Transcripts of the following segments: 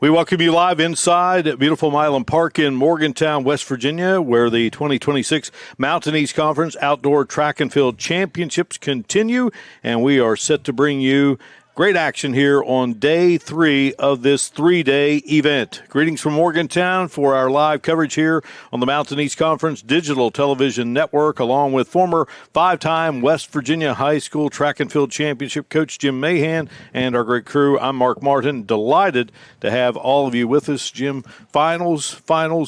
We welcome you live inside at beautiful Milan Park in Morgantown, West Virginia, where the 2026 Mountain East Conference Outdoor Track and Field Championships continue, and we are set to bring you great action here on day 3 of this 3-day event. Greetings from Morgantown for our live coverage here on the Mountain East Conference Digital Television Network, along with former 5-time West Virginia High School Track and Field Championship coach Jim Mahan and our great crew. I'm Mark Martin. Delighted to have all of you with us. Jim, finals,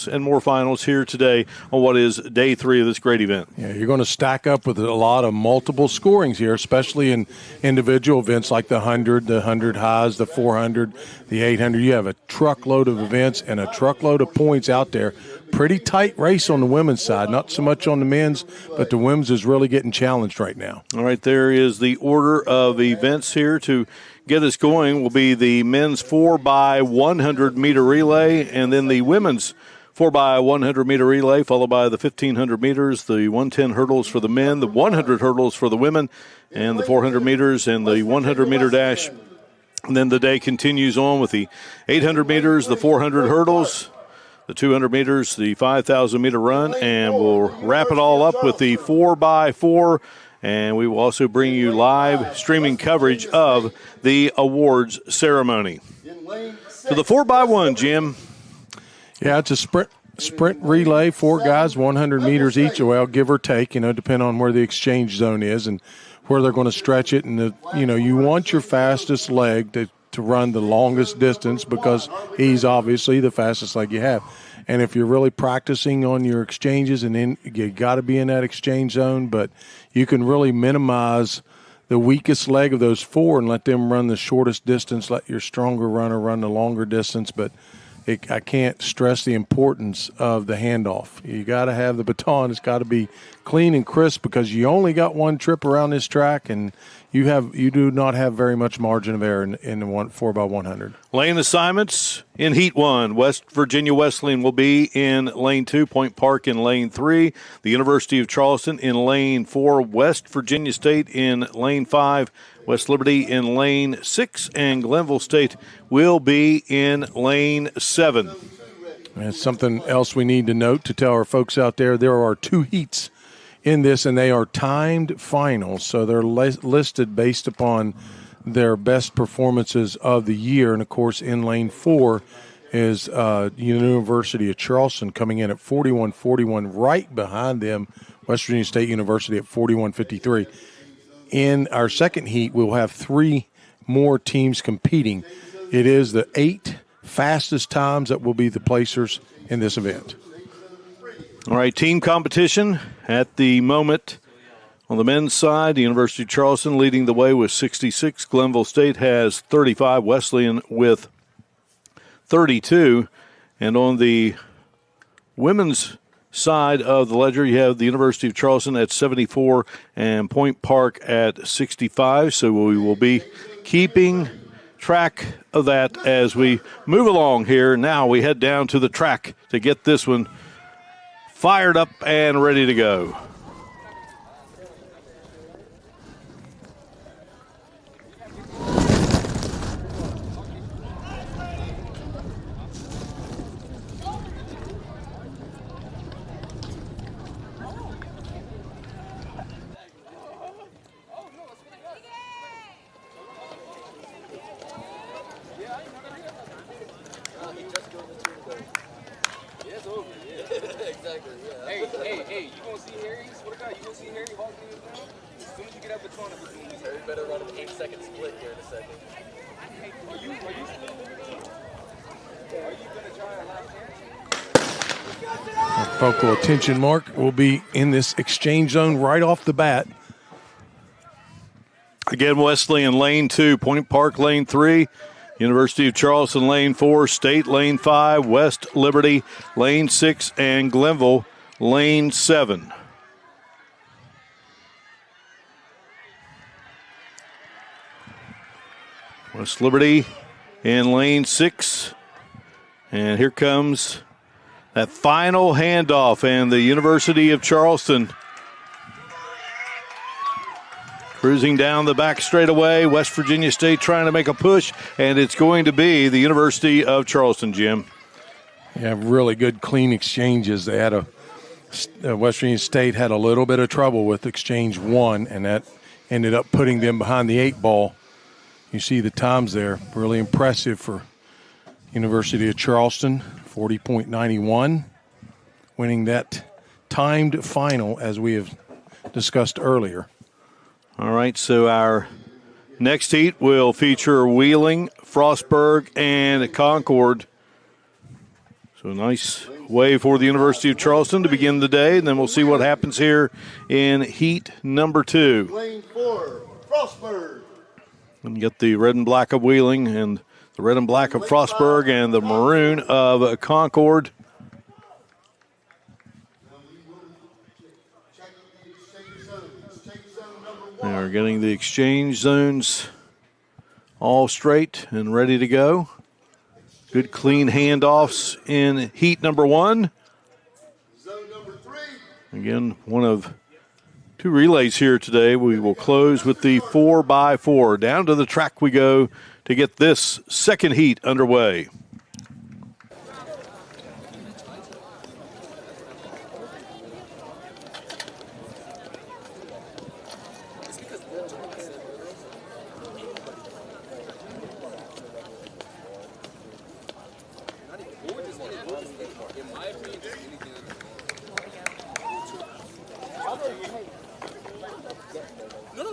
and more finals here today on what is day 3 of this great event. Yeah, you're going to stack up with a lot of multiple scorings here, especially in individual events like the 100 highs, the 400, the 800. You have a truckload of events and a truckload of points out there. Pretty tight race on the women's side, not so much on the men's, but the women's is really getting challenged right now. All right, there is the order of events here to get us going. Will be the men's 4x100 meter relay, and then the women's 4x100 meter relay, followed by the 1,500 meters, the 110 hurdles for the men, the 100 hurdles for the women, and the 400 meters and the 100 meter dash. And then the day continues on with the 800 meters, the 400 hurdles, the 200 meters, the 5,000 meter run, and we'll wrap it all up with the 4x4. And we will also bring you live streaming coverage of the awards ceremony. So the 4x1, Jim. Yeah, it's a sprint relay, 4 guys, 100 meters each, well, give or take, depending on where the exchange zone is and where they're going to stretch it. And, you want your fastest leg to run the longest distance because he's obviously the fastest leg you have. And if you're really practicing on your exchanges, and then you got to be in that exchange zone, but you can really minimize the weakest leg of those 4 and let them run the shortest distance, let your stronger runner run the longer distance. But I can't stress the importance of the handoff. You got to have the baton. It's got to be clean and crisp because you only got one trip around this track, and you do not have very much margin of error in the 4x100. Lane assignments in Heat 1. West Virginia Wesleyan will be in Lane 2, Point Park in Lane 3, the University of Charleston in Lane 4, West Virginia State in Lane 5, West Liberty in Lane 6, and Glenville State will be in Lane 7. And something else we need to note to tell our folks out there, there are 2 heats in this, and they are timed finals, so they're listed based upon their best performances of the year. And, of course, in Lane 4 is University of Charleston coming in at 41.41. Right behind them, West Virginia State University at 41.53. In our second heat, we'll have 3 more teams competing. It is the 8 fastest times that will be the placers in this event. All right, team competition at the moment. On the men's side, the University of Charleston leading the way with 66. Glenville State has 35. Wesleyan with 32. And on the women's side of the ledger, you have the University of Charleston at 74 and Point Park at 65. So we will be keeping track of that as we move along here. Now we head down to the track to get this one fired up and ready to go. Hey, you gonna see Harry? Swear to God, you gonna see Harry walking in now? As soon as you get up the tunnel, Harry better run an 8-second split here in a second. Are you gonna try a lap hand? Focal attention mark will be in this exchange zone right off the bat. Again, Wesleyan Lane 2, Point Park Lane 3, University of Charleston Lane 4, State Lane 5, West Liberty Lane 6, and Glenville Lane 7. West Liberty in Lane 6. And here comes that final handoff, and the University of Charleston Cruising down the back straightaway, West Virginia State trying to make a push, and it's going to be the University of Charleston, Jim. Yeah, really good, clean exchanges. They had West Virginia State had a little bit of trouble with exchange 1, and that ended up putting them behind the 8 ball. You see the times there, really impressive for University of Charleston, 40.91, winning that timed final as we have discussed earlier. All right, so our next heat will feature Wheeling, Frostburg, and Concord. So a nice way for the University of Charleston to begin the day, and then we'll see what happens here in heat number 2. Lane 4, Frostburg. And you get the red and black of Wheeling and the red and black of Frostburg and the maroon of Concord. They are getting the exchange zones all straight and ready to go. Good clean handoffs in heat number 1. Zone number 3. Again, one of 2 relays here today. We will close with the 4x4. Down to the track we go to get this second heat underway. No,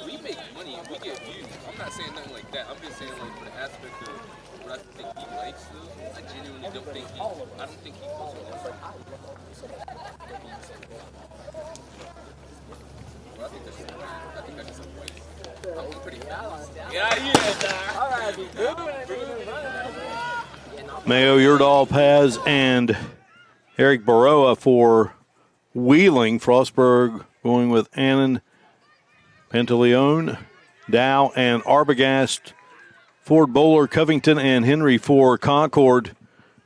we make money and we get views. I'm not saying nothing like that. I'm just saying like for the aspect of what I think he likes though, I genuinely don't think I don't think he puts on effort. Well, I think that's just a waste. I'm pretty fast. Mayo, Yurdahl, Paz, and Eric Baroa for Wheeling. Frostburg going with Annan, Pantaleone, Dow, and Arbogast. Ford, Bowler, Covington, and Henry for Concord.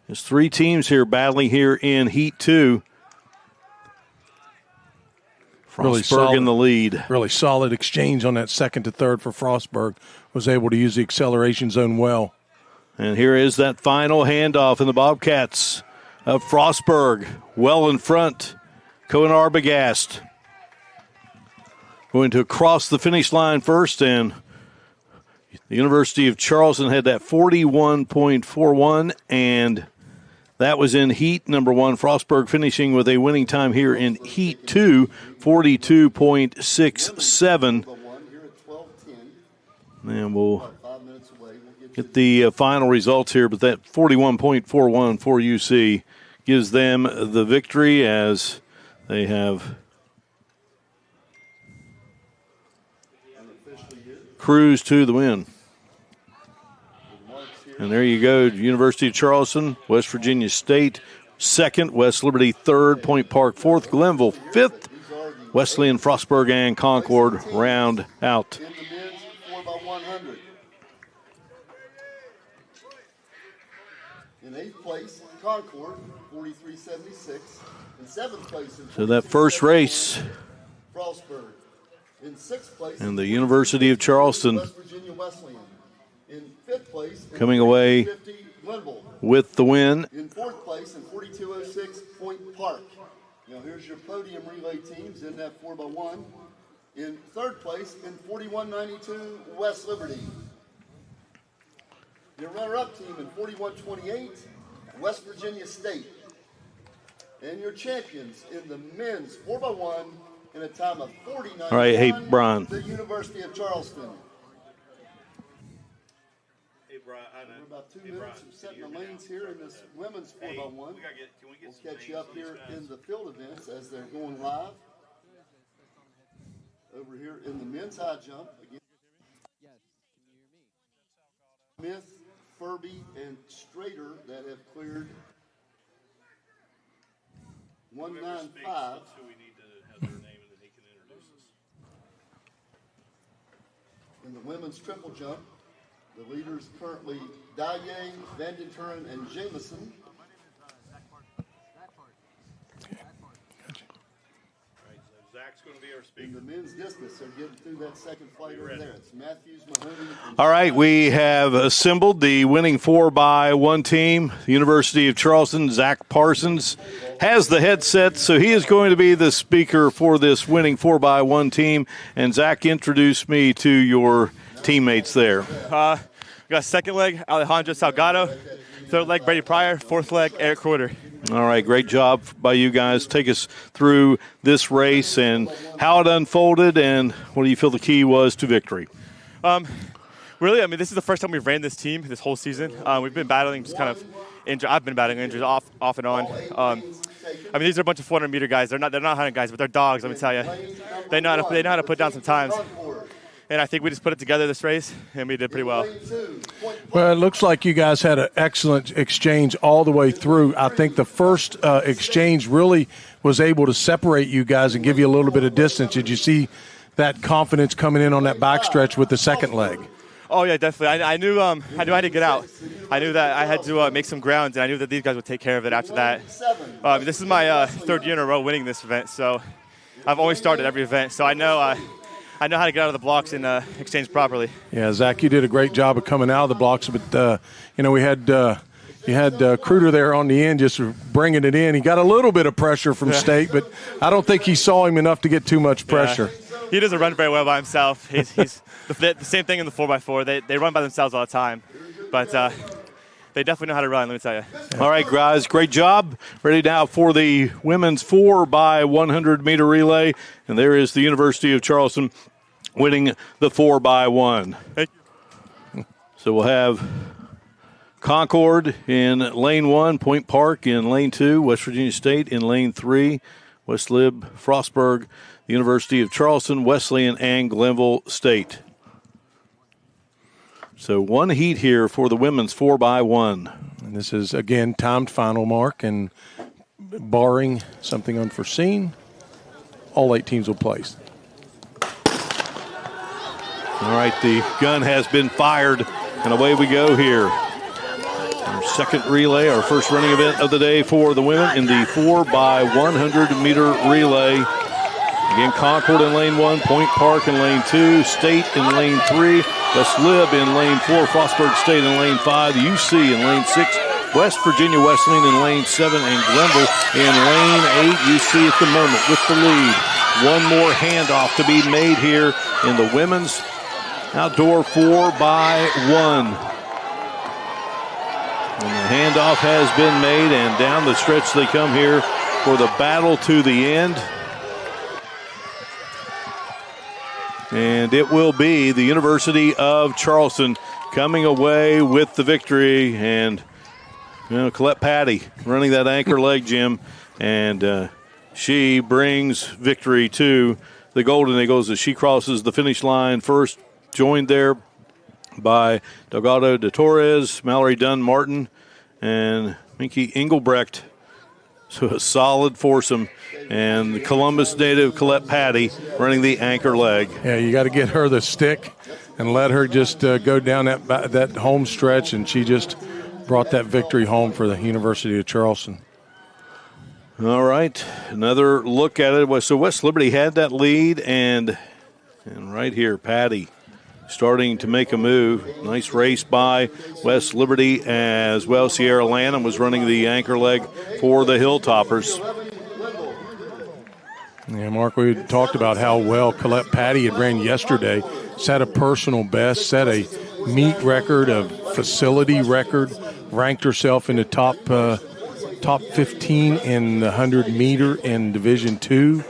There's 3 teams here battling here in Heat 2. Frostburg in the lead. Really solid exchange on that second to third for Frostburg. Was able to use the acceleration zone well. And here is that final handoff in the Bobcats of Frostburg. Well in front. Cohen Arbogast going to cross the finish line first, and the University of Charleston had that 41.41, and that was in heat number 1. Frostburg finishing with a winning time here in heat 2, 42.67. And we'll get the final results here, but that 41.41 for UC gives them the victory as they have cruised to the win. And there you go, University of Charleston, West Virginia State, 2nd, West Liberty 3rd, Point Park 4th, Glenville 5th, Wesleyan, Frostburg, and Concord round out. In the men's 4x100. In 8th place, Concord, 43.76. In 7th place, So that first race, Frostburg. In 6th place, and the University of Charleston West Virginia Wesleyan. In 5th place, coming away 50, Glenville. with the win. In 4th place, in 42.06, Point Park. Now here's your podium relay teams in that 4x1. In 3rd place, in 41.92, West Liberty. Your runner-up team in 41.28, West Virginia State. And your champions in the men's 4x1 in a time of 49. All right, hey, Brian. The University of Charleston. Hey, Brian. We're about 2 minutes of setting the lanes here in this women's 4x1. We'll catch you up here in the field events as they're going live. Over here in the men's high jump. Again. Smith, Furby, and Strader that have cleared 195. In the women's triple jump, the leaders currently Daye, Vandenturen, and Jameson. Zach In the men's discus, they're getting through that second flight over there. It's Matthews, Mahoney. All right, we have assembled the winning 4x1 team. The University of Charleston, Zach Parsons, has the headset, so he is going to be the speaker for this winning 4x1 team. And Zach, introduce me to your teammates there. We got second leg, Alejandro Salgado. Third leg, Brady Pryor. Fourth leg, Eric Corder. All right, great job by you guys. Take us through this race and how it unfolded, and what do you feel the key was to victory? Really, I mean, this is the first time we've ran this team this whole season. We've been battling just kind of injury. I've been battling injuries off and on. I mean, these are a bunch of 400-meter guys. They're not 100 guys, but they're dogs. Let me tell you, they know how to put down some times. And I think we just put it together this race, and we did pretty well. Well, it looks like you guys had an excellent exchange all the way through. I think the first exchange really was able to separate you guys and give you a little bit of distance. Did you see that confidence coming in on that backstretch with the second leg? Oh, yeah, definitely. I knew I had to get out. I knew that I had to make some grounds, and I knew that these guys would take care of it after that. This is my third year in a row winning this event, so I've always started every event. So I know how to get out of the blocks and exchange properly. Yeah, Zach, you did a great job of coming out of the blocks, but we had you had Kruder there on the end just bringing it in. He got a little bit of pressure from State, but I don't think he saw him enough to get too much pressure. Yeah. He doesn't run very well by himself. He's the same thing in the 4x4. They run by themselves all the time, but they definitely know how to run, let me tell you. All right, guys, great job. Ready now for the women's 4x100-meter relay, and there is the University of Charleston winning the 4x1. Hey. So we'll have Concord in lane 1, Point Park in lane 2, West Virginia State in lane 3, West Lib, Frostburg, the University of Charleston, Wesleyan, and Glenville State. So one heat here for the women's 4x1. And this is, again, timed final mark, and barring something unforeseen, all 8 teams will place. All right, the gun has been fired, and away we go here. Our second relay, our first running event of the day for the women in the 4x100-meter relay. Again, Concord in lane 1, Point Park in lane 2, State in lane 3, West Lib in lane 4, Frostburg State in lane 5, the UC in lane 6, West Virginia Wesleyan in lane 7, and Glenville in lane 8. UC at the moment with the lead. One more handoff to be made here in the women's outdoor 4x1. And the handoff has been made, and down the stretch they come here for the battle to the end. And it will be the University of Charleston coming away with the victory. And, Colette Patty running that anchor leg, Jim. And she brings victory to the Golden Eagles as she crosses the finish line first, joined there by Delgado de Torres, Mallory Dunn-Martin, and Minky Engelbrecht. So a solid foursome. And the Columbus native Colette Patty running the anchor leg. Yeah, you got to get her the stick and let her just go down that home stretch, and she just brought that victory home for the University of Charleston. All right, another look at it. So West Liberty had that lead, and right here, Patty starting to make a move. Nice race by West Liberty as well. Sierra Lanham was running the anchor leg for the Hilltoppers. Yeah, Mark, we talked about how well Colette Patty had ran yesterday. Set a personal best, set a meet record, a facility record, ranked herself in the top 15 in the 100-meter in Division II.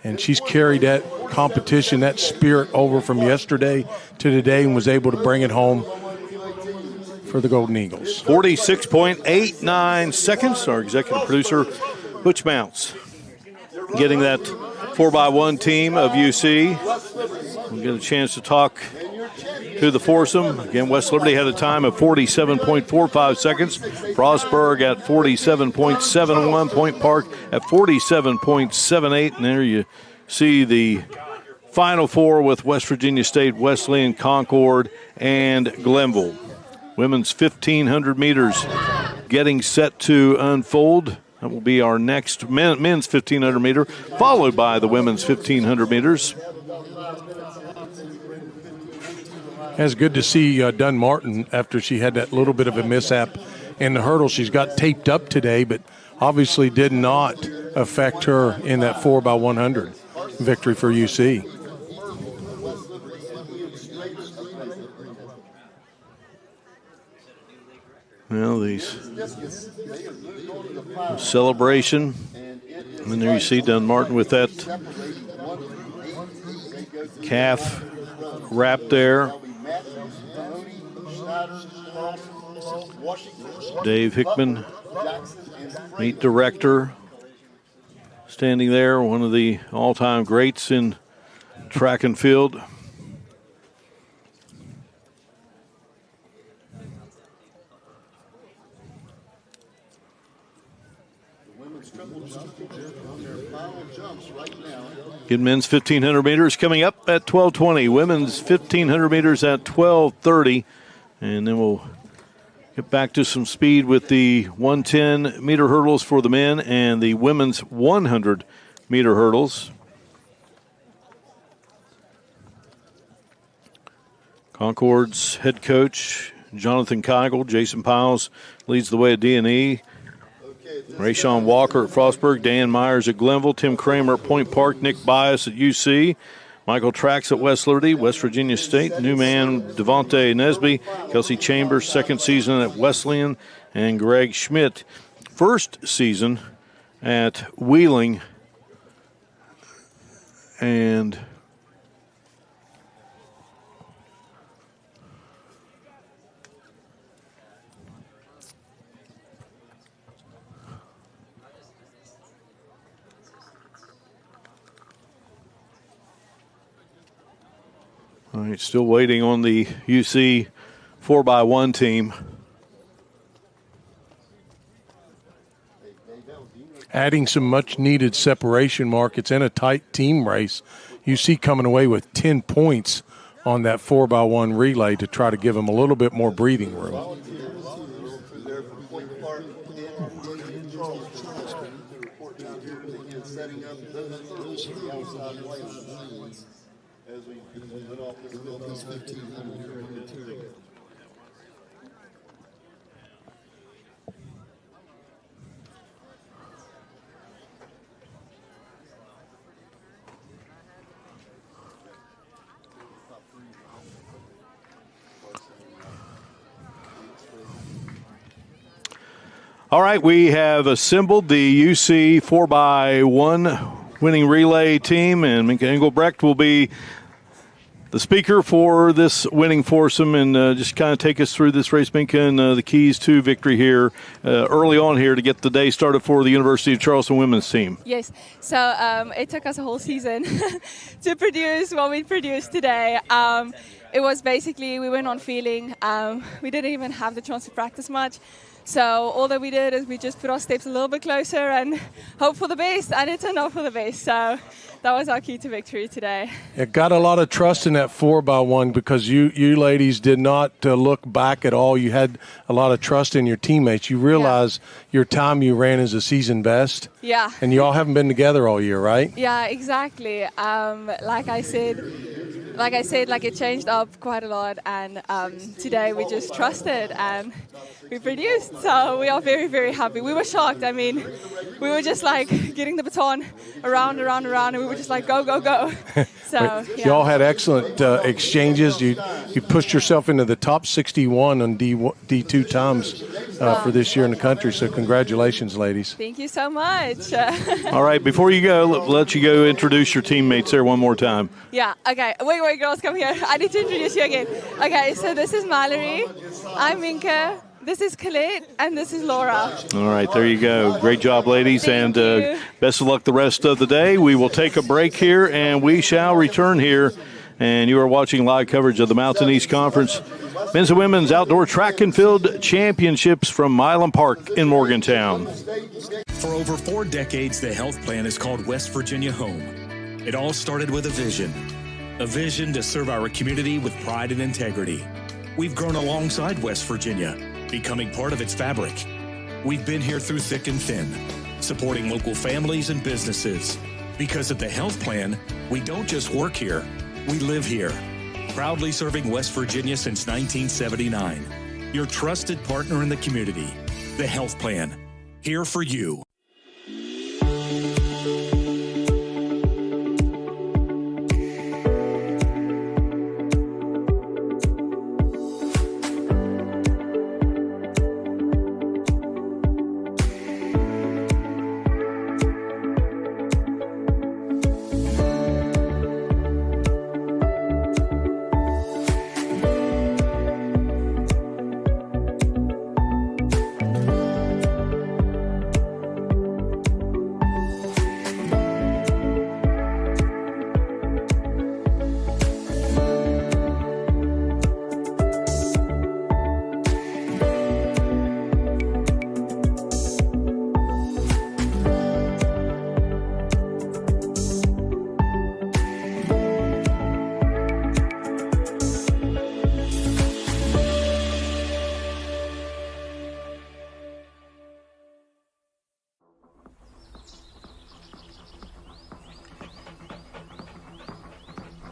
And she's carried that competition, that spirit over from yesterday to today, and was able to bring it home for the Golden Eagles. 46.89 seconds. Our executive producer, Butch Mounts, getting that 4x1 team of UC. We'll get a chance to talk to the foursome. Again, West Liberty had a time of 47.45 seconds. Frostburg at 47.71. Point Park at 47.78. And there you see the Final Four with West Virginia State, Wesleyan, Concord, and Glenville. Women's 1,500 meters getting set to unfold. That will be our next men's 1,500 meter, followed by the women's 1,500 meters. It's good to see Dunn Martin after she had that little bit of a mishap in the hurdle. She's got taped up today, but obviously did not affect her in that 4x100 victory for UC. Well, these celebration, and then there you see Dunn Martin with that calf wrap there. Dave Hickman, meet director, standing there, one of the all-time greats in track and field. Good men's 1,500 meters coming up at 12:20. Women's 1,500 meters at 12:30. And then we'll get back to some speed with the 110-meter hurdles for the men and the women's 100-meter hurdles. Concord's head coach, Jonathan Keigel. Jason Piles leads the way at D&E. Rayshawn Walker at Frostburg, Dan Myers at Glenville, Tim Kramer at Point Park, Nick Bias at UC, Michael Trax at West Liberty, West Virginia State, new man Devontae Nesby, Kelsey Chambers, second season at Wesleyan, and Greg Schmidt, first season at Wheeling. And all right, still waiting on the UC 4x1 team. Adding some much-needed separation markets in a tight team race. UC coming away with 10 points on that 4x1 relay to try to give them a little bit more breathing room. All right, we have assembled the UC 4x1 winning relay team, and Minka Engelbrecht will be the speaker for this winning foursome, and just kind of take us through this race, Minka, and the keys to victory here early on here to get the day started for the University of Charleston women's team. Yes, so it took us a whole season to produce what we produced today. It was basically, we went on feeling. We didn't even have the chance to practice much. So all that we did is we just put our steps a little bit closer and hope for the best, and it turned out for the best. So that was our key to victory today. It got a lot of trust in that 4x1 because you ladies did not look back at all. You had a lot of trust in your teammates. You realize your time you ran is a season best. Yeah. And you all haven't been together all year, right? Yeah, exactly. Like I said, it changed up quite a lot, and today we just trusted and we produced. So we are very, very happy. We were shocked. I mean, we were just like getting the baton around, and we were just like, go, go, go. So yeah. You all had excellent exchanges. You pushed yourself into the top 61 on D2 times for this year in the country. So congratulations, ladies. Thank you so much. All right, before you go, let you go introduce your teammates there one more time. Yeah, okay. Wait, girls, come here. I need to introduce you again. Okay, so this is Mallory. I'm Minka. This is Colette, and this is Laura. All right, there you go. Great job, ladies, Thank you. Best of luck the rest of the day. We will take a break here, and we shall return here. And you are watching live coverage of the Mountain East Conference Men's and Women's Outdoor Track and Field Championships from Milan Park in Morgantown. For over 4 decades, the health plan is called West Virginia Home. It all started with a vision to serve our community with pride and integrity. We've grown alongside West Virginia, becoming part of its fabric. We've been here through thick and thin, supporting local families and businesses. Because at the Health Plan, we don't just work here, we live here. Proudly serving West Virginia since 1979. Your trusted partner in the community. The Health Plan. Here for you.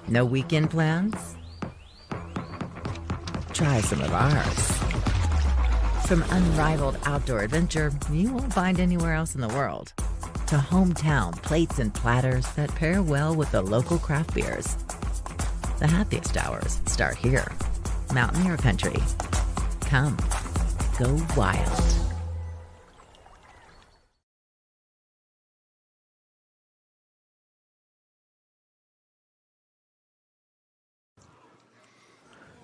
No weekend plans? Try some of ours. From unrivaled outdoor adventure you won't find anywhere else in the world, to hometown plates and platters that pair well with the local craft beers. The happiest hours start here. Mountaineer Country. Come, go wild.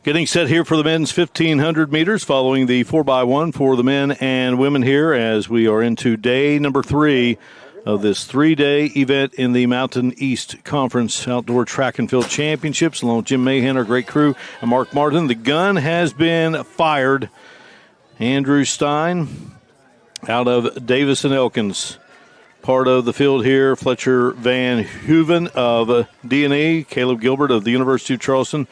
Getting set here for the men's 1,500 meters, following the 4x1 for the men and women here as we are into day number 3 of this 3-day event in the Mountain East Conference Outdoor Track and Field Championships. Along with Jim Mahan, our great crew, and Mark Martin. The gun has been fired. Andrew Stein out of Davis and Elkins. Part of the field here, Fletcher Van Hooven of D&E, Caleb Gilbert of the University of Charleston,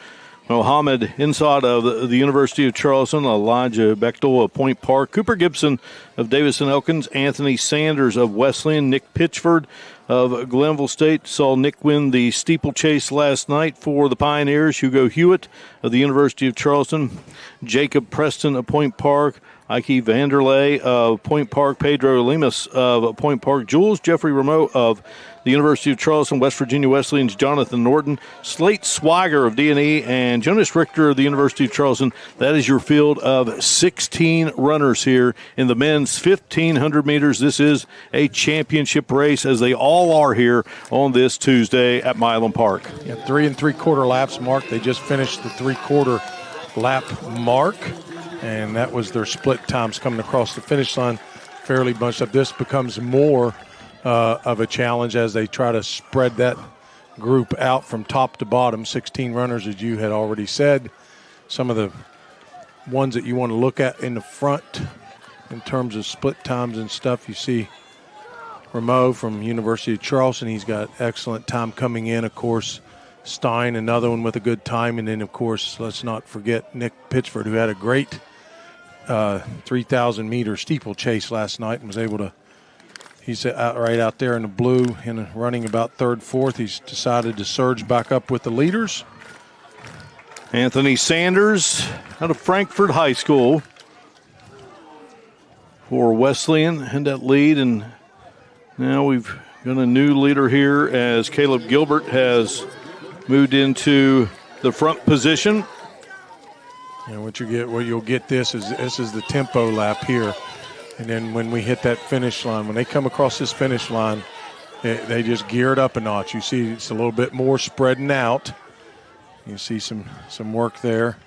Mohammed Insad of the University of Charleston, Elijah Bechtel of Point Park, Cooper Gibson of Davis and Elkins, Anthony Sanders of Wesleyan, Nick Pitchford of Glenville State. Saw Nick win the steeplechase last night for the Pioneers. Hugo Hewitt of the University of Charleston, Jacob Preston of Point Park, Ike Vanderlei of Point Park, Pedro Lemus of Point Park, Jules Jeffrey Rameau of the University of Charleston, West Virginia Wesleyan's Jonathan Norton, Slate Swiger of D&E, and Jonas Richter of the University of Charleston. That is your field of 16 runners here in the men's 1,500 meters. This is a championship race, as they all are here on this Tuesday at Milan Park. Yeah, 3 3/4 laps, Mark. They just finished the 3/4 lap mark, and that was their split times coming across the finish line. Fairly bunched up. This becomes more of a challenge as they try to spread that group out from top to bottom. 16 runners, as you had already said. Some of the ones that you want to look at in the front in terms of split times and stuff, you see Rameau from University of Charleston. He's got excellent time coming in. Of course, Stein, another one with a good time. And then, of course, let's not forget Nick Pitchford, who had a great 3,000-meter steeplechase last night and was able to. He's right out there in the blue and running about third, fourth. He's decided to surge back up with the leaders. Anthony Sanders out of Frankfort High School for Wesleyan in that lead. And now we've got a new leader here as Caleb Gilbert has moved into the front position. And what you'll get this is the tempo lap here. And then when we hit that finish line, when they come across this finish line, they just gear it up a notch. You see it's a little bit more spreading out. You see some work there.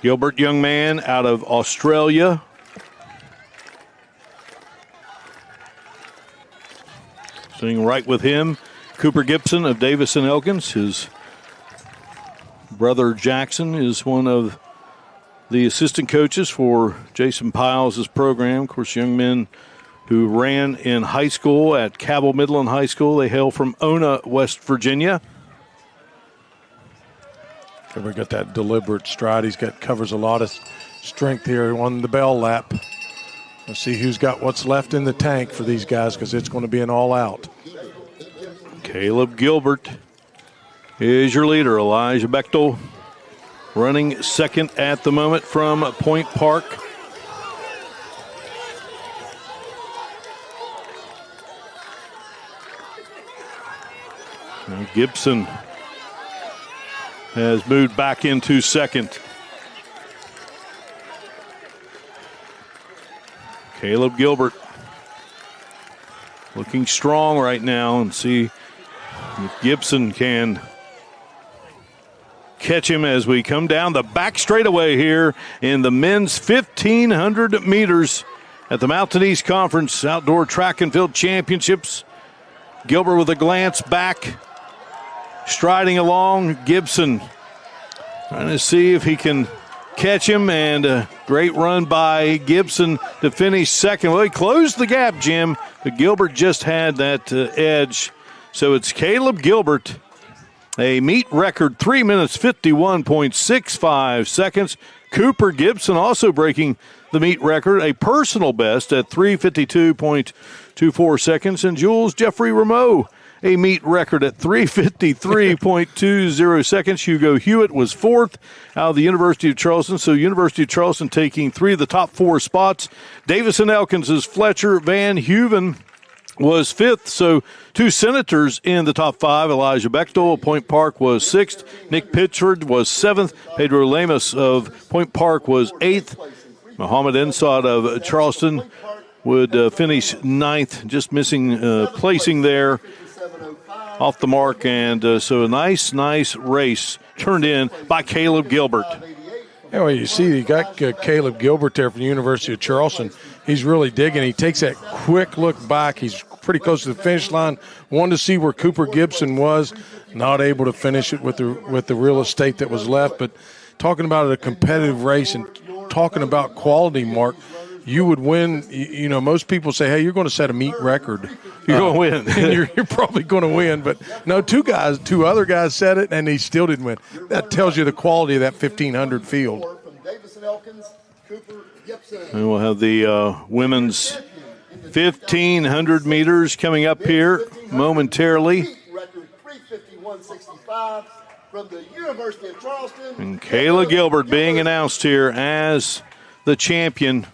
Gilbert, young man out of Australia. Sitting right with him, Cooper Gibson of Davis and Elkins. His brother Jackson is one of the assistant coaches for Jason Piles' program. Of course, young men who ran in high school at Cabell Midland High School. They hail from Ona, West Virginia. We got that deliberate stride. Covers a lot of strength here on the bell lap. Let's see who's got what's left in the tank for these guys, because it's going to be an all-out. Caleb Gilbert is your leader. Elijah Bechtel running second at the moment from Point Park. Now Gibson has moved back into second. Caleb Gilbert looking strong right now, and see if Gibson can catch him as we come down the back straightaway here in the men's 1,500 meters at the Mountain East Conference Outdoor Track and Field Championships. Gilbert with a glance back, striding along. Gibson trying to see if he can catch him, and a great run by Gibson to finish second. Well, he closed the gap, Jim, but Gilbert just had that edge. So it's Caleb Gilbert, a meet record 3 minutes 51.65 seconds. Cooper Gibson also breaking the meet record, a personal best at 3:52.24 seconds. And Jules Jeffrey Rameau, a meet record at 3:53.20 seconds. Hugo Hewitt was fourth out of the University of Charleston. So University of Charleston taking 3 of the top 4 spots. Davison Elkins is Fletcher. Van Heuven was fifth. So 2 Senators in the top 5. Elijah Bechtel of Point Park was sixth. Nick Pitchford was seventh. Pedro Lemus of Point Park was eighth. Muhammad Ensad of Charleston would finish ninth, just missing placing there off the mark. And so a nice race turned in by Caleb Gilbert. Anyway, you see you got Caleb Gilbert there from the University of Charleston. He's really digging. He takes that quick look back. He's pretty close to the finish line. Wanted to see where Cooper Gibson was. Not able to finish it with the real estate that was left. But talking about a competitive race and talking about quality, Mark, you would win. You know, most people say, hey, you're going to set a meet record. You're going to win. And you're probably going to win. But no, two other guys said it, and he still didn't win. That tells you the quality of that 1,500 field. And we'll have the women's 1,500 meters coming up here momentarily. And Kayla Gilbert being announced here as the champion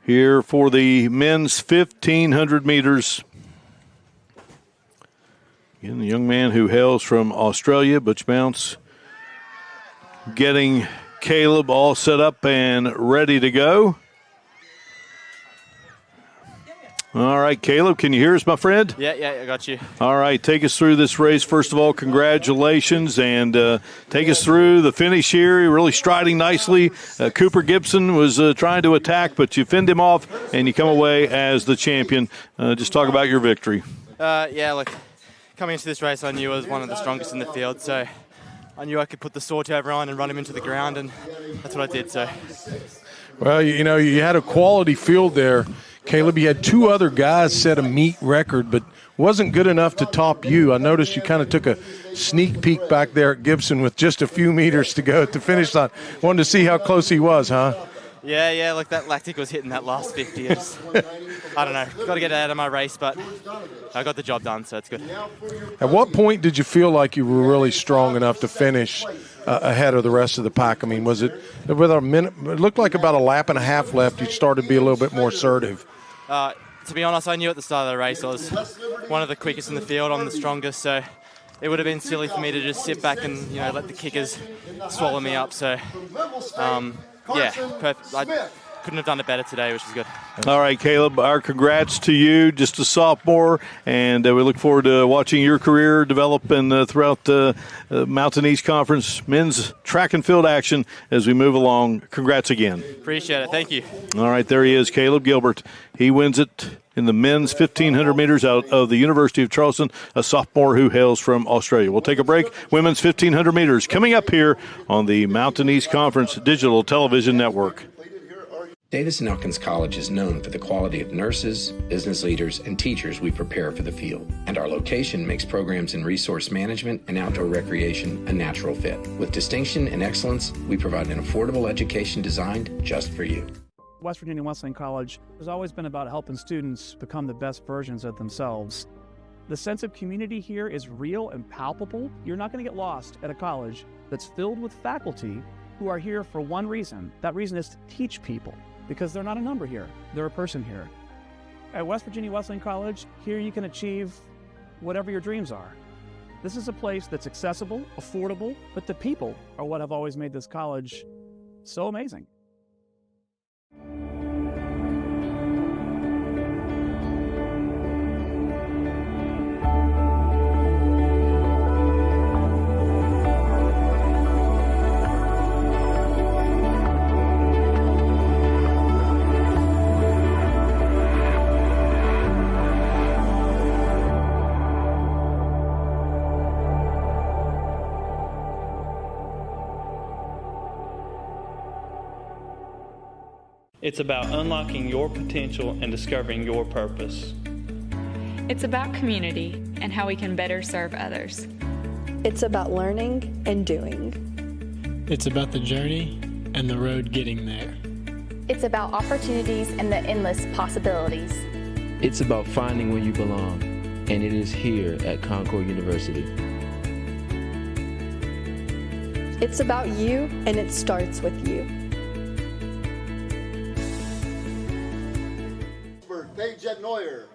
here for the men's 1,500 meters. Again, the young man who hails from Australia, Butch Bounce, getting Caleb all set up and ready to go. All right, Caleb, can you hear us, my friend? Yeah, I got you. All right, take us through this race. First of all, congratulations, and take us through the finish here. You're really striding nicely. Cooper Gibson was trying to attack, but you fend him off, and you come away as the champion. Just talk about your victory. Look, coming into this race, I knew I was one of the strongest in the field, so I knew I could put the Sawtober on and run him into the ground, and that's what I did. So, well, you know, you had a quality field there, Caleb. You had 2 other guys set a meet record, but wasn't good enough to top you. I noticed you kind of took a sneak peek back there at Gibson with just a few meters to go at the finish line. Wanted to see how close he was, huh? Yeah, like that lactic was hitting that last 50. I don't know. Got to get out of my race, but I got the job done, so it's good. At what point did you feel like you were really strong enough to finish ahead of the rest of the pack? I mean, was it with a minute? It looked like about a lap and a half left. You started to be a little bit more assertive. To be honest, I knew at the start of the race I was one of the quickest in the field. I'm the strongest, so it would have been silly for me to just sit back and let the kickers swallow me up. So, perfect. I couldn't have done it better today, which is good. All right, Caleb, our congrats to you, just a sophomore, and we look forward to watching your career develop and throughout the Mountain East Conference men's track and field action as we move along. Congrats again. Appreciate it. Thank you. All right, there he is, Caleb Gilbert. He wins it in the men's 1,500 meters out of the University of Charleston, a sophomore who hails from Australia. We'll take a break. Women's 1,500 meters coming up here on the Mountain East Conference Digital Television Network. Davison Elkins College is known for the quality of nurses, business leaders, and teachers we prepare for the field. And our location makes programs in resource management and outdoor recreation a natural fit. With distinction and excellence, we provide an affordable education designed just for you. West Virginia Wesleyan College has always been about helping students become the best versions of themselves. The sense of community here is real and palpable. You're not going to get lost at a college that's filled with faculty who are here for one reason. That reason is to teach people, because they're not a number here. They're a person here. At West Virginia Wesleyan College, here you can achieve whatever your dreams are. This is a place that's accessible, affordable, but the people are what have always made this college so amazing. It's about unlocking your potential and discovering your purpose. It's about community and how we can better serve others. It's about learning and doing. It's about the journey and the road getting there. It's about opportunities and the endless possibilities. It's about finding where you belong, and it is here at Concord University. It's about you, and it starts with you. Paige Neuer.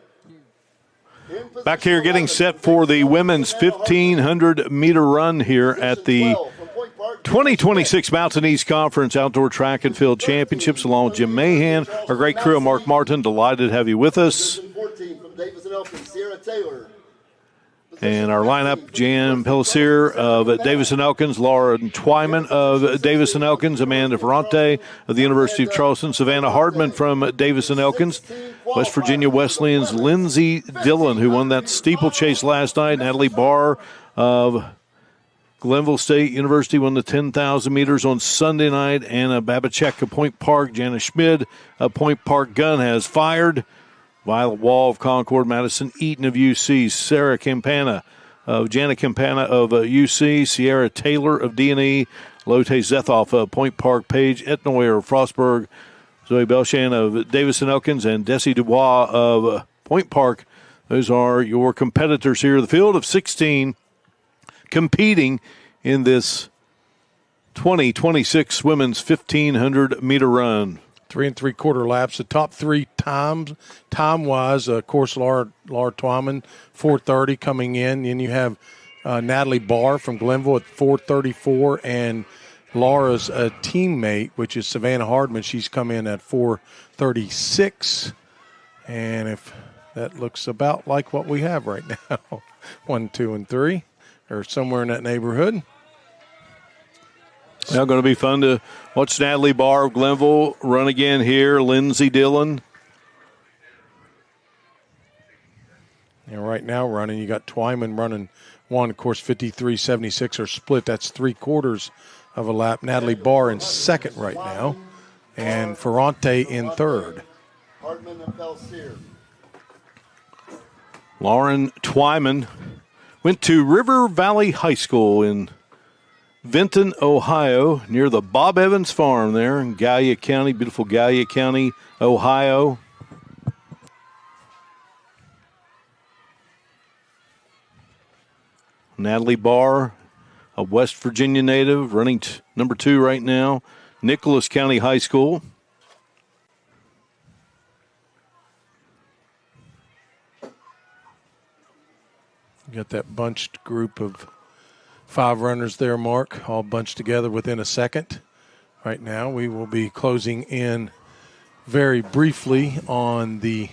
Back here getting set for the women's 1,500-meter run here at the 2026 Mountain East Conference Outdoor Track and Field Championships, along with Jim Mahan, our great crew, Mark Martin. Delighted to have you with us. And our lineup, Jan Pellissier of Davison Elkins, Laura Twyman of Davison Elkins, Amanda Ferrante of the University of Charleston, Savannah Hardman from Davison Elkins, West Virginia Wesleyan's Lindsey Dillon, who won that steeplechase last night, Natalie Barr of Glenville State University won the 10,000 meters on Sunday night, Anna Babachek of Point Park, Jana Schmid of Point Park gun has fired. Violet Wall of Concord, Madison Eaton of UC, Sarah Campana of Jana Campana of UC, Sierra Taylor of D&E, Lotte Zethoff of Point Park, Paige Etnoyer of Frostburg, Zoe Belshan of Davison Elkins, and Desi Dubois of Point Park. Those are your competitors here. The field of 16 competing in this 2026 women's 1,500-meter run. 3 3/4 laps. The top three time-wise, of course, Laura Twyman, 4:30 coming in. Then you have Natalie Barr from Glenville at 4:34, and Laura's teammate, which is Savannah Hardman, she's come in at 4:36. And if that looks about like what we have right now, 1, 2, and 3, or somewhere in that neighborhood. Now going to be fun to watch Natalie Barr of Glenville run again here. Lindsey Dillon. And right now running, you got Twyman running one, of course, 53.76 or split. That's 3/4 of a lap. Natalie Barr in second right now, and Ferrante in third. Hardman and Pellissier. Lauren Twyman went to River Valley High School in Vinton, Ohio, near the Bob Evans Farm there in Gallia County, beautiful Gallia County, Ohio. Natalie Barr, a West Virginia native, running number 2 right now, Nicholas County High School. You got that bunched group of 5 runners there, Mark, all bunched together within a second. Right now, we will be closing in very briefly on the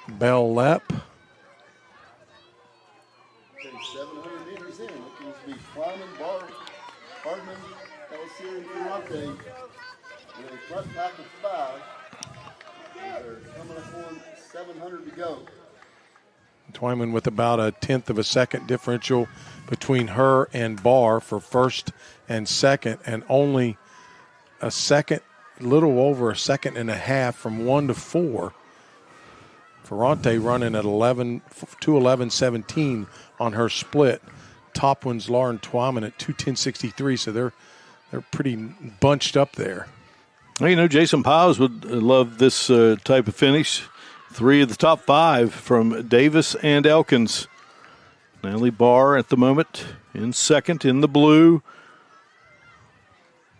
bell lap. 700 meters in. It needs to be Twyman, Barr, Hardman, Pellissier, and Ferrante. With a front pack of 5. They're coming up on 700 to go. Twyman with about a 1/10 of a second differential between her and Barr for first and second, and only a second, little over a second and a half from 1 to 4. Ferrante running at 2:11.17 on her split. Top one's Lauren Twyman at 2:10.63, so they're pretty bunched up there. Well, you know, Jason Piles would love this type of finish. 3 of the top 5 from Davis and Elkins. Natalie Barr at the moment in second in the blue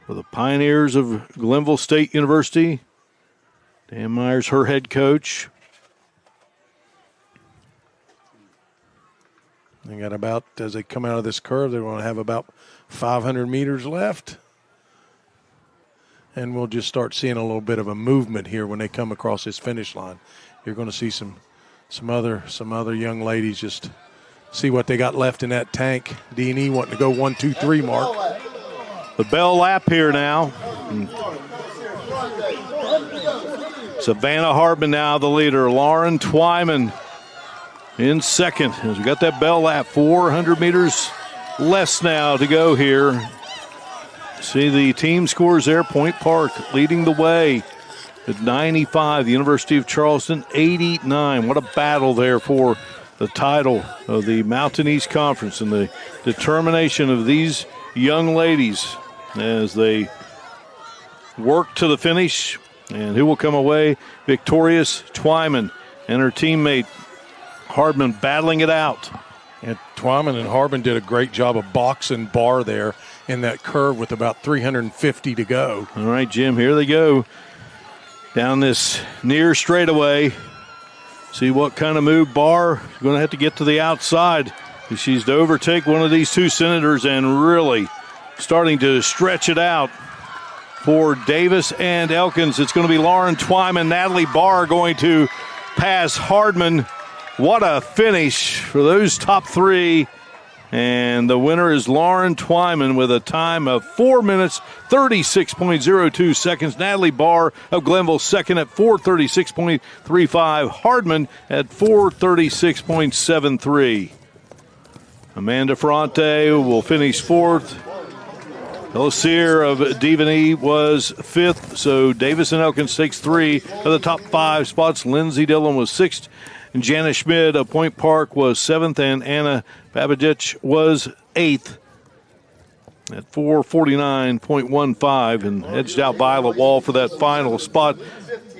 for the Pioneers of Glenville State University. Dan Myers, her head coach. They got about, as they come out of this curve, they're going to have about 500 meters left. And we'll just start seeing a little bit of a movement here when they come across this finish line. You're going to see some other young ladies just see what they got left in that tank. D&E wanting to go 1, 2, 3 mark. The bell lap here now. Savannah Hardman now the leader. Lauren Twyman in second. As we got that bell lap, 400 meters less now to go here. See the team scores there. Point Park leading the way at 95. The University of Charleston, 89. What a battle there for the title of the Mountain East Conference and the determination of these young ladies as they work to the finish. And who will come away victorious? Twyman and her teammate Hardman battling it out. And Twyman and Hardman did a great job of boxing Barr there in that curve with about 350 to go. All right, Jim, here they go down this near straightaway. See what kind of move Barr is going to have to get to the outside. She's to overtake one of these two Senators and really starting to stretch it out. For Davis and Elkins, it's going to be Lauren Twyman, Natalie Barr going to pass Hardman. What a finish for those top 3. And the winner is Lauren Twyman with a time of 4 minutes, 36.02 seconds. Natalie Barr of Glenville second at 4:36.35. Hardman at 4:36.73. Amanda Ferrante will finish 4th. Elisier of D&E was 5th. So Davis and Elkins takes 3 of the top 5 spots. Lindsey Dillon was 6th. And Jana Schmid of Point Park was 7th, and Anna Babadich was 8th at 4:49.15 and edged out Violet Wall for that final spot.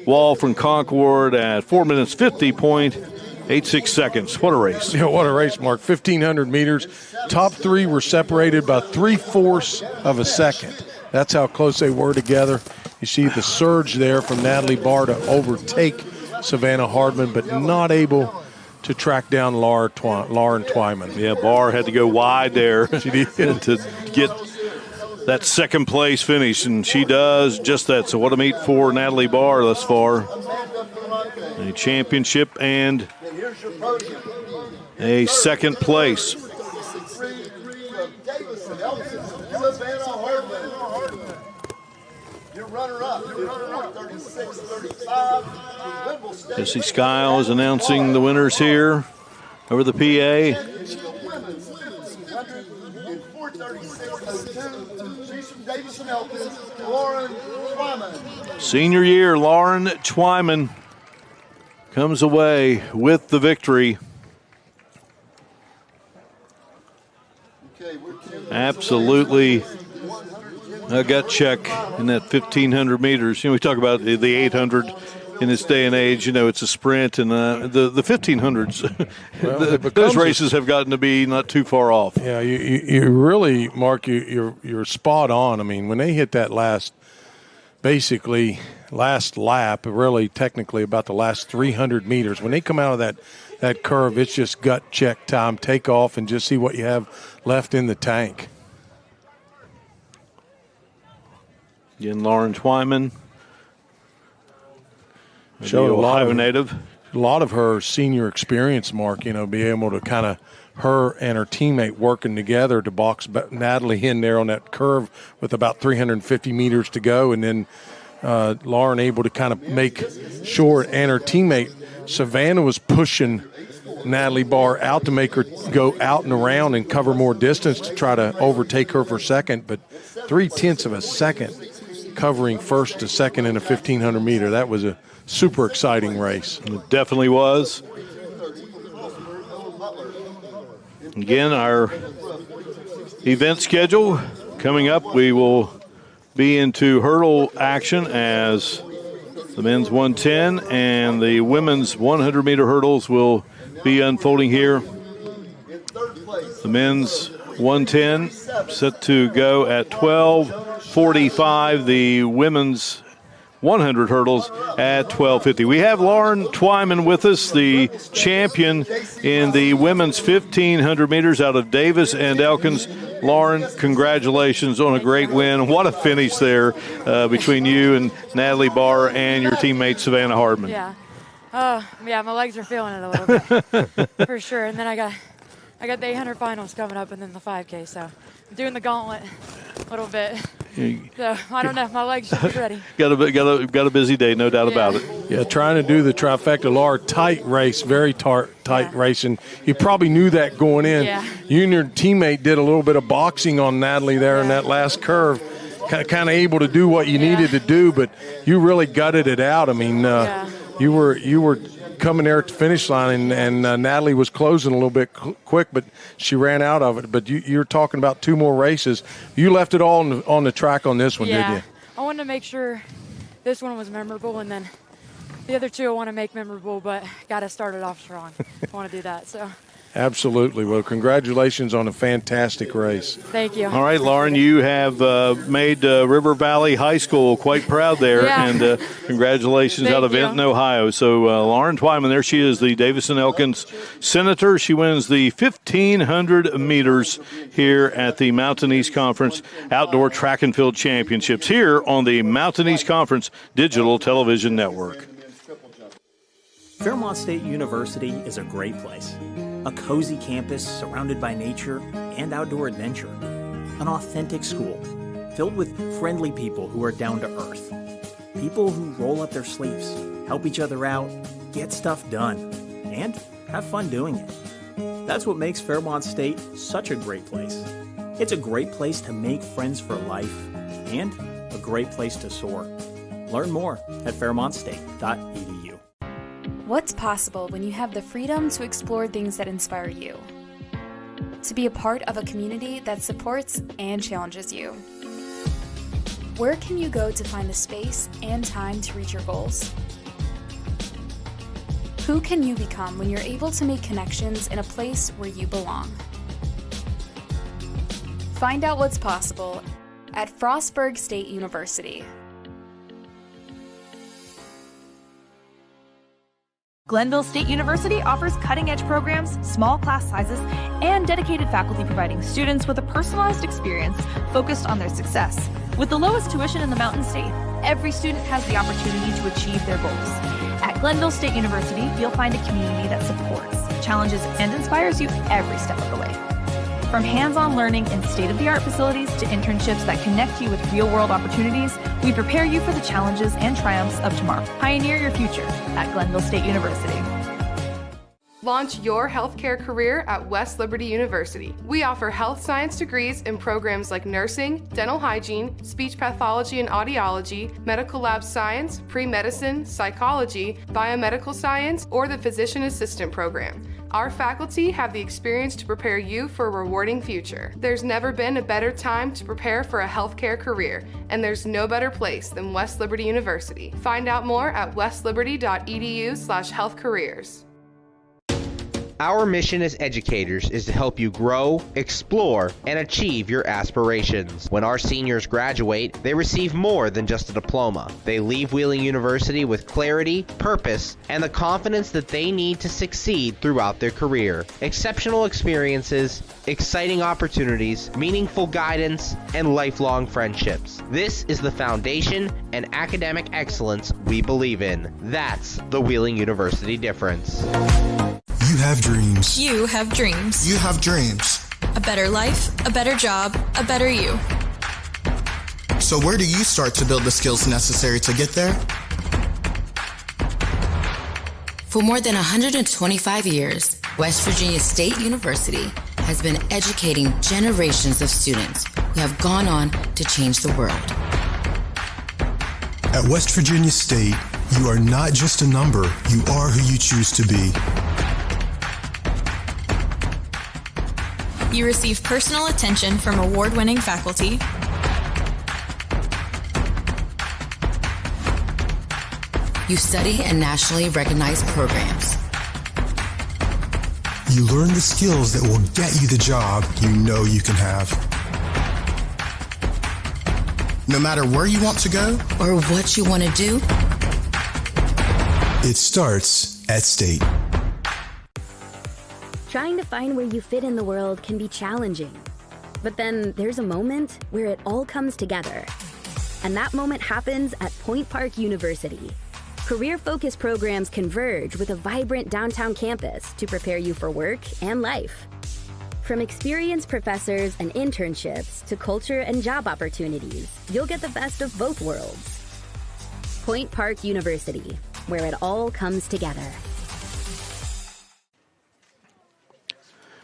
Wall from Concord at 4 minutes 50.86 seconds. What a race. Yeah, what a race, Mark. 1,500 meters. Top 3 were separated by 3/4 of a second. That's how close they were together. You see the surge there from Natalie Barr to overtake Savannah Hardman, but not able to track down Lauren Twyman. Yeah, Barr had to go wide there she did. to get that second place finish, and she does just that. So what a meet for Natalie Barr thus far. A championship and a second place. Jesse Skiles announcing the winners here over the PA. Senior year, Lauren Twyman comes away with the victory. Absolutely a gut check in that 1,500 meters. You know, we talk about the 800 in this day and age. You know, it's a sprint, and the 1,500s, well, those races have gotten to be not too far off. Yeah, you really, Mark, you're spot on. I mean, when they hit that last lap, really technically about the last 300 meters, when they come out of that curve, it's just gut check time, take off, and just see what you have left in the tank. Again, Lauren Twyman, showed a lot native. A lot of her senior experience, Mark, you know, be able to kind of her and her teammate working together to box Natalie in there on that curve with about 350 meters to go. And then Lauren able to kind of make sure, and her teammate Savannah was pushing Natalie Barr out to make her go out and around and cover more distance to try to overtake her for second. But 0.3 of a second covering first to second in a 1,500 meter. That was a super exciting race. It definitely was. Again, our event schedule coming up, we will be into hurdle action as the men's 110 and the women's 100-meter hurdles will be unfolding here. The men's 110 set to go at 12:45. The women's 100 hurdles at 12:50. We have Lauren Twyman with us, the champion in the women's 1,500 meters out of Davis and Elkins. Lauren, congratulations on a great win. What a finish there between you and Natalie Barr and your teammate Savannah Hardman. Yeah. Yeah, my legs are feeling it a little bit, for sure. And then I got the 800 finals coming up and then the 5K, so I'm doing the gauntlet a little bit. So I don't know, my legs should be ready. Got a busy day, no doubt about it. Yeah, trying to do the trifecta, Laura, tight race, very tight race, and you probably knew that going in. Yeah. You and your teammate did a little bit of boxing on Natalie there in that last curve, kind of able to do what you needed to do, but you really gutted it out. I mean, you were coming there at the finish line, and Natalie was closing a little bit quick, but she ran out of it. But you're talking about 2 more races. You left it all on the track on this one, did you? I wanted to make sure this one was memorable, and then the other 2 I want to make memorable, but got to start it off strong. I want to do that, so. Absolutely. Well, congratulations on a fantastic race. Thank you. All right, Lauren, you have made River Valley High School quite proud there, and congratulations out of Benton, Ohio. So Lauren Twyman, there she is, the Davis and Elkins Senator. She wins the 1,500 meters here at the Mountain East Conference Outdoor Track and Field Championships here on the Mountain East Conference Digital Television Network. Fairmont State University is a great place. A cozy campus surrounded by nature and outdoor adventure. An authentic school filled with friendly people who are down to earth. People who roll up their sleeves, help each other out, get stuff done, and have fun doing it. That's what makes Fairmont State such a great place. It's a great place to make friends for life and a great place to soar. Learn more at fairmontstate.edu. What's possible when you have the freedom to explore things that inspire you? To be a part of a community that supports and challenges you. Where can you go to find the space and time to reach your goals? Who can you become when you're able to make connections in a place where you belong? Find out what's possible at Frostburg State University. Glenville State University offers cutting-edge programs, small class sizes, and dedicated faculty providing students with a personalized experience focused on their success. With the lowest tuition in the Mountain State, every student has the opportunity to achieve their goals. At Glenville State University, you'll find a community that supports, challenges, and inspires you every step of the way. From hands-on learning in state-of-the-art facilities to internships that connect you with real-world opportunities, we prepare you for the challenges and triumphs of tomorrow. Pioneer your future at Glenville State University. Launch your healthcare career at West Liberty University. We offer health science degrees in programs like nursing, dental hygiene, speech pathology and audiology, medical lab science, pre-medicine, psychology, biomedical science, or the physician assistant program. Our faculty have the experience to prepare you for a rewarding future. There's never been a better time to prepare for a healthcare career, and there's no better place than West Liberty University. Find out more at westliberty.edu/healthcareers. Our mission as educators is to help you grow, explore, and achieve your aspirations. When our seniors graduate, they receive more than just a diploma. They leave Wheeling University with clarity, purpose, and the confidence that they need to succeed throughout their career. Exceptional experiences, exciting opportunities, meaningful guidance, and lifelong friendships. This is the foundation and academic excellence we believe in. That's the Wheeling University difference. You have dreams. You have dreams. You have dreams. A better life, a better job, a better you. So where do you start to build the skills necessary to get there? For more than 125 years, West Virginia State University has been educating generations of students who have gone on to change the world. At West Virginia State, you are not just a number, you are who you choose to be. You receive personal attention from award-winning faculty, You study in nationally recognized programs. You learn the skills that will get you the job you know you can have. No matter where you want to go or what you want to do, it starts at State. Trying to find where you fit in the world can be challenging. But then there's a moment where it all comes together. And that moment happens at Point Park University. Career-focused programs converge with a vibrant downtown campus to prepare you for work and life. From experienced professors and internships to culture and job opportunities, you'll get the best of both worlds. Point Park University, where it all comes together.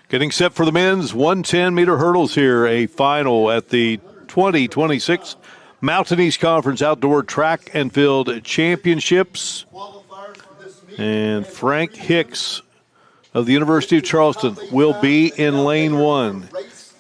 Getting set for the men's 110-meter hurdles here, a final at the 2026 Mountain East Conference Outdoor Track and Field Championships. And Frank Hicks of the University of Charleston will be in lane 1.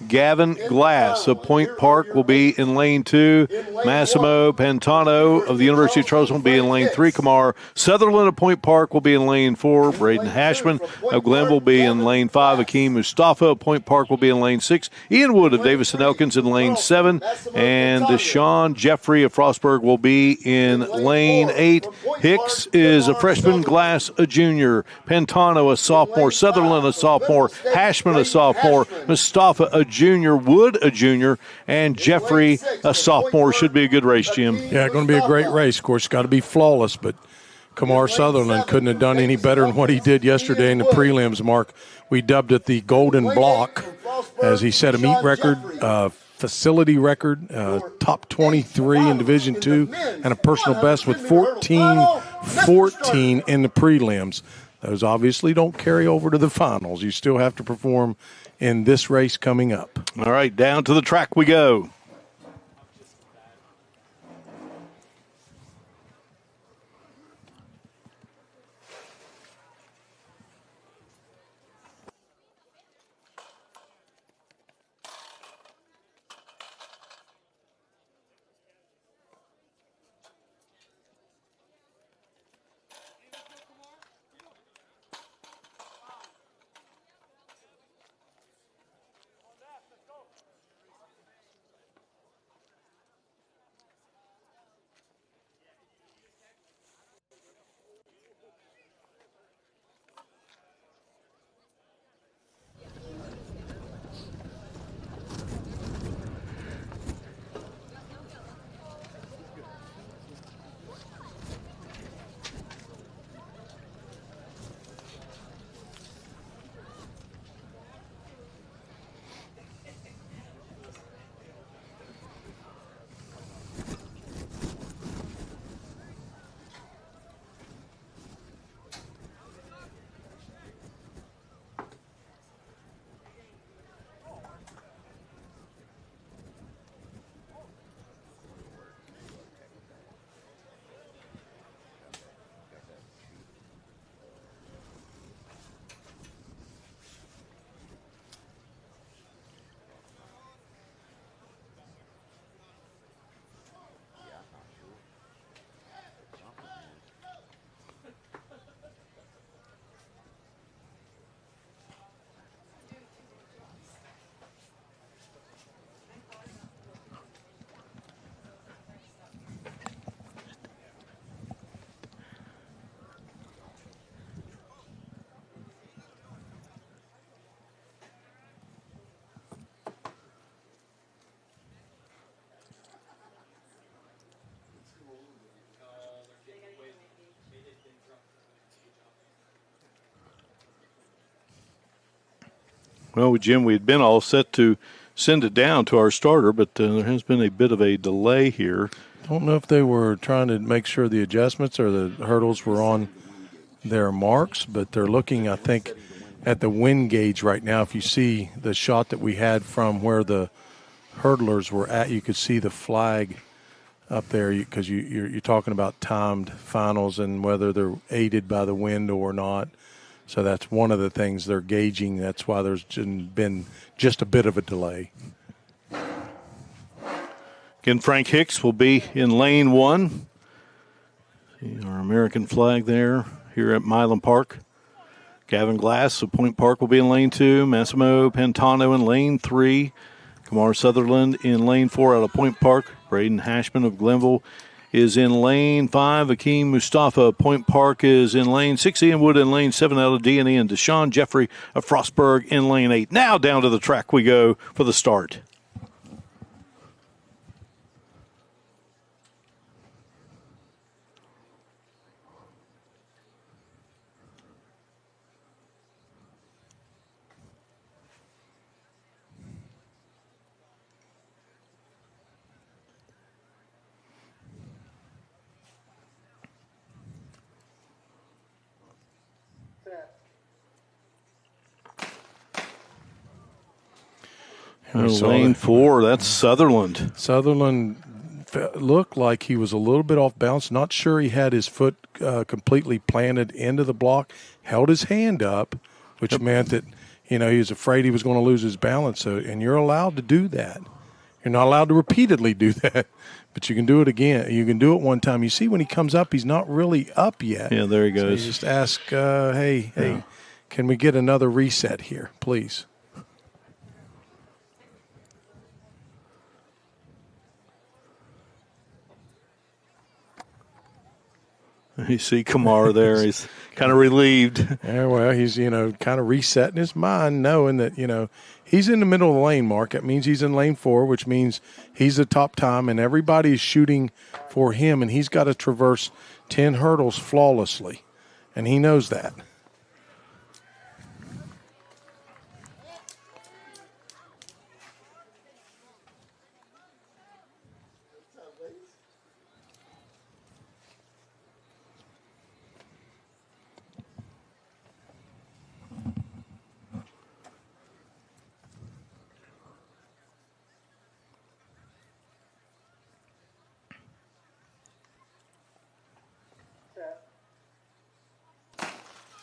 Gavin Glass of Point Park will be in lane 2. Massimo Pantano of the University of Charleston will be in lane 3. Kamar Sutherland of Point Park will be in lane 4. Braden Hashman of Glen will be in lane 5. Akeem Mustafa of Point Park will be in lane 6. Ian Wood of Davison Elkins in lane 7. And Deshaun Jeffrey of Frostburg will be in lane 8. Hicks is a freshman, Glass a junior, Pantano a sophomore, Sutherland a sophomore, Hashman a sophomore, Mustafa a junior, Wood a junior, and Jeffrey a sophomore. Should be a good race, Jim. Yeah, going to be a great race. Of course, got to be flawless, but Kamar Sutherland couldn't have done any better than what he did yesterday in the prelims, Mark. We dubbed it the Golden Block, as he set a meet record, facility record, top 23 in Division II, and a personal best with 14-14 in the prelims. Those obviously don't carry over to the finals. You still have to perform in this race coming up. All right, down to the track we go. Well, Jim, we had been all set to send it down to our starter, but there has been a bit of a delay here. I don't know if they were trying to make sure the adjustments or the hurdles were on their marks, but they're looking, I think, at the wind gauge right now. If you see the shot that we had from where the hurdlers were at, you could see the flag up there because you're talking about timed finals and whether they're aided by the wind or not. So that's one of the things they're gauging. That's why there's been just a bit of a delay. Again, Frank Hicks will be in lane 1. Our American flag there here at Milan Park. Gavin Glass of Point Park will be in lane 2. Massimo Pantano in lane 3. Kamar Sutherland in lane 4 out of Point Park. Braden Hashman of Glenville is in lane 5. Akeem Mustafa of Point Park is in lane 6. Ian Wood in lane 7 out of D&E. And Deshaun Jeffrey of Frostburg in lane 8. Now down to the track we go for the start. Lane 4, that's Sutherland. Sutherland looked like he was a little bit off balance. Not sure he had his foot completely planted into the block. Held his hand up, which meant that, he was afraid he was going to lose his balance. So, and you're allowed to do that. You're not allowed to repeatedly do that, but you can do it again. You can do it one time. You see when he comes up, he's not really up yet. Yeah, there he goes. So you just ask, hey, can we get another reset here, please? You see Kamar there. He's kind of relieved. Yeah, well, he's, kind of resetting his mind, knowing that, he's in the middle of the lane, Mark. That means he's in lane 4, which means he's the top time, and everybody's shooting for him, and he's got to traverse 10 hurdles flawlessly, and he knows that.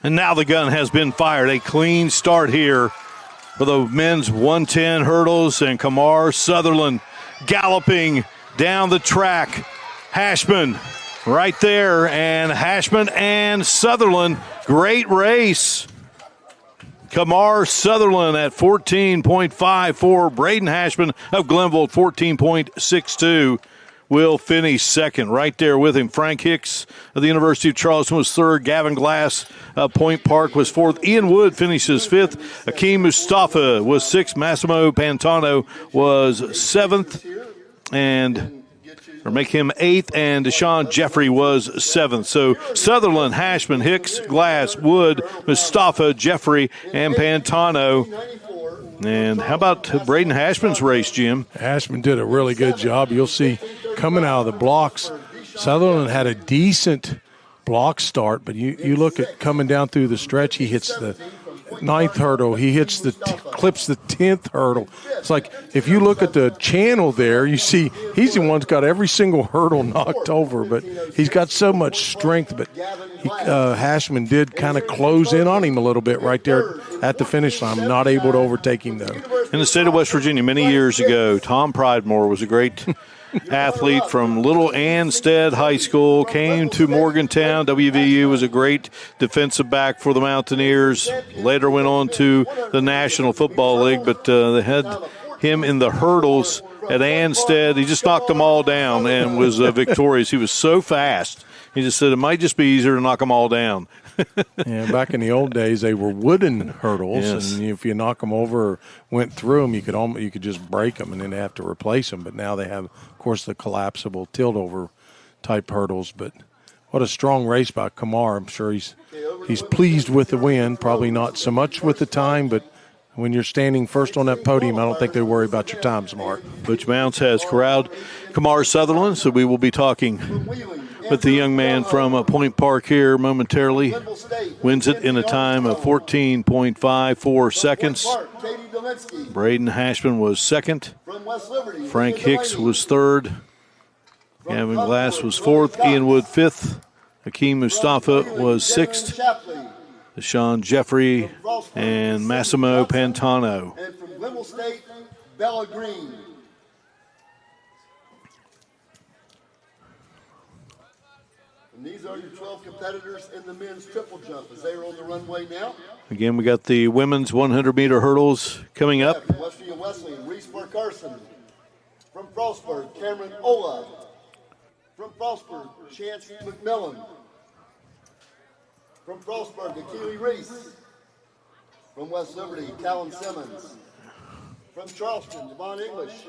And now the gun has been fired. A clean start here for the men's 110 hurdles, and Kamar Sutherland galloping down the track. Hashman right there, and Hashman and Sutherland, great race. Kamar Sutherland at 14.54. Braden Hashman of Glenville at 14.62. Will finish second. Right there with him, Frank Hicks of the University of Charleston was third. Gavin Glass of Point Park was fourth. Ian Wood finishes fifth. Akeem Mustafa was sixth. Massimo Pantano was seventh, or make him eighth, and Deshaun Jeffrey was seventh. So Sutherland, Hashman, Hicks, Glass, Wood, Mustafa, Jeffrey, and Pantano. And how about Braden Hashman's race, Jim? Hashman did a really good job. You'll see coming out of the blocks, Sutherland had a decent block start, but you look at coming down through the stretch, he hits the 9th hurdle, he hits clips the 10th hurdle. It's like if you look at the channel there, you see he's the one that's got every single hurdle knocked over, but he's got so much strength. But Hashman did kind of close in on him a little bit right there at the finish line. Not able to overtake him, though. In the state of West Virginia many years ago, Tom Pridemore was a great athlete from Little Anstead High School, came to Morgantown. WVU was a great defensive back for the Mountaineers. Later went on to the National Football League, but they had him in the hurdles at Anstead. He just knocked them all down and was victorious. He was so fast. He just said it might just be easier to knock them all down. Yeah, back in the old days, they were wooden hurdles, yes. And if you knock them over or went through them, you could just break them and then have to replace them. But now they have, of course, the collapsible tilt-over type hurdles. But what a strong race by Kamar. I'm sure he's pleased with the win. Probably not so much with the time, but when you're standing first on that podium, I don't think they worry about your times, Mark. Butch Mounts has corralled Kamar Sutherland, so we will be talking with the young man from Point Park here momentarily. Wins it in a time of 14.54 seconds. Braden Hashman was second. Frank Hicks was third. Gavin Glass was fourth. Ian Wood fifth. Akeem Mustafa was sixth. Deshaun Jeffrey and Massimo Pantano. And from Glenville State, Bella Green. And these are your 12 competitors in the men's triple jump as they are on the runway now. Again, we got the women's 100-meter hurdles coming up. From West Virginia Wesleyan, Reese Carson. From Frostburg, Cameron Ola. From Frostburg, Chance McMillan. From Frostburg, Akili Reese. From West Liberty, Callum Simmons. From Charleston, Devon English.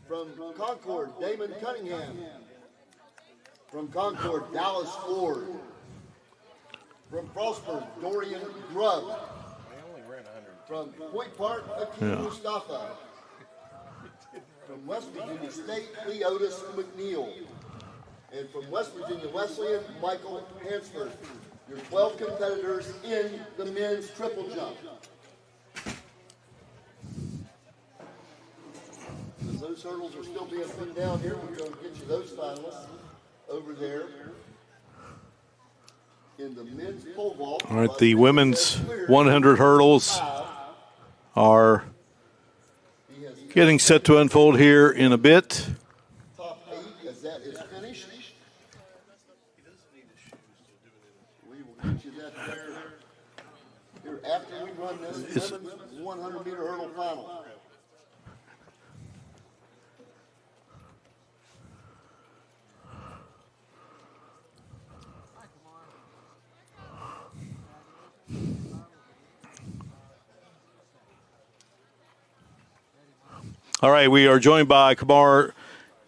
From Concord, Damon Cunningham. From Concord, Dallas Ford. From Frostburg, Dorian Grubb. From Point Park, Akeem Mustafa. From West Virginia State, Leotis McNeil. And from West Virginia Wesleyan, Michael Hansford. Your 12 competitors in the men's triple jump. As those hurdles are still being put down here, we're going to get you those finalists over there in the men's pole vault. All right, the women's 100 hurdles are getting set to unfold here in a bit. Top 8 as that is finished. We will get you that there here after we run this women's 100-meter hurdle final. All right, we are joined by Kamar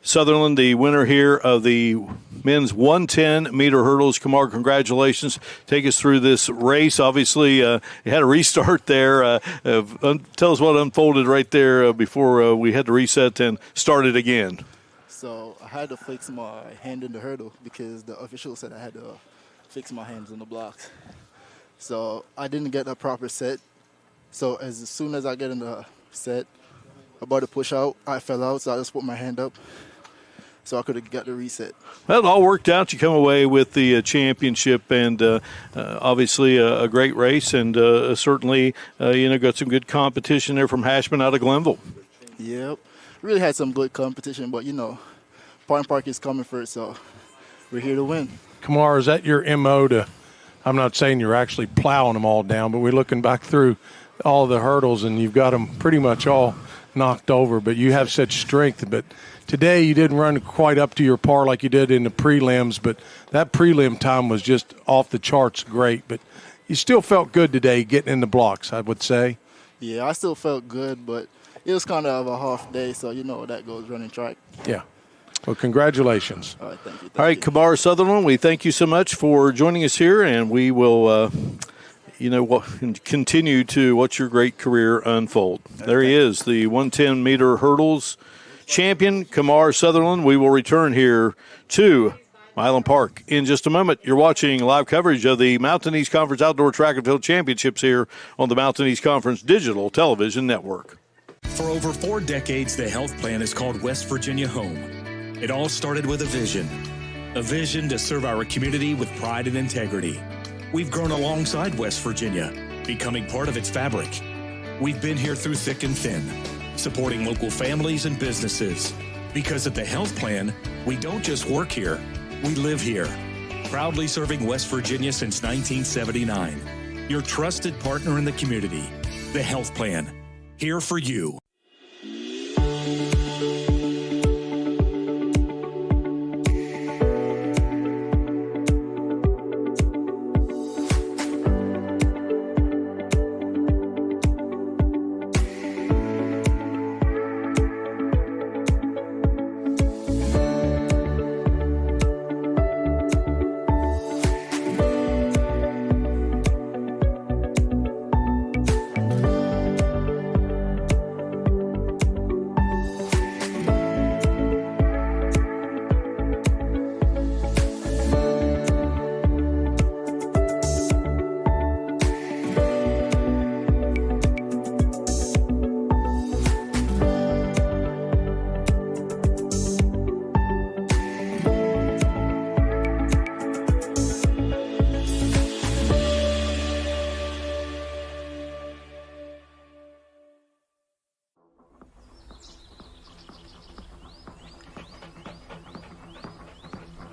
Sutherland, the winner here of the men's 110-meter hurdles. Kamar, congratulations. Take us through this race. Obviously, you had a restart there. Tell us what unfolded right there before we had to reset and start it again. So I had to fix my hand in the hurdle because the official said I had to fix my hands in the blocks. So I didn't get a proper set. So as soon as I get in the set, about to push out, I fell out, so I just put my hand up so I could have got the reset. Well, it all worked out. You come away with the championship, and obviously a great race, and certainly got some good competition there from Hashman out of Glenville. Yep, really had some good competition, but Point Park is coming first, so we're here to win. Kamar, is that your MO to? I'm not saying you're actually plowing them all down, but we're looking back through all the hurdles, and you've got them pretty much all knocked over, but you have such strength. But today you didn't run quite up to your par like you did in the prelims, but that prelim time was just off the charts great. But you still felt good today getting in the blocks, I would say. Yeah, I still felt good, but it was kind of a half day, so that goes running track. Yeah. Well, congratulations. All right, thank you. All right, Kamar Sutherland, we thank you so much for joining us here, and we will continue to watch your great career unfold. There he is, the 110-meter hurdles champion, Kamar Sutherland. We will return here to Highland Park in just a moment. You're watching live coverage of the Mountain East Conference Outdoor Track and Field Championships here on the Mountain East Conference Digital Television Network. For over 4 decades, the health plan is called West Virginia Home. It all started with a vision to serve our community with pride and integrity. We've grown alongside West Virginia, becoming part of its fabric. We've been here through thick and thin, supporting local families and businesses. Because at the health plan, we don't just work here, we live here. Proudly serving West Virginia since 1979. Your trusted partner in the community, the health plan. Here for you.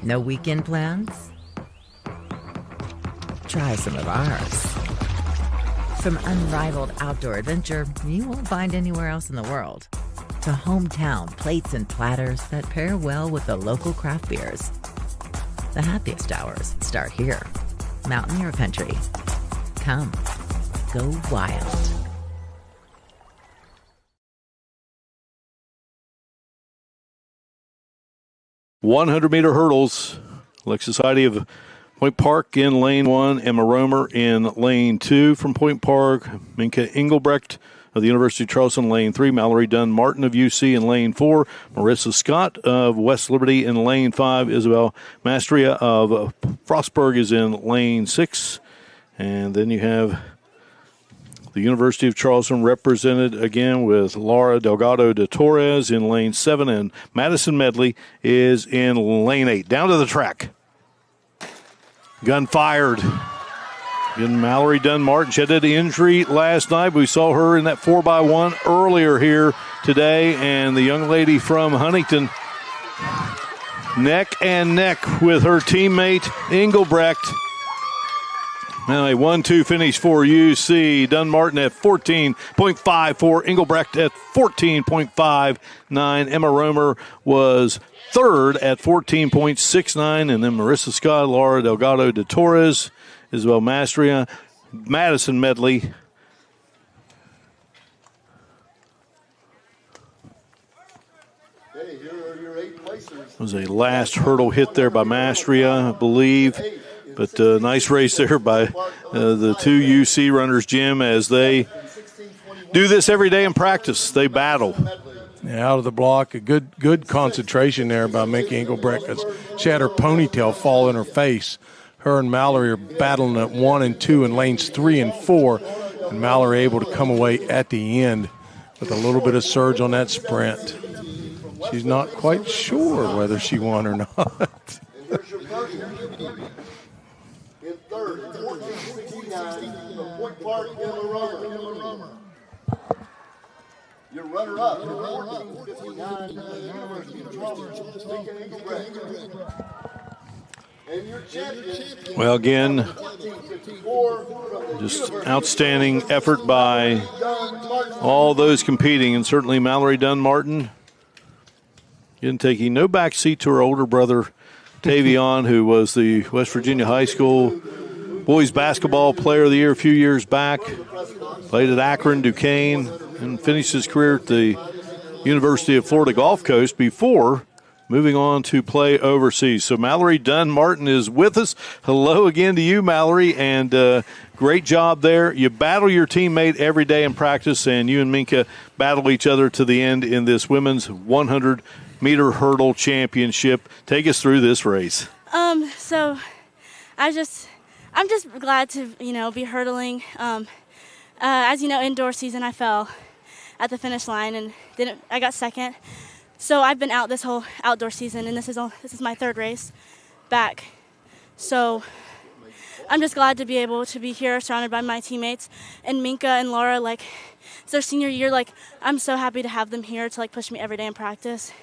No weekend plans? Try some of ours. From unrivaled outdoor adventure you won't find anywhere else in the world, to hometown plates and platters that pair well with the local craft beers. The happiest hours start here. Mountaineer Country. Come, go wild. 100-meter hurdles. Alexis Heide of Point Park in lane 1, Emma Romer in lane 2 from Point Park, Minka Engelbrecht of the University of Charleston, lane 3, Mallory Dunn Martin of UC in lane 4, Marissa Scott of West Liberty in lane 5, Isabel Mastria of Frostburg is in lane 6, and then you have the University of Charleston represented again with Laura Delgado de Torres in lane 7, and Madison Medley is in lane 8. Down to the track. Gun fired. Again, Mallory Dunn Martin. She had an injury last night. We saw her in that 4x1 earlier here today, and the young lady from Huntington neck and neck with her teammate Engelbrecht. Now a 1-2 finish for UC. Dunn Martin at 14.54. Engelbrecht at 14.59. Emma Romer was third at 14.69. And then Marissa Scott, Laura Delgado de Torres, Isabel Mastria, Madison Medley. Was a last hurdle hit there by Mastria, I believe. But nice race there by the two UC runners, Jim, as they do this every day in practice. They battle. Yeah, out of the block, a good concentration there by Minka Engelbrecht, because she had her ponytail fall in her face. Her and Mallory are battling at 1 and 2 in lanes 3 and 4, and Mallory able to come away at the end with a little bit of surge on that sprint. She's not quite sure whether she won or not. In third, 14.69 from Point Park, Emma Romer. Your runner-up, 14.59 from the University of Charleston, Minka Engelbrecht. And your champion. Well, again, just outstanding effort by all those competing, and certainly Mallory Dunn Martin. Again, taking no back seat to her older brother, Tavion, who was the West Virginia High School boys basketball player of the year a few years back, played at Akron, Duquesne, and finished his career at the University of Florida Gulf Coast before moving on to play overseas. So Mallory Dunn Martin is with us. Hello again to you, Mallory, and great job there. You battle your teammate every day in practice, and you and Minka battle each other to the end in this women's 100-meter hurdle championship. Take us through this race. So I'm just glad to, be hurdling. As you know, indoor season, I fell at the finish line and I got second. So I've been out this whole outdoor season, and this is my third race back. So I'm just glad to be able to be here surrounded by my teammates. And Minka and Laura, it's their senior year. I'm so happy to have them here to push me every day in practice.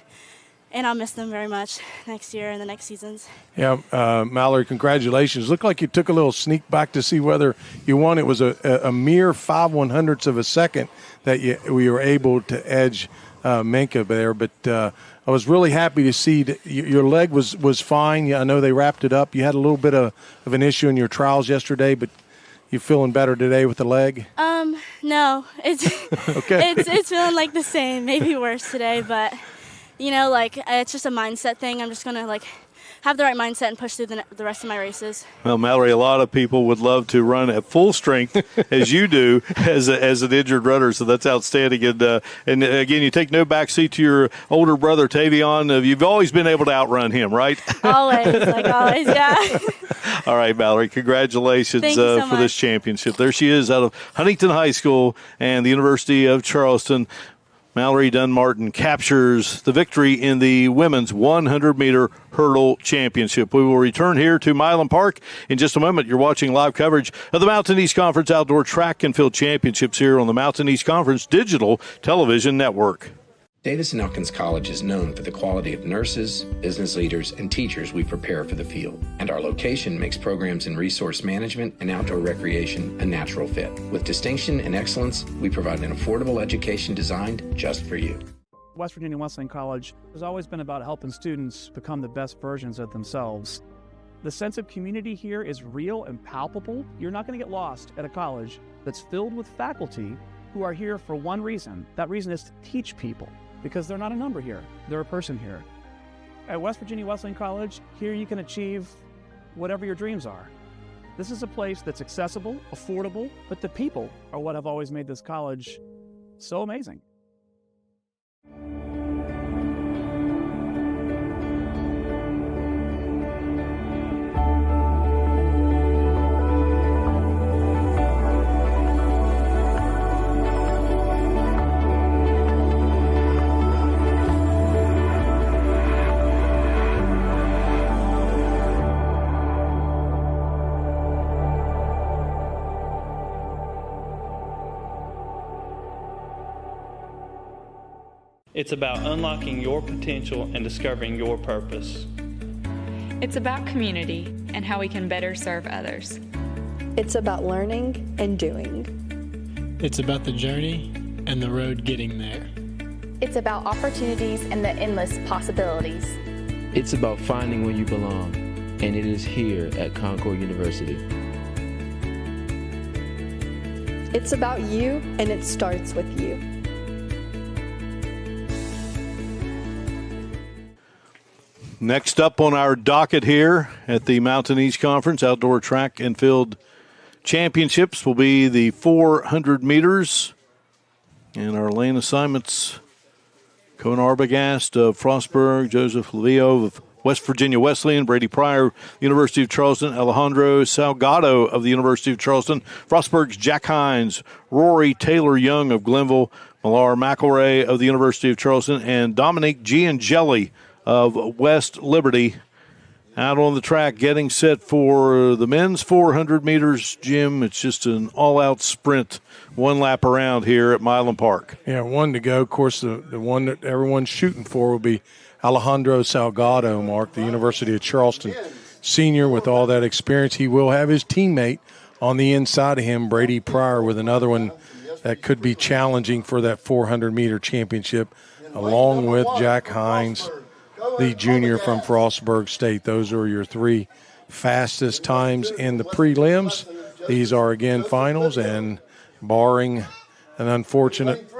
And I'll miss them very much next year and the next seasons. Yeah, Mallory, congratulations. Looked like you took a little sneak back to see whether you won. It was a mere 5/100ths of a second that we were able to edge Minka there. But I was really happy to see that your leg was fine. Yeah, I know they wrapped it up. You had a little bit of an issue in your trials yesterday, but you feeling better today with the leg? No, it's okay. It's feeling the same, maybe worse today, but. It's just a mindset thing. I'm just going to, have the right mindset and push through the rest of my races. Well, Mallory, a lot of people would love to run at full strength as you do as an injured runner, so that's outstanding. And again, you take no backseat to your older brother, Tavion. You've always been able to outrun him, right? Always, always, yeah. All right, Mallory, congratulations Thank you so for this championship. There she is out of Huntington High School and the University of Charleston. Mallory Dunn Martin captures the victory in the women's 100-meter hurdle championship. We will return here to Milan Park in just a moment. You're watching live coverage of the Mountain East Conference Outdoor Track and Field Championships here on the Mountain East Conference Digital Television Network. Davis-Elkins College is known for the quality of nurses, business leaders, and teachers we prepare for the field. And our location makes programs in resource management and outdoor recreation a natural fit. With distinction and excellence, we provide an affordable education designed just for you. West Virginia Wesleyan College has always been about helping students become the best versions of themselves. The sense of community here is real and palpable. You're not going to get lost at a college that's filled with faculty who are here for one reason. That reason is to teach people, because they're not a number here, they're a person here. At West Virginia Wesleyan College, here you can achieve whatever your dreams are. This is a place that's accessible, affordable, but the people are what have always made this college so amazing. It's about unlocking your potential and discovering your purpose. It's about community and how we can better serve others. It's about learning and doing. It's about the journey and the road getting there. It's about opportunities and the endless possibilities. It's about finding where you belong, and it is here at Concord University. It's about you, and it starts with you. Next up on our docket here at the Mountain East Conference Outdoor Track and Field Championships will be the 400 meters. And our lane assignments, Cohen Arbogast of Frostburg, Joseph Levio of West Virginia Wesleyan, Brady Pryor, University of Charleston, Alejandro Salgado of the University of Charleston, Frostburg's Jack Hines, Rory Taylor Young of Glenville, Millar McElray of the University of Charleston, and Dominique Giangelli of West Liberty out on the track getting set for the men's 400 meters. Jim, it's just an all-out sprint, one lap around here at Milan Park. Yeah, one to go. Of course, the one that everyone's shooting for will be Alejandro Salgado, Mark, the University of Charleston senior with all that experience. He will have his teammate on the inside of him, Brady Pryor, with another one that could be challenging for that 400-meter championship, along with Jack Hines, the junior from Frostburg State. Those are your three fastest times in the prelims. These are, again, finals, and barring an unfortunate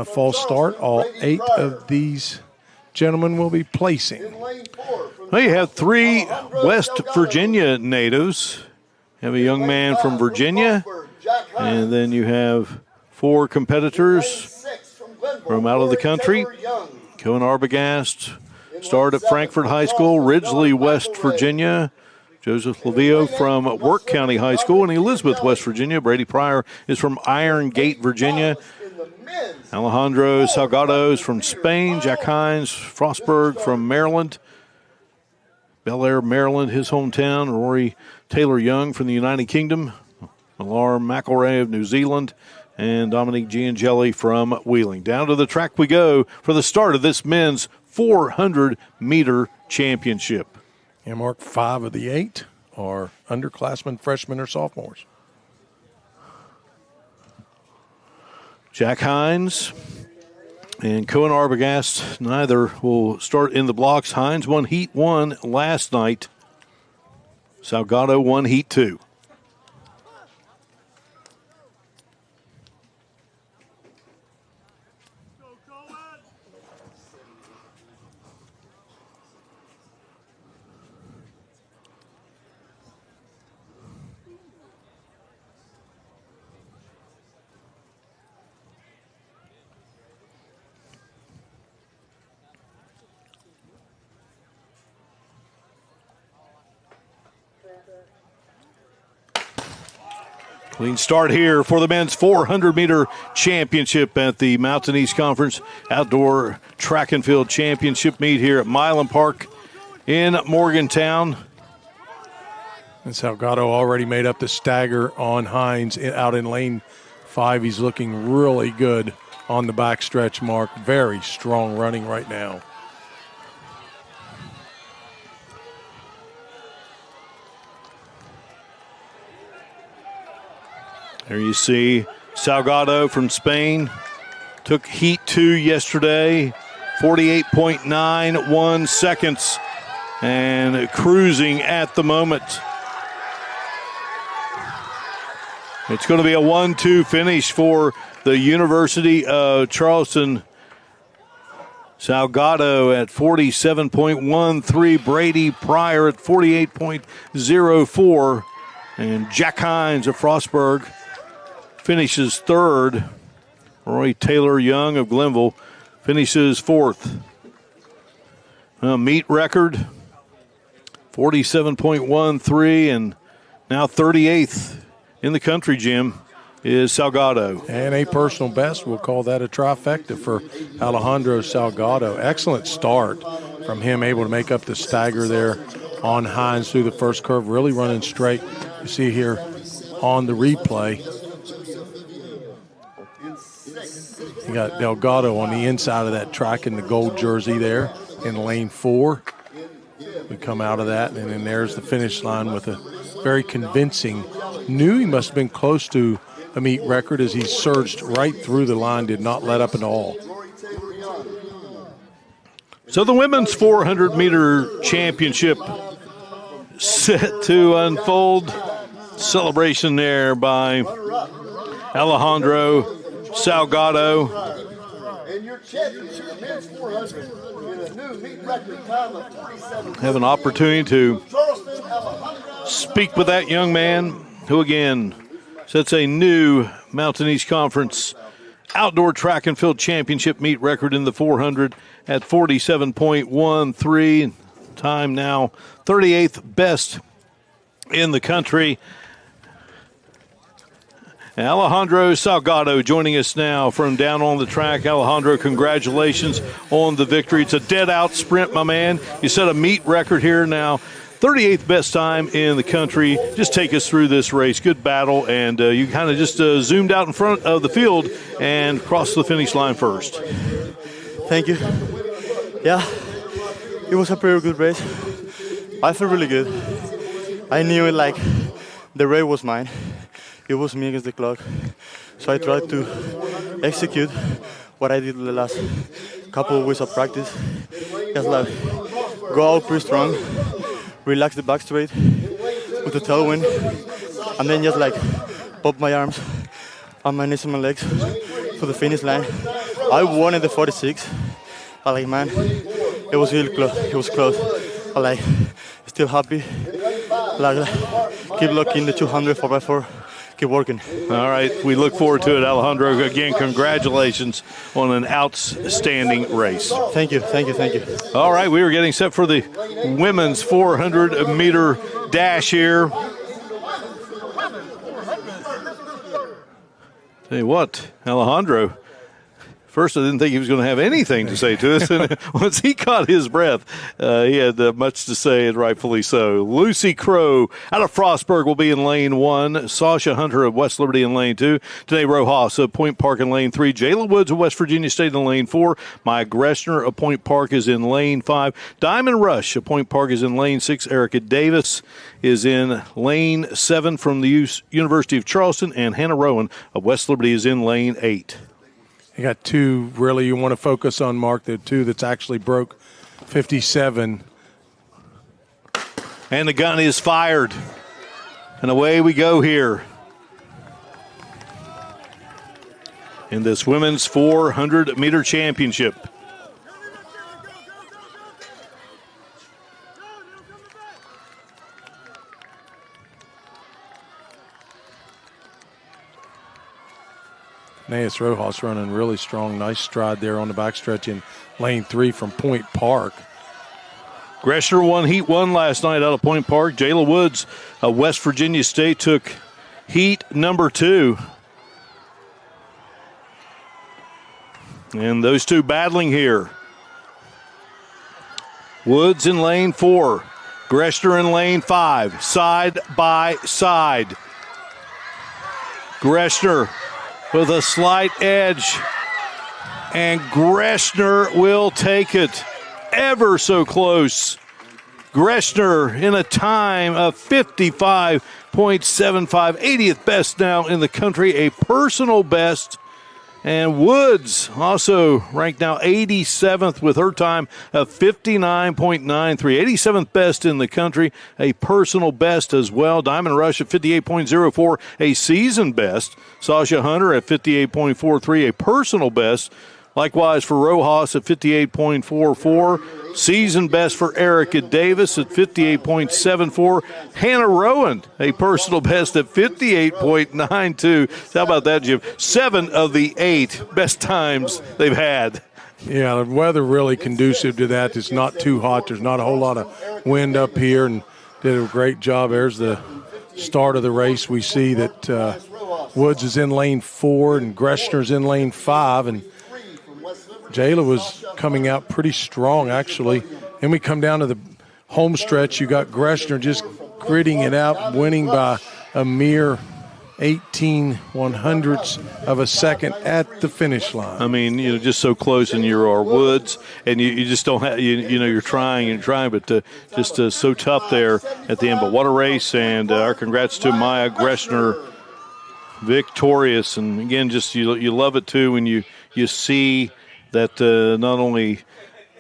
false start, all 8 of these gentlemen will be placing. Well, you have 3 West Virginia natives. You have a young man from Virginia, and then you have 4 competitors from out of the country. Cohen Arbogast started at Frankfort High School, Ridgely, West Virginia. Joseph Levio from Work County High School in Elizabeth, West Virginia. Brady Pryor is from Iron Gate, Virginia. Alejandro Salgado is from Spain. Jack Hines, Frostburg from Maryland. Bel Air, Maryland, his hometown. Rory Taylor Young from the United Kingdom. Millar McElray of New Zealand. And Dominique Giangelli from Wheeling. Down to the track we go for the start of this men's 400-meter championship. And Mark, 5 of the 8 are underclassmen, freshmen, or sophomores. Jack Hines and Cohen Arbogast, neither will start in the blocks. Hines won Heat 1 last night. Salgado won Heat 2. Clean start here for the men's 400-meter championship at the Mountain East Conference Outdoor Track and Field Championship meet here at Milan Park in Morgantown. And Salgado already made up the stagger on Hines out in lane 5. He's looking really good on the backstretch, Mark. Very strong running right now. There you see Salgado from Spain. Took Heat 2 yesterday. 48.91 seconds. And cruising at the moment. It's going to be a 1-2 finish for the University of Charleston. Salgado at 47.13. Brady Pryor at 48.04. And Jack Hines of Frostburg finishes third. Roy Taylor Young of Glenville finishes fourth. Meet record 47.13, and now 38th in the country, Jim, is Salgado. And a personal best, we'll call that a trifecta for Alejandro Salgado. Excellent start from him, able to make up the stagger there on Hines through the first curve, really running straight. You see here on the replay. You got Delgado on the inside of that track in the gold jersey there in lane 4. We come out of that, and then there's the finish line with a very convincing. Knew he must have been close to a meet record as he surged right through the line, did not let up at all. So the women's 400-meter championship set to unfold. Celebration there by Alejandro Salgado. And your championship, men's 400, in a new meet record time of 47. Have an opportunity to speak with that young man who, again, sets a new Mountain East Conference outdoor track and field championship meet record in the 400 at 47.13. Time now 38th best in the country. Alejandro Salgado joining us now from down on the track. Alejandro, congratulations on the victory. It's a dead-out sprint, my man. You set a meet record here now. 38th best time in the country. Just take us through this race. Good battle, and you kind of just zoomed out in front of the field and crossed the finish line first. Thank you. Yeah, it was a pretty good race. I feel really good. I knew it like the race was mine. It was me against the clock. So I tried to execute what I did the last couple of weeks of practice. Just like go out pretty strong, relax the back straight with the tailwind, and then just like pop my arms on my knees and my legs for the finish line. I won in the 46. I like, man, it was really close. It was close. I like, still happy. Like, keep looking the 200 4x4. Keep working. All right, we look forward to it, Alejandro. Again, congratulations on an outstanding race. Thank you, thank you, thank you. All right, we are getting set for the women's 400-meter dash here. Tell you what, Alejandro, first I didn't think he was going to have anything to say to us, and once he caught his breath, he had much to say, and rightfully so. Lucy Crow out of Frostburg will be in lane 1. Sasha Hunter of West Liberty in lane 2. Danae Rojas of Point Park in lane 3. Jayla Woods of West Virginia State in lane 4. Maya Greshner of Point Park is in lane 5. Diamond Rush of Point Park is in lane 6. Erica Davis is in lane 7 from the University of Charleston, and Hannah Rowan of West Liberty is in lane 8. You got two really you want to focus on, Mark. The two that's actually broke 57. And the gun is fired. And away we go here in this women's 400-meter championship. Naas Rojas running really strong. Nice stride there on the backstretch in lane 3 from Point Park. Greshner won Heat 1 last night out of Point Park. Jayla Woods of West Virginia State took Heat number 2. And those two battling here. Woods in lane 4. Greshner in lane 5. Side by side. Greshner with a slight edge And Greshner will take it. Ever so close. Greshner in a time of 55.75, 80th best now in the country, a personal best. And Woods also ranked now 87th with her time of 59.93. 87th best in the country, a personal best as well. Diamond Rush at 58.04, a season best. Sasha Hunter at 58.43, a personal best. Likewise for Rojas at 58.44. Season best for Erica Davis at 58.74. Hannah Rowan, a personal best at 58.92. How about that, Jim? 7 of the 8 best times they've had. Yeah, the weather really conducive to that. It's not too hot. There's not a whole lot of wind up here, and did a great job. There's the start of the race. We see that Woods is in lane 4 and Greshner's in lane 5, and Jayla was coming out pretty strong, actually. And we come down to the home stretch. You got Greshner just gritting it out, winning by a mere 18/100ths of a second at the finish line. I mean, just so close, and you're Woods, and you just don't have, you're trying, but just so tough there at the end. But what a race, and our congrats to Maya Greshner, victorious. And again, just you love it too when you see that not only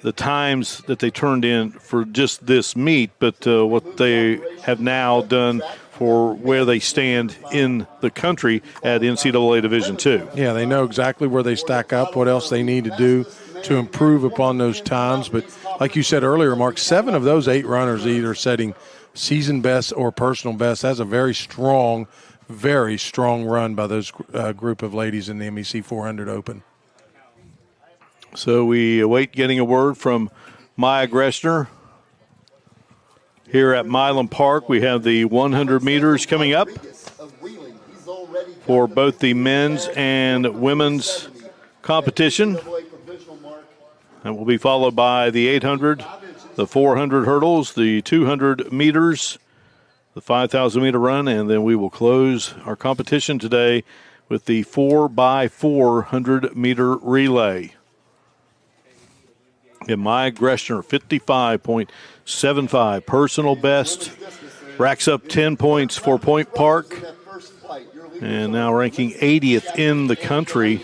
the times that they turned in for just this meet, but what they have now done for where they stand in the country at NCAA Division II. Yeah, they know exactly where they stack up, what else they need to do to improve upon those times. But like you said earlier, Mark, 7 of those 8 runners either setting season best or personal best. That's a very strong run by those group of ladies in the MEC 400 Open. So we await getting a word from Maya Greshner. Here at Milan Park, we have the 100 meters coming up for both the men's and women's competition. And will be followed by the 800, the 400 hurdles, the 200 meters, the 5,000-meter run, and then we will close our competition today with the 4x400 meter relay. And Maya Greshner, 55.75, personal best, racks up 10 points for Point Park, and now ranking 80th in the country.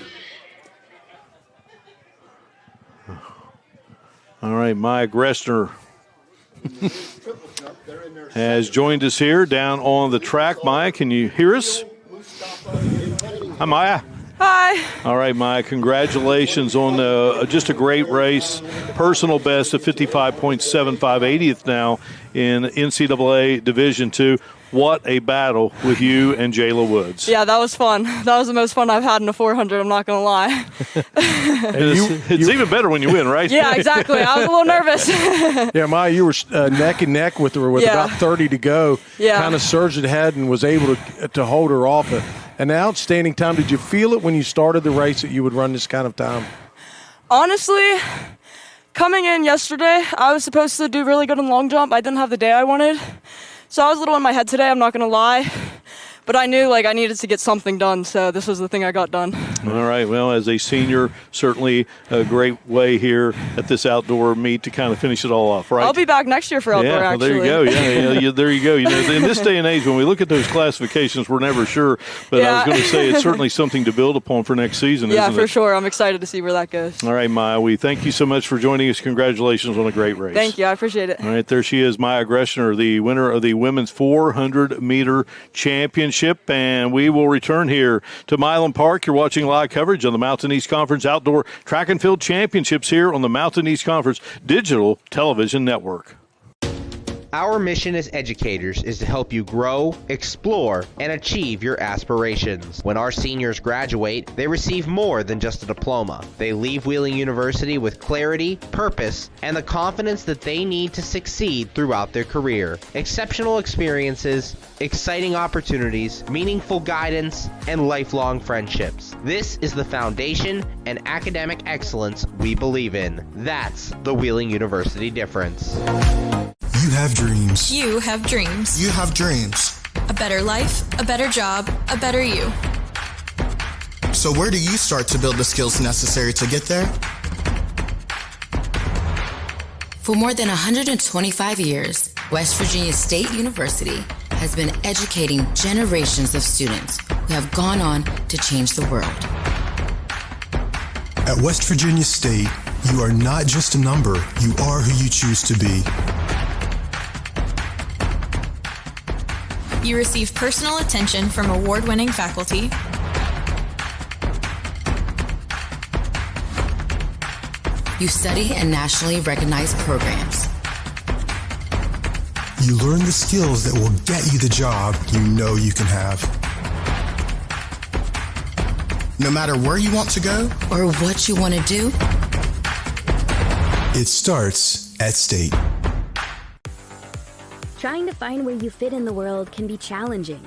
All right, Maya Greshner has joined us here down on the track. Maya, can you hear us? Hi, Maya. Hi. All right, Maya, congratulations on just a great race. Personal best of 55.75, 80th now in NCAA Division II. What a battle with you and Jayla Woods. Yeah, that was fun. That was the most fun I've had in a 400, I'm not going to lie. It's even better when you win, right? Yeah, exactly. I was a little nervous. Yeah, Maya, you were neck and neck with her with about 30 to go. Yeah. Kind of surged ahead and was able to hold her off. An outstanding time. Did you feel it when you started the race that you would run this kind of time? Honestly, coming in yesterday, I was supposed to do really good in long jump. I didn't have the day I wanted. So I was a little in my head today, I'm not going to lie. But I knew I needed to get something done, so this was the thing I got done. All right, well, as a senior, certainly a great way here at this outdoor meet to kind of finish it all off, right? I'll be back next year for outdoor, actually. There you go. Yeah, there you go. In this day and age, when we look at those classifications, we're never sure. But I was going to say it's certainly something to build upon for next season, isn't it? Yeah, for sure. I'm excited to see where that goes. All right, Maya, we thank you so much for joining us. Congratulations on a great race. Thank you. I appreciate it. All right, there she is, Maya Greshner, the winner of the women's 400-meter championship. And we will return here to Milan Park. You're watching live coverage on the Mountain East Conference Outdoor Track and Field Championships here on the Mountain East Conference Digital Television Network. Our mission as educators is to help you grow, explore, and achieve your aspirations. When our seniors graduate, they receive more than just a diploma. They leave Wheeling University with clarity, purpose, and the confidence that they need to succeed throughout their career. Exceptional experiences, exciting opportunities, meaningful guidance, and lifelong friendships. This is the foundation and academic excellence we believe in. That's the Wheeling University difference. You have dreams. You have dreams. You have dreams. A better life, a better job, a better you. So where do you start to build the skills necessary to get there? For more than 125 years, West Virginia State University has been educating generations of students who have gone on to change the world. At West Virginia State, you are not just a number, you are who you choose to be. You receive personal attention from award-winning faculty, you study in nationally recognized programs. You learn the skills that will get you the job you know you can have. No matter where you want to go or what you want to do, it starts at State. Trying to find where you fit in the world can be challenging.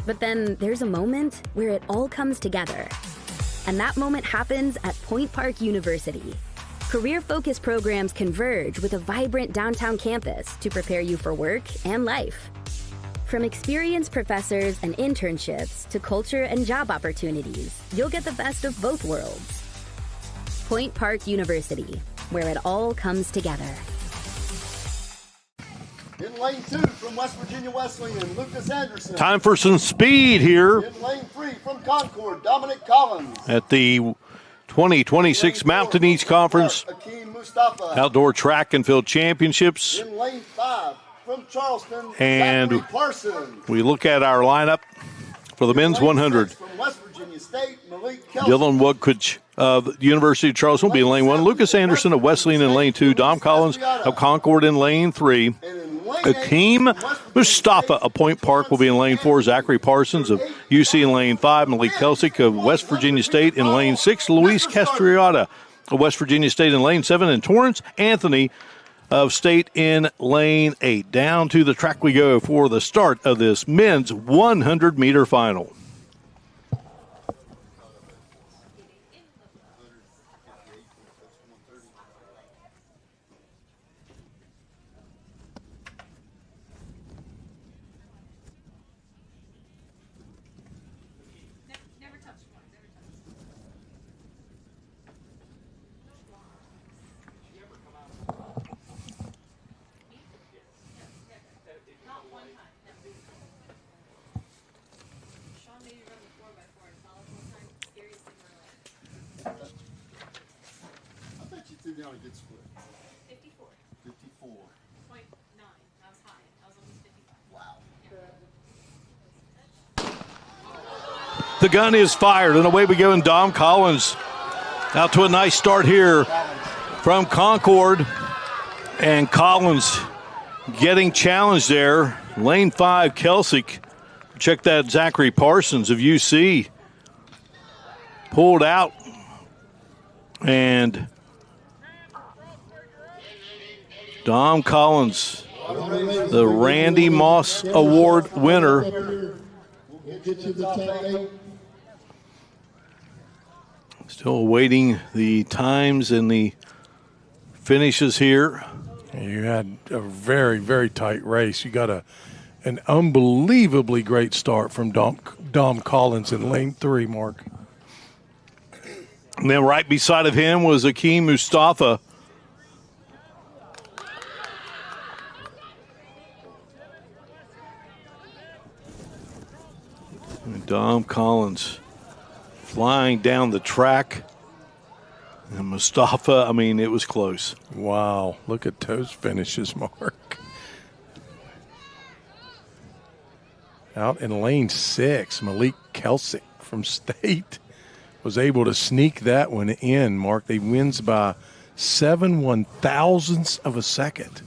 But then there's a moment where it all comes together. And that moment happens at Point Park University. Career-focused programs converge with a vibrant downtown campus to prepare you for work and life. From experienced professors and internships to culture and job opportunities, you'll get the best of both worlds. Point Park University, where it all comes together. In lane 2 from West Virginia Wesleyan, Lucas Anderson. Time for some speed here. In lane 3 from Concord, Dominic Collins. At the 2026 Mountain East Conference Outdoor Track and Field Championships. In lane 5 from Charleston, and Zachary Parsons. We look at our lineup for the men's 100. From West Virginia State, Malik Kelsey. Dylan Woodquich of the University of Charleston will be in lane 1. Lucas Anderson of Wesleyan in lane 2. Dom Collins of Concord in lane 3. Akeem Mustafa of Point Park will be in lane 4. Zachary Parsons of UC in lane 5. Malik Kelsick of West Virginia State in lane 6. Luis Castriota of West Virginia State in lane 7. And Torrance Anthony of State in lane 8. Down to the track we go for the start of this men's 100-meter final. The gun is fired, and away we go, and Dom Collins out to a nice start here from Concord. And Collins getting challenged there. Lane 5, Kelsick. Check that, Zachary Parsons of UC. Pulled out. And Dom Collins, the Randy Moss Award winner. Still awaiting the times and the finishes here. You had a very, very tight race. You got an unbelievably great start from Dom Collins in lane 3, Mark. And then right beside of him was Akeem Mustafa. And Dom Collins flying down the track. And Mustafa, I mean, it was close. Wow, look at those finishes, Mark. Out in lane 6, Malik Kelsick from State was able to sneak that one in, Mark. They wins by 7 1/1000ths of a second.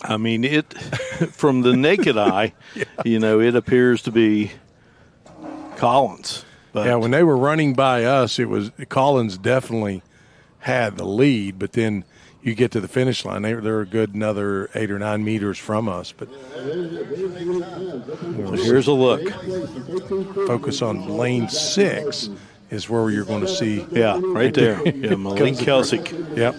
I mean, it from the naked eye, yeah. You know, it appears to be Collins. But yeah, when they were running by us, it was Collins definitely had the lead, but then you get to the finish line, they're a good another 8 or 9 meters from us. But here's a look. Focus on lane 6 is where you're going to see. Yeah, right there. Yeah, Malik Kelsick. Yep.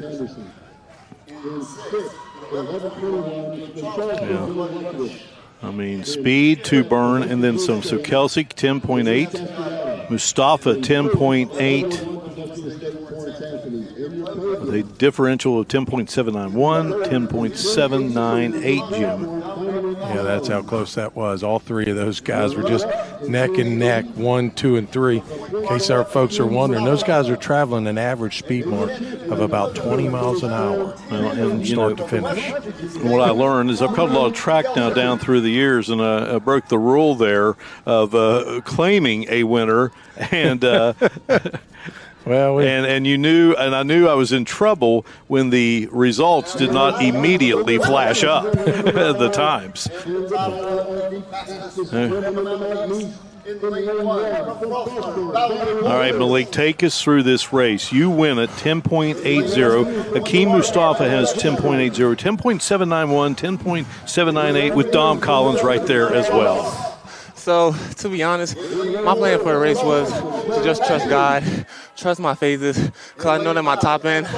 Yeah. I mean, speed to burn and then some. So Kelsick, 10.8. Mustafa 10.8 with a differential of 10.791, 10.798, Jim. Yeah, that's how close that was. All three of those guys were just neck and neck, 1, 2, and 3. In case our folks are wondering, those guys are traveling an average speed mark of about 20 miles an hour from start to finish. What I learned is I've caught a lot of track now down through the years, and I broke the rule there of claiming a winner, and and you knew, and I knew I was in trouble when the results did not immediately flash up at the times. All right, Malik, take us through this race. You win at 10.80. Akeem Mustafa has 10.80, 10.791, 10.798 with Dom Collins right there as well. So, to be honest, my plan for the race was to just trust God, trust my phases, because I know that my top end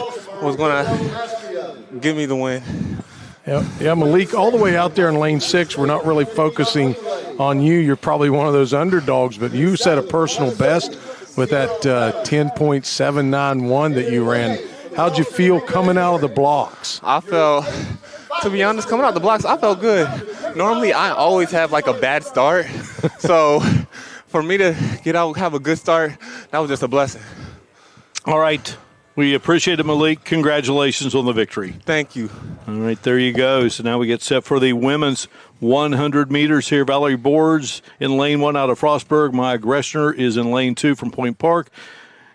was going to give me the win. Yeah, Malik, all the way out there in lane 6, we're not really focusing on you. You're probably one of those underdogs, but you set a personal best with that 10.791 that you ran. How'd you feel coming out of the blocks? I felt, to be honest, coming out the blocks, I felt good. Normally, I always have like a bad start. So for me to get out, have a good start, that was just a blessing. All right. We appreciate it, Malik. Congratulations on the victory. Thank you. All right, there you go. So now we get set for the women's 100 meters here. Valerie Boards in lane 1 out of Frostburg. Maya Greshner is in lane 2 from Point Park.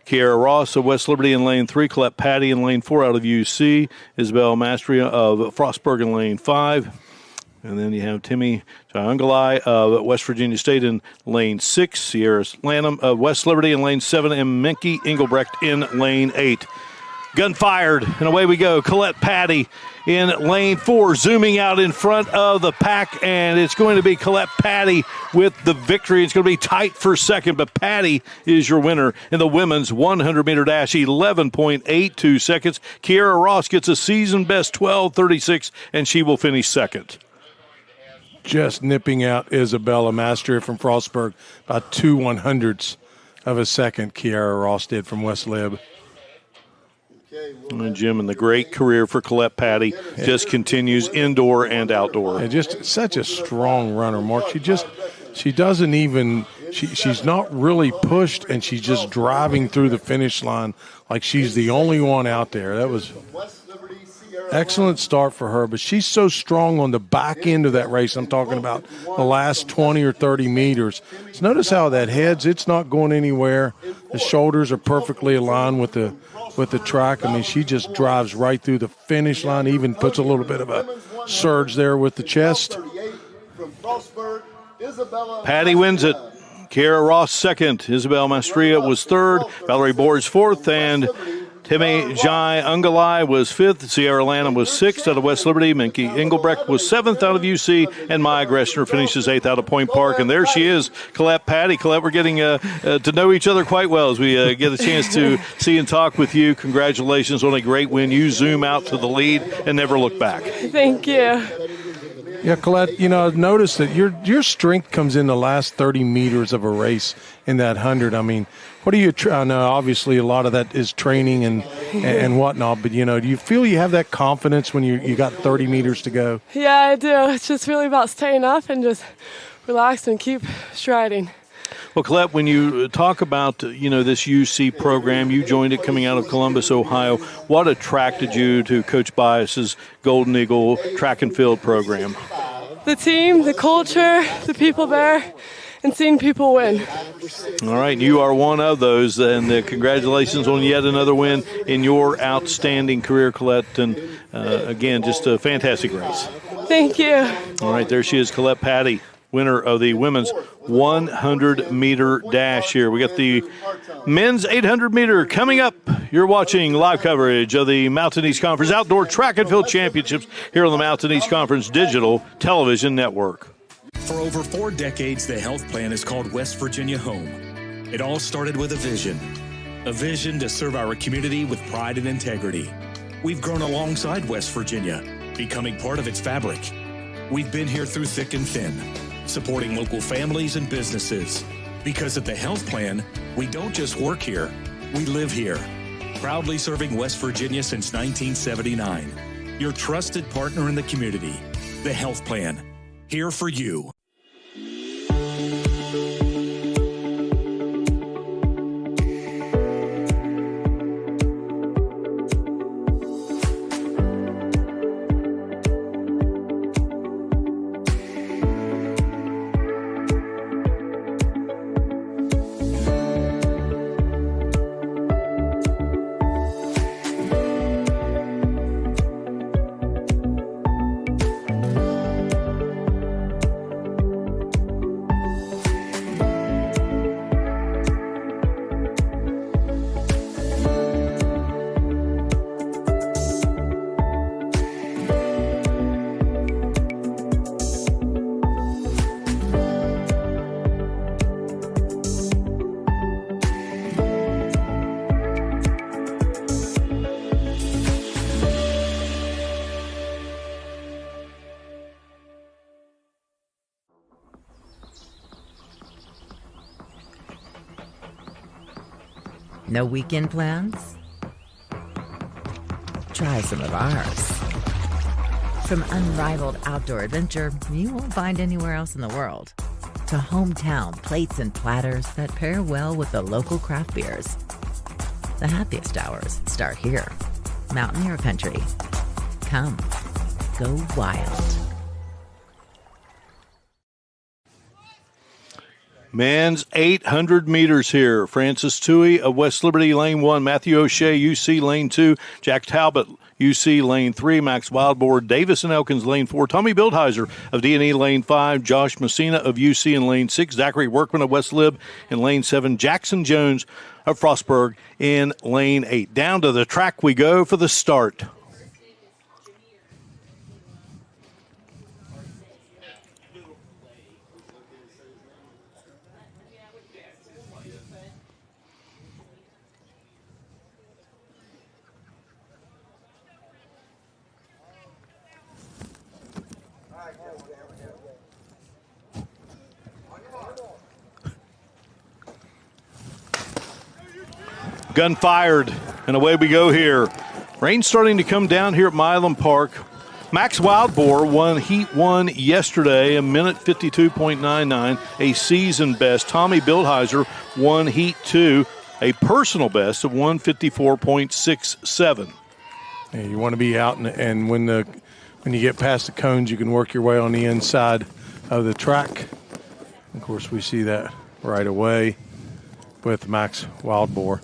Kiara Ross of West Liberty in lane 3. Colette Patty in lane 4 out of UC. Isabel Mastria of Frostburg in lane 5. And then you have Timmy Jaiungalai of West Virginia State in lane 6. Sierra Lanham of West Liberty in lane 7. And Minky Engelbrecht in lane 8. Gun fired, and away we go. Colette Patty in lane 4, zooming out in front of the pack, and it's going to be Colette Patty with the victory. It's going to be tight for second, but Patty is your winner in the women's 100-meter dash, 11.82 seconds. Kiara Ross gets a season best 12:36, and she will finish second. Just nipping out Isabella Mastria from Frostburg, about 2 100ths of a second. Kiara Ross did from West Lib. And Jim, and the great career for Colette Patty just continues indoor and outdoor. And just such a strong runner, Mark. She doesn't even, she's not really pushed, and she's just driving through the finish line like she's the only one out there. That was excellent start for her, but she's so strong on the back end of that race. I'm talking about the last 20 or 30 meters. So notice how that heads, it's not going anywhere. The shoulders are perfectly aligned with the track. I mean, she just drives right through the finish line, even puts a little bit of a surge there with the chest. Patty wins it. Kiara Ross second. Isabel Mastria was third. Valerie Boards fourth. And Timmy Jaiungalai was fifth. Sierra Lanham was sixth out of West Liberty. Minky Engelbrecht was seventh out of UC. And Maya Greshner finishes eighth out of Point Park. And there she is, Colette Patty. Colette, we're getting to know each other quite well as we get a chance to see and talk with you. Congratulations on a great win. You zoom out to the lead and never look back. Thank you. Yeah, Colette, you know, I've noticed that your strength comes in the last 30 meters of a race in that 100. I mean, what do you I know obviously a lot of that is training and whatnot, but, you know, do you feel you have that confidence when you got 30 meters to go? Yeah, I do. It's just really about staying up and just relax and keep striding. Well, Colette, when you talk about, you know, this UC program, you joined it coming out of Columbus, Ohio. What attracted you to Coach Bias's Golden Eagle track and field program? The team, the culture, the people there, and seeing people win. All right, you are one of those, and congratulations on yet another win in your outstanding career, Colette. And again, just a fantastic race. Thank you. All right, there she is, Colette Patty, winner of the women's 100-meter dash here. We got the men's 800-meter coming up. You're watching live coverage of the Mountain East Conference Outdoor Track and Field Championships here on the Mountain East Conference Digital Television Network. For over 4 decades, the health plan is called West Virginia Home. It all started with a vision to serve our community with pride and integrity. We've grown alongside West Virginia, becoming part of its fabric. We've been here through thick and thin, supporting local families and businesses, Because at the Health Plan, we don't just work here, we live here. Proudly serving West Virginia since 1979. Your trusted partner in the community. The Health Plan. Here for you. No weekend plans? Try some of ours. From unrivaled outdoor adventure you won't find anywhere else in the world, to hometown plates and platters that pair well with the local craft beers. The happiest hours start here. Mountaineer Country. Come, go wild. Men's 800 meters here. Francis Tui of West Liberty, lane 1. Matthew O'Shea, UC, lane 2. Jack Talbot, UC, lane 3. Max Wildboard, Davis and Elkins, lane 4. Tommy Bildheiser of D&E, lane 5. Josh Messina of UC in lane 6. Zachary Workman of West Lib in lane 7. Jackson Jones of Frostburg in lane 8. Down to the track we go for the start. Gun fired, and away we go here. Rain starting to come down here at Milam Park. Max Wildboar won Heat 1 yesterday, a minute 52.99, a season best. Tommy Bildheiser won Heat 2, a personal best of 154.67. Yeah, you want to be out, and when you get past the cones, you can work your way on the inside of the track. Of course, we see that right away with Max Wildboar.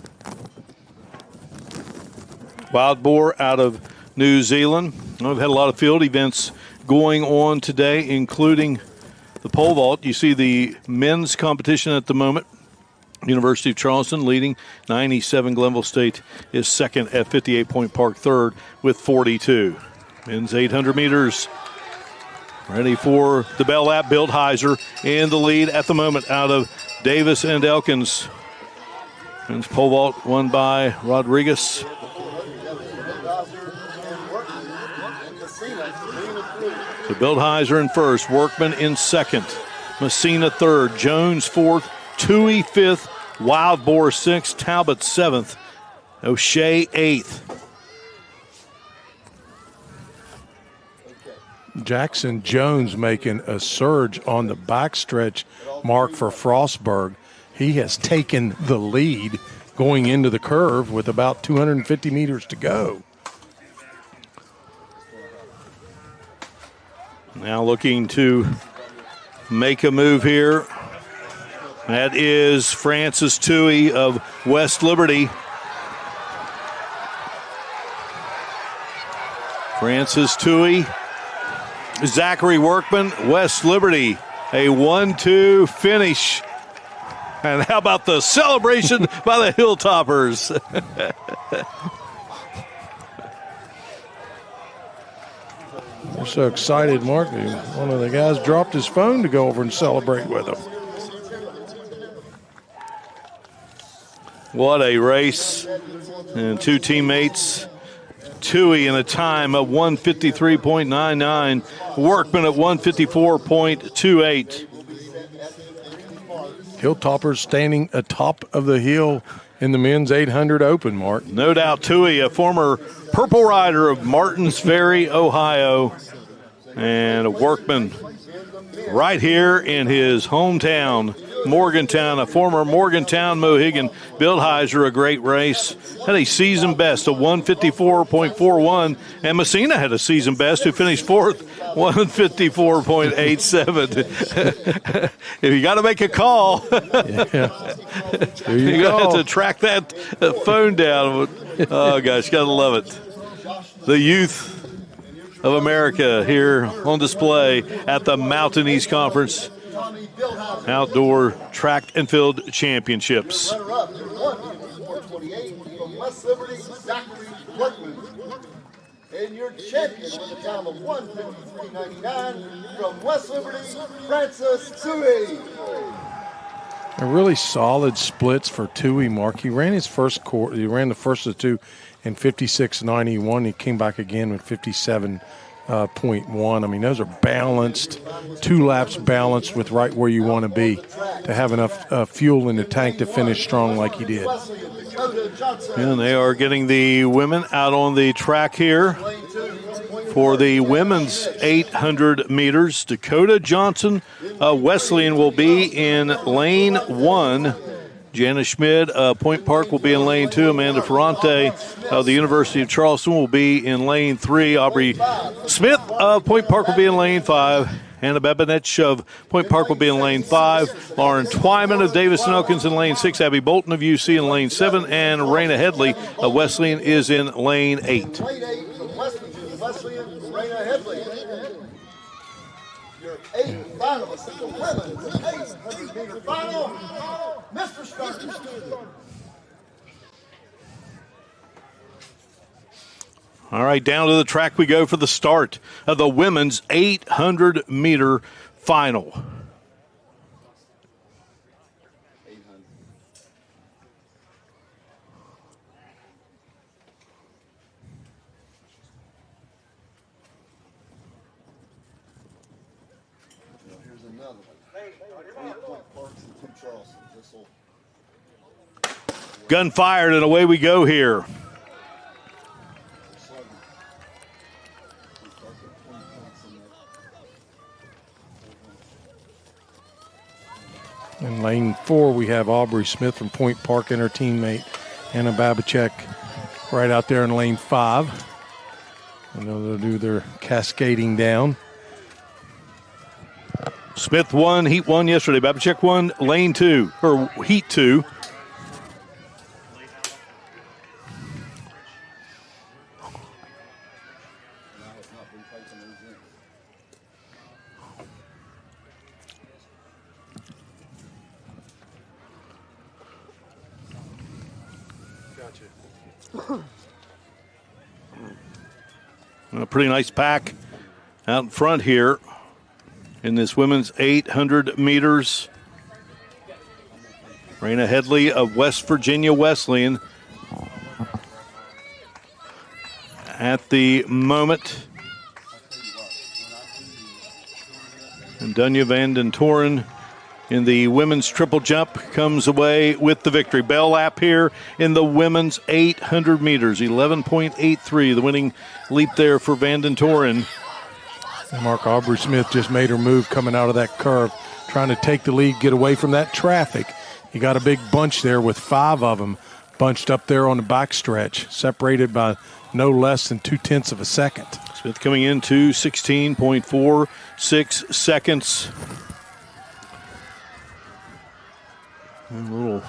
Wildboar out of New Zealand. We've had a lot of field events going on today, including the pole vault. You see the men's competition at the moment. University of Charleston leading 97. Glenville State is second at 58. Point Park third with 42. Men's 800 meters. Ready for the bell lap. Bildheiser in the lead at the moment out of Davis and Elkins. Men's pole vault won by Rodriguez. So Bildheiser in first, Workman in second, Messina third, Jones fourth, Tui fifth, Wildboar sixth, Talbot seventh, O'Shea eighth. Jackson Jones making a surge on the backstretch mark for Frostburg. He has taken the lead going into the curve with about 250 meters to go. Now looking to make a move here. That is Francis Tui of West Liberty. Francis Tui, Zachary Workman, West Liberty. A 1-2 finish. And how about the celebration by the Hilltoppers? We're so excited, Mark. One of the guys dropped his phone to go over and celebrate with him. What a race. And two teammates. Tui in a time of 153.99. Workman at 154.28. Hilltoppers standing atop of the hill in the men's 800 open, Mark. No doubt, Tui, a former Purple Rider of Martins Ferry, Ohio, and a workman right here in his hometown, Morgantown, a former Morgantown Mohegan. Bill Heiser, a great race, had a season best of 154.41, and Messina had a season best, who finished fourth, 154.87. If you got to make a call, you got to track that phone down. Oh gosh, gotta love it. The youth of America here on display at the Mountain East Conference Outdoor Track and Field Championships. Runner-up, number 428 from West Liberty, Zachary Workman. And your champion with a time of 1:53.99 from West Liberty, Francis Tui. A really solid splits for Tui, Mark. He ran his first quarter. He ran the first of the two in 56.91. He came back again with 57.1. I mean, those are balanced, 2 laps balanced with right where you want to be to have enough fuel in the tank to finish strong like he did. And they are getting the women out on the track here for the women's 800 meters. Dakota Johnson Wesleyan will be in lane 1. Jana Schmid, Point Park, will be in lane 2. Amanda Ferrante of the University of Charleston will be in lane 3. Aubrey Smith of Point Park will be in lane 5. Hannah Bebanich of Point Park will be in lane 5. Lauren Twyman of Davis and Elkins in lane 6. Abby Bolton of UC in lane 7. And Raina Headley of Wesleyan is in lane 8. Lane 8 from Wesleyan, Raina Headley. Your 8th finalist in the women's 800-meter final, Mr. Starker. All right, down to the track we go for the start of the women's 800-meter final. Here's another one. 3 Point Parks and 2 Charleston. This'll Gun fired, and away we go here. In lane 4, we have Aubrey Smith from Point Park and her teammate Anna Babachek right out there in lane 5. I know they'll do their cascading down. Smith won Heat 1 yesterday. Babachek won lane 2, or Heat 2. A pretty nice pack out in front here in this women's 800 meters. Raina Headley of West Virginia Wesleyan at the moment. And Dunya Van Den Toren in the women's triple jump comes away with the victory. Bell lap here in the women's 800 meters, 11.83, the winning leap there for Van Den Toren. And Mark, Aubrey Smith just made her move coming out of that curve, trying to take the lead, get away from that traffic. You got a big bunch there with 5 of them bunched up there on the back stretch, separated by no less than 0.2 of a second. Smith coming into 16.46 seconds. A little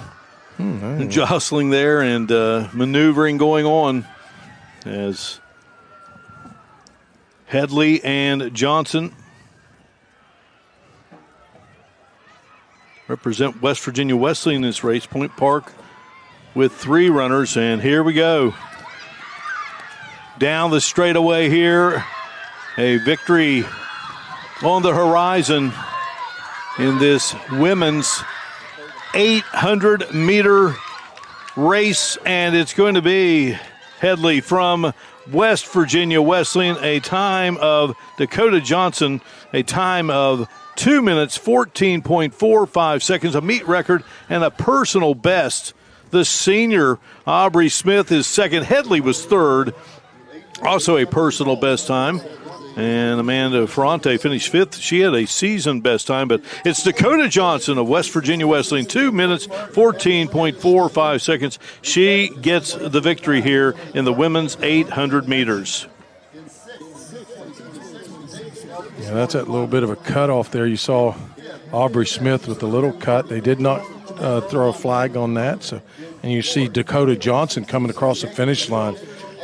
jostling there and maneuvering going on as Headley and Johnson represent West Virginia Wesleyan in this race. Point Park with 3 runners, and here we go. Down the straightaway here, a victory on the horizon in this women's 800-meter race, and it's going to be Headley from West Virginia Wesleyan, a time of Dakota Johnson, a time of 2 minutes, 14.45 seconds, a meet record and a personal best. The senior, Aubrey Smith, is second. Headley was third, also a personal best time. And Amanda Ferrante finished fifth. She had a season best time, but it's Dakota Johnson of West Virginia Wesleyan, 2 minutes, 14.45 seconds. She gets the victory here in the women's 800 meters. Yeah, that's that little bit of a cutoff there. You saw Aubrey Smith with the little cut. They did not throw a flag on that. So, and you see Dakota Johnson coming across the finish line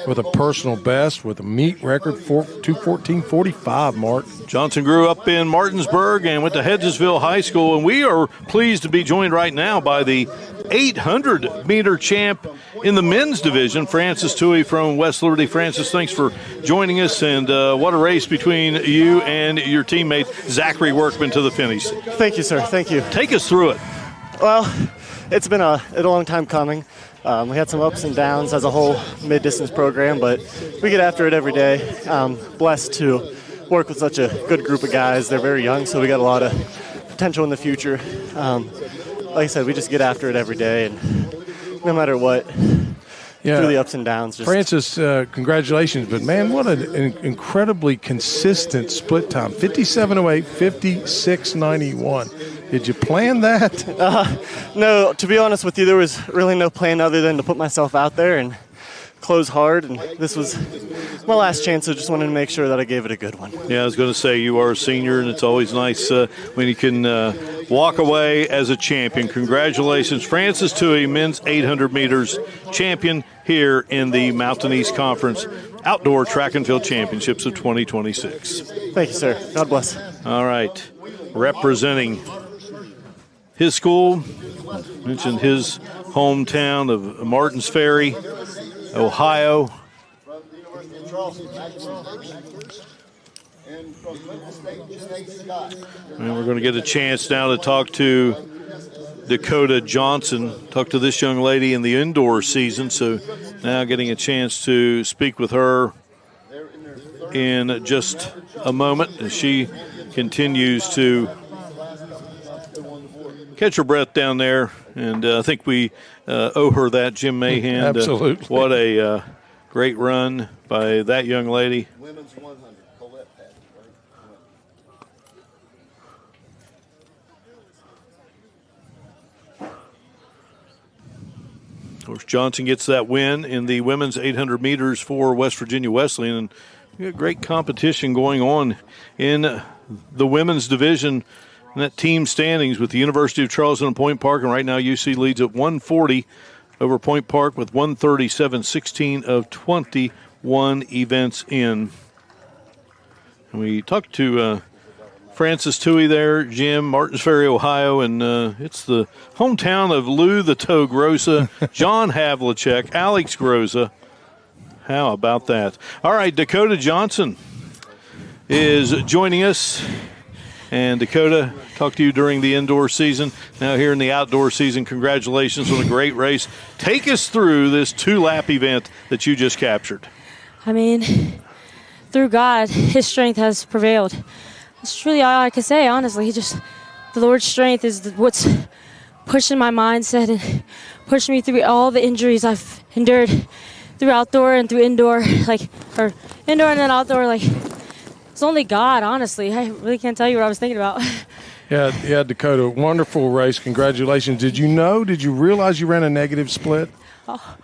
with a personal best, with a meet record, 2:14.45, Mark. Johnson grew up in Martinsburg and went to Hedgesville High School, and we are pleased to be joined right now by the 800-meter champ in the men's division, Francis Tui from West Liberty. Francis, thanks for joining us, and what a race between you and your teammate, Zachary Workman, to the finish. Thank you, sir. Thank you. Take us through it. Well, it's been a long time coming. We had some ups and downs as a whole mid-distance program, but we get after it every day. Blessed to work with such a good group of guys. They're very young, so we got a lot of potential in the future. Like I said, we just get after it every day, and no matter what, through the ups and downs. Francis, congratulations, but man, what an incredibly consistent split time. 57:08, 56:91. Did you plan that? No, to be honest with you, there was really no plan other than to put myself out there and close hard, and this was my last chance, so just wanted to make sure that I gave it a good one. Yeah, I was going to say, you are a senior, and it's always nice when you can walk away as a champion. Congratulations, Francis Tui, men's 800 meters champion here in the Mountain East Conference Outdoor Track and Field Championships of 2026. Thank you, sir. God bless. All right, representing his school, mentioned his hometown of Martins Ferry, Ohio. And we're going to get a chance now to talk to Dakota Johnson, talk to this young lady in the indoor season. So now getting a chance to speak with her in just a moment as she continues to catch her breath down there, and I think we owe her that, Jim Mahan. Absolutely. What a great run by that young lady. Women's 100, Colette Patton, right? Of course, Johnson gets that win in the women's 800 meters for West Virginia Wesleyan, and we got great competition going on in the women's division. And that team standings with the University of Charleston and Point Park, and right now UC leads at 140 over Point Park with 137-16 of 21 events in. And we talked to Francis Tui there, Jim, Martins Ferry, Ohio, and it's the hometown of Lou the Toe Grossa, John Havlicek, Alex Grossa. How about that? All right, Dakota Johnson is joining us. And Dakota, talked to you during the indoor season. Now here in the outdoor season, congratulations on a great race. Take us through this 2-lap event that you just captured. I mean, through God, His strength has prevailed. That's really all I can say, honestly. The Lord's strength is what's pushing my mindset and pushing me through all the injuries I've endured through outdoor and through indoor, or indoor and then outdoor, It's only God, honestly. I really can't tell you what I was thinking about. Yeah, Dakota, wonderful race. Congratulations. Did you realize you ran a negative split? Oh.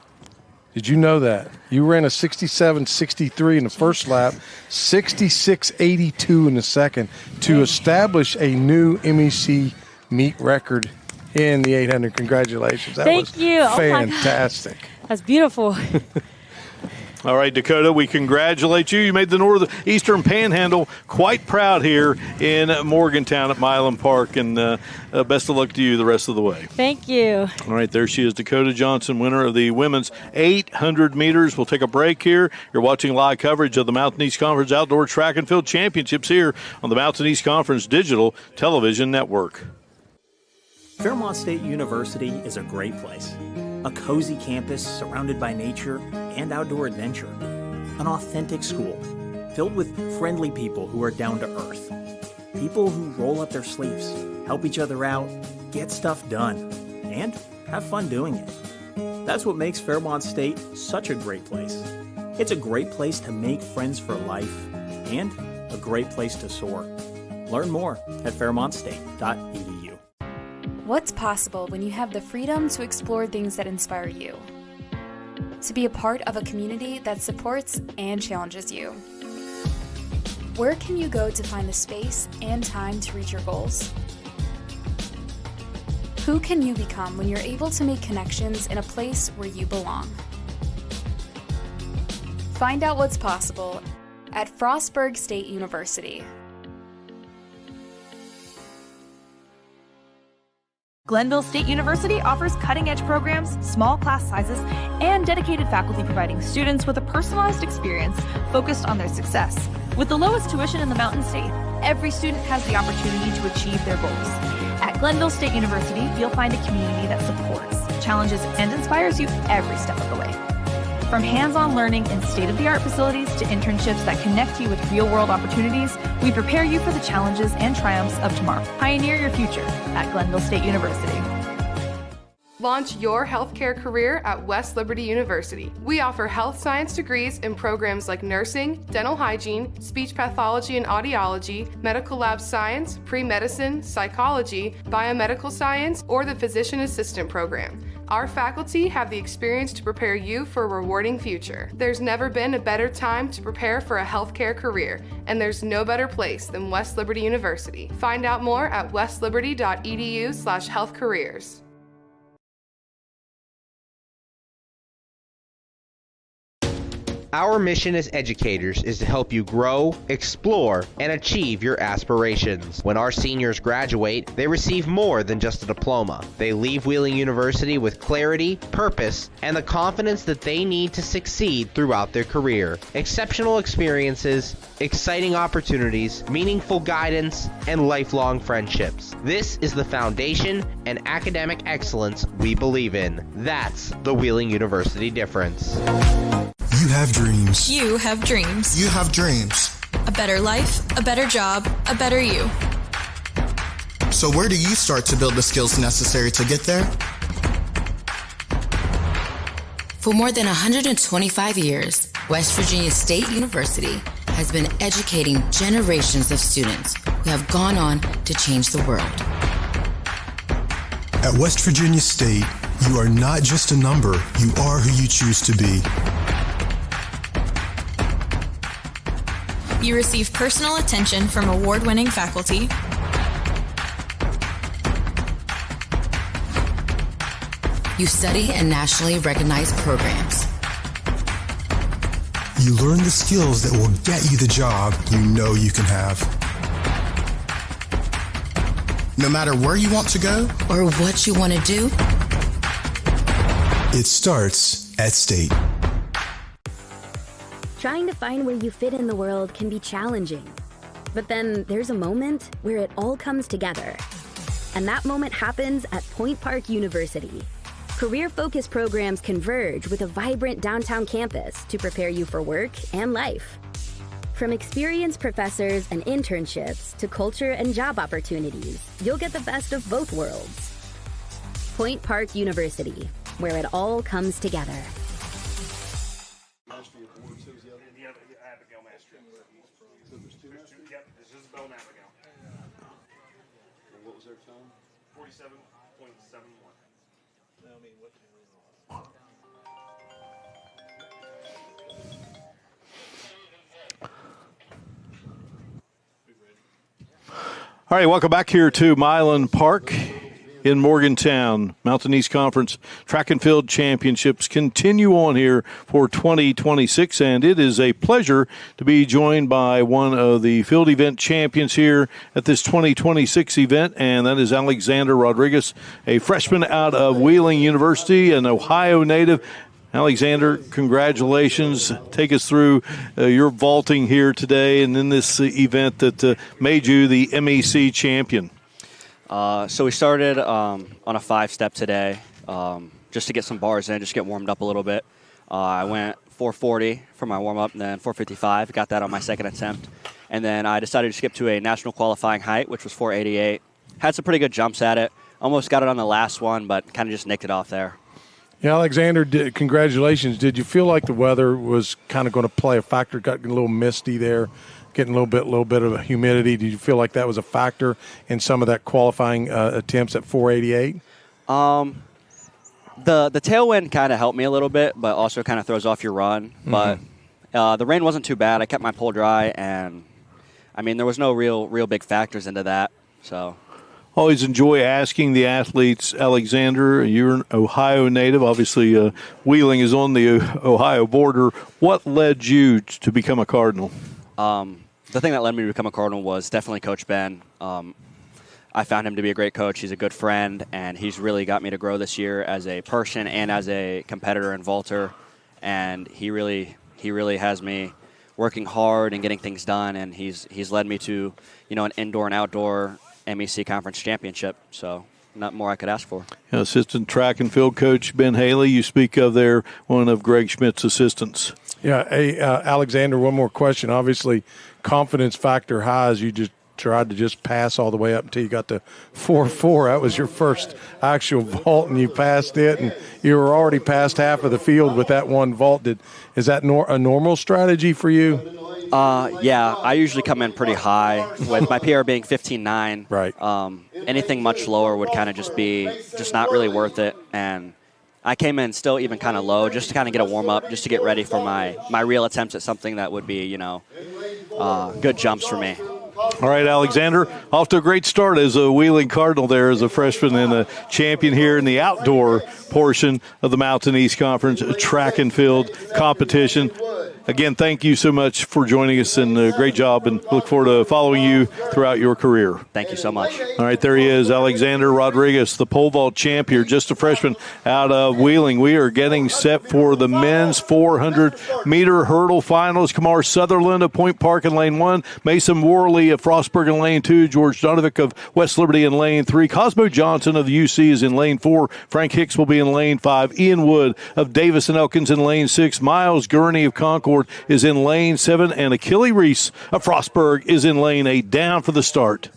Did you know that? You ran a 67.63 in the first lap, 66.82 in the second to establish a new MEC meet record in the 800. Congratulations. That Thank you. Fantastic. Oh, that's beautiful. All right, Dakota, we congratulate you. You made the Northeastern Panhandle quite proud here in Morgantown at Milan Park, and best of luck to you the rest of the way. Thank you. All right, there she is, Dakota Johnson, winner of the women's 800 meters. We'll take a break here. You're watching live coverage of the Mountain East Conference Outdoor Track and Field Championships here on the Mountain East Conference Digital Television Network. Fairmont State University is a great place. A cozy campus surrounded by nature and outdoor adventure. An authentic school filled with friendly people who are down to earth. People who roll up their sleeves, help each other out, get stuff done, and have fun doing it. That's what makes Fairmont State such a great place. It's a great place to make friends for life and a great place to soar. Learn more at fairmontstate.edu. What's possible when you have the freedom to explore things that inspire you? To be a part of a community that supports and challenges you. Where can you go to find the space and time to reach your goals? Who can you become when you're able to make connections in a place where you belong? Find out what's possible at Frostburg State University. Glenville State University offers cutting-edge programs, small class sizes, and dedicated faculty providing students with a personalized experience focused on their success. With the lowest tuition in the Mountain State, every student has the opportunity to achieve their goals. At Glenville State University, you'll find a community that supports, challenges, and inspires you every step of the way. From hands-on learning in state-of-the-art facilities to internships that connect you with real-world opportunities, we prepare you for the challenges and triumphs of tomorrow. Pioneer your future at Glenville State University. Launch your healthcare career at West Liberty University. We offer health science degrees in programs like nursing, dental hygiene, speech pathology and audiology, medical lab science, pre-medicine, psychology, biomedical science, or the physician assistant program. Our faculty have the experience to prepare you for a rewarding future. There's never been a better time to prepare for a healthcare career, and there's no better place than West Liberty University. Find out more at westliberty.edu/healthcareers. Our mission as educators is to help you grow, explore, and achieve your aspirations. When our seniors graduate, they receive more than just a diploma. They leave Wheeling University with clarity, purpose, and the confidence that they need to succeed throughout their career. Exceptional experiences, exciting opportunities, meaningful guidance, and lifelong friendships. This is the foundation and academic excellence we believe in. That's the Wheeling University difference. You have dreams. You have dreams. You have dreams. A better life, a better job, a better you. So where do you start to build the skills necessary to get there? For more than 125 years, West Virginia State University has been educating generations of students who have gone on to change the world. At West Virginia State, you are not just a number, you are who you choose to be. You receive personal attention from award-winning faculty. You study in nationally recognized programs. You learn the skills that will get you the job you know you can have. No matter where you want to go or what you want to do, it starts at State. Trying to find where you fit in the world can be challenging. But then there's a moment where it all comes together. And that moment happens at Point Park University. Career-focused programs converge with a vibrant downtown campus to prepare you for work and life. From experienced professors and internships to culture and job opportunities, you'll get the best of both worlds. Point Park University, where it all comes together. What was their time? 47.71. All right, welcome back here to Milan Park in Morgantown. Mountain East Conference Track and Field Championships continue on here for 2026, and it is a pleasure to be joined by one of the field event champions here at this 2026 event, and that is Alexander Rodriguez, a freshman out of Wheeling University, an Ohio native. Alexander, congratulations. Take us through your vaulting here today and in this event that made you the MEC champion. So we started on a 5-step today just to get some bars in, just get warmed up a little bit. I went 440 for my warm-up and then 455. Got that on my second attempt. And then I decided to skip to a national qualifying height, which was 488. Had some pretty good jumps at it. Almost got it on the last one, but kind of just nicked it off there. Yeah, Alexander, congratulations. Did you feel like the weather was kind of going to play a factor? Got a little misty there, getting a little bit of humidity. Did you feel like that was a factor in some of that qualifying attempts at 488? The tailwind kind of helped me a little bit, but also kind of throws off your run. Mm-hmm. But the rain wasn't too bad. I kept my pole dry, and I mean there was no real big factors into that. So. Always enjoy asking the athletes, Alexander, you're an Ohio native. Obviously, Wheeling is on the Ohio border. What led you to become a Cardinal? The thing that led me to become a Cardinal was definitely Coach Ben. I found him to be a great coach. He's a good friend, and he's really got me to grow this year as a person and as a competitor in vaulter. And he really has me working hard and getting things done, and he's led me to, an indoor and outdoor MEC Conference Championship, so not more I could ask for. Assistant track and field coach Ben Haley, you speak of there, one of Greg Schmidt's assistants. Yeah, hey, Alexander, one more question. Obviously, confidence factor high as you just tried to just pass all the way up until you got to 4.4. That was your first actual vault, and you passed it, and you were already past half of the field with that one vault. Is that a normal strategy for you? Yeah, I usually come in pretty high with my PR being 15.9. Right. Anything much lower would kind of just not really worth it. And I came in still even kind of low just to kind of get a warm up, just to get ready for my real attempts at something that would be, good jumps for me. All right, Alexander, off to a great start as a Wheeling Cardinal there as a freshman and a champion here in the outdoor portion of the Mountain East Conference track and field competition. Again, thank you so much for joining us, and great job, and look forward to following you throughout your career. Thank you so much. All right, there he is, Alexander Rodriguez, the pole vault champ here, just a freshman out of Wheeling. We are getting set for the men's 400-meter hurdle finals. Kamar Sutherland of Point Park in lane 1, Mason Worley of Frostburg in lane 2, George Donovic of West Liberty in lane 3, Cosmo Johnson of the UC is in lane 4, Frank Hicks will be in lane 5, Ian Wood of Davis and Elkins in lane 6, Miles Gurney of Concord is in lane 7, and Achille Reese of Frostburg is in lane 8. Down for the start.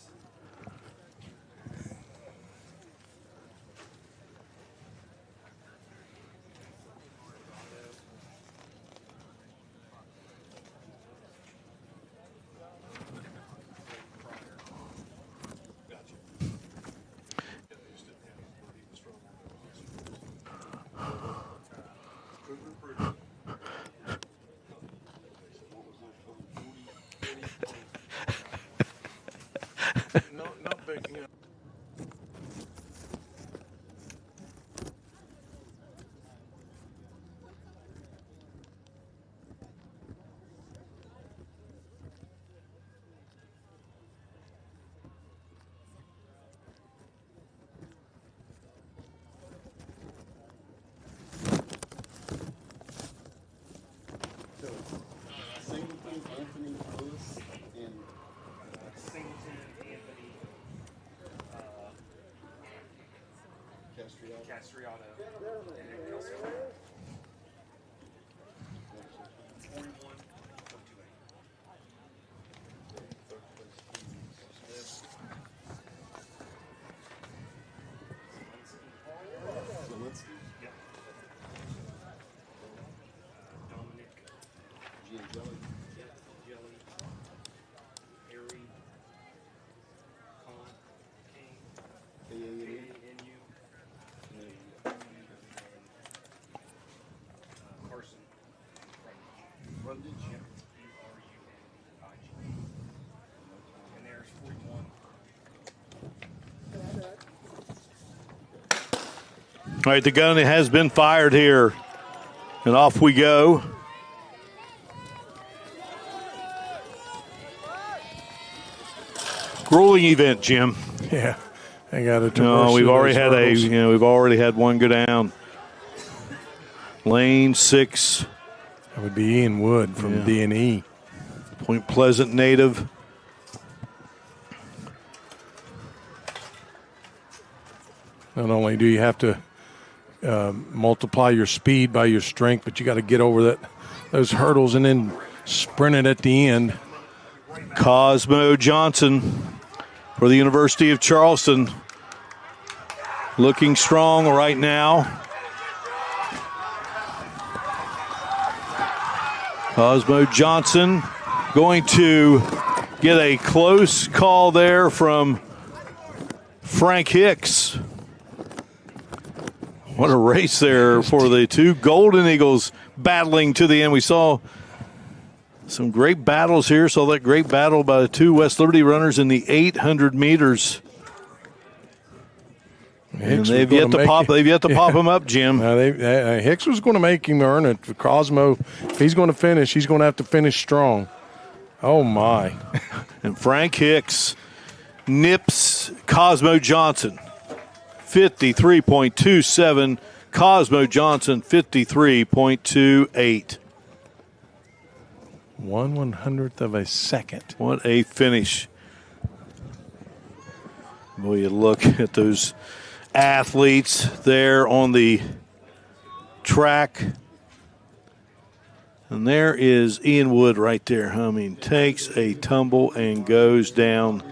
All right, the gun has been fired here, and off we go. Grueling event, Jim. Yeah, I got to. No, we've already had one go down. Lane 6. That would be Ian Wood from D&E. Point Pleasant native. Not only do you have to multiply your speed by your strength, but you got to get over those hurdles and then sprint it at the end. Cosmo Johnson for the University of Charleston. Looking strong right now. Cosmo Johnson going to get a close call there from Frank Hicks. What a race there for the two Golden Eagles battling to the end. We saw some great battles here. Saw that great battle by the two West Liberty runners in the 800 meters. And they've yet to pop him up, Jim. Hicks was going to make him earn it. For Cosmo, if he's going to finish, he's going to have to finish strong. Oh, my. And Frank Hicks nips Cosmo Johnson. 53.27. Cosmo Johnson, 53.28. 1/100th of a second. What a finish. Boy, you look at those athletes there on the track. And there is Ian Wood right there. I mean, takes a tumble and goes down.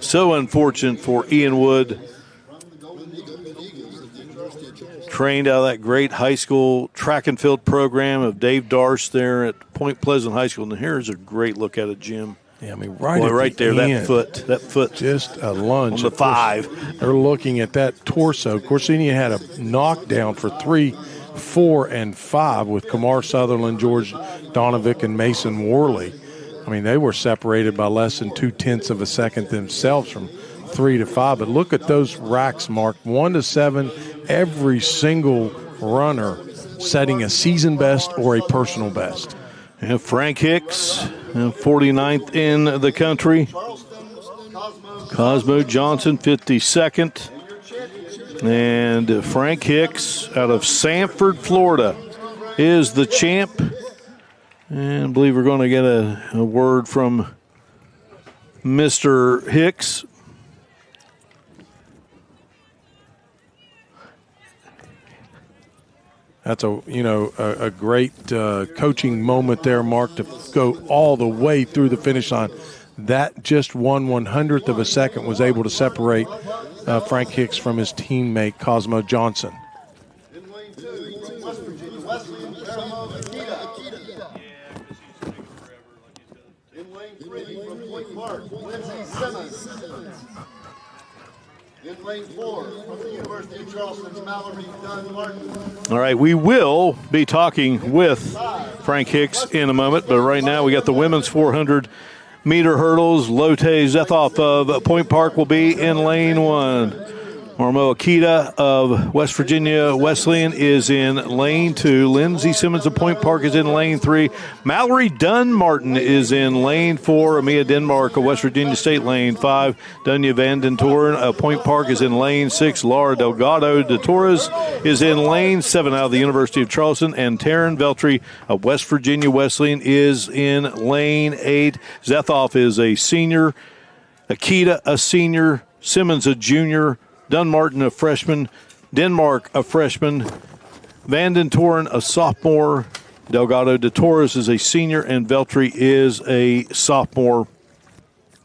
So unfortunate for Ian Wood. Trained out of that great high school track and field program of Dave Darsh there at Point Pleasant High School. And here's a great look at it, Jim. Yeah, I mean, right there, that foot. Just a lunge. On the 5. They're looking at that torso. Of course, then you had a knockdown for 3, 4, and 5 with Kamar Sutherland, George Donovic, and Mason Worley. I mean, they were separated by less than 0.2 of a second themselves from 3 to 5. But look at those racks, Mark. 1 to 7, every single runner setting a season best or a personal best. And Frank Hicks, 49th in the country. Cosmo Johnson, 52nd. And Frank Hicks out of Sanford, Florida, is the champ. And I believe we're going to get a word from Mr. Hicks. That's a great coaching moment there, Mark, to go all the way through the finish line. That just 1/100th of a second was able to separate Frank Hicks from his teammate Cosmo Johnson. In lane 2, from West Virginia, Wesleyan Paramount Akita. In lane 3, from Point Park, Lindsay Simmons. In lane 4, from the University of Charleston, Mallory Dunn Martin. All right, we will be talking with Frank Hicks in a moment, but right now we got the women's 400-meter hurdles. Lotte Zethoff of Point Park will be in lane 1. Marmo Akita of West Virginia Wesleyan is in lane 2. Lindsey Simmons of Point Park is in lane 3. Mallory Dunn Martin is in lane 4. Amia Denmark of West Virginia State, lane 5. Dunya Van Den Toren of Point Park is in lane 6. Laura Delgado de Torres is in lane 7 out of the University of Charleston. And Taryn Veltri of West Virginia Wesleyan is in lane 8. Zethoff is a senior. Akita a senior. Simmons a junior. Dunn Martin, a freshman. Denmark, a freshman. Van Den Toren, a sophomore. Delgado de Torres is a senior, and Veltri is a sophomore.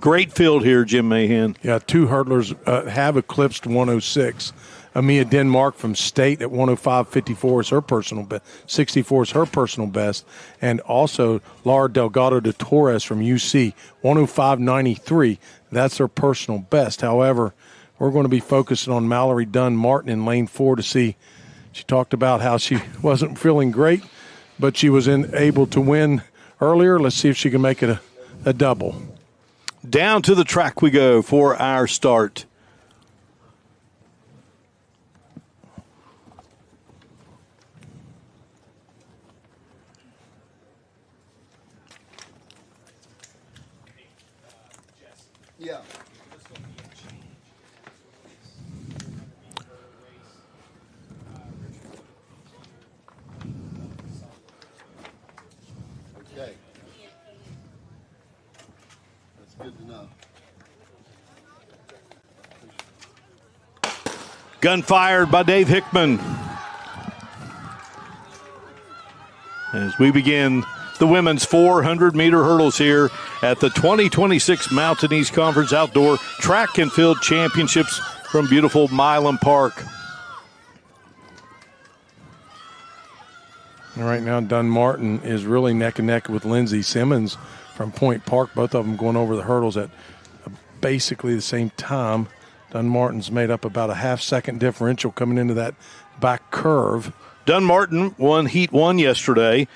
Great field here, Jim Mahan. Yeah, 2 hurdlers have eclipsed 106. Amia Denmark from State at 105.54 is her personal best. 64 is her personal best. And also Laura Delgado de Torres from UC, 105.93. That's her personal best. However, we're going to be focusing on Mallory Dunn Martin in lane 4 to see. She talked about how she wasn't feeling great, but she was able to win earlier. Let's see if she can make it a double. Down to the track we go for our start. Yeah. Okay. That's good to know. Gun fired by Dave Hickman. As we begin the women's 400-meter hurdles here at the 2026 Mountain East Conference Outdoor Track and Field Championships from beautiful Milam Park. All right, now Dunmartin is really neck and neck with Lindsey Simmons from Point Park. Both of them going over the hurdles at basically the same time. Dunmartin's made up about a half-second differential coming into that back curve. Dunmartin won Heat 1 yesterday.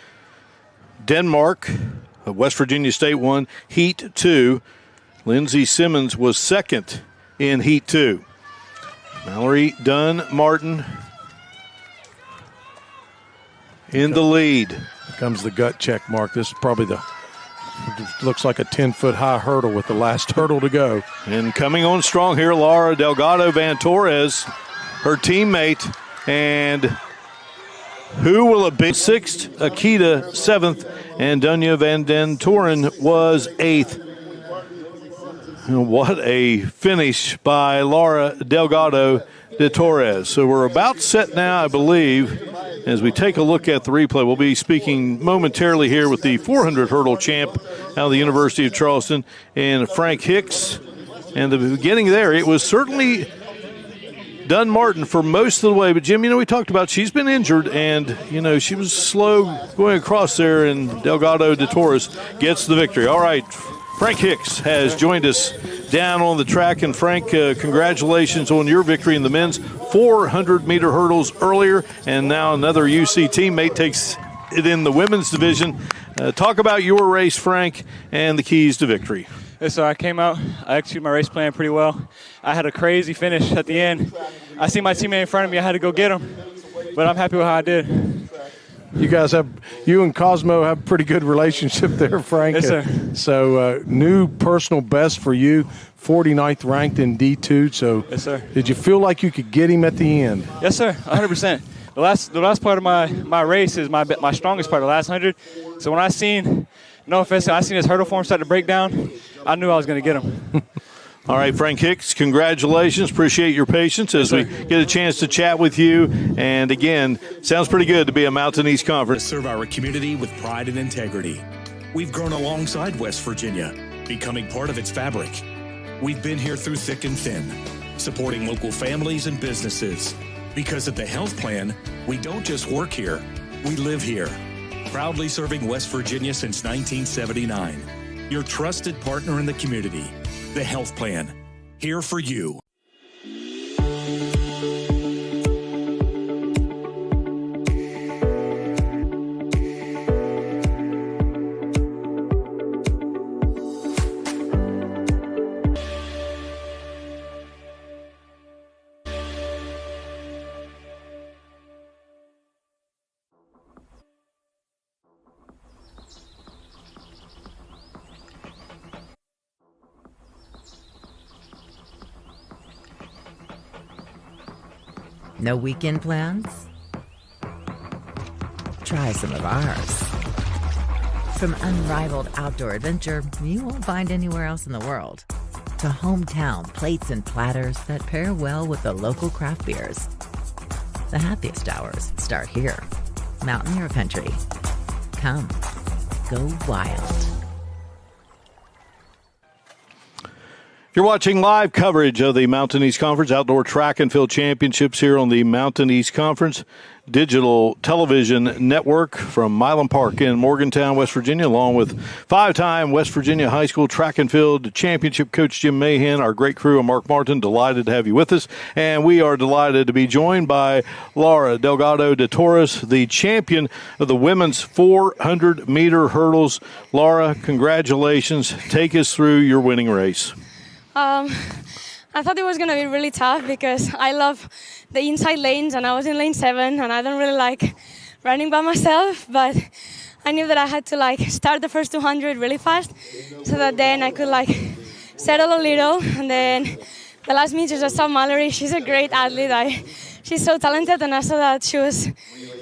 Denmark, West Virginia State, won Heat 2. Lindsey Simmons was second in Heat 2. Mallory Dunmartin in the lead. Here comes the gut check mark. This is probably looks like a 10-foot high hurdle with the last hurdle to go. And coming on strong here, Laura Delgado Van Torres, her teammate, and who will have been 6th, Akita 7th, and Dunya Van Den Toren was 8th. What a finish by Laura Delgado de Torres. So we're about set now, I believe, as we take a look at the replay. We'll be speaking momentarily here with the 400 hurdle champ out of the University of Charleston and Frank Hicks. And the beginning there, it was certainly Dunmartin for most of the way. But, Jim, we talked about she's been injured, and, she was slow going across there, and Delgado de Torres gets the victory. All right, Frank Hicks has joined us down on the track. And, Frank, congratulations on your victory in the men's 400-meter hurdles earlier. And now another UC teammate takes it in the women's division. Talk about your race, Frank, and the keys to victory. Yes, so I came out. I executed my race plan pretty well. I had a crazy finish at the end. I see my teammate in front of me. I had to go get him. But I'm happy with how I did. You and Cosmo have a pretty good relationship there, Frank. Yes, sir. So new personal best for you, 49th ranked in D2. So yes, sir. Did you feel like you could get him at the end? Yes, sir, 100%. The last part of my race is my strongest part, the last 100. So when I seen his hurdle form start to break down, I knew I was going to get him. All right, Frank Hicks, congratulations. Appreciate your patience as we get a chance to chat with you. And again, sounds pretty good to be a Mountain East Conference. Serve our community with pride and integrity. We've grown alongside West Virginia, becoming part of its fabric. We've been here through thick and thin, supporting local families and businesses. Because at the Health Plan, we don't just work here, we live here. Proudly serving West Virginia since 1979. Your trusted partner in the community. The Health Plan, here for you. No weekend plans? Try some of ours. From unrivaled outdoor adventure you won't find anywhere else in the world, to hometown plates and platters that pair well with the local craft beers. The happiest hours start here. Mountaineer Country. Come, go wild. You're watching live coverage of the Mountain East Conference Outdoor Track and Field Championships here on the Mountain East Conference Digital Television Network from Milam Park in Morgantown, West Virginia, along with five-time West Virginia High School Track and Field Championship coach Jim Mahan, our great crew, and Mark Martin. Delighted to have you with us. And we are delighted to be joined by Laura Delgado de Torres, the champion of the women's 400-meter hurdles. Laura, congratulations. Take us through your winning race. I thought it was going to be really tough because I love the inside lanes, and I was in lane 7, and I don't really like running by myself, but I knew that I had to start the first 200 really fast so that then I could settle a little. And then the last meters I saw Mallory. She's a great athlete. She's so talented, and I saw that she was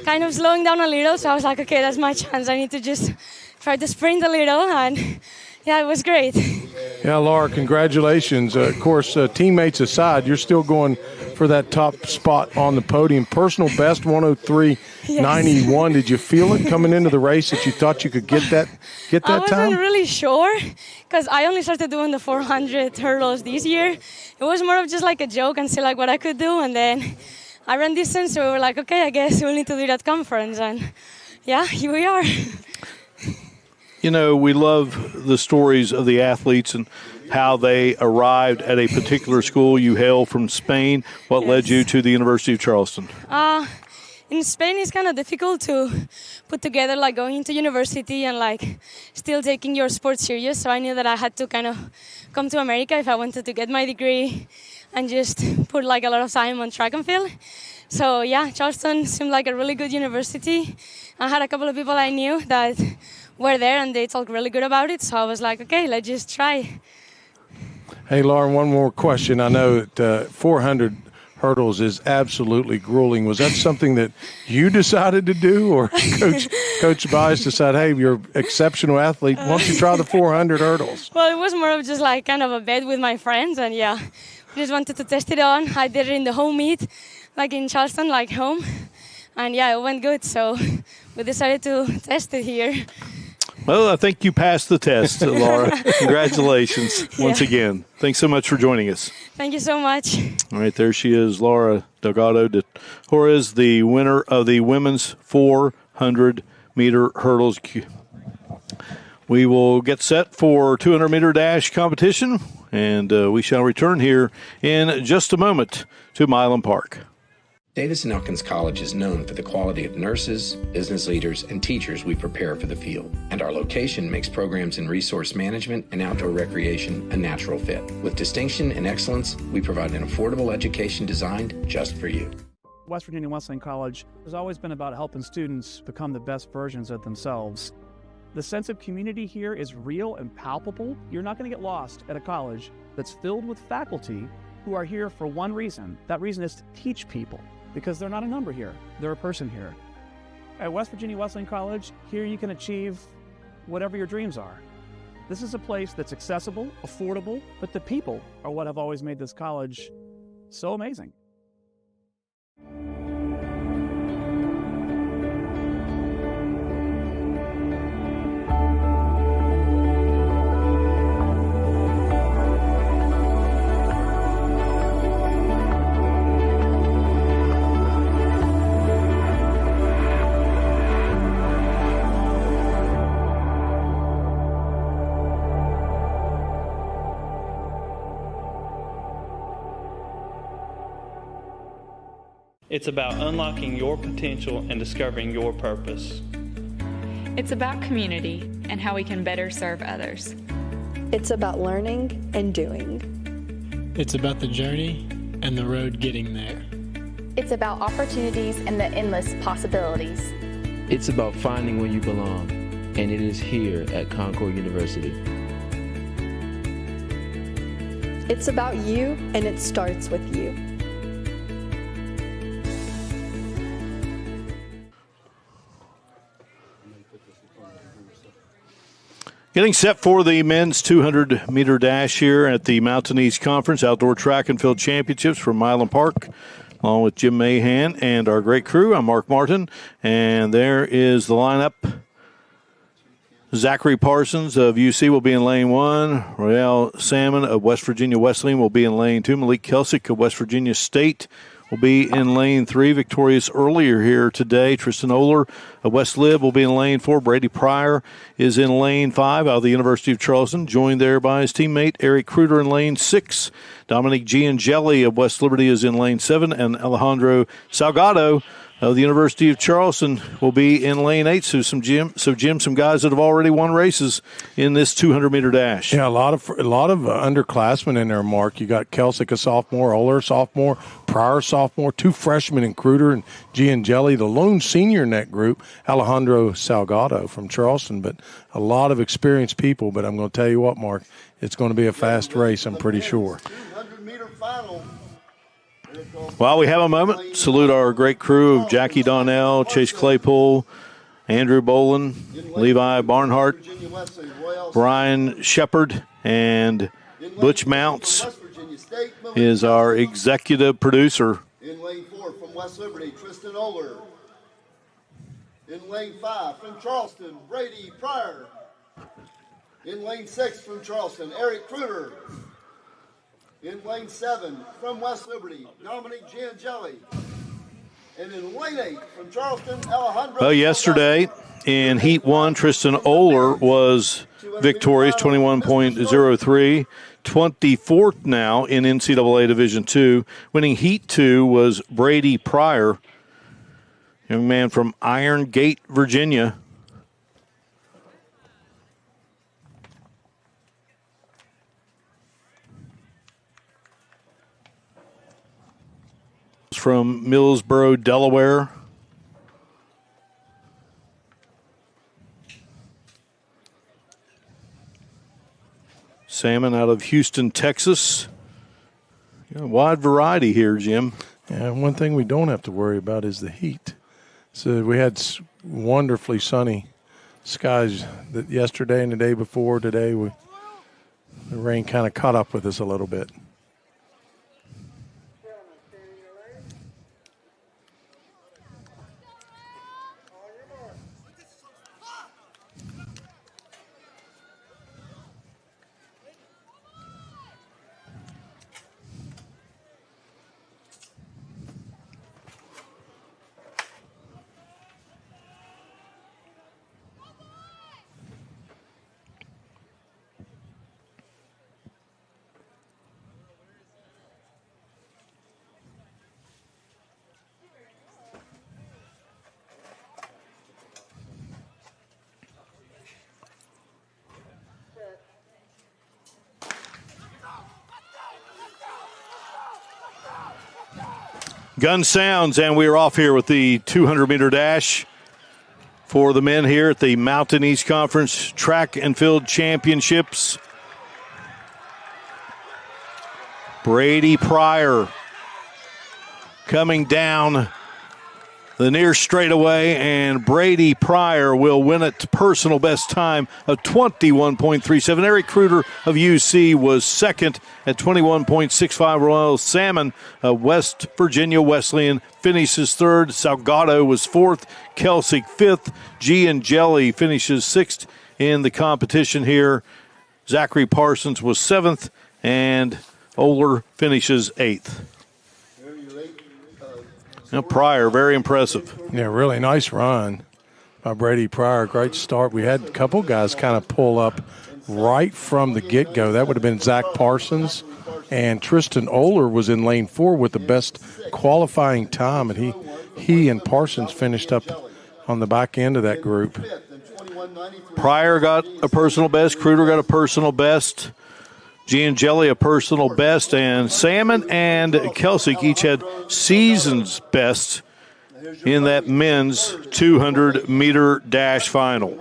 kind of slowing down a little, so I was like, okay, that's my chance. I need to just try to sprint a little, and yeah, it was great. Yeah, Laura, congratulations. Of course, teammates aside, you're still going for that top spot on the podium. Personal best 103.91. Did you feel it coming into the race that you thought you could get that I time? wasn't really sure because I only started doing the 400 hurdles this year. It was more of just like a joke and see like what I could do, and then I ran distance, so we were like, okay, I guess we'll need to do it at conference, and yeah, here we are. You know, we love the stories of the athletes and how they arrived at a particular school. You hail from Spain. What led you to the University of Charleston? In Spain, it's kind of difficult to put together, like going into university and like still taking your sport serious. So I knew that I had to kind of come to America if I wanted to get my degree and just put like a lot of time on track and field. So yeah, Charleston seemed like a really good university. I had a couple of people I knew that were there and they talked really good about it. So I was like, okay, let's just try. Hey, Lauren, one more question. I know that 400 hurdles is absolutely grueling. Was that something that you decided to do, or Coach Bias decided, hey, you're an exceptional athlete, why don't you try the 400 hurdles? Well, it was more of just like kind of a bet with my friends, and yeah, we just wanted to test it on. I did it in the home meet, like in Charleston, like home, and yeah, it went good, so we decided to test it here. Well, I think you passed the test, Laura. Congratulations once again. Thanks so much for joining us. Thank you so much. All right, there she is, Laura Delgado de Torres, the winner of the women's 400-meter hurdles. We will get set for 200-meter dash competition, and we shall return here in just a moment to Milan Park. Davis & Elkins College is known for the quality of nurses, business leaders, and teachers we prepare for the field. And our location makes programs in resource management and outdoor recreation a natural fit. With distinction and excellence, we provide an affordable education designed just for you. West Virginia Wesleyan College has always been about helping students become the best versions of themselves. The sense of community here is real and palpable. You're not going to get lost at a college that's filled with faculty who are here for one reason. That reason is to teach people. Because they're not a number here, they're a person here. At West Virginia Wesleyan College, here you can achieve whatever your dreams are. This is a place that's accessible, affordable, but the people are what have always made this college so amazing. It's about unlocking your potential and discovering your purpose. It's about community and how we can better serve others. It's about learning and doing. It's about the journey and the road getting there. It's about opportunities and the endless possibilities. It's about finding where you belong, and it is here at Concord University. It's about you, and it starts with you. Getting set for the men's 200-meter dash here at the Mountain East Conference Outdoor Track and Field Championships from Milan Park, along with Jim Mahan and our great crew. I'm Mark Martin, and there is the lineup. Zachary Parsons of UC will be in lane 1. Royale Salmon of West Virginia Wesleyan will be in lane 2. Malik Kelsick of West Virginia State will be in lane 3. Victorious earlier here today. Tristan Oler of West Lib will be in lane 4. Brady Pryor is in lane 5 out of the University of Charleston, joined there by his teammate Eric Kruder in lane 6. Dominic Giangeli of West Liberty is in lane 7, and Alejandro Salgado of the University of Charleston will be in lane 8. So Jim, some guys that have already won races in this 200-meter dash. Yeah, a lot of underclassmen in there, Mark. You got Kelsick, a sophomore, Oler, sophomore, Pryor, sophomore, 2 freshmen in Kruder and Giangeli. The lone senior in that group, Alejandro Salgado from Charleston. But a lot of experienced people. But I'm going to tell you what, Mark, it's going to be a fast race, I'm pretty sure. 200-meter final. While we have a moment, salute our great crew of Jackie Donnell, Chase Claypool, Andrew Bolin, Levi Barnhart, Brian Shepard, And Butch Mounts is our executive producer. In lane 4 from West Liberty, Tristan Oler. In lane 5 from Charleston, Brady Pryor. In lane 6 from Charleston, Eric Kruger. In lane 7 from West Liberty, Dominic Giangeli. And in lane 8 from Charleston, Alejandro. Well, yesterday in Heat 1, Tristan Oler was victorious, 21.03. 24th now in NCAA Division II. Winning Heat 2 was Brady Pryor, young man from Iron Gate, Virginia. From Millsboro, Delaware. Salmon out of Houston, Texas. A wide variety here, Jim. Yeah, one thing we don't have to worry about is the heat. So we had wonderfully sunny skies yesterday and the day before. Today, the rain kind of caught up with us a little bit. Gun sounds, and we're off here with the 200-meter dash for the men here at the Mountain East Conference Track and Field Championships. Brady Pryor coming down the near straightaway, and Brady Pryor will win it to personal best time of 21.37. Eric Kruger of UC was second at 21.65. Royal Salmon of West Virginia Wesleyan finishes third. Salgado was fourth. Kelsey fifth. Giangeli finishes sixth in the competition here. Zachary Parsons was seventh, and Oler finishes eighth. Now Pryor, very impressive. Yeah, really nice run by Brady Pryor. Great start. We had a couple guys kind of pull up right from the get-go. That would have been Zach Parsons, and Tristan Oler was in lane 4 with the best qualifying time, and he and Parsons finished up on the back end of that group. Pryor got a personal best. Kruger got a personal best. Giangeli a personal best, and Salmon and Kelsick each had season's best in that men's 200-meter dash final.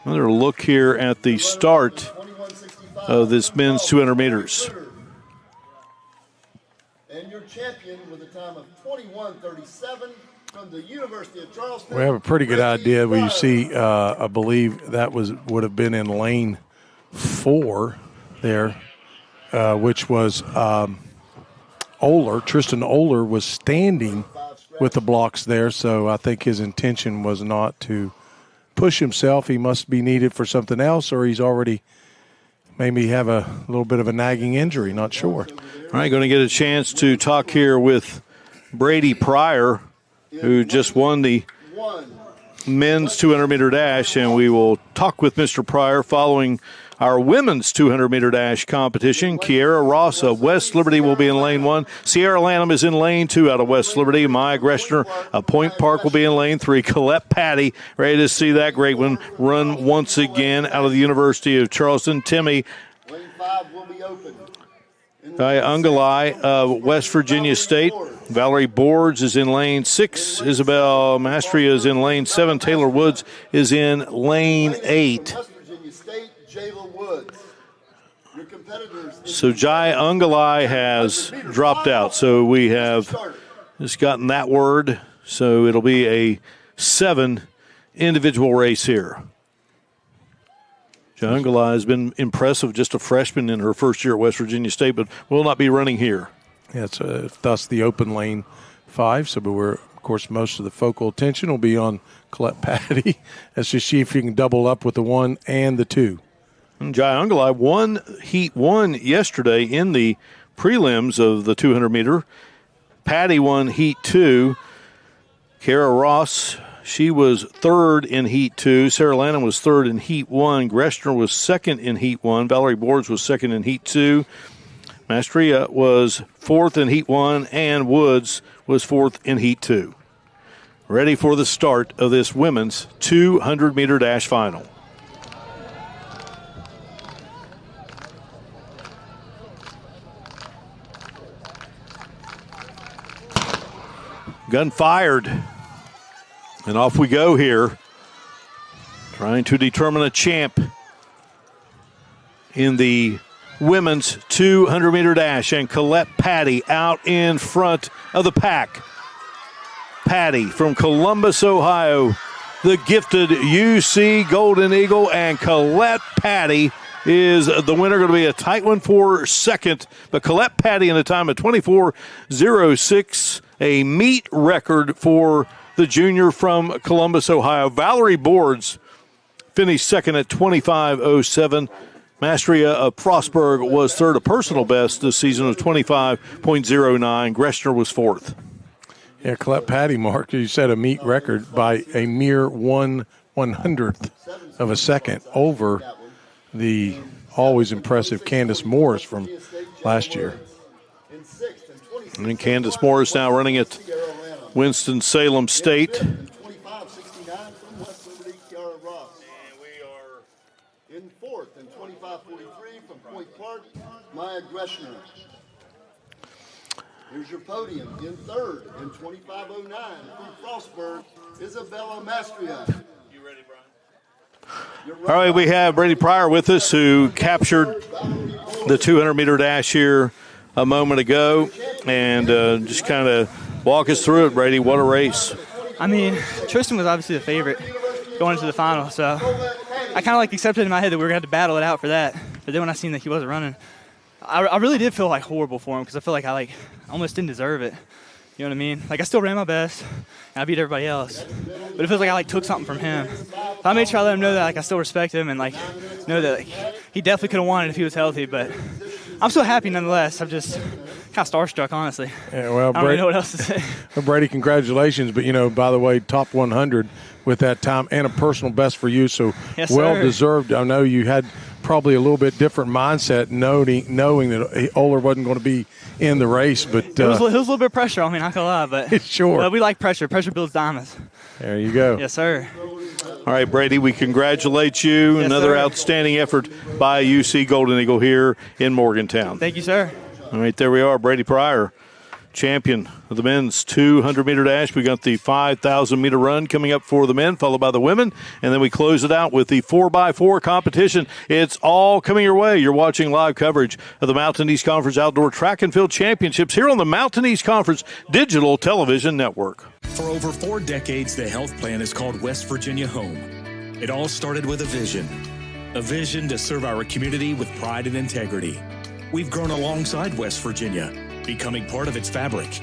Another look here at the start of this men's 200 meters. And your champion with a time of 21:37 from the University of Charleston. We have a pretty good idea. We see, I believe that would have been in lane 4 there, which was Oler. Tristan Oler was standing with the blocks there, so I think his intention was not to push himself. He must be needed for something else, or he's already maybe have a little bit of a nagging injury, not sure. All right, going to get a chance to talk here with Brady Pryor, who just won the men's 200-meter dash, and we will talk with Mr. Pryor following our women's 200-meter dash competition. Kiera Ross of West Liberty will be in lane 1. Sierra Lanham is in lane 2 out of West Liberty. Maya Greshner of Point Park will be in lane 3. Colette Patty, ready to see that great one run once again out of the University of Charleston. Timmy Ungalai of West Virginia State. Valerie Boards is in lane 6. Isabel Mastria is in lane 7. Taylor Woods is in lane 8. So Jai Ungalai has dropped out. So we have just gotten that word. So it'll be a 7 individual race here. Jungala has been impressive, just a freshman in her first year at West Virginia State, but will not be running here. Yeah, it's thus the open lane 5. So, but of course, most of the focal attention will be on Colette Patty as to see if you can double up with the 1 and the 2. And Jai Ungalai won Heat 1 yesterday in the prelims of the 200-meter. Patty won Heat 2. Kara Ross, she was third in Heat 2. Sarah Lanham was third in Heat 1. Greshner was second in Heat 1. Valerie Boards was second in Heat 2. Mastria was fourth in Heat 1. And Woods was fourth in Heat 2. Ready for the start of this women's 200-meter dash final. Gun fired. And off we go here. Trying to determine a champ in the women's 200-meter dash. And Colette Patty out in front of the pack. Patty from Columbus, Ohio, the gifted UC Golden Eagle. And Colette Patty is the winner. Going to be a tight one for second. But Colette Patty in a time of 24:06. A meet record for the junior from Columbus, Ohio. Valerie Boards finished second at 25:07. Mastria of Frostburg was third, a personal best this season of 25.09. Greshner was fourth. Yeah, Colette Patty, Mark, you said a meet record by a mere 1/100th of a second over the always impressive Candace Morris from last year. And then Candace Morris now running at Winston-Salem State. 25.69 from West Liberty, Kiara Ross. And we are in fourth and 25.43 from Point Park, Maya Greshner. Here's your podium in third and 25.09 from Frostburg, Isabella Mastria. You ready, Brian? All right, we have Brady Pryor with us, who captured the 200-meter dash here a moment ago, and just kind of walk us through it, Brady. What a race. I mean, Tristan was obviously the favorite going into the final, so I kind of like accepted in my head that we were going to have to battle it out for that. But then when I seen that he wasn't running, I really did feel like horrible for him, because I feel like I almost didn't deserve it. You know what I mean? Like, I still ran my best, and I beat everybody else. But it feels like I took something from him. So I made sure I let him know that I still respect him, and know that he definitely could have won it if he was healthy. But I'm still happy nonetheless. I'm just kind of starstruck, honestly. Yeah, well, I don't really know what else to say. Well, Brady, congratulations. But, by the way, top 100 with that time and a personal best for you. So yes, well-deserved. I know you had probably a little bit different mindset knowing that Oler wasn't going to be in the race. But it was a little bit of pressure on me, not going to lie. But sure. But we like pressure. Pressure builds diamonds. There you go. Yes, sir. All right, Brady, we congratulate you. Yes, Another sir. Outstanding effort by UC Golden Eagle here in Morgantown. Thank you, sir. All right, there we are. Brady Pryor, champion of the men's 200-meter dash. We got the 5,000-meter run coming up for the men, followed by the women. And then we close it out with the 4x4 competition. It's all coming your way. You're watching live coverage of the Mountain East Conference Outdoor Track and Field Championships here on the Mountain East Conference Digital Television Network. For over 4 decades, the health plan is called West Virginia Home. It all started with a vision to serve our community with pride and integrity. We've grown alongside West Virginia, becoming part of its fabric.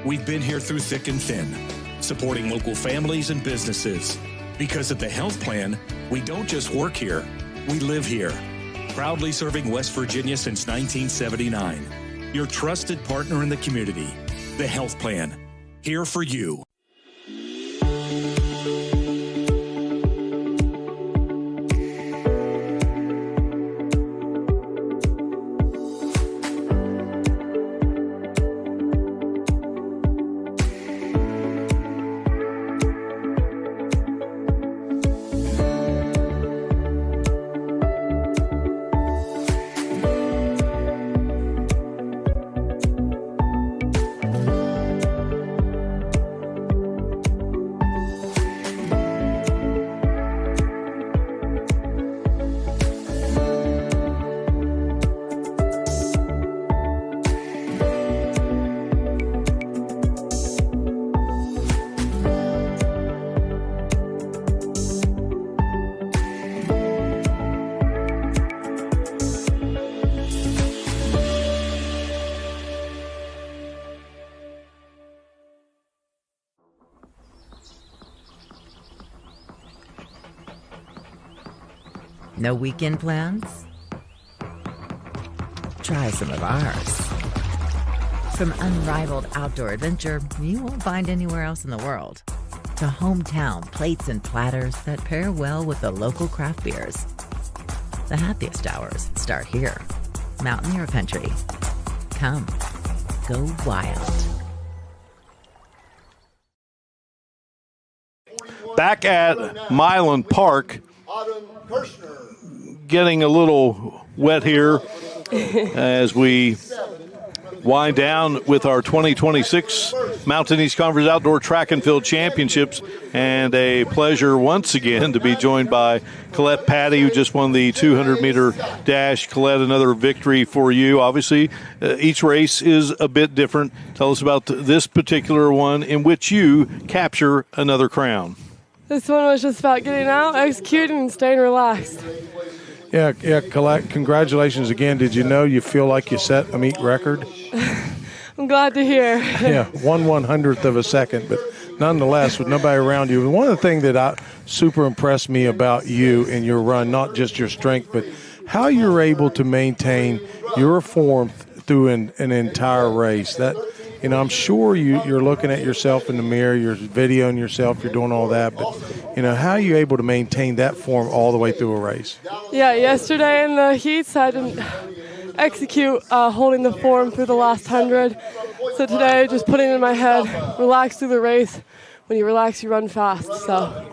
We've been here through thick and thin, supporting local families and businesses. Because at the health plan, we don't just work here, we live here. Proudly serving West Virginia since 1979. Your trusted partner in the community, the health plan. Here for you. No weekend plans? Try some of ours. From unrivaled outdoor adventure you won't find anywhere else in the world, to hometown plates and platters that pair well with the local craft beers. The happiest hours start here. Mountaineer Country. Come, go wild. Back at Milan Park, getting a little wet here as we wind down with our 2026 Mountain East Conference Outdoor Track and Field Championships, and a pleasure once again to be joined by Colette Patty, who just won the 200-meter dash. Colette, another victory for you. Obviously, each race is a bit different. Tell us about this particular one in which you capture another crown. This one was just about getting out, executing, and staying relaxed. Yeah, Colette, congratulations again. Did you know you feel like you set a meet record? I'm glad to hear. Yeah, 1/100th of a second, but nonetheless, with nobody around you. One of the things that super impressed me about you in your run, not just your strength, but how you're able to maintain your form through an entire race. That, you know, I'm sure you're looking at yourself in the mirror, you're videoing yourself, you're doing all that, but, you know, how are you able to maintain that form all the way through a race? Yeah, yesterday in the heats, I didn't execute holding the form through the last 100. So today, just putting it in my head, relax through the race. When you relax, you run fast. So.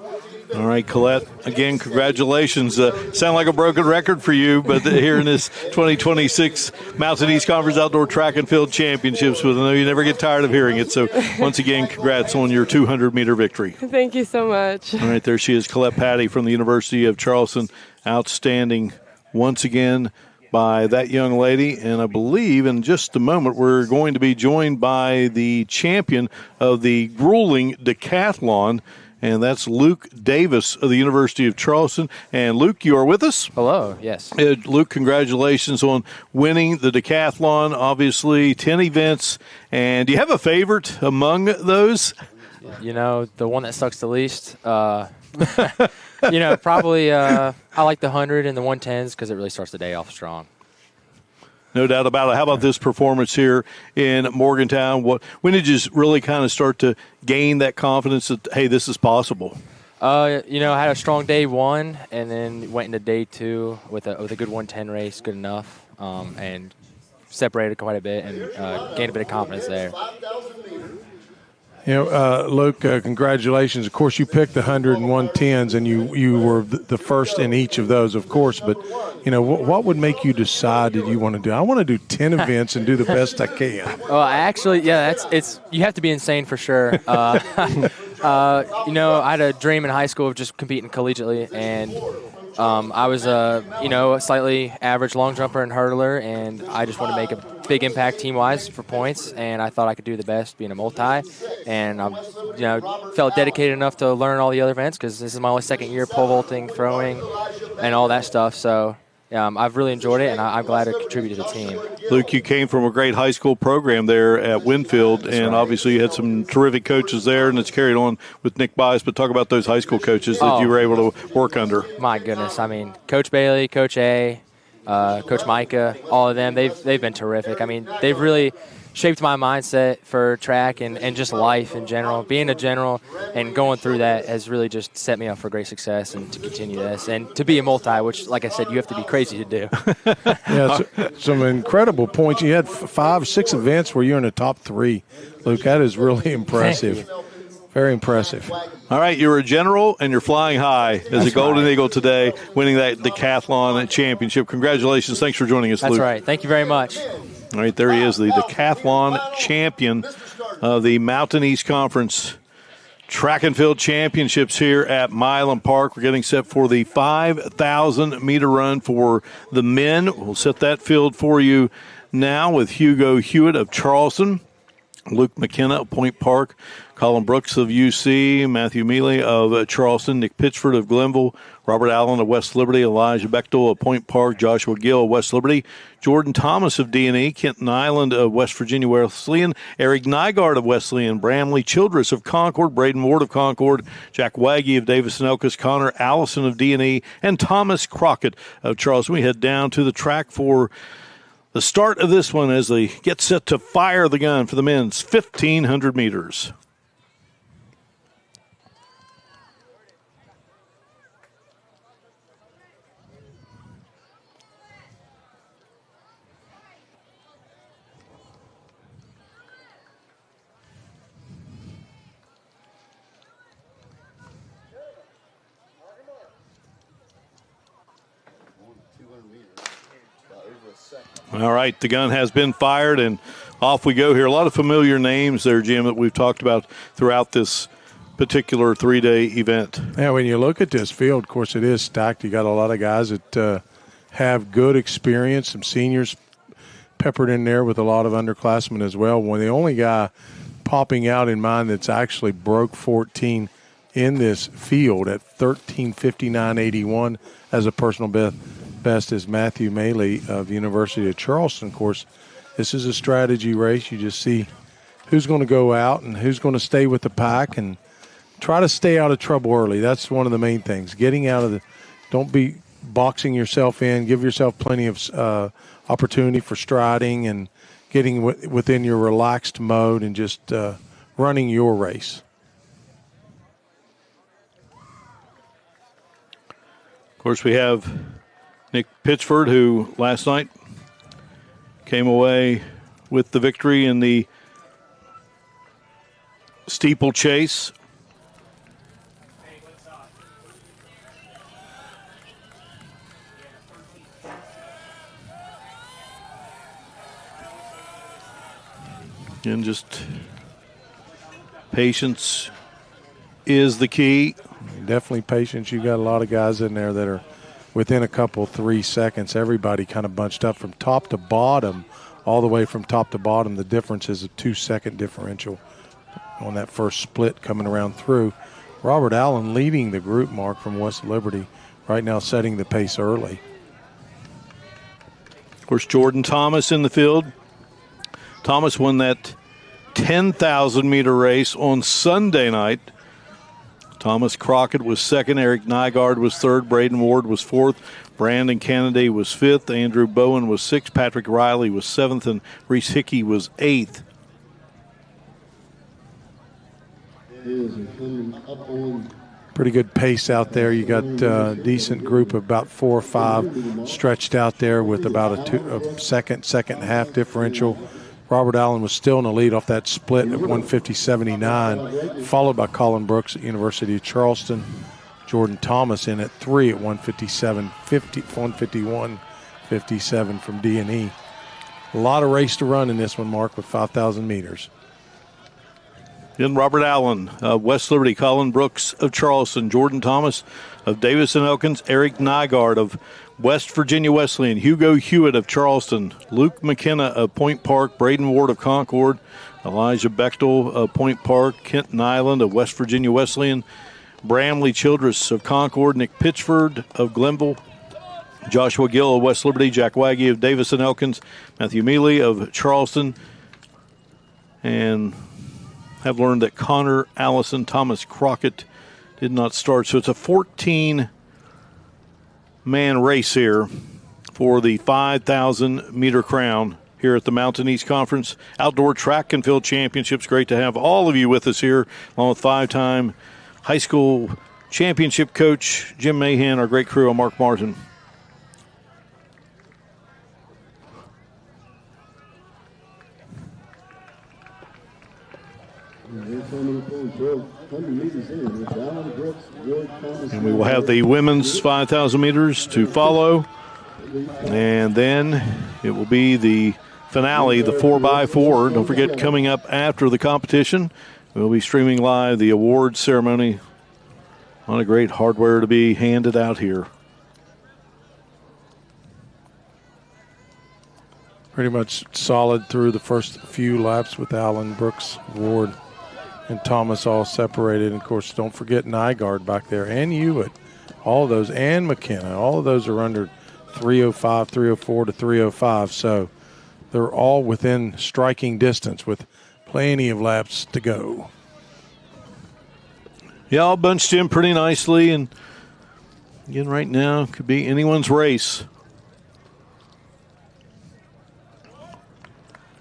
All right, Colette, again, congratulations. Sound like a broken record for you, but here in this 2026 Mountain East Conference Outdoor Track and Field Championships, but I know you never get tired of hearing it. So once again, congrats on your 200-meter victory. Thank you so much. All right, there she is, Colette Patty from the University of Charleston. Outstanding once again by that young lady. And I believe in just a moment we're going to be joined by the champion of the grueling decathlon, and that's Luke Davis of the University of Charleston. And Luke, you are with us? Hello, yes. Luke, congratulations on winning the decathlon. Obviously, 10 events. And do you have a favorite among those? You know, the one that sucks the least. You know, probably I like the 100 and the 110s because it really starts the day off strong. No doubt about it. How about this performance here in Morgantown? When did you really kind of start to gain that confidence that, hey, this is possible? You know, I had a strong day one, and then went into day two with a good 110 race, good enough, and separated quite a bit and gained a bit of confidence there. You know, Luke, congratulations. Of course, you picked the 100 and 110s, and you were the first in each of those, of course. But, you know, what would make you decide that you want to do? I want to do 10 events and do the best I can. Well, actually, yeah, it's you have to be insane for sure. You know, I had a dream in high school of just competing collegiately, and I was a slightly average long jumper and hurdler, and I just wanted to make a big impact team-wise for points, and I thought I could do the best being a multi, and I felt dedicated enough to learn all the other events because this is my only second year pole vaulting, throwing, and all that stuff. So I've really enjoyed it, and I'm glad to contribute to the team. Luke, you came from a great high school program there at Winfield, and obviously you had some terrific coaches there, and it's carried on with Nick Bias. But talk about those high school coaches that you were able to work under. My goodness. I mean, Coach Bailey, Coach A, Coach Micah, all of them, they've been terrific. I mean, they've really shaped my mindset for track and just life in general. Being a general and going through that has really just set me up for great success and to continue this. And to be a multi, which, like I said, you have to be crazy to do. Yeah, some incredible points. You had 5-6 events where you're in the top 3. Luke, that is really impressive. Very impressive. All right, you're a general and you're flying high as a Golden Eagle today, winning that decathlon championship. Congratulations. Thanks for joining us, Luke. That's right. Thank you very much. All right, there he is, the decathlon champion of the Mountain East Conference Track and Field Championships here at Milan Park. We're getting set for the 5,000-meter run for the men. We'll set that field for you now with Hugo Hewitt of Charleston, Luke McKenna of Point Park, Colin Brooks of UC, Matthew Mealy of Charleston, Nick Pitchford of Glenville, Robert Allen of West Liberty, Elijah Bechtel of Point Park, Joshua Gill of West Liberty, Jordan Thomas of D&E, Kenton Island of West Virginia Wesleyan, Eric Nygaard of Wesleyan, Bramley Childress of Concord, Braden Ward of Concord, Jack Waggy of Davis and Elkis, Connor Allison of D&E, and Thomas Crockett of Charleston. We head down to the track for the start of this one as they get set to fire the gun for the men's 1,500 meters. All right, the gun has been fired, and off we go here. A lot of familiar names there, Jim, that we've talked about throughout this particular three-day event. Yeah, when you look at this field, of course, it is stacked. You got a lot of guys that have good experience, some seniors peppered in there with a lot of underclassmen as well. When the only guy popping out in mind that's actually broke 14 in this field at 13:59.81 as a personal best is Matthew Maley of the University of Charleston. Of course, this is a strategy race. You just see who's going to go out and who's going to stay with the pack and try to stay out of trouble early. That's one of the main things. Getting out of don't be boxing yourself in. Give yourself plenty of opportunity for striding and getting within your relaxed mode and just running your race. Of course, we have Nick Pitchford, who last night came away with the victory in the steeplechase. And just patience is the key. Definitely patience. You got a lot of guys in there that are within a couple, 3 seconds. Everybody kind of bunched up from top to bottom, all the way from top to bottom. The difference is a 2-second differential on that first split coming around through. Robert Allen leading the group, Mark, from West Liberty, right now setting the pace early. Of course, Jordan Thomas in the field. Thomas won that 10,000-meter race on Sunday night. Thomas Crockett was second. Eric Nygaard was third. Braden Ward was fourth. Brandon Kennedy was fifth. Andrew Bowen was sixth. Patrick Riley was seventh. And Reese Hickey was eighth. Pretty good pace out there. You got a decent group of about 4 or 5 stretched out there with about a second and a half differential. Robert Allen was still in the lead off that split at 150.79, followed by Colin Brooks at University of Charleston. Jordan Thomas in at 3 at 151.57 from D&E. A lot of race to run in this one, Mark, with 5,000 meters. Then Robert Allen of West Liberty, Colin Brooks of Charleston, Jordan Thomas of Davis and Elkins, Eric Nygaard of West Virginia Wesleyan, Hugo Hewitt of Charleston, Luke McKenna of Point Park, Braden Ward of Concord, Elijah Bechtel of Point Park, Kenton Island of West Virginia Wesleyan, Bramley Childress of Concord, Nick Pitchford of Glenville, Joshua Gill of West Liberty, Jack Waggy of Davis and Elkins, Matthew Mealy of Charleston, and have learned that Connor Allison, Thomas Crockett did not start. So it's a 14-man race here for the 5,000-meter crown here at the Mountain East Conference Outdoor Track and Field Championships. Great to have all of you with us here, along with 5-time high school championship coach Jim Mahan, our great crew, and Mark Martin. And we will have the women's 5,000 meters to follow. And then it will be the finale, the 4x4. Don't forget, coming up after the competition, we'll be streaming live the awards ceremony. A lot of great hardware to be handed out here. Pretty much solid through the first few laps with Allen, Brooks, Ward, and Thomas all separated. And, of course, don't forget Nygaard back there and Hewitt. All of those, and McKenna. All of those are under 305, 304 to 305. So they're all within striking distance with plenty of laps to go. Yeah, all bunched in pretty nicely. And, again, right now could be anyone's race.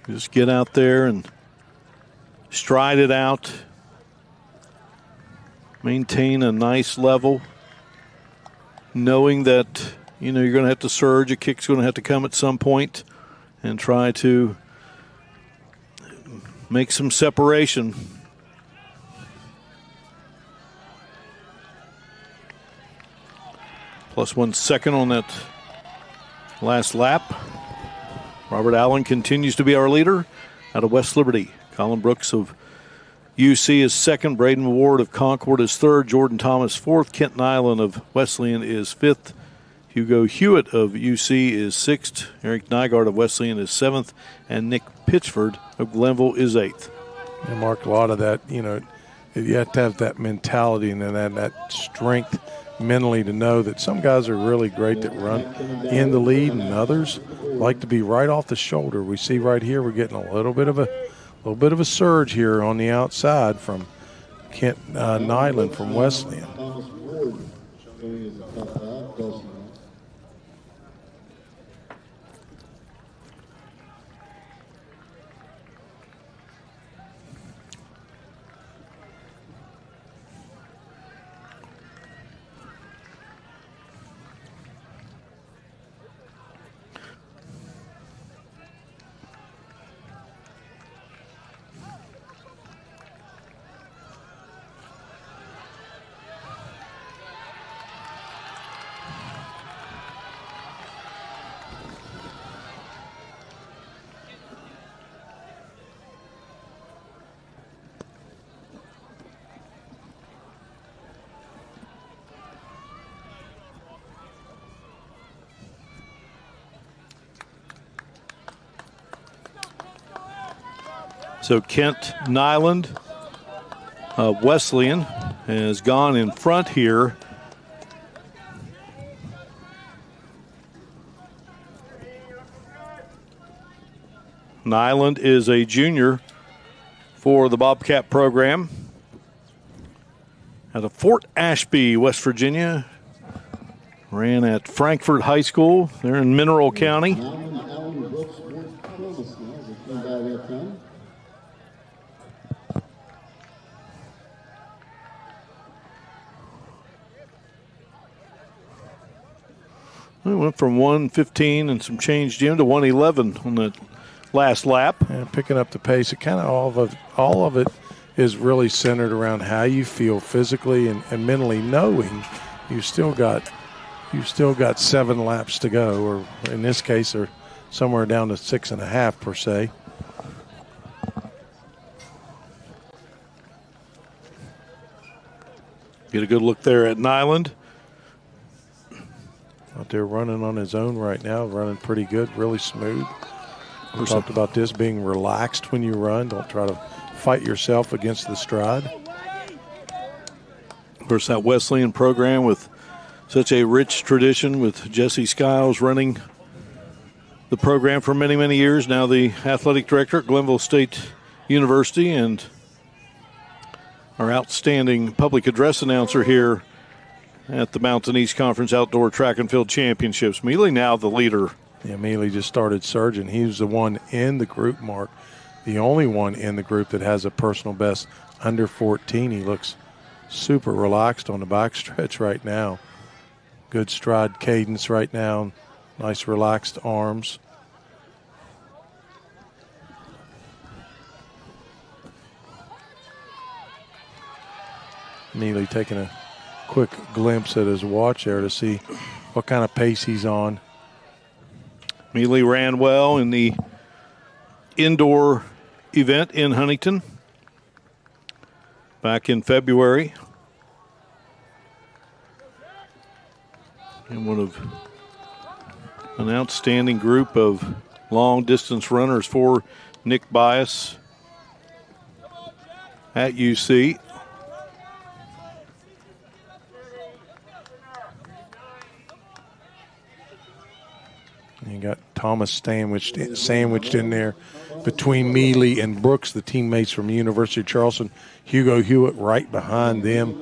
Just get out there and stride it out. Maintain a nice level. Knowing that, you're going to have to surge. A kick's going to have to come at some point, and try to make some separation. Plus 1 second on that last lap. Robert Allen continues to be our leader out of West Liberty. Colin Brooks of UC is second. Braden Ward of Concord is third. Jordan Thomas fourth. Kent Nyland of Wesleyan is fifth. Hugo Hewitt of UC is sixth. Eric Nygaard of Wesleyan is seventh. And Nick Pitchford of Glenville is eighth. And Mark, a lot of that, you have to have that mentality and then that strength mentally to know that some guys are really great that run in the lead, and others like to be right off the shoulder. We see right here we're getting a little bit of a surge here on the outside from Kent Nyland from Wesleyan. So Kent Nyland of Wesleyan has gone in front here. Nyland is a junior for the Bobcat program out of Fort Ashby, West Virginia. Ran at Frankfort High School there in Mineral County. We went from 1:15 and some change, Jim, to 1:11 on the last lap. And picking up the pace. It kind of all of it is really centered around how you feel physically and mentally, knowing you've still got 7 laps to go, or in this case, or somewhere down to 6.5 per se. Get a good look there at Nyland. Out there running on his own right now, running pretty good, really smooth. We talked about this being relaxed when you run. Don't try to fight yourself against the stride. Of course, that Wesleyan program with such a rich tradition with Jesse Skiles running the program for many, many years. Now the athletic director at Glenville State University and our outstanding public address announcer here at the Mountain East Conference Outdoor Track and Field Championships. Mealy now the leader. Yeah, Mealy just started surging. He was the one in the group, Mark, the only one in the group that has a personal best under 14. He looks super relaxed on the backstretch right now. Good stride cadence right now. Nice relaxed arms. Mealy taking a quick glimpse at his watch there to see what kind of pace he's on. Mealy ran well in the indoor event in Huntington back in February. And one of an outstanding group of long distance runners for Nick Bias at UC. You got Thomas sandwiched in there between Mealy and Brooks, the teammates from the University of Charleston. Hugo Hewitt right behind them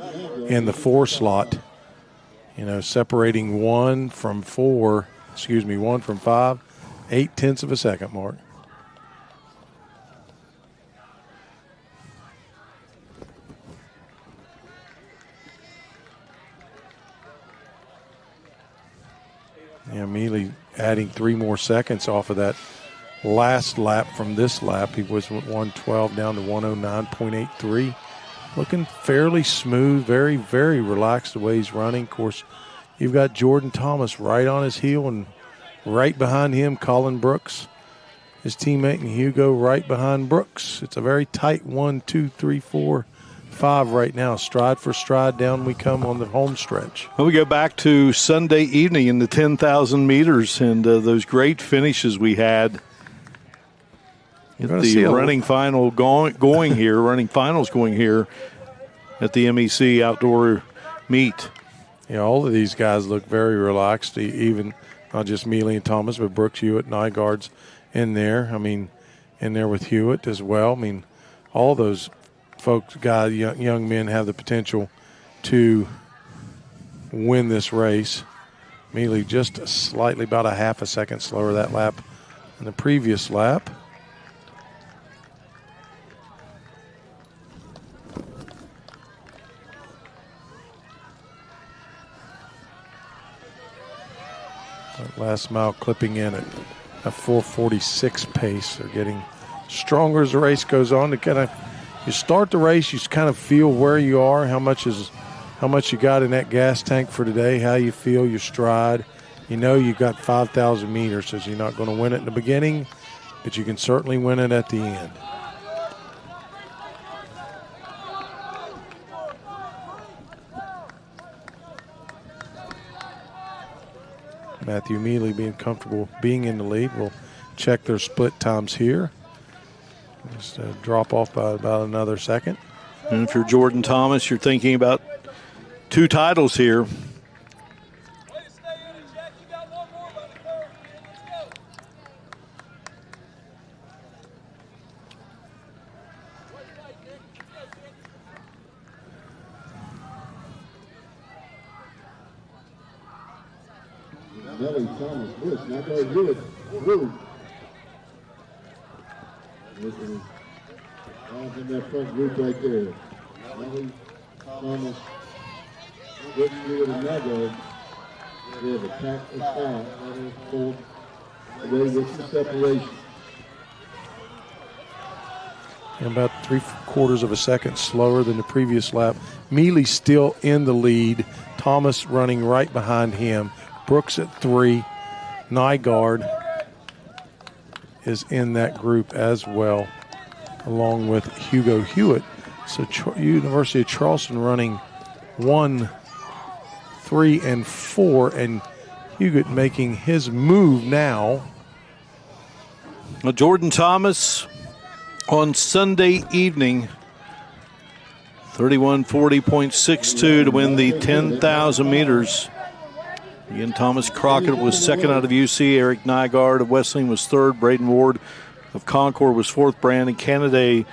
in the 4 slot. Separating 1 from 5, 0.8 of a second, Mark. Yeah, Mealy adding 3 more seconds off of that last lap from this lap. He was 112 down to 109.83. Looking fairly smooth, very, very relaxed the way he's running. Of course, you've got Jordan Thomas right on his heel, and right behind him, Colin Brooks, his teammate, and Hugo right behind Brooks. It's a very tight 1, 2, 3, 4, 5 right now. Stride for stride, down we come on the home stretch. Well, we go back to Sunday evening in the 10,000 meters and those great finishes we had. The running final going here, running finals going here at the MEC outdoor meet. Yeah, all of these guys look very relaxed, even not just Mealy and Thomas, but Brooks, Hewitt, Nygaard's in there. In there with Hewitt as well. All those folks, young men have the potential to win this race. Mealy just slightly, about a half a second slower that lap than the previous lap. That last mile clipping in at a 4:46 pace. They're getting stronger as the race goes on. You start the race, you kind of feel where you are, how much you got in that gas tank for today, how you feel, your stride. You've got 5,000 meters, so you're not going to win it in the beginning, but you can certainly win it at the end. Matthew Mealy being comfortable being in the lead. We'll check their split times here. Just drop off by about another second. And if you're Jordan Thomas, you're thinking about 2 titles here. Nelly, Thomas, Bush, now go Hewitt, Blue. Listen, off in that front group right there. Nelly, Thomas, Bush, Hewitt, and Nygaard. They have attacked the foul. That is pulled away with the separation. And about 3/4 of a second slower than the previous lap. Mealy still in the lead. Thomas running right behind him. Brooks at 3. Nygaard is in that group as well, along with Hugo Hewitt. So University of Charleston running 1, 3, and 4, and Hewitt making his move now. Well, Jordan Thomas on Sunday evening, 31:40.62 to win the 10,000 meters. Again, Thomas Crockett was second out of UC. Eric Nygaard of Wesleyan was third. Braden Ward of Concord was fourth. Brandon Kennedy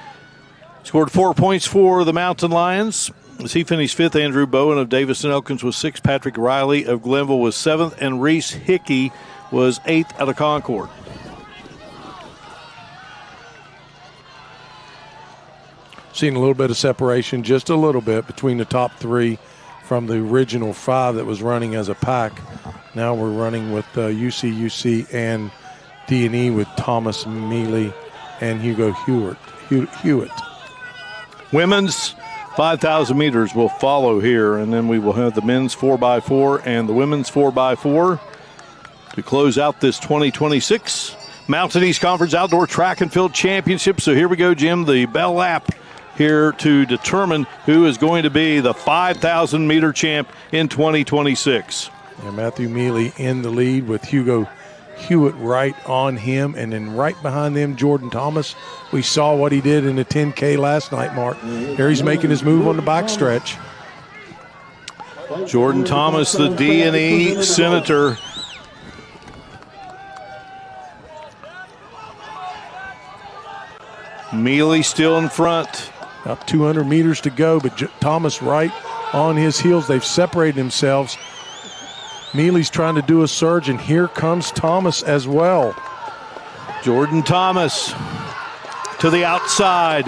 scored 4 points for the Mountain Lions as he finished fifth. Andrew Bowen of Davis and Elkins was sixth. Patrick Riley of Glenville was seventh. And Reese Hickey was eighth out of Concord. Seeing a little bit of separation, just a little bit, between the top 3 from the original 5 that was running as a pack. Now we're running with UC and D&E with Thomas Mealy and Hugo Hewitt. Women's 5,000 meters will follow here, and then we will have the men's 4x4 and the women's 4x4 to close out this 2026 Mountain East Conference Outdoor Track and Field Championship. So here we go, Jim, the bell lap here to determine who is going to be the 5,000 meter champ in 2026. And Matthew Mealy in the lead with Hugo Hewitt right on him, and then right behind them, Jordan Thomas. We saw what he did in the 10K last night, Mark. Here he's making his move on the backstretch. Jordan Thomas, the D&E Senator. Mealy still in front. About 200 meters to go, but Thomas right on his heels. They've separated themselves. Mealy's trying to do a surge, and here comes Thomas as well. Jordan Thomas to the outside.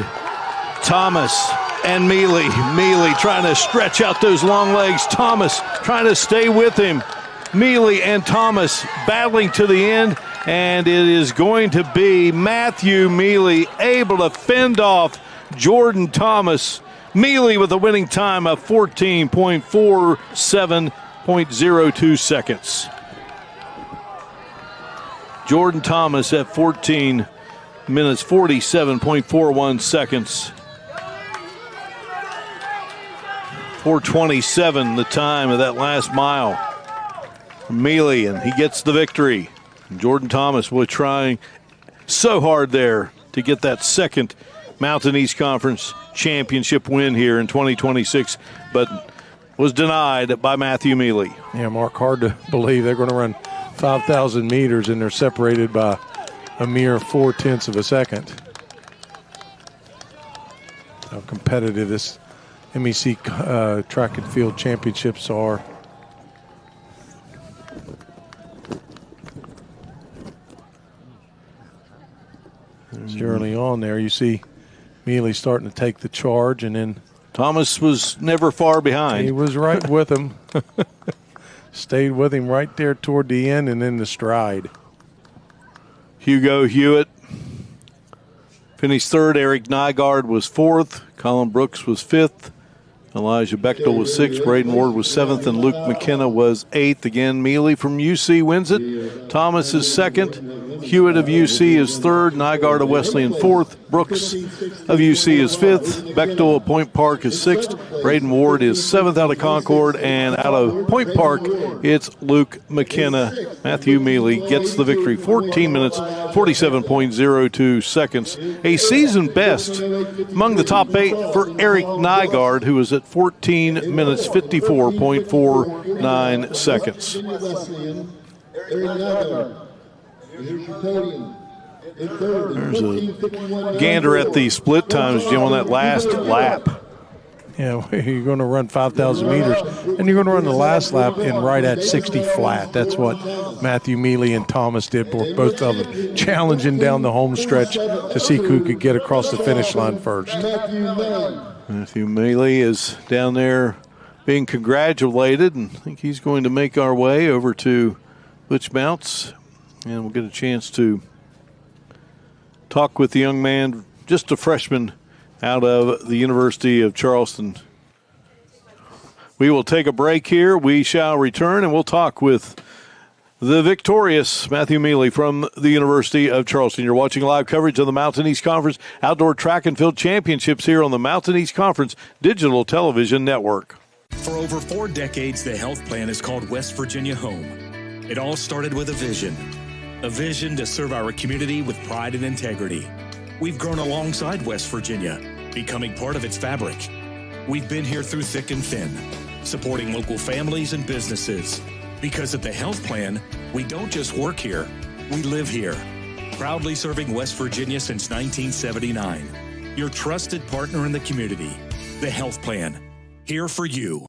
Thomas and Mealy. Mealy trying to stretch out those long legs. Thomas trying to stay with him. Mealy and Thomas battling to the end, and it is going to be Matthew Mealy able to fend off Jordan Thomas. Mealy with a winning time of 14.47.02 seconds. Jordan Thomas at 14 minutes 47.41 seconds. 4:27 the time of that last mile. Mealy, and he gets the victory. Jordan Thomas was trying so hard there to get that second Mountain East Conference championship win here in 2026, but was denied by Matthew Mealy. Yeah, Mark, hard to believe they're going to run 5,000 meters and they're separated by a mere 0.4 of a second. How competitive this MEC track and field championships are. Early on there, you see Mealy starting to take the charge, and then Thomas was never far behind. He was right with him. Stayed with him right there toward the end and then the stride. Hugo Hewitt finished third. Eric Nygaard was fourth. Colin Brooks was fifth. Elijah Bechtel was sixth. Braden Ward was seventh. And Luke McKenna was eighth. Again, Mealy from UC wins it. Thomas is second. Hewitt of UC is third. Nygaard of Wesleyan fourth. Brooks of UC is fifth. Bechtel of Point Park is sixth. Braden Ward is seventh out of Concord. And out of Point Park, it's Luke McKenna. Matthew Mealy gets the victory. 14 minutes, 47.02 seconds. A season best among the top 8 for Eric Nygaard, who is at 14 minutes, 54.49 seconds. There's a gander at the split times, Jim, on that last lap. Yeah, you're going to run 5,000 meters, and you're going to run the last lap in right at 60 flat. That's what Matthew Mealy and Thomas did, both of them, challenging down the home stretch to see who could get across the finish line first. Matthew Mealy is down there being congratulated, and I think he's going to make our way over to Butch Mounts, and we'll get a chance to talk with the young man, just a freshman out of the University of Charleston. We will take a break here. We shall return, and we'll talk with the victorious Matthew Mealy from the University of Charleston. You're watching live coverage of the Mountain East Conference Outdoor Track and Field Championships here on the Mountain East Conference Digital Television Network. For over 4 decades, the health plan is called West Virginia Home. It all started with a vision to serve our community with pride and integrity. We've grown alongside West Virginia, becoming part of its fabric. We've been here through thick and thin, supporting local families and businesses. Because at the health plan, we don't just work here, we live here. Proudly serving West Virginia since 1979. Your trusted partner in the community. The health plan. Here for you.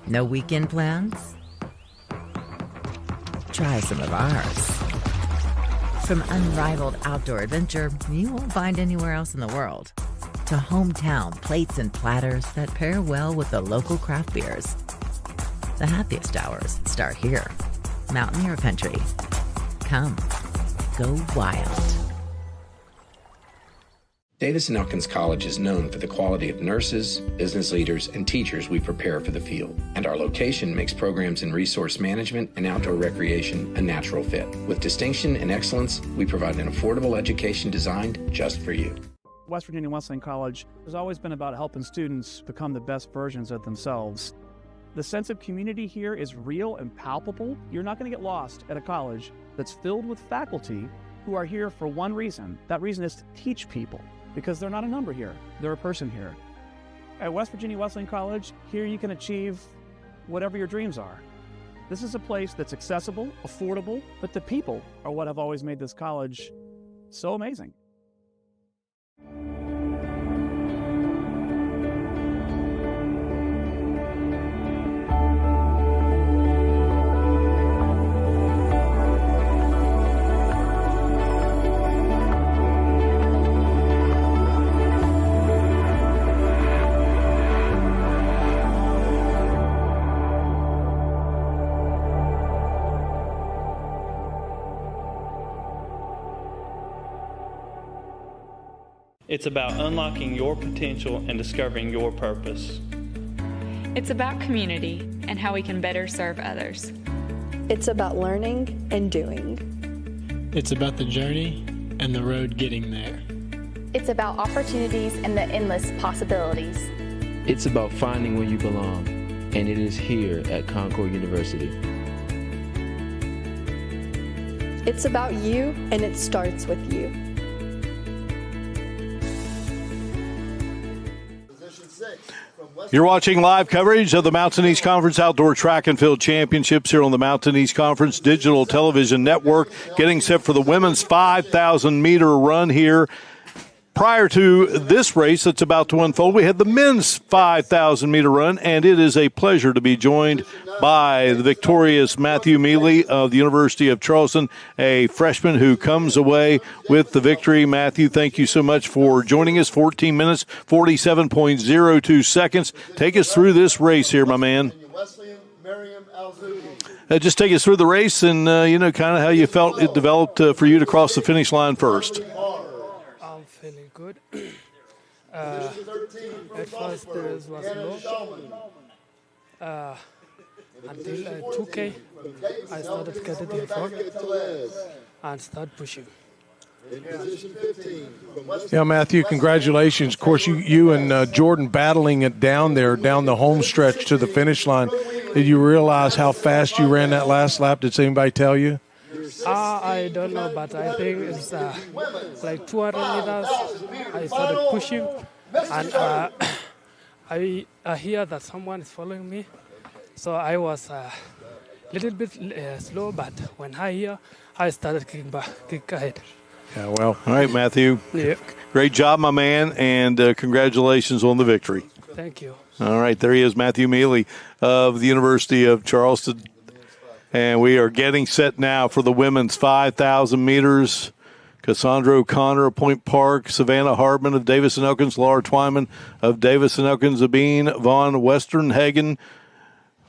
No weekend plans? Try some of ours. From unrivaled outdoor adventure you won't find anywhere else in the world, to hometown plates and platters that pair well with the local craft beers. The happiest hours start here. Mountaineer Country. Come, go wild. Davis and Elkins College is known for the quality of nurses, business leaders, and teachers we prepare for the field. And our location makes programs in resource management and outdoor recreation a natural fit. With distinction and excellence, we provide an affordable education designed just for you. West Virginia Wesleyan College has always been about helping students become the best versions of themselves. The sense of community here is real and palpable. You're not going to get lost at a college that's filled with faculty who are here for one reason. That reason is to teach people, because they're not a number here, they're a person here. At West Virginia Wesleyan College, here you can achieve whatever your dreams are. This is a place that's accessible, affordable, but the people are what have always made this college so amazing. It's about unlocking your potential and discovering your purpose. It's about community and how we can better serve others. It's about learning and doing. It's about the journey and the road getting there. It's about opportunities and the endless possibilities. It's about finding where you belong, and it is here at Concord University. It's about you, and it starts with you. You're watching live coverage of the Mountain East Conference Outdoor Track and Field Championships here on the Mountain East Conference Digital Television Network, getting set for the women's 5,000-meter run here. Prior to this race that's about to unfold, we had the men's 5,000-meter run, and it is a pleasure to be joined by the victorious Matthew Mealy of the University of Charleston, a freshman who comes away with the victory. Matthew, thank you so much for joining us. 14 minutes, 47.02 seconds. Take us through this race here, my man. Just take us through the race and, kind of how you felt it developed for you to cross the finish line first. I'm feeling good. At first the race was low. Until 2K, I started getting in front and start pushing. Yeah, Matthew, congratulations. Of course, you and Jordan battling it down there, down the home stretch to the finish line. Did you realize how fast you ran that last lap? Did anybody tell you? I don't know, but I think it's like 200 meters. I started pushing, and I hear that someone is following me. So I was a little bit slow, but when I hear, I started kick ahead. Yeah, well, all right, Matthew. Yeah. Great job, my man, and congratulations on the victory. Thank you. All right, there he is, Matthew Mealy of the University of Charleston. And we are getting set now for the women's 5,000 meters. Cassandra O'Connor of Point Park, Savannah Hardman of Davis and Elkins, Laura Twyman of Davis and Elkins, Sabine Von Westernhagen,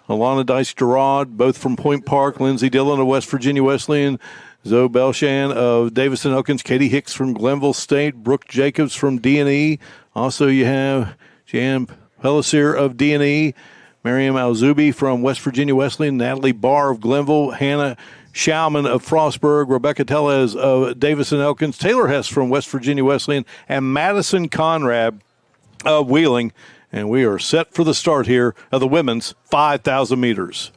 Alana Dice-Gerard, both from Point Park, Lindsay Dillon of West Virginia Wesleyan, Zoe Belshan of Davis and Elkins, Katie Hicks from Glenville State, Brooke Jacobs from D&E. Also, you have Jan Pellissier of D&E, Miriam Alzubi from West Virginia Wesleyan, Natalie Barr of Glenville, Hannah Schauman of Frostburg, Rebecca Tellez of Davis and Elkins, Taylor Hess from West Virginia Wesleyan, and Madison Conrad of Wheeling. And we are set for the start here of the women's 5,000 meters.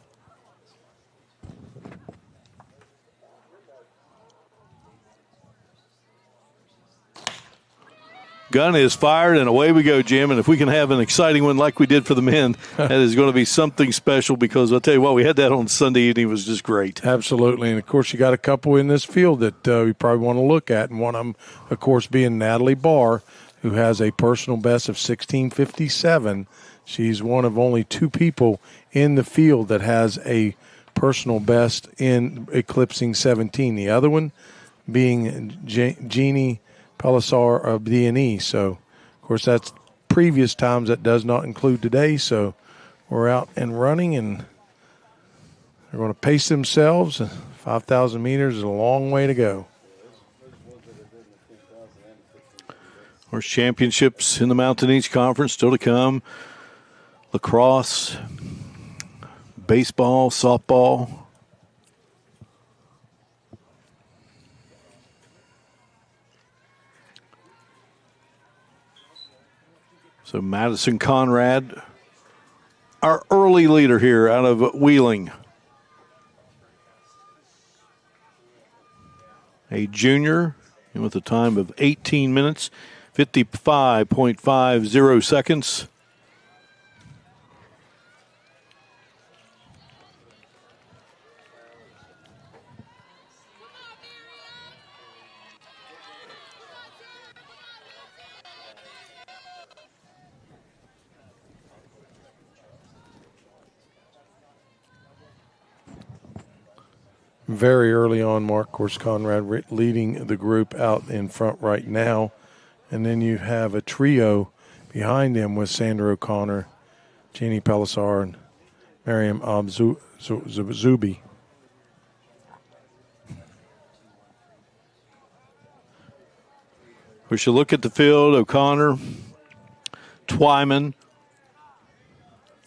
Gun is fired, and away we go, Jim. And if we can have an exciting one like we did for the men, that is going to be something special, because I'll tell you what, we had that on Sunday evening. It was just great. Absolutely. And, of course, you got a couple in this field that we probably want to look at, and one of them, of course, being Natalie Barr, who has a personal best of 16:57. She's one of only 2 people in the field that has a personal best in eclipsing 17. The other one being Jeannie Pelissar of D&E. So, of course, that's previous times. That does not include today. So we're out and running, and they're going to pace themselves. 5,000 meters is a long way to go. Of course, championships in the Mountain East Conference still to come. Lacrosse, baseball, softball. So Madison Conrad, our early leader here out of Wheeling. A junior with a time of 18 minutes, 55.50 seconds. Very early on, Mark, of course, Conrad leading the group out in front right now. And then you have a trio behind him with Sandra O'Connor, Jeannie Pelissar, and Miriam Zubi. We should look at the field. O'Connor, Twyman,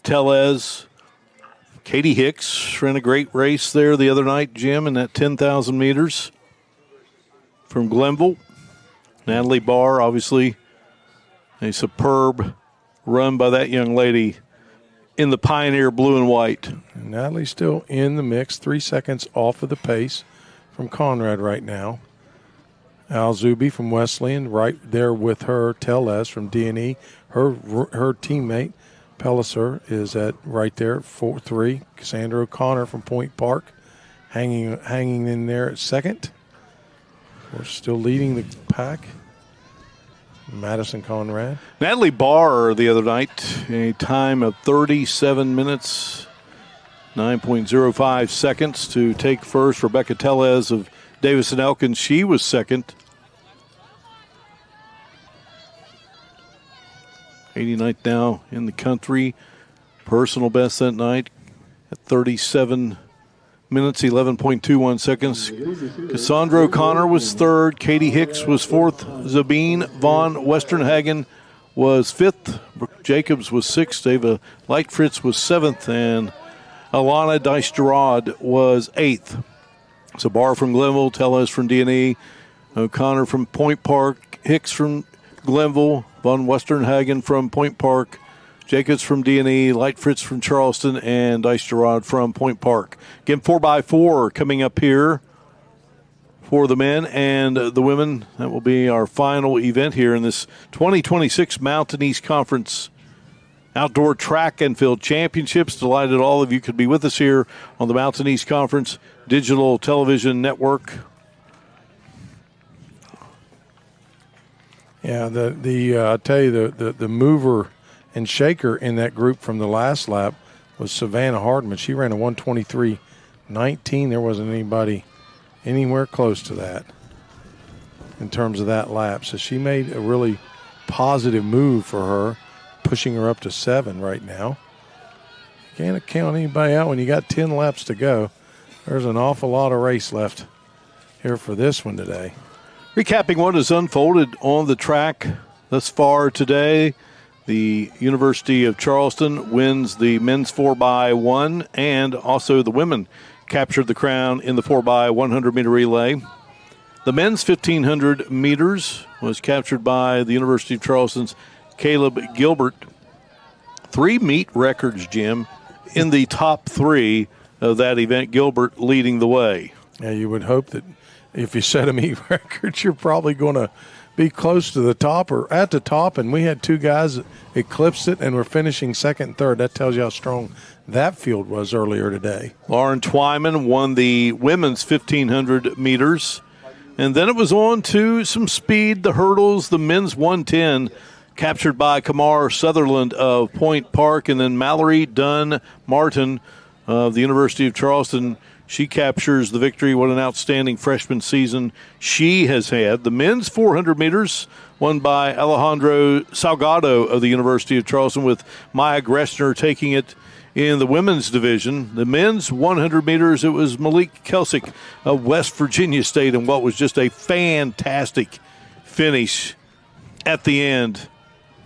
Tellez, Katie Hicks ran a great race there the other night, Jim, in that 10,000 meters from Glenville. Natalie Barr, obviously, a superb run by that young lady in the Pioneer blue and white. And Natalie's still in the mix, 3 seconds off of the pace from Conrad right now. Al Zubi from Wesleyan right there with her. Tellez from D&E, her teammate. Pelissar is at right there at 4-3. Cassandra O'Connor from Point Park hanging in there at second. We're still leading the pack. Madison Conrad. Natalie Barr the other night, a time of 37 minutes, 9.05 seconds to take first. Rebecca Tellez of Davis and Elkins, she was second. 89th now in the country. Personal best that night at 37 minutes, 11.21 seconds. Cassandra O'Connor was third. Katie Hicks was fourth. Zabine Von Westernhagen was fifth. Brooke Jacobs was sixth. Ava Lightfritz was seventh. And Alana Dice-Gerard was eighth. So Barr from Glenville, Tellez from D&E, O'Connor from Point Park, Hicks from Glenville, Von Westernhagen from Point Park, Jacobs from D&E, Lightfritz from Charleston, and Dice-Gerard from Point Park. Again, 4x4 coming up here for the men and the women. That will be our final event here in this 2026 Mountain East Conference Outdoor Track and Field Championships. Delighted all of you could be with us here on the Mountain East Conference Digital Television Network. Yeah, I tell you, the mover and shaker in that group from the last lap was Savannah Hardman. She ran a 1:23.19. There wasn't anybody anywhere close to that in terms of that lap. So she made a really positive move for her, pushing her up to 7 right now. You can't count anybody out when you got 10 laps to go. There's an awful lot of race left here for this one today. Recapping what has unfolded on the track thus far today, the University of Charleston wins the men's 4x1, and also the women captured the crown in the 4x100 meter relay. The men's 1,500 meters was captured by the University of Charleston's Caleb Gilbert. 3 meet records, Jim, in the top 3 of that event, Gilbert leading the way. Yeah, you would hope that if you set a meet record, you're probably going to be close to the top or at the top. And we had 2 guys that eclipsed it and were finishing second and third. That tells you how strong that field was earlier today. Lauren Twyman won the women's 1,500 meters. And then it was on to some speed, the hurdles, the men's 110. captured by Kamar Sutherland of Point Park, and then Mallory Dunn Martin of the University of Charleston. She captures the victory. What an outstanding freshman season she has had. The men's 400 meters won by Alejandro Salgado of the University of Charleston, with Maya Gressner taking it in the women's division. The men's 100 meters, it was Malik Kelsick of West Virginia State, and what was just a fantastic finish at the end.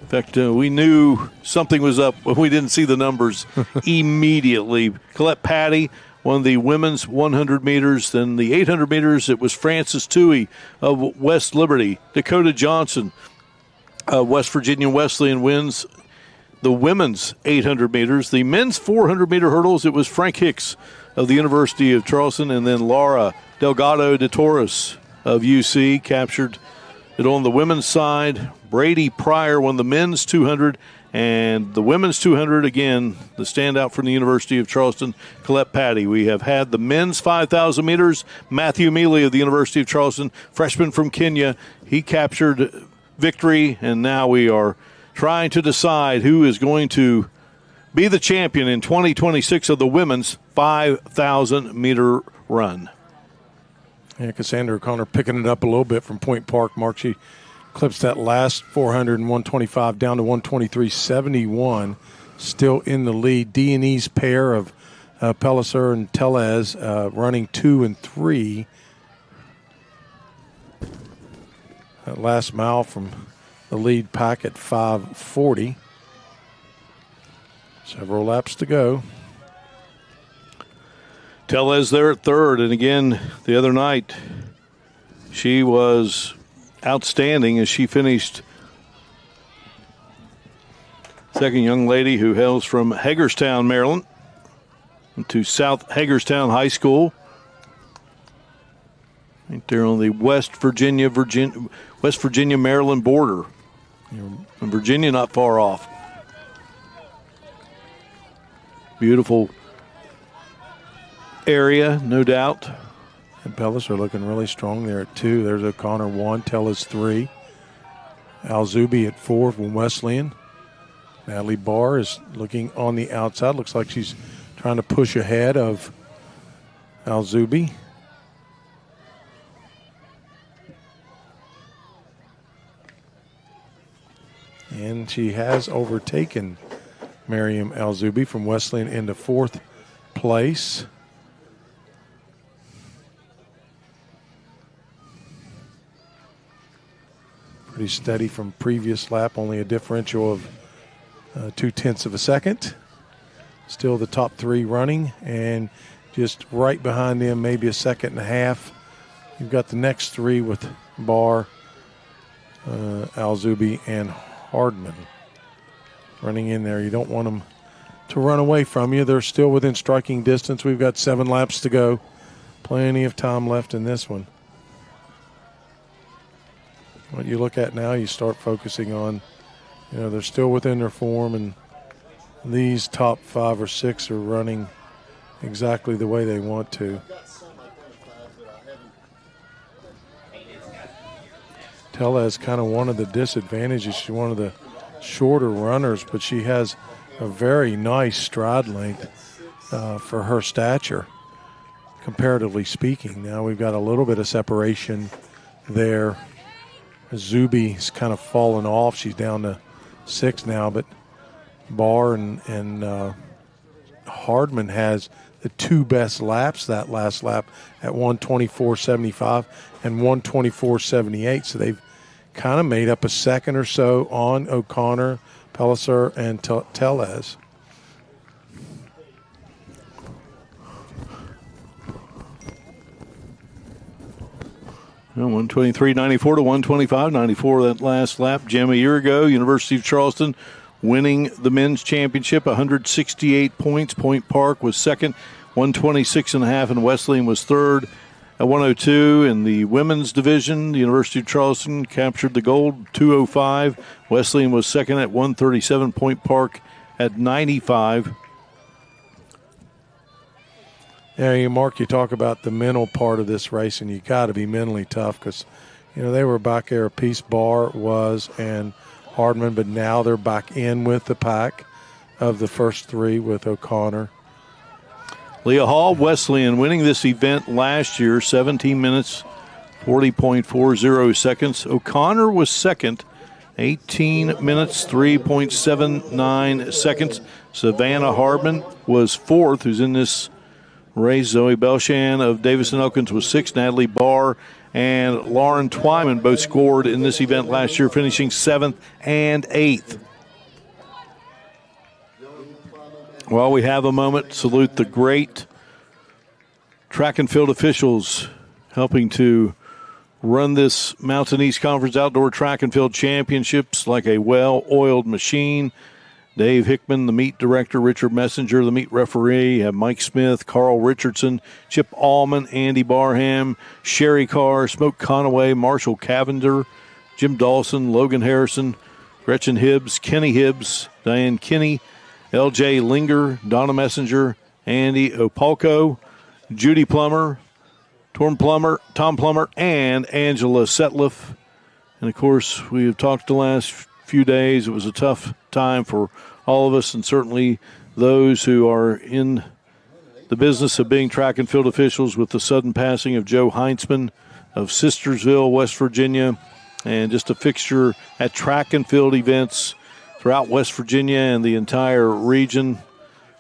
In fact, we knew something was up when we didn't see the numbers immediately. Colette Patty won the women's 100 meters. Then the 800 meters, it was Frances Toohey of West Liberty. Dakota Johnson of West Virginia Wesleyan wins the women's 800 meters. The men's 400-meter hurdles, it was Frank Hicks of the University of Charleston, and then Laura Delgado de Torres of UC captured it on the women's side. Brady Pryor won the men's 200, and the women's 200, again, the standout from the University of Charleston, Colette Patty. We have had the men's 5,000 meters. Matthew Mealy of the University of Charleston, freshman from Kenya, he captured victory, and now we are trying to decide who is going to be the champion in 2026 of the women's 5,000-meter run. Yeah, Cassandra O'Connor picking it up a little bit from Point Park. Mark, she clips that last 400 and 125 down to 123.71, still in the lead. D&E's pair of Pellicer and Tellez running 2 and 3. That last mile from the lead pack at 5:40. Several laps to go. Tellez there at third, and again, the other night, she was outstanding as she finished second. Young lady who hails from Hagerstown, Maryland, to South Hagerstown High School. Right there on the West Virginia Maryland border. And Virginia not far off. Beautiful area, no doubt. And Pellis are looking really strong there at 2. There's O'Connor 1, Tellez 3. Alzubi at 4 from Wesleyan. Natalie Barr is looking on the outside. Looks like she's trying to push ahead of Alzubi. And she has overtaken Miriam Alzubi from Wesleyan into 4th place. Pretty steady from previous lap, only a differential of 0.2 of a second. Still the top 3 running, and just right behind them, maybe a second and a half. You've got the next 3 with Barr, Alzubi, and Hardman running in there. You don't want them to run away from you. They're still within striking distance. We've got 7 laps to go. Plenty of time left in this one. What you look at now, you start focusing on, they're still within their form, and these top 5 or 6 are running exactly the way they want to. Tellez kind of one of the disadvantages. She's one of the shorter runners, but she has a very nice stride length for her stature, comparatively speaking. Now we've got a little bit of separation there. Zubi's kind of fallen off. She's down to 6 now, but Barr and Hardman has the 2 best laps that last lap at 124.75 and 124.78. So they've kind of made up a second or so on O'Connor, Pellicer, and Tellez. Well, 123.94 to 125.94 that last lap. Jim, a year ago, University of Charleston winning the men's championship, 168 points. Point Park was second, 126.5, and Wesleyan was third at 102. In the women's division, the University of Charleston captured the gold, 205. Wesleyan was second at 137. Point Park at 95. Yeah, Mark, you talk about the mental part of this race, and you got to be mentally tough because, they were back there a piece. Barr was, and Hardman, but now they're back in with the pack of the first three with O'Connor. Leah Hall Wesleyan winning this event last year, 17 minutes, 40.40 seconds. O'Connor was second, 18 minutes, 3.79 seconds. Savannah Hardman was fourth, who's in this race. Zoe Belshan of Davidson-Elkins was sixth. Natalie Barr and Lauren Twyman both scored in this event last year, finishing seventh and eighth. While we have a moment, salute the great track and field officials helping to run this Mountain East Conference Outdoor Track and Field Championships like a well-oiled machine. Dave Hickman, the meet director, Richard Messenger, the meet referee. You have Mike Smith, Carl Richardson, Chip Allman, Andy Barham, Sherry Carr, Smoke Conaway, Marshall Cavender, Jim Dawson, Logan Harrison, Gretchen Hibbs, Kenny Hibbs, Diane Kinney, L.J. Linger, Donna Messenger, Andy Opalco, Judy Plummer, Tom Plummer, and Angela Setliff. And, of course, we have talked the last few days. It was a tough time for all of us, and certainly those who are in the business of being track and field officials, with the sudden passing of Joe Heinzman of Sistersville, West Virginia, and just a fixture at track and field events throughout West Virginia and the entire region,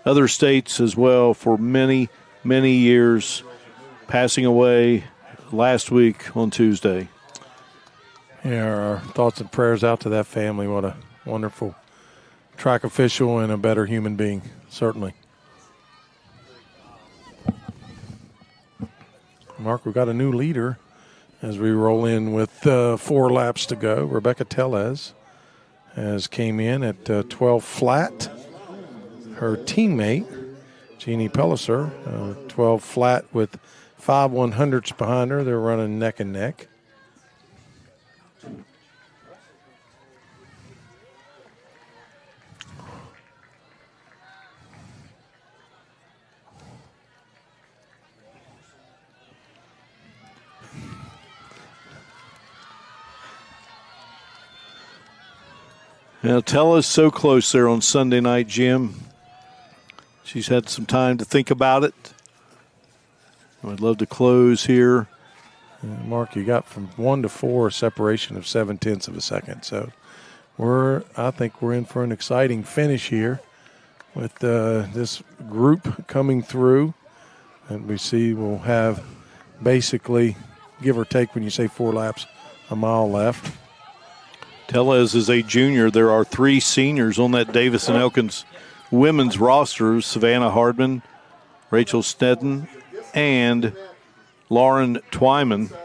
other states as well, for many, many years, passing away last week on Tuesday. Yeah, our thoughts and prayers out to that family. What a wonderful track official and a better human being, certainly. Mark, we've got a new leader as we roll in with 4 laps to go. Rebecca Tellez has came in at 12 flat. Her teammate, Jeannie Pelliser, 12 flat with 5 100ths behind her. They're running neck and neck. Now, Tella's so close there on Sunday night, Jim. She's had some time to think about it. I'd love to close here. Mark, you got from 1 to 4 a separation of 0.7 of a second. So I think we're in for an exciting finish here with this group coming through. And we see we'll have basically, give or take when you say 4 laps, a mile left. Tellez is a junior. There are 3 seniors on that Davidson-Elkins women's roster: Savannah Hardman, Rachel Snedden, and Lauren Twyman.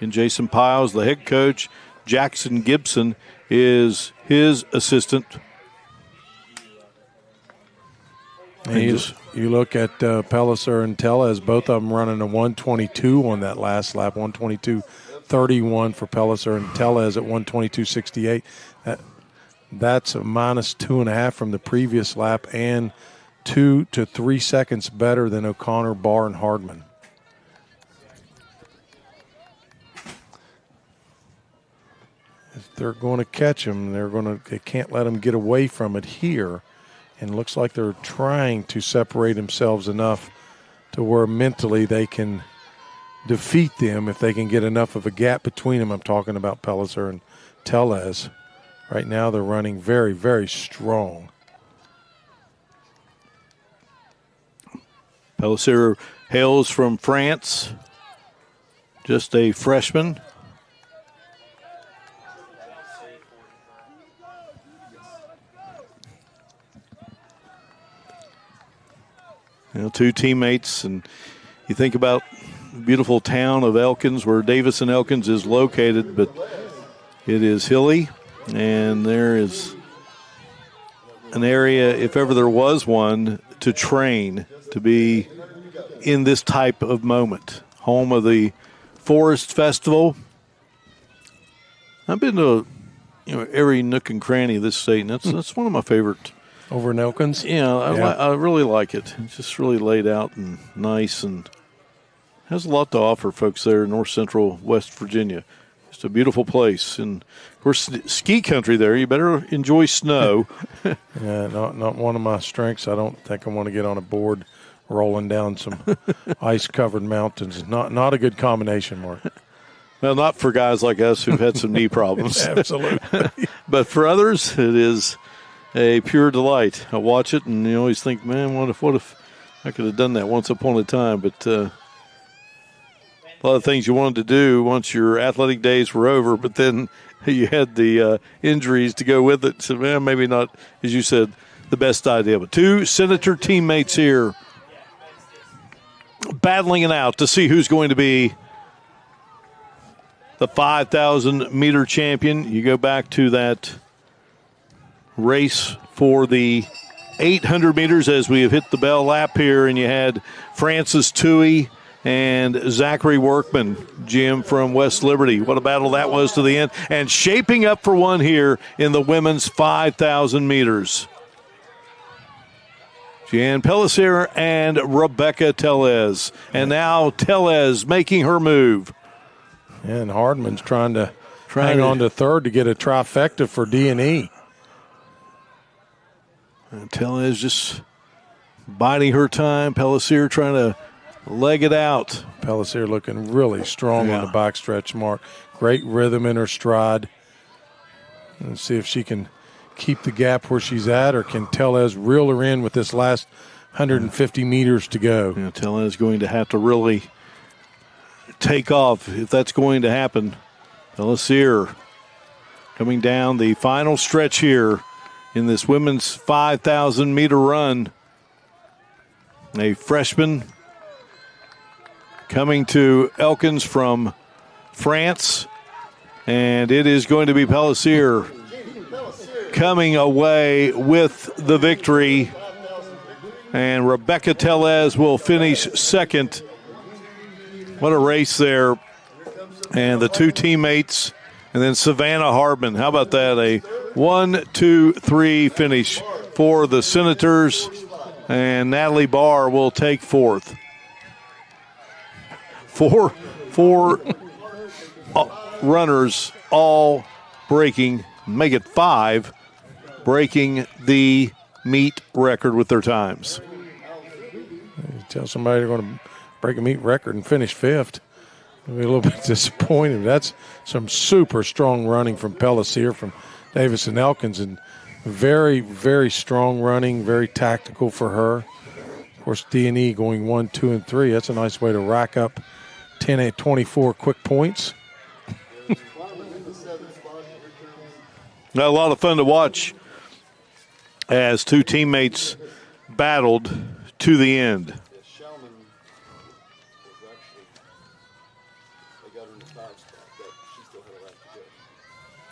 And Jason Piles, the head coach. Jackson Gibson is his assistant. And you look at Pelliser and Tellez, both of them running a 122 on that last lap, 122.31 for Pelliser and Tellez at 122.68. That's a minus 2.5 from the previous lap and 2 to 3 seconds better than O'Connor, Barr, and Hardman. If they're going to catch him, they can't let him get away from it here. And it looks like they're trying to separate themselves enough to where mentally they can defeat them if they can get enough of a gap between them. I'm talking about Pelliser and Tellez. Right now they're running very, very strong. Pelliser hails from France, just a freshman. You know, 2 teammates, and you think about the beautiful town of Elkins, where Davidson-Elkins is located, but it is hilly, and there is an area, if ever there was one, to train, to be in this type of moment. Home of the Forest Festival. I've been to every nook and cranny of this state, and that's one of my favorite. Over in Elkins? Yeah, I really like it. It's just really laid out and nice, and has a lot to offer folks there in north central West Virginia. It's a beautiful place. And, of course, ski country there. You better enjoy snow. Yeah, not one of my strengths. I don't think I want to get on a board rolling down some ice-covered mountains. Not a good combination, Mark. Well, not for guys like us who've had some knee problems. Absolutely. But for others, it is a pure delight. I watch it, and you always think, man, what if I could have done that once upon a time? But a lot of things you wanted to do once your athletic days were over, but then you had the injuries to go with it. So, man, maybe not, as you said, the best idea. But two Senator teammates here battling it out to see who's going to be the 5,000-meter champion. You go back to that race for the 800 meters as we have hit the bell lap here, and you had Francis Toohey and Zachary Workman, Jim, from West Liberty. What a battle that was to the end. And shaping up for one here in the women's 5,000 meters. Jan Pellissier and Rebecca Tellez. And now Tellez making her move. And Hardman's trying to hang on to third to get a trifecta for D&E. And Tellez just biding her time. Pellissier trying to leg it out. Pellissier looking really strong on the backstretch, Mark. Great rhythm in her stride. Let's see if she can keep the gap where she's at, or can Tellez reel her in with this last 150 meters to go. Yeah, Tellez going to have to really take off if that's going to happen. Pellissier coming down the final stretch here in this women's 5,000-meter run. A freshman coming to Elkins from France, and it is going to be Pellissier coming away with the victory, and Rebecca Tellez will finish second. What a race there. And the two teammates, and then Savannah Hardman. How about that? A 1-2-3 finish for the Senators, and Natalie Barr will take fourth. Four runners all breaking, make it 5, breaking the meet record with their times. You tell somebody they're going to break a meet record and finish 5th. I'll be a little bit disappointed. That's some super strong running from Pellissier, from Davis and Elkins, and very, very strong running, very tactical for her. Of course, D&E going 1, 2, and 3. That's a nice way to rack up 10 at 24 quick points. Now, a lot of fun to watch as two teammates battled to the end.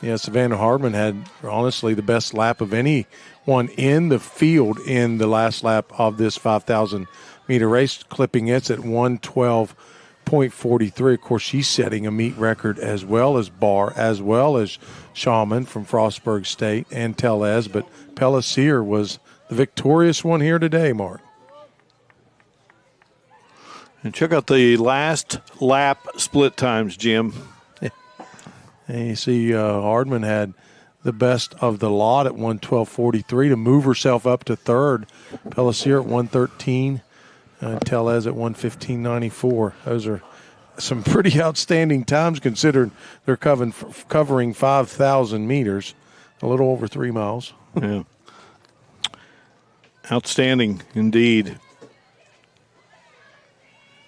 Yeah, Savannah Hardman had, honestly, the best lap of anyone in the field in the last lap of this 5,000-meter race, clipping it at 1:12.43. Of course, she's setting a meet record as well as Barr, as well as Schaumann from Frostburg State and Tellez, but Pellissier was the victorious one here today, Mark. And check out the last lap split times, Jim. And you see Hardman had the best of the lot at 1:12.43 to move herself up to third. Pellissier at 1:13, Tellez at 1:15.94. Those are some pretty outstanding times considering they're covering 5,000 meters, a little over 3 miles. Yeah. Outstanding indeed.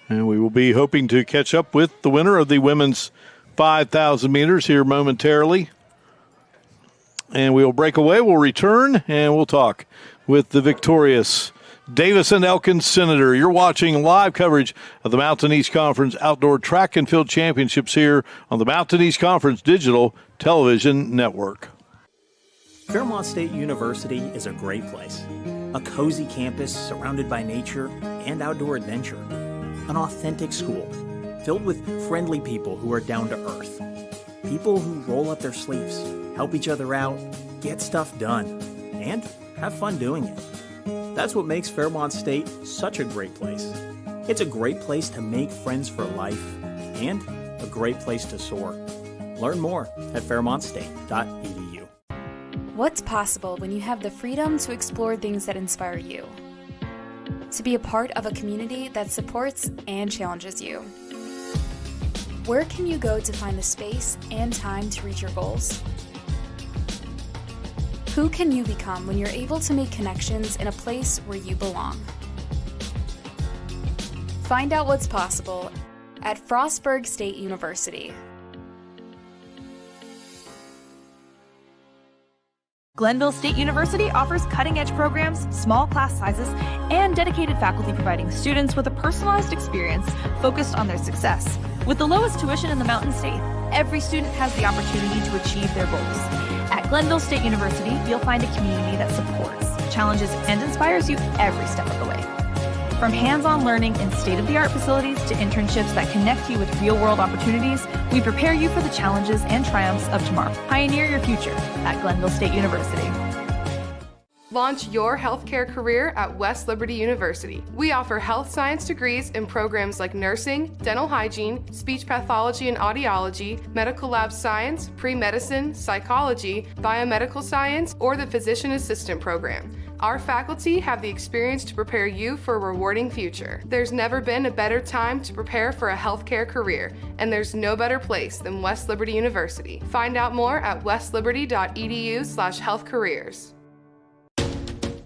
And we will be hoping to catch up with the winner of the women's 5,000 meters here momentarily. And we'll break away. We'll return, and we'll talk with the victorious Davis and Elkins Senator. You're watching live coverage of the Mountain East Conference Outdoor Track and Field Championships here on the Mountain East Conference Digital Television Network. Fairmont State University is a great place. A cozy campus surrounded by nature and outdoor adventure. An authentic school filled with friendly people who are down to earth. People who roll up their sleeves, help each other out, get stuff done, and have fun doing it. That's what makes Fairmont State such a great place. It's a great place to make friends for life and a great place to soar. Learn more at fairmontstate.edu. What's possible when you have the freedom to explore things that inspire you? To be a part of a community that supports and challenges you. Where can you go to find the space and time to reach your goals? Who can you become when you're able to make connections in a place where you belong? Find out what's possible at Frostburg State University. Glenville State University offers cutting-edge programs, small class sizes, and dedicated faculty providing students with a personalized experience focused on their success. With the lowest tuition in the Mountain State, every student has the opportunity to achieve their goals. At Glenville State University, you'll find a community that supports, challenges, and inspires you every step of the way. From hands-on learning in state-of-the-art facilities to internships that connect you with real-world opportunities, we prepare you for the challenges and triumphs of tomorrow. Pioneer your future at Glenville State University. Launch your healthcare career at West Liberty University. We offer health science degrees in programs like nursing, dental hygiene, speech pathology and audiology, medical lab science, pre-medicine, psychology, biomedical science, or the physician assistant program. Our faculty have the experience to prepare you for a rewarding future. There's never been a better time to prepare for a healthcare career, and there's no better place than West Liberty University. Find out more at westliberty.edu/healthcareers.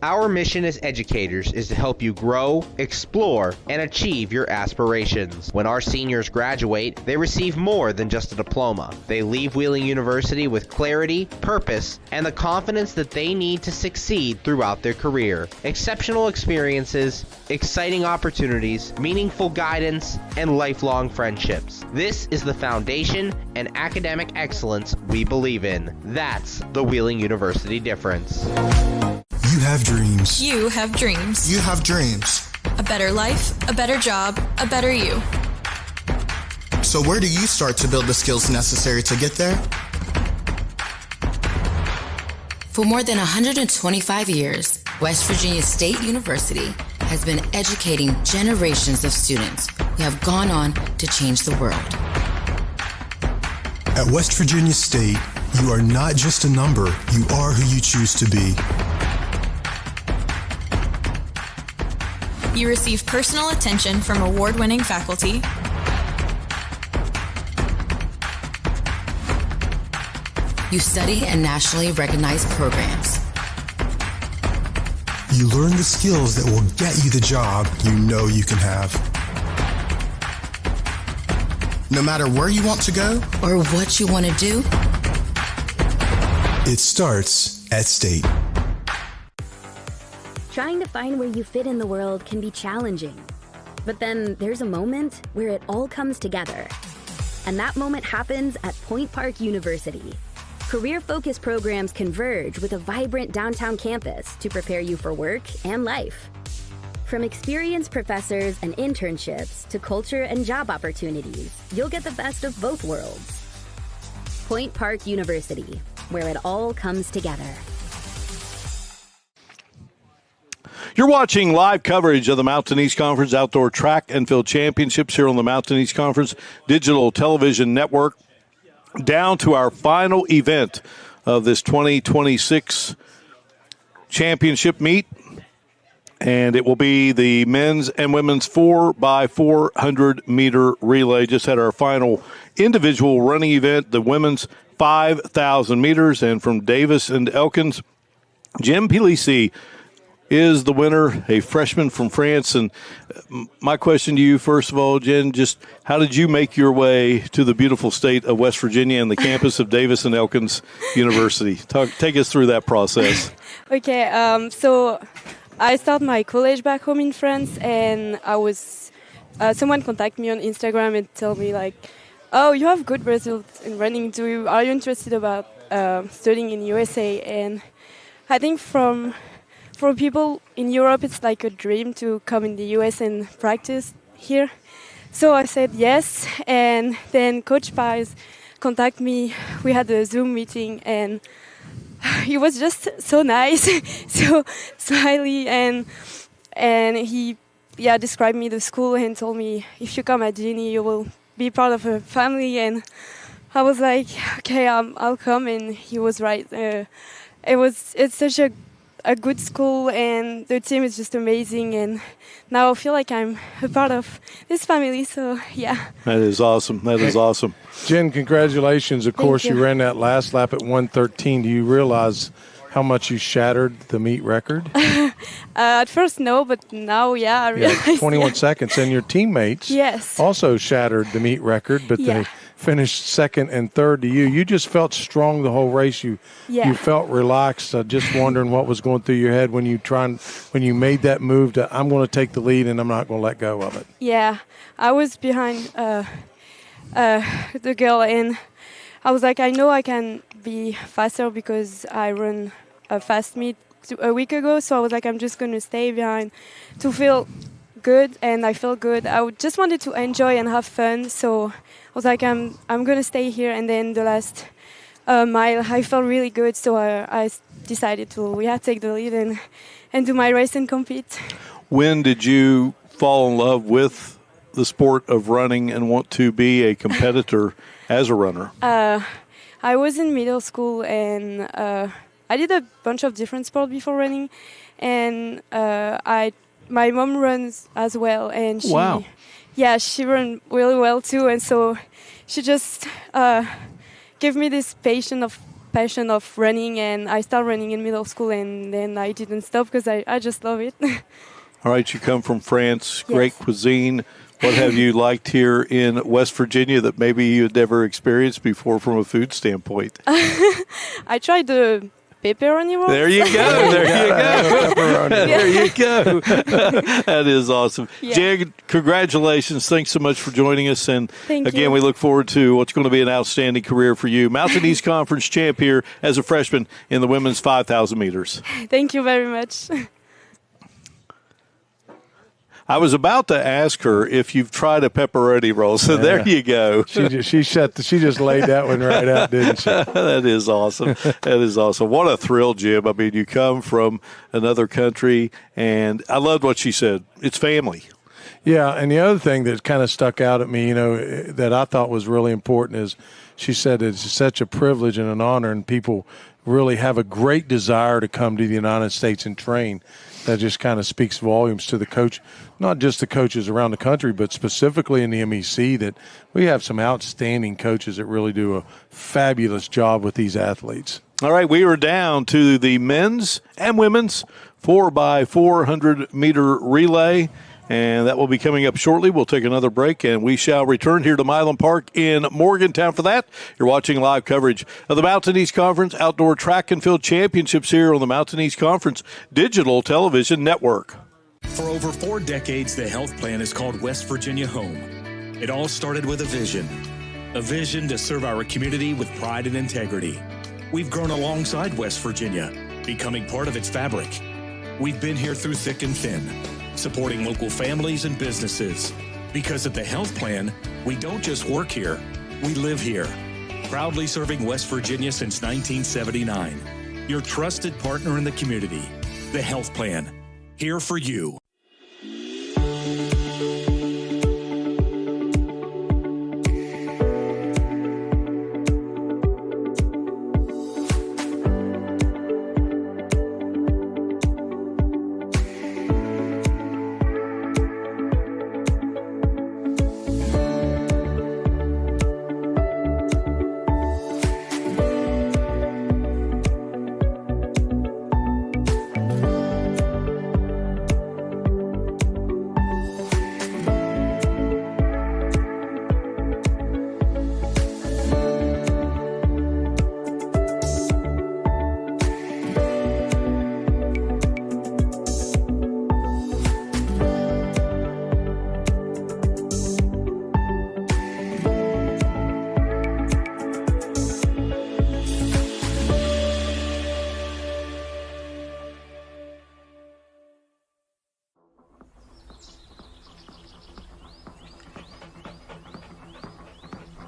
Our mission as educators is to help you grow, explore, and achieve your aspirations. When our seniors graduate, they receive more than just a diploma. They leave Wheeling University with clarity, purpose, and the confidence that they need to succeed throughout their career. Exceptional experiences, exciting opportunities, meaningful guidance, and lifelong friendships. This is the foundation and academic excellence we believe in. That's the Wheeling University difference. You have dreams. You have dreams. You have dreams. A better life, a better job, a better you. So where do you start to build the skills necessary to get there? For more than 125 years, West Virginia State University has been educating generations of students who have gone on to change the world. At West Virginia State, you are not just a number, you are who you choose to be. You receive personal attention from award-winning faculty, you study in nationally recognized programs, you learn the skills that will get you the job you know you can have. No matter where you want to go or what you want to do, it starts at State. Trying to find where you fit in the world can be challenging. But then there's a moment where it all comes together. And that moment happens at Point Park University. Career-focused programs converge with a vibrant downtown campus to prepare you for work and life. From experienced professors and internships to culture and job opportunities, you'll get the best of both worlds. Point Park University, where it all comes together. You're watching live coverage of the Mountain East Conference Outdoor Track and Field Championships here on the Mountain East Conference Digital Television Network. Down to our final event of this 2026 championship meet, and it will be the men's and women's 4x400 meter relay. Just had our final individual running event, the women's 5,000 meters, and from Davis and Elkins, Jim Pilisi is the winner, a freshman from France. And my question to you, first of all, Jen, just how did you make your way to the beautiful state of West Virginia and the campus of Davis and Elkins University? Take us through that process. Okay, so I started my college back home in France, and I was someone contacted me on Instagram and told me like, "Oh, you have good results in running. Are you interested about studying in USA?" And I think for people in Europe, it's like a dream to come in the US and practice here. So I said yes, and then Coach Pies contacted me. We had a Zoom meeting, and he was just so nice, so smiley, and he described me the school and told me, if you come at Genie, you will be part of a family. And I was like, okay, I'll come, and he was right. It's such a good school, and the team is just amazing, and now I feel like I'm a part of this family, so yeah. That is awesome. That is awesome. Jen, congratulations. Of course, you. you ran that last lap at 1:13. Do you realize how much you shattered the meet record? At first, no, but now, yeah, I realize. 21 seconds. And your teammates also shattered the meet record, but they finished second and third to you. You just felt strong the whole race. You felt relaxed. Just wondering what was going through your head when you made that move to, I'm going to take the lead and I'm not going to let go of it. Yeah, I was behind the girl, and I was like, I know I can be faster because I run a fast meet a week ago, so I was like, I'm just going to stay behind to feel good, and I feel good. I just wanted to enjoy and have fun, so I was like, I'm going to stay here, and then the last mile, I felt really good, so I decided to take the lead and do my race and compete. When did you fall in love with the sport of running and want to be a competitor as a runner? I was in middle school, and I did a bunch of different sports before running, and my mom runs as well, and she ran really well too, and so she just gave me this passion of running, and I started running in middle school, and then I didn't stop because I just love it. All right, you come from France, great cuisine. What have you liked here in West Virginia that maybe you had never experienced before from a food standpoint? I tried the pepperoni rolls. There you go. There you go. That is awesome. Yeah. Jen, congratulations. Thanks so much for joining us. And Thank again, you. we look forward to what's going to be an outstanding career for you. Mountain East Conference champ here as a freshman in the women's 5,000 meters. Thank you very much. I was about to ask her if you've tried a pepperoni roll, so there you go. She just laid that one right out, didn't she? That is awesome. That is awesome. What a thrill, Jim. I mean, you come from another country, and I loved what she said. It's family. Yeah, and the other thing that kind of stuck out at me, that I thought was really important is she said it's such a privilege and an honor, and people really have a great desire to come to the United States and train. That just kind of speaks volumes to the coach, not just the coaches around the country, but specifically in the MEC, that we have some outstanding coaches that really do a fabulous job with these athletes. All right, we are down to the men's and women's 4x400 meter relay, and that will be coming up shortly. We'll take another break, and we shall return here to Milan Park in Morgantown for that. You're watching live coverage of the Mountain East Conference Outdoor Track and Field Championships here on the Mountain East Conference Digital Television Network. For over 4 decades, the health plan is called West Virginia Home. It all started with a vision to serve our community with pride and integrity. We've grown alongside West Virginia, becoming part of its fabric. We've been here through thick and thin, supporting local families and businesses. Because at the health plan, we don't just work here, we live here. Proudly serving West Virginia since 1979. Your trusted partner in the community. The health plan. Here for you.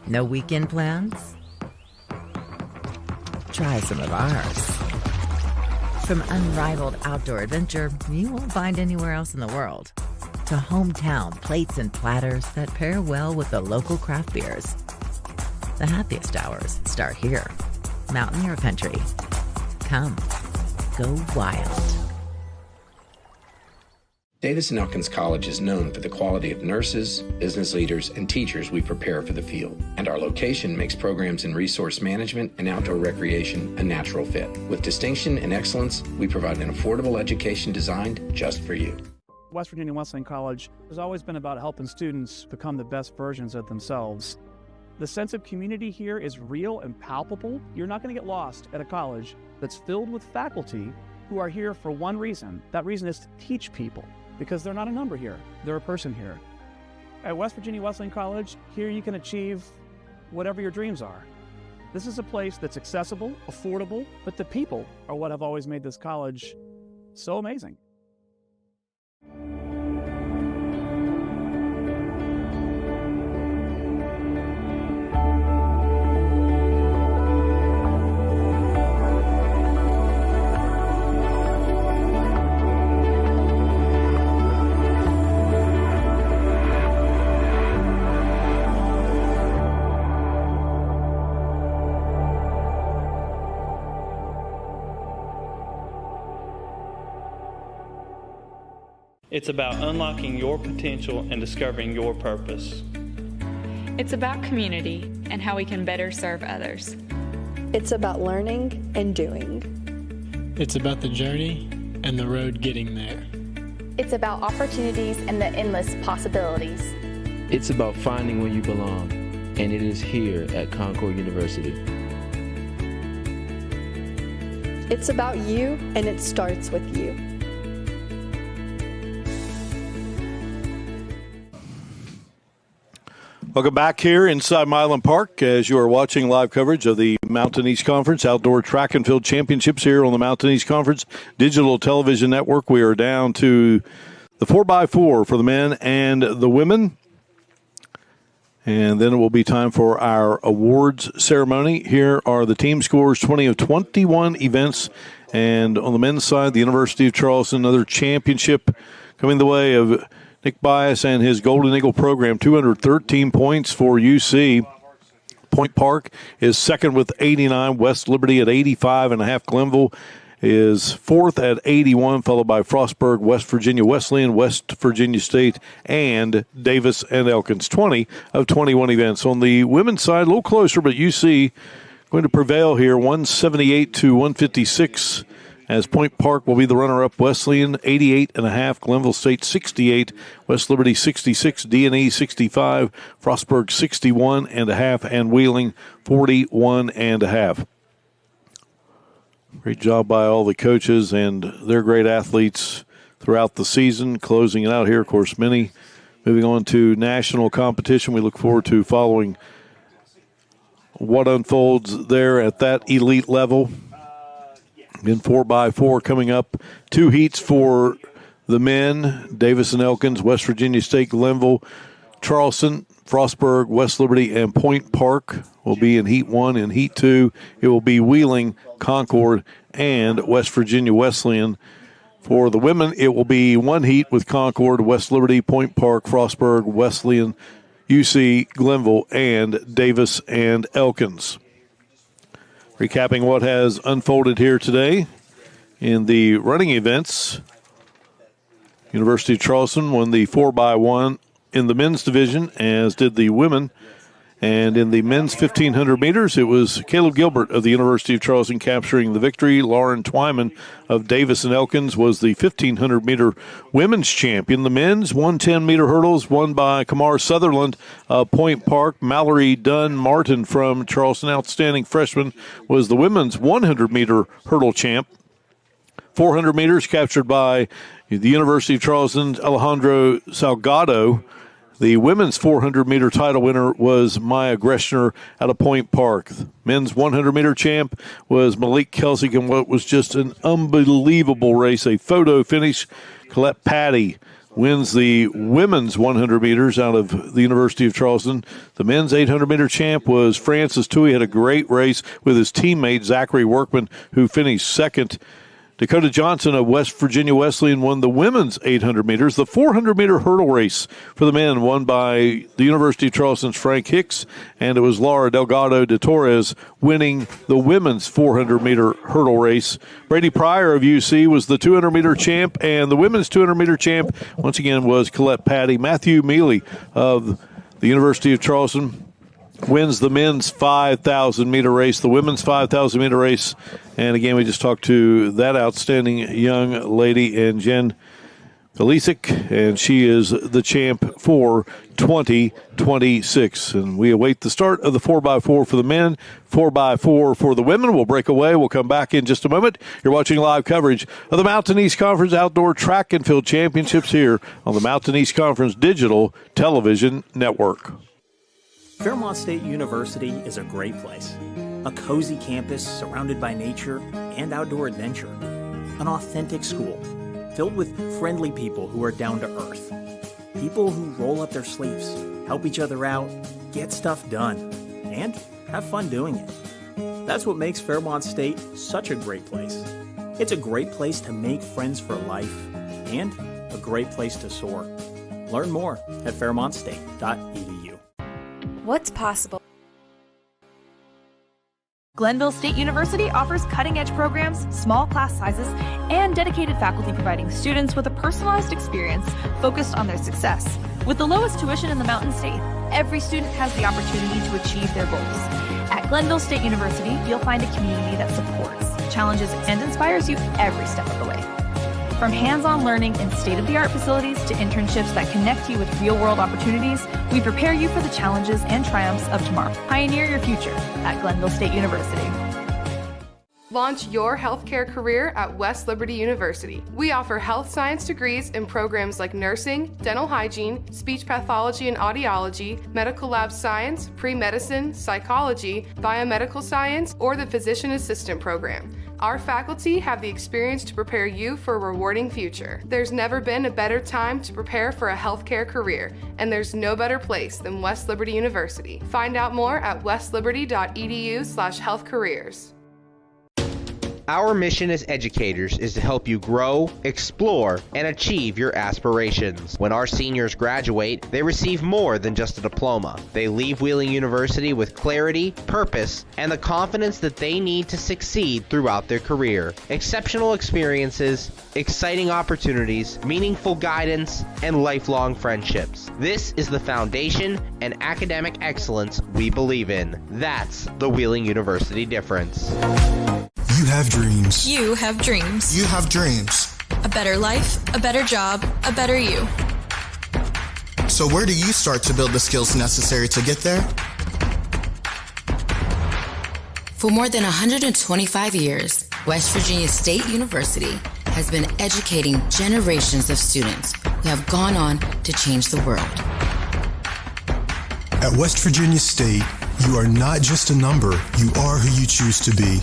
No weekend plans? Try some of ours. From unrivaled outdoor adventure you won't find anywhere else in the world, to hometown plates and platters that pair well with the local craft beers. The happiest hours start here. Mountaineer Country. Come, go wild. Davis & Elkins College is known for the quality of nurses, business leaders, and teachers we prepare for the field. And our location makes programs in resource management and outdoor recreation a natural fit. With distinction and excellence, we provide an affordable education designed just for you. West Virginia Wesleyan College has always been about helping students become the best versions of themselves. The sense of community here is real and palpable. You're not going to get lost at a college that's filled with faculty who are here for one reason. That reason is to teach people, because they're not a number here, they're a person here. At West Virginia Wesleyan College, here you can achieve whatever your dreams are. This is a place that's accessible, affordable, but the people are what have always made this college so amazing. It's about unlocking your potential and discovering your purpose. It's about community and how we can better serve others. It's about learning and doing. It's about the journey and the road getting there. It's about opportunities and the endless possibilities. It's about finding where you belong, and it is here at Concord University. It's about you, and it starts with you. Welcome back here inside Milan Park as you are watching live coverage of the Mountain East Conference Outdoor Track and Field Championships here on the Mountain East Conference Digital Television Network. We are down to the 4x4 for the men and the women. And then it will be time for our awards ceremony. Here are the team scores, 20 of 21 events. And on the men's side, the University of Charleston, another championship coming the way of Nick Bias and his Golden Eagle program, 213 points for UC. Point Park is second with 89. West Liberty at 85.5. Glenville is fourth at 81, followed by Frostburg, West Virginia Wesleyan, West Virginia State, and Davis and Elkins. 20 of 21 events. On the women's side, a little closer, but UC going to prevail here, 178 to 156. As Point Park will be the runner-up. Wesleyan, 88.5. Glenville State, 68. West Liberty, 66. D&E, 65. Frostburg, 61.5. And Wheeling, 41.5. Great job by all the coaches and their great athletes throughout the season. Closing it out here, of course, many moving on to national competition. We look forward to following what unfolds there at that elite level. In 4x4 coming up, 2 heats for the men, Davis and Elkins, West Virginia State, Glenville, Charleston, Frostburg, West Liberty, and Point Park will be in Heat 1. In Heat 2, it will be Wheeling, Concord, and West Virginia Wesleyan. For the women, it will be 1 heat with Concord, West Liberty, Point Park, Frostburg, Wesleyan, UC, Glenville, and Davis and Elkins. Recapping what has unfolded here today in the running events. University of Charleston won the 4x1 in the men's division, as did the women. And in the men's 1,500 meters, it was Caleb Gilbert of the University of Charleston capturing the victory. Lauren Twyman of Davis and Elkins was the 1,500-meter women's champion. The men's 110-meter hurdles won by Kamar Sutherland of Point Park. Mallory Dunn Martin from Charleston, outstanding freshman, was the women's 100-meter hurdle champ. 400 meters captured by the University of Charleston's Alejandro Salgado. The women's 400-meter title winner was Maya Greshner out of Point Park. Men's 100-meter champ was Malik Kelsey in what was just an unbelievable race, a photo finish. Colette Patty wins the women's 100 meters out of the University of Charleston. The men's 800-meter champ was Francis Tui. Had a great race with his teammate Zachary Workman, who finished second. Dakota Johnson of West Virginia Wesleyan won the women's 800 meters. The 400-meter hurdle race for the men won by the University of Charleston's Frank Hicks, and it was Laura Delgado de Torres winning the women's 400-meter hurdle race. Brady Pryor of UC was the 200-meter champ, and the women's 200-meter champ, once again, was Colette Patty. Matthew Mealy of the University of Charleston wins the men's 5,000-meter race, the women's 5,000-meter race. And again, we just talked to that outstanding young lady, and Jen Galisic, and she is the champ for 2026. And we await the start of the 4x4 for the men, 4x4 for the women. We'll break away. We'll come back in just a moment. You're watching live coverage of the Mountain East Conference Outdoor Track and Field Championships here on the Mountain East Conference Digital Television Network. Fairmont State University is a great place. A cozy campus surrounded by nature and outdoor adventure. An authentic school filled with friendly people who are down to earth. People who roll up their sleeves, help each other out, get stuff done, and have fun doing it. That's what makes Fairmont State such a great place. It's a great place to make friends for life and a great place to soar. Learn more at fairmontstate.edu. What's possible? Glenville State University offers cutting-edge programs, small class sizes, and dedicated faculty providing students with a personalized experience focused on their success. With the lowest tuition in the Mountain State, every student has the opportunity to achieve their goals. At Glenville State University, you'll find a community that supports, challenges, and inspires you every step of the way. From hands-on learning in state-of-the-art facilities to internships that connect you with real-world opportunities, we prepare you for the challenges and triumphs of tomorrow. Pioneer your future at Glenville State University. Launch your healthcare career at West Liberty University. We offer health science degrees in programs like nursing, dental hygiene, speech pathology and audiology, medical lab science, pre-medicine, psychology, biomedical science, or the physician assistant program. Our faculty have the experience to prepare you for a rewarding future. There's never been a better time to prepare for a healthcare career, and there's no better place than West Liberty University. Find out more at westliberty.edu/healthcareers. Our mission as educators is to help you grow, explore, and achieve your aspirations. When our seniors graduate, they receive more than just a diploma. They leave Wheeling University with clarity, purpose, and the confidence that they need to succeed throughout their career. Exceptional experiences, exciting opportunities, meaningful guidance, and lifelong friendships. This is the foundation and academic excellence we believe in. That's the Wheeling University difference. You have dreams. You have dreams. You have dreams. A better life, a better job, a better you. So where do you start to build the skills necessary to get there? For more than 125 years, West Virginia State University has been educating generations of students who have gone on to change the world. At West Virginia State, you are not just a number, you are who you choose to be.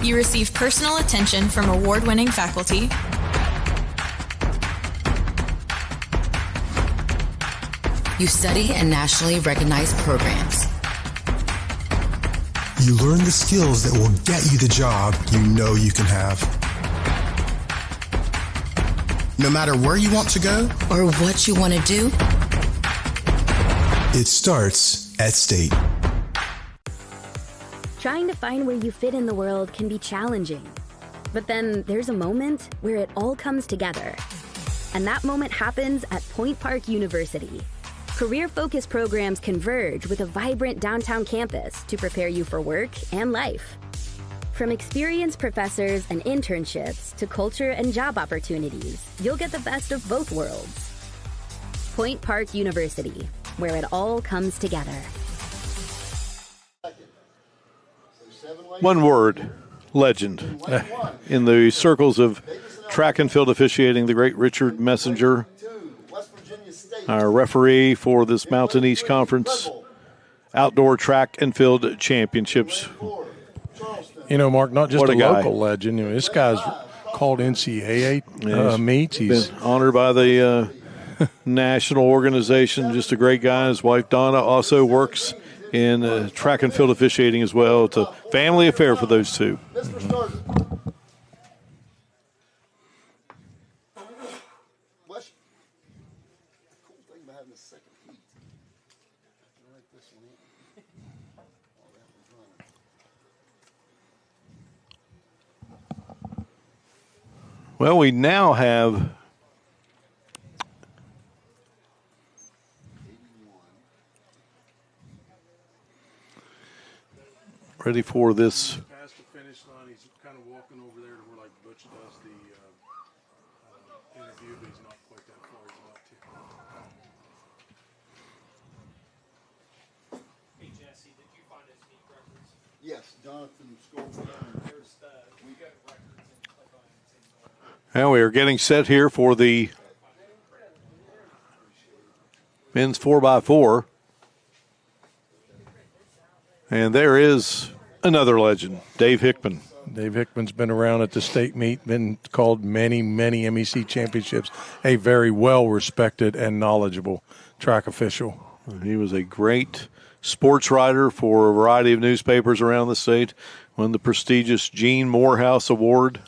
You receive personal attention from award-winning faculty. You study in nationally recognized programs. You learn the skills that will get you the job you know you can have. No matter where you want to go or what you want to do, it starts at State. Trying to find where you fit in the world can be challenging. But then there's a moment where it all comes together. And that moment happens at Point Park University. Career-focused programs converge with a vibrant downtown campus to prepare you for work and life. From experienced professors and internships to culture and job opportunities, you'll get the best of both worlds. Point Park University, where it all comes together. One word, legend. In the circles of track and field officiating, the great Richard Messenger, our referee for this Mountain East Conference Outdoor Track and Field Championships. You know, Mark, not just What a a guy. local legend. You know, this guy's called NCAA meets. He's been honored by the national organization. Just a great guy. His wife Donna also works in track and field officiating as well. It's a family affair for those two. Well, we now have ready for this. Past the finish line, he's kind of walking over there to where like Butch does the interview, but he's not quite that far. Hey Jesse, did you find his meet records? Yes, Jonathan Schofield. There's we got records in Now we are getting set here for the men's 4x4. And there is another legend, Dave Hickman. Dave Hickman's been around at the state meet, been called many MEC championships, a very well-respected and knowledgeable track official. He was a great sports writer for a variety of newspapers around the state, won the prestigious Gene Morehouse Award.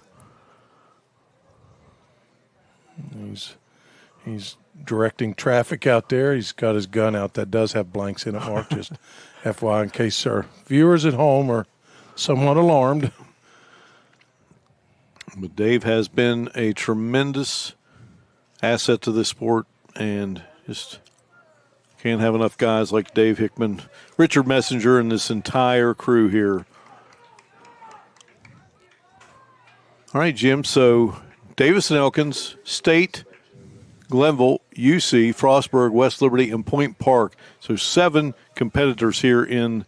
He's directing traffic out there. He's got his gun out that does have blanks in it, Mark, just FYI, in case our viewers at home are somewhat alarmed. But Dave has been a tremendous asset to this sport, and just can't have enough guys like Dave Hickman, Richard Messenger, and this entire crew here. All right, Jim, so Davis and Elkins, State, Glenville, UC, Frostburg, West Liberty, and Point Park. So 7 competitors here in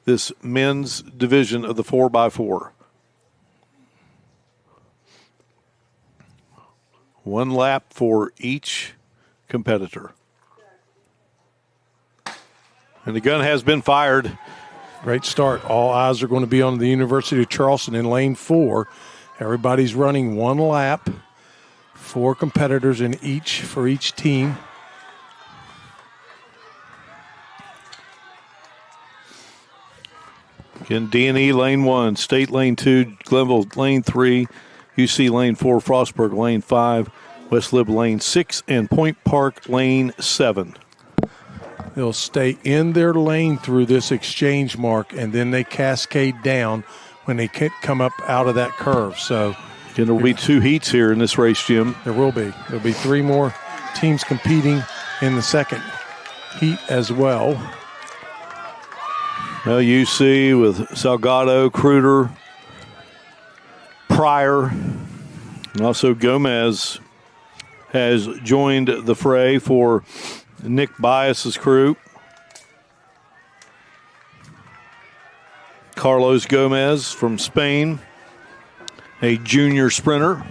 this men's division of the 4x4. 1 lap for each competitor. And the gun has been fired. Great start. All eyes are going to be on the University of Charleston in lane 4. Everybody's running 1 lap. 4 competitors in each for each team. Again, D&E lane 1, State lane 2, Glenville lane 3, UC lane 4, Frostburg lane 5, West Lib lane 6, and Point Park lane 7. They'll stay in their lane through this exchange mark, and then they cascade down when they come up out of that curve. So there will be 2 heats here in this race, Jim. There will be. There'll be 3 more teams competing in the second heat as well. Well, UC with Salgado, Kruder, Pryor, and also Gomez has joined the fray for Nick Bias's crew. Carlos Gomez from Spain, a junior sprinter.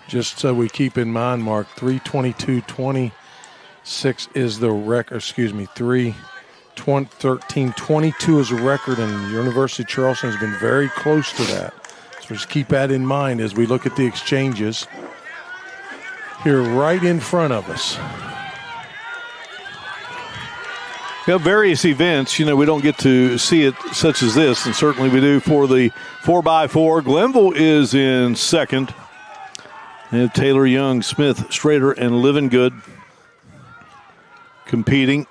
Just so we keep in mind, Mark, 3:22.26 is the record. 3:13.22 is a record, and University of Charleston has been very close to that. So just keep that in mind as we look at the exchanges here right in front of us. We have various events. You know, we don't get to see it such as this, and certainly we do for the 4x4. Glenville is in second. They have Taylor, Young, Smith, Strader, and Livingood competing.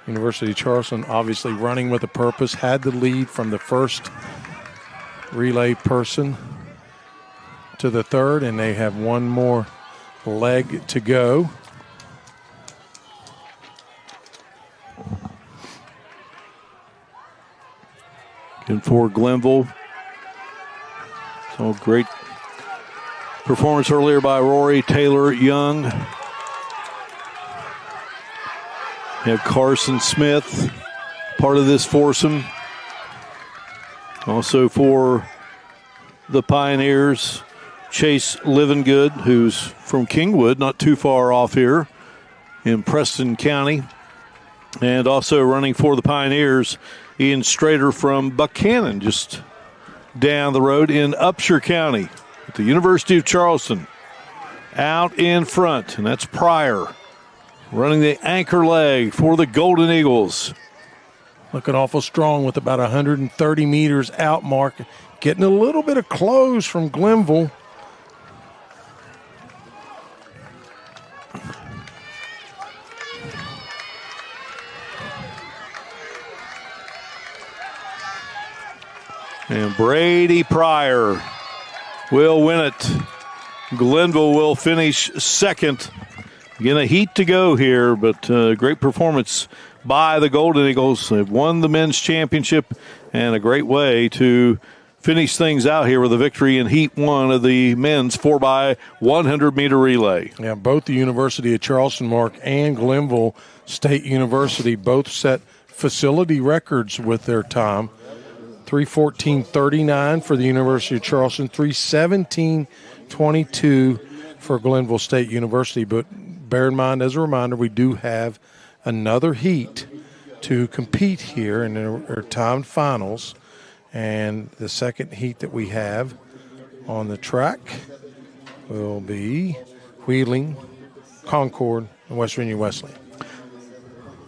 University of Charleston obviously running with a purpose, had the lead from the first relay person to the third, and they have 1 more leg to go. And for Glenville, so great performance earlier by Rory, Taylor, Young. You have Carson Smith, part of this foursome. Also for the Pioneers, Chase Livingood, who's from Kingwood, not too far off here in Preston County. And also running for the Pioneers, Ian Strader from Buchanan, just down the road in Upshur County. The University of Charleston out in front, and that's Pryor running the anchor leg for the Golden Eagles. Looking awful strong with about 130 meters out, Mark. Getting a little bit of close from Glenville. And Brady Pryor will win it. Glenville will finish second. Again, a heat to go here, but great performance by the Golden Eagles. They've won the men's championship, and a great way to finish things out here with a victory in Heat 1 of the men's 4x100 meter relay. Yeah, both the University of Charleston, Mark, and Glenville State University both set facility records with their time. 3:14:39 for the University of Charleston, 3:17:22 for Glenville State University. But bear in mind, as a reminder, we do have another heat to compete here in our timed finals. And the second heat that we have on the track will be Wheeling, Concord, and West Virginia Wesleyan.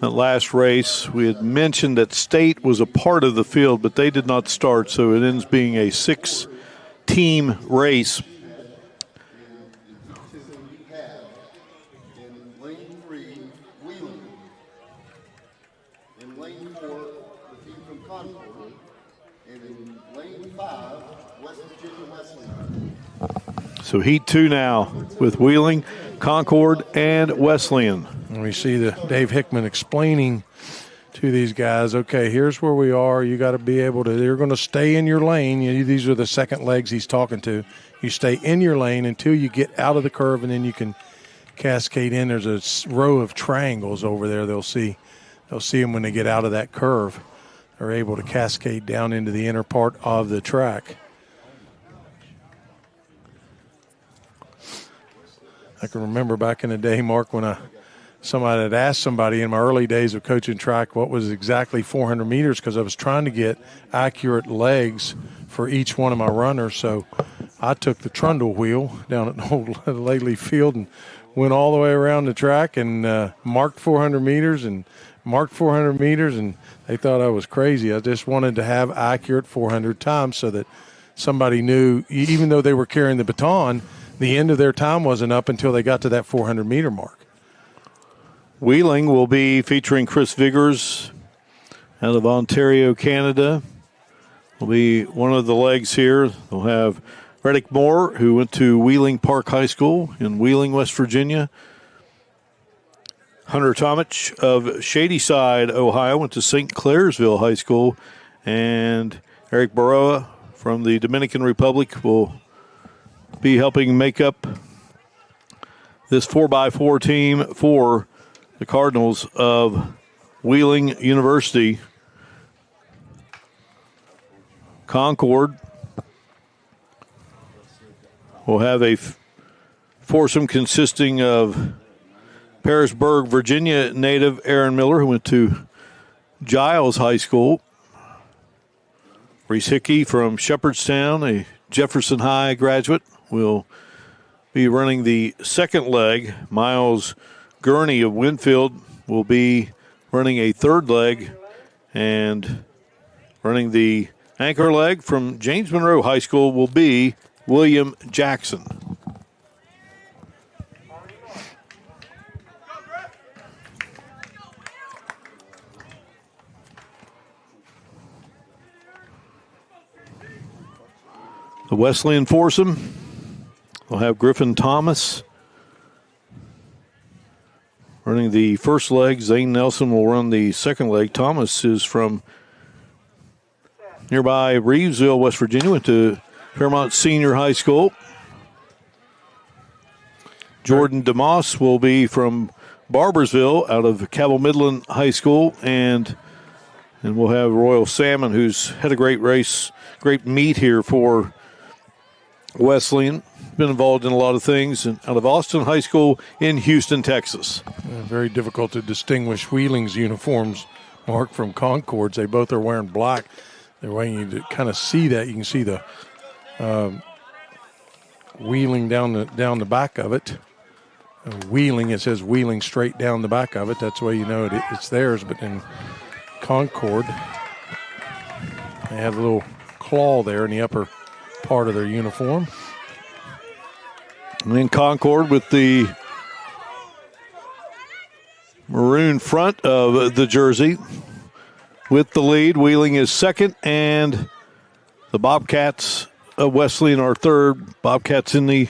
That last race, we had mentioned that State was a part of the field, but they did not start, so it ends being a 6-team race. So Heat 2 now with Wheeling, Concord, and Wesleyan. And we see Dave Hickman explaining to these guys, okay, here's where we are. You got to be able to, you're going to stay in your lane. These are the second legs he's talking to. You stay in your lane until you get out of the curve, and then you can cascade in. There's a row of triangles over there. They'll see them when they get out of that curve. They're able to cascade down into the inner part of the track. I can remember back in the day, Mark, when somebody had asked somebody in my early days of coaching track what was exactly 400 meters, because I was trying to get accurate legs for each one of my runners. So I took the trundle wheel down at Old Lately Field and went all the way around the track and marked 400 meters and marked 400 meters, and they thought I was crazy. I just wanted to have accurate 400 times so that somebody knew, even though they were carrying the baton, the end of their time wasn't up until they got to that 400-meter mark. Wheeling will be featuring Chris Vigors out of Ontario, Canada. Will be one of the legs here. They'll have Reddick Moore, who went to Wheeling Park High School in Wheeling, West Virginia. Hunter Tomich of Shadyside, Ohio, went to St. Clairsville High School. And Eric Baroa from the Dominican Republic will be helping make up this 4x4 team for the Cardinals of Wheeling University. Concord will have a foursome consisting of Parisburg, Virginia native Aaron Miller, who went to Giles High School. Reese Hickey from Shepherdstown, a Jefferson High graduate, will be running the second leg. Miles Gurney of Winfield will be running a third leg, and running the anchor leg from James Monroe High School will be William Jackson. The Wesleyan foursome will have Griffin Thomas running the first leg. Zane Nelson will run the second leg. Thomas is from nearby Reevesville, West Virginia, went to Fairmont Senior High School. Jordan DeMoss will be from Barbersville out of Cabell Midland High School. And we'll have Royal Salmon, who's had a great race, great meet here for Wesleyan. Been involved in a lot of things, and out of Austin High School in Houston, Texas. Very difficult to distinguish Wheeling's uniforms, Mark, from Concord's. They both are wearing black. They're wanting you to kind of see that. You can see the wheeling down the back of it. Wheeling, it says wheeling straight down the back of it. That's the way you know it's theirs. But in Concord, they have a little claw there in the upper part of their uniform. And then Concord with the maroon front of the jersey with the lead. Wheeling is second, and the Bobcats of Wesleyan are third. Bobcats in the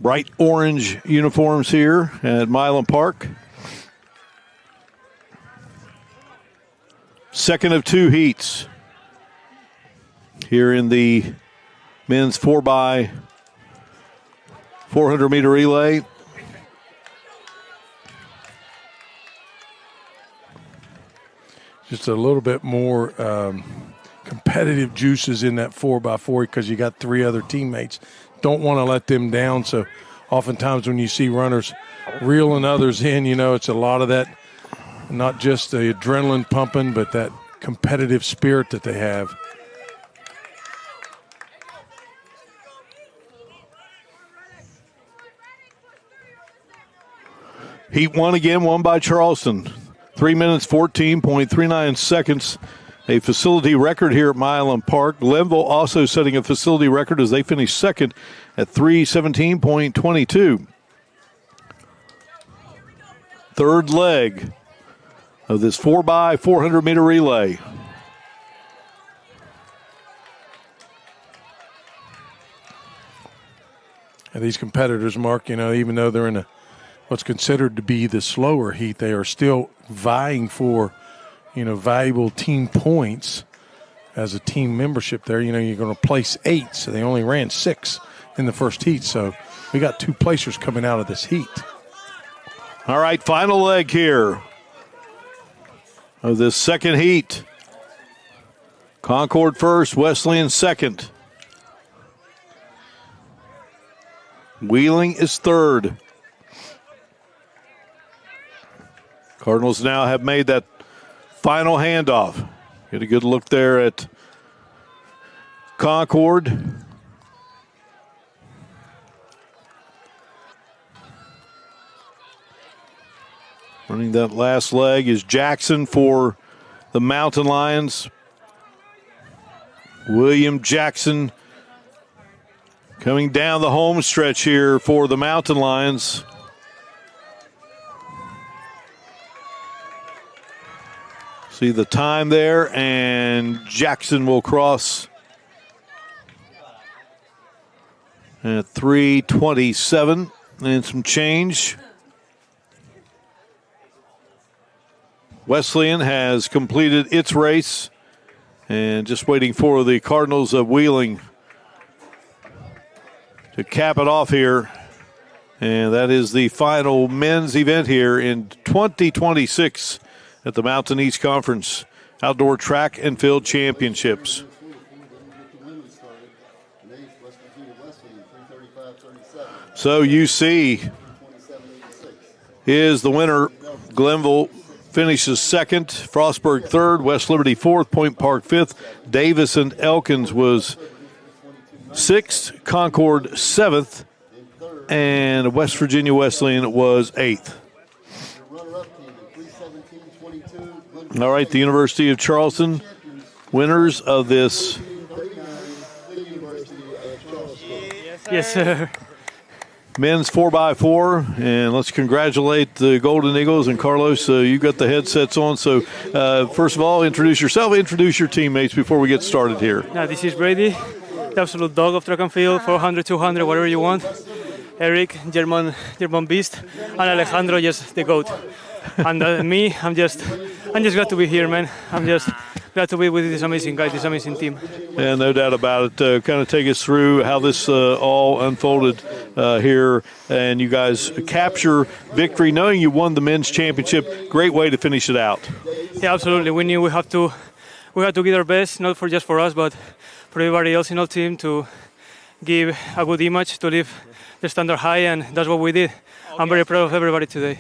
bright orange uniforms here at Milan Park. Second of two heats here in the men's 4x400 meter relay. Just a little bit more competitive juices in that 4x4 because you got three other teammates. Don't want to let them down. So oftentimes when you see runners reeling others in, you know, it's a lot of that, not just the adrenaline pumping, but that competitive spirit that they have. Heat 1 again, won by Charleston. 3 minutes, 14.39 seconds. A facility record here at Milan Park. Glenville also setting a facility record as they finish second at 3:17.22. Third leg of this 4x400 meter relay. And these competitors, Mark, you know, even though they're in what's considered to be the slower heat, they are still vying for, you know, valuable team points as a team membership there. You know, you're going to place 8, so they only ran 6 in the first heat. So we got 2 placers coming out of this heat. All right, final leg here of this second heat. Concord first, Wesleyan second. Wheeling is third. Cardinals now have made that final handoff. Get a good look there at Concord. Running that last leg is Jackson for the Mountain Lions. William Jackson coming down the home stretch here for the Mountain Lions. See the time there, and Jackson will cross at 3:27 and some change. Wesleyan has completed its race and just waiting for the Cardinals of Wheeling to cap it off here. And that is the final men's event here in 2026 at the Mountain East Conference Outdoor Track and Field Championships. So UC is the winner. Glenville finishes second, Frostburg third, West Liberty fourth, Point Park fifth, Davis and Elkins was sixth, Concord seventh, and West Virginia Wesleyan was eighth. All right, the University of Charleston, winners of this. Yes, sir. Men's 4x4, and let's congratulate the Golden Eagles. And Carlos, you got the headsets on. So, first of all, introduce yourself, introduce your teammates before we get started here. This is Brady, the absolute dog of track and field, 400, 200, whatever you want. Eric, German Beast, and Alejandro, just the GOAT. And me, I'm just glad to be here, man. I'm just glad to be with this amazing guy, this amazing team. Yeah, no doubt about it. Kind of take us through how this all unfolded here, and you guys capture victory, knowing you won the men's championship. Great way to finish it out. Yeah, absolutely. We knew we had to give our best, not just for us, but for everybody else in our team, to give a good image, to leave the standard high, and that's what we did. I'm very proud of everybody today.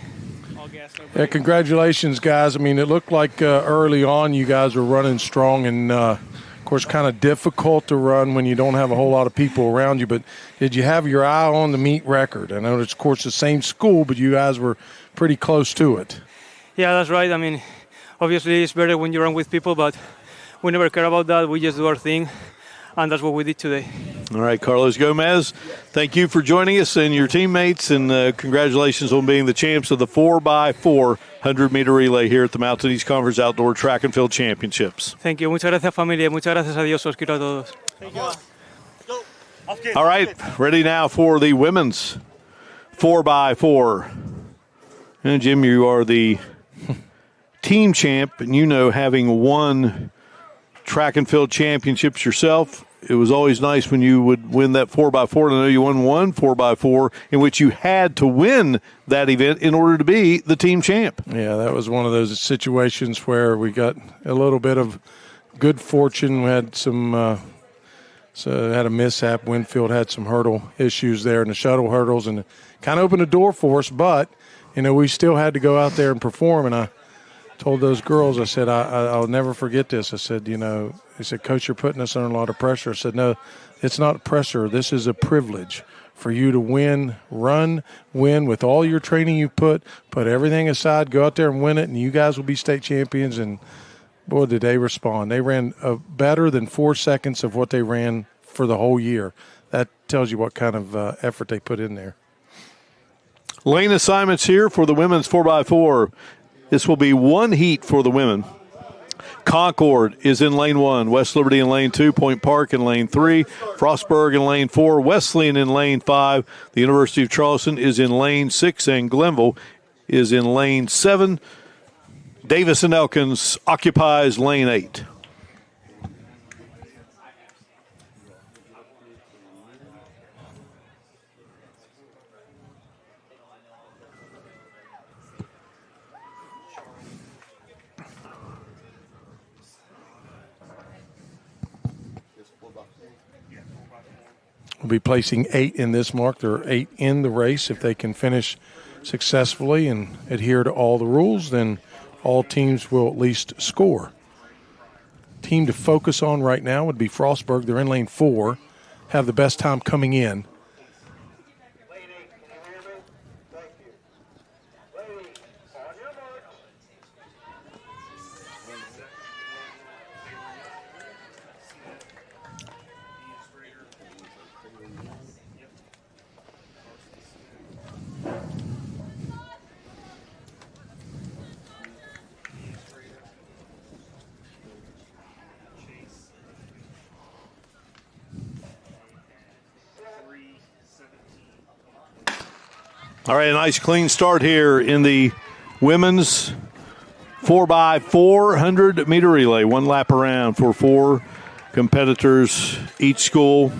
Yeah, congratulations, guys. I mean, it looked like early on you guys were running strong, and course, kind of difficult to run when you don't have a whole lot of people around you. But did you have your eye on the meet record? I know it's, of course, the same school, but you guys were pretty close to it. Yeah, that's right. I mean, obviously it's better when you run with people, but we never care about that. We just do our thing, and that's what we did today. All right, Carlos Gomez, thank you for joining us and your teammates, and congratulations on being the champs of the 4x4 100-meter relay here at the Mountain East Conference Outdoor Track and Field Championships. Thank you. Muchas gracias, familia. Muchas gracias a Dios. Os quiero a todos. All right, ready now for the women's 4x4. And Jim, you are the team champ, and you know, having won track and field championships yourself, it was always nice when you would win that 4x4. And I know you won one 4x4 in which you had to win that event in order to be the team champ. Yeah, that was one of those situations where we got a little bit of good fortune. We had some had a mishap. Winfield had some hurdle issues there in the shuttle hurdles, and kind of opened the door for us. But, you know, we still had to go out there and perform. And I told those girls, I said, I'll never forget this. I said, you know, they said, Coach, you're putting us under a lot of pressure. I said, no, it's not pressure. This is a privilege for you to win with all your training you put everything aside, go out there and win it, and you guys will be state champions. And, boy, did they respond. They ran better than 4 seconds of what they ran for the whole year. That tells you what kind of effort they put in there. Lane assignments here for the women's 4x4. This will be one heat for the women. Concord is in lane 1, West Liberty in lane 2, Point Park in lane 3, Frostburg in lane 4, Wesleyan in lane 5, the University of Charleston is in lane 6, and Glenville is in lane 7. Davis and Elkins occupies lane 8. We'll be placing 8 in this mark. There are 8 in the race. If they can finish successfully and adhere to all the rules, then all teams will at least score. Team to focus on right now would be Frostburg. They're in lane 4, have the best time coming in. All right, a nice clean start here in the women's 4x4 100-meter relay. One lap around for 4 competitors each school.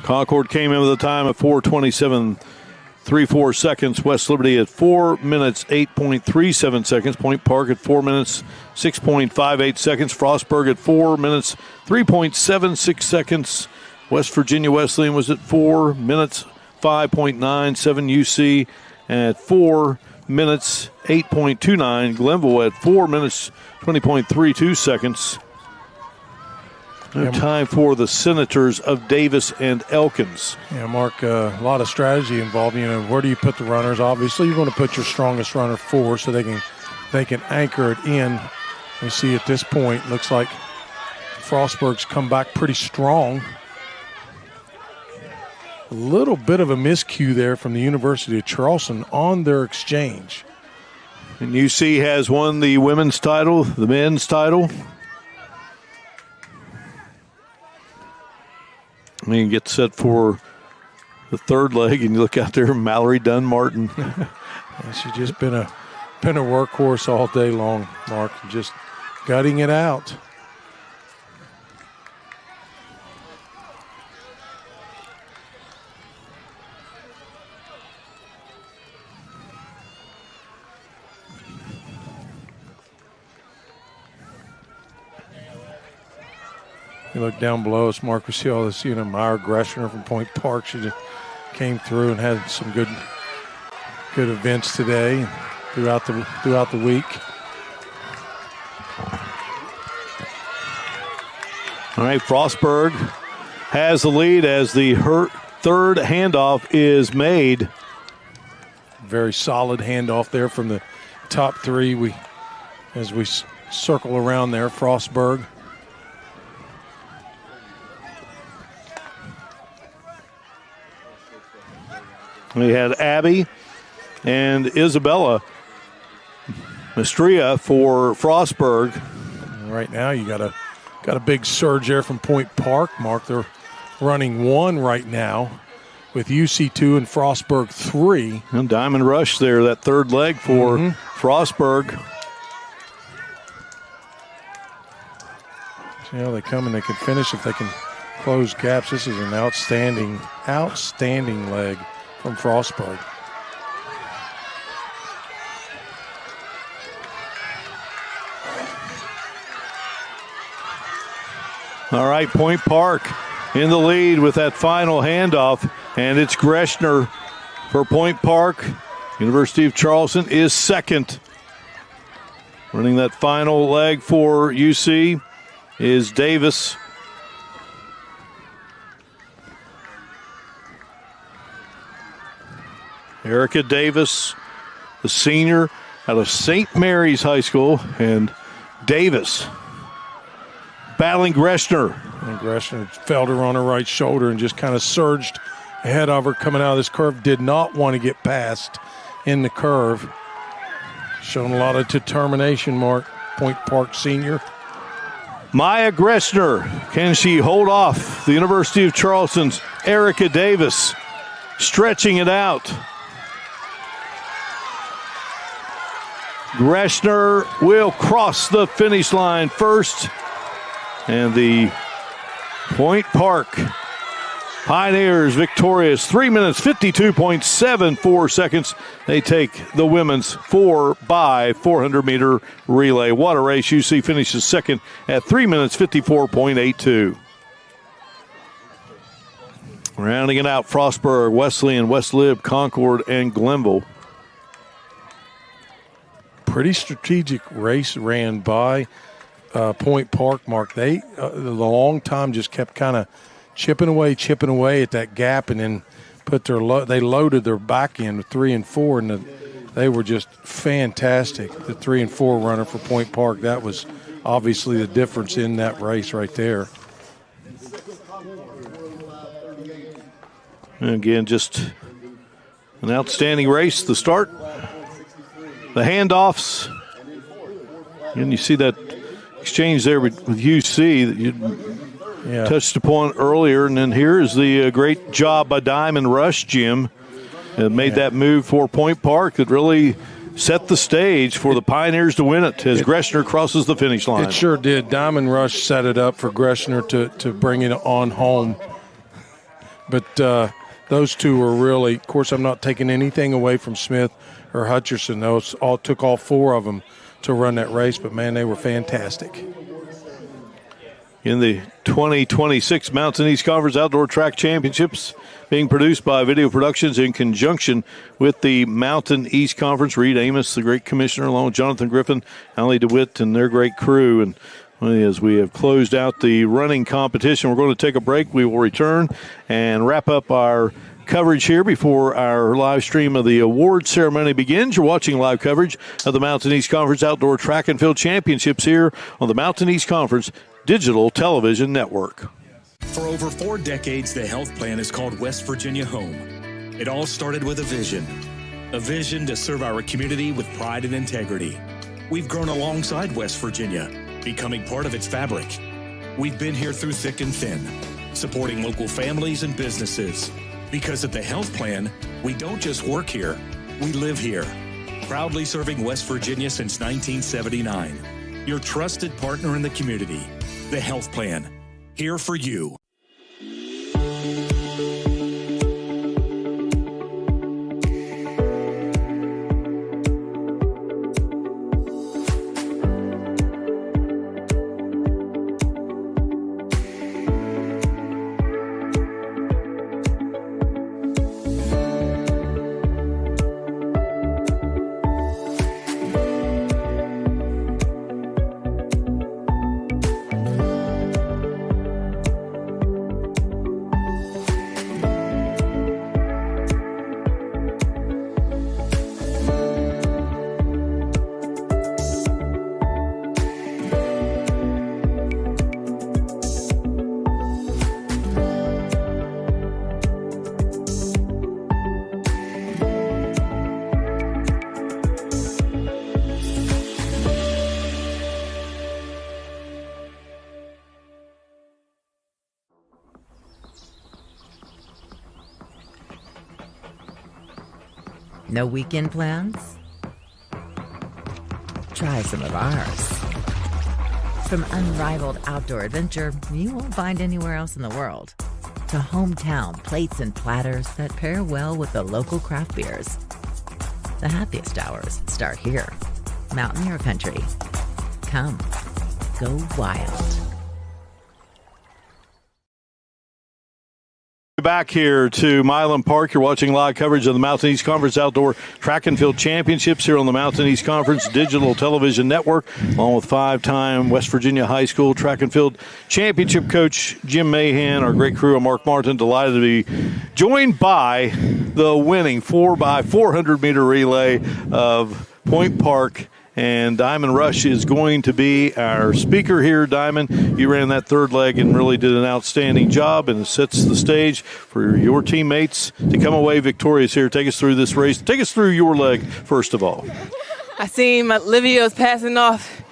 Concord came in with a time of 4:27.34 seconds. West Liberty at 4 minutes 8.37 seconds. Point Park at 4 minutes 6.58 seconds. Frostburg at 4 minutes 3.76 seconds. West Virginia Wesleyan was at 4 minutes 5.97. UC at 4 minutes 8.29. Glenville at 4 minutes 20.32 seconds. No time for the Senators of Davis and Elkins. Yeah, Mark, a lot of strategy involved. You know, where do you put the runners? Obviously, you're going to put your strongest runner forward so they can anchor it in. We see at this point, looks like Frostburg's come back pretty strong. A little bit of a miscue there from the University of Charleston on their exchange. And UC has won the women's title, the men's title. I mean, get set for the third leg, and you look out there, Mallory Dunn Martin. She's just been a workhorse all day long, Mark, just gutting it out. You look down below us, Mark, we see all this, Meyer Greshner from Point Park. She just came through and had some good events today throughout the week. All right, Frostburg has the lead as the third handoff is made. Very solid handoff there from the top three. As we circle around there, Frostburg. We had Abby and Isabella Mestria for Frostburg. Right now, you got a big surge there from Point Park. Mark, they're running 1 right now with UC 2 and Frostburg 3. And Diamond Rush there, that third leg for Frostburg. See how they come and they can finish if they can close gaps. This is an outstanding leg from Frostburg. All right, Point Park in the lead with that final handoff, and it's Greshner for Point Park. University of Charleston is second. Running that final leg for UC is Davis. Erica Davis, the senior out of St. Mary's High School, and Davis battling Greshner. And Greshner felt her on her right shoulder and just kind of surged ahead of her coming out of this curve. Did not want to get past in the curve. Showing a lot of determination, Mark. Point Park senior. Maya Greshner, can she hold off the University of Charleston's Erica Davis? Stretching it out. Greshner will cross the finish line first. And the Point Park Pioneers victorious. 3 minutes, 52.74 seconds. They take the women's 4x400-meter relay. What a race. UC finishes second at 3 minutes, 54.82. Rounding it out, Frostburg, Wesleyan, West Lib, Concord, and Glenville. Pretty strategic race ran by Point Park, Mark. They the long time just kept kind of chipping away at that gap, and then they loaded their back end with 3 and 4, and they were just fantastic. The 3 and 4 runner for Point Park, that was obviously the difference in that race right there. And again, just an outstanding race. The start, the handoffs, and you see that exchange there with UC that you touched upon earlier. And then here is the great job by Diamond Rush, Jim. Made that move for Point Park that really set the stage for the Pioneers to win it as Greshner crosses the finish line. It sure did. Diamond Rush set it up for Greshner to bring it on home. But those two were really, of course, I'm not taking anything away from Smith or Hutcherson. Those took all 4 of them to run that race, but man, they were fantastic. In the 2026 Mountain East Conference Outdoor Track Championships, being produced by Video Productions in conjunction with the Mountain East Conference. Reed Amos, the great commissioner, along with Jonathan Griffin, Allie DeWitt, and their great crew. And as we have closed out the running competition, we're going to take a break. We will return and wrap up our coverage here before our live stream of the award ceremony begins. You're watching live coverage of the Mountain East Conference Outdoor Track and Field Championships here on the Mountain East Conference Digital Television Network. For over 4 decades, the health plan is called West Virginia Home. It all started with a vision to serve our community with pride and integrity. We've grown alongside West Virginia, becoming part of its fabric. We've been here through thick and thin, supporting local families and businesses. Because at the health plan, we don't just work here, we live here. Proudly serving West Virginia since 1979. Your trusted partner in the community. The health plan. Here for you. No weekend plans? Try some of ours. From unrivaled outdoor adventure you won't find anywhere else in the world, to hometown plates and platters that pair well with the local craft beers. The happiest hours start here. Mountaineer Country. Come, go wild. Back here to Milan Park. You're watching live coverage of the Mountain East Conference Outdoor Track and Field Championships here on the Mountain East Conference Digital Television Network, along with 5-time West Virginia High School Track and Field Championship coach Jim Mahan, our great crew, and Mark Martin. Delighted to be joined by the winning 4x400 meter relay of Point Park. And Diamond Rush is going to be our speaker here. Diamond, you ran that third leg and really did an outstanding job, and it sets the stage for your teammates to come away victorious here. Take us through this race. Take us through your leg, first of all. I seen Olivia was passing off,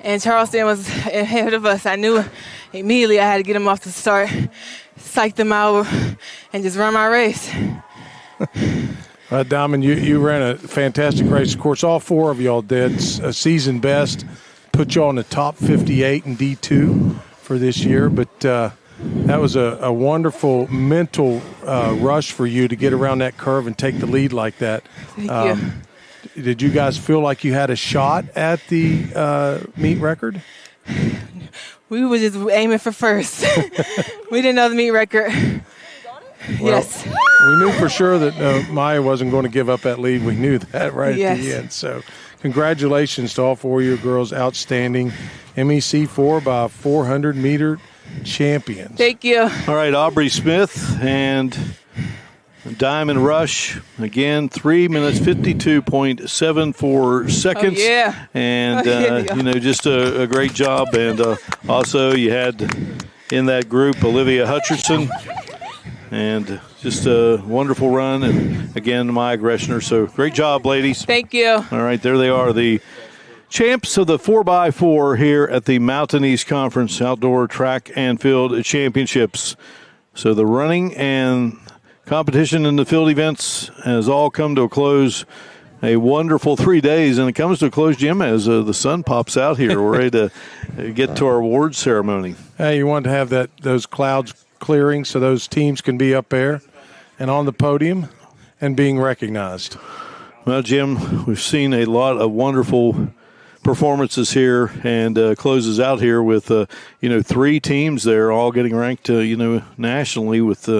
and Charleston was ahead of us. I knew immediately I had to get him off the start, psych them out, and just run my race. Diamond, you ran a fantastic race. Of course, all four of y'all did a season best, put you all in the top 58 in D2 for this year. But that was a wonderful mental rush for you to get around that curve and take the lead like that. Thank you. Did you guys feel like you had a shot at the meet record? We were just aiming for first. We didn't know the meet record. Well, yes. We knew for sure that Maya wasn't going to give up that lead. We knew that right at the end. So congratulations to all four of you girls. Outstanding MEC 4x400 meter champions. Thank you. All right, Aubrey Smith and Diamond Rush. Again, 3 minutes, 52.74 seconds. Oh, yeah. And, just a great job. And also you had in that group Olivia Hutcherson. And just a wonderful run. And, again, Maya Greshner. So great job, ladies. Thank you. All right, there they are, the champs of the 4x4 here at the Mountain East Conference Outdoor Track and Field Championships. So the running and competition in the field events has all come to a close. A wonderful 3 days, and it comes to a close, Jim, as the sun pops out here. We're ready to get to our awards ceremony. Hey, you want to have those clouds clearing so those teams can be up there and on the podium and being recognized. Well, Jim, we've seen a lot of wonderful performances here, and closes out here with 3 teams there all getting ranked nationally with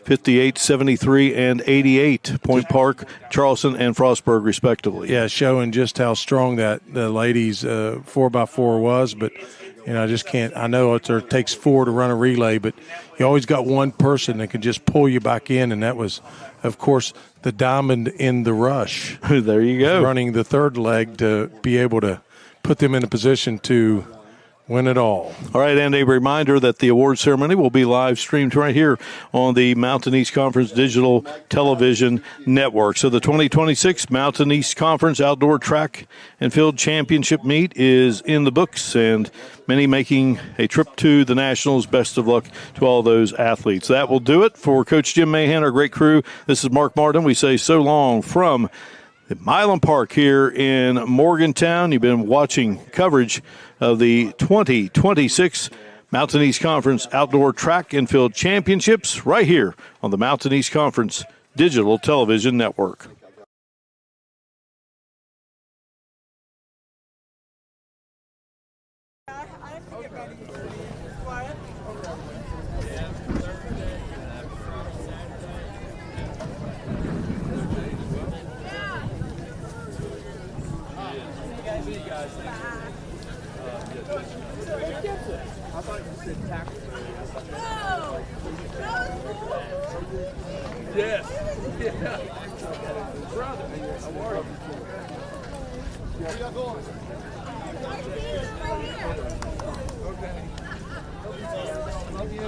58, 73, and 88. Point Park, Charleston, and Frostburg respectively. Yeah, showing just how strong that the ladies 4x4 was. But I just can't. I know it takes 4 to run a relay, but you always got one person that can just pull you back in, and that was, of course, the diamond in the rush. There you go. Running the third leg to be able to put them in a position to win it all. All right, and a reminder that the award ceremony will be live streamed right here on the Mountain East Conference Digital Television Network. So the 2026 Mountain East Conference Outdoor Track and Field Championship meet is in the books, and many making a trip to the Nationals. Best of luck to all those athletes. That will do it for Coach Jim Mahan, our great crew. This is Mark Martin. We say so long from at Milan Park here in Morgantown. You've been watching coverage of the 2026 Mountain East Conference Outdoor Track and Field Championships right here on the Mountain East Conference Digital Television Network. Yes. Yeah. Brother, how are you? Where y'all going? Okay. Love you.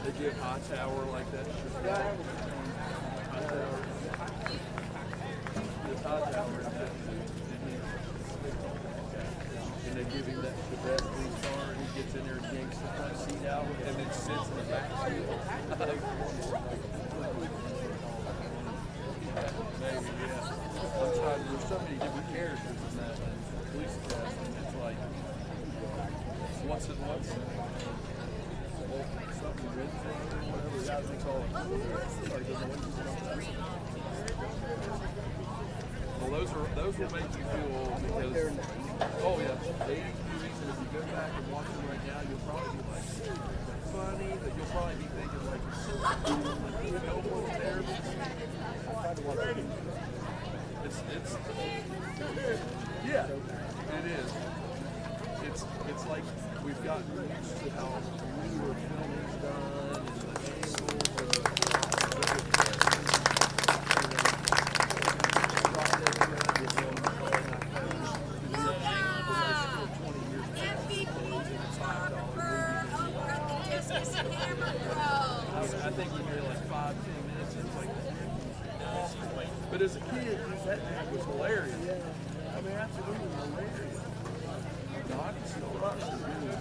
They give hot tower like that. The high tower and that. And they give him that Chevette police car, and he gets in there and yanks the front seat out, and then sits in the back seat. Maybe, yeah. I'm trying, there's so many different characters in that police academy. It's like, what's it, what's it? Something red throat or whatever. Yeah, I think all of well, those will make you feel old because, oh yeah, 80 movies, and if you go back and watch them right now, you'll probably be like, funny, but you'll probably be thinking like, it's yeah, it is. It's like we've gotten used to how newer film is done and the I think we hear like 5-10 minutes, and it's like, but as a kid, that was hilarious. I mean, absolutely hilarious. No, I can still rush to do it.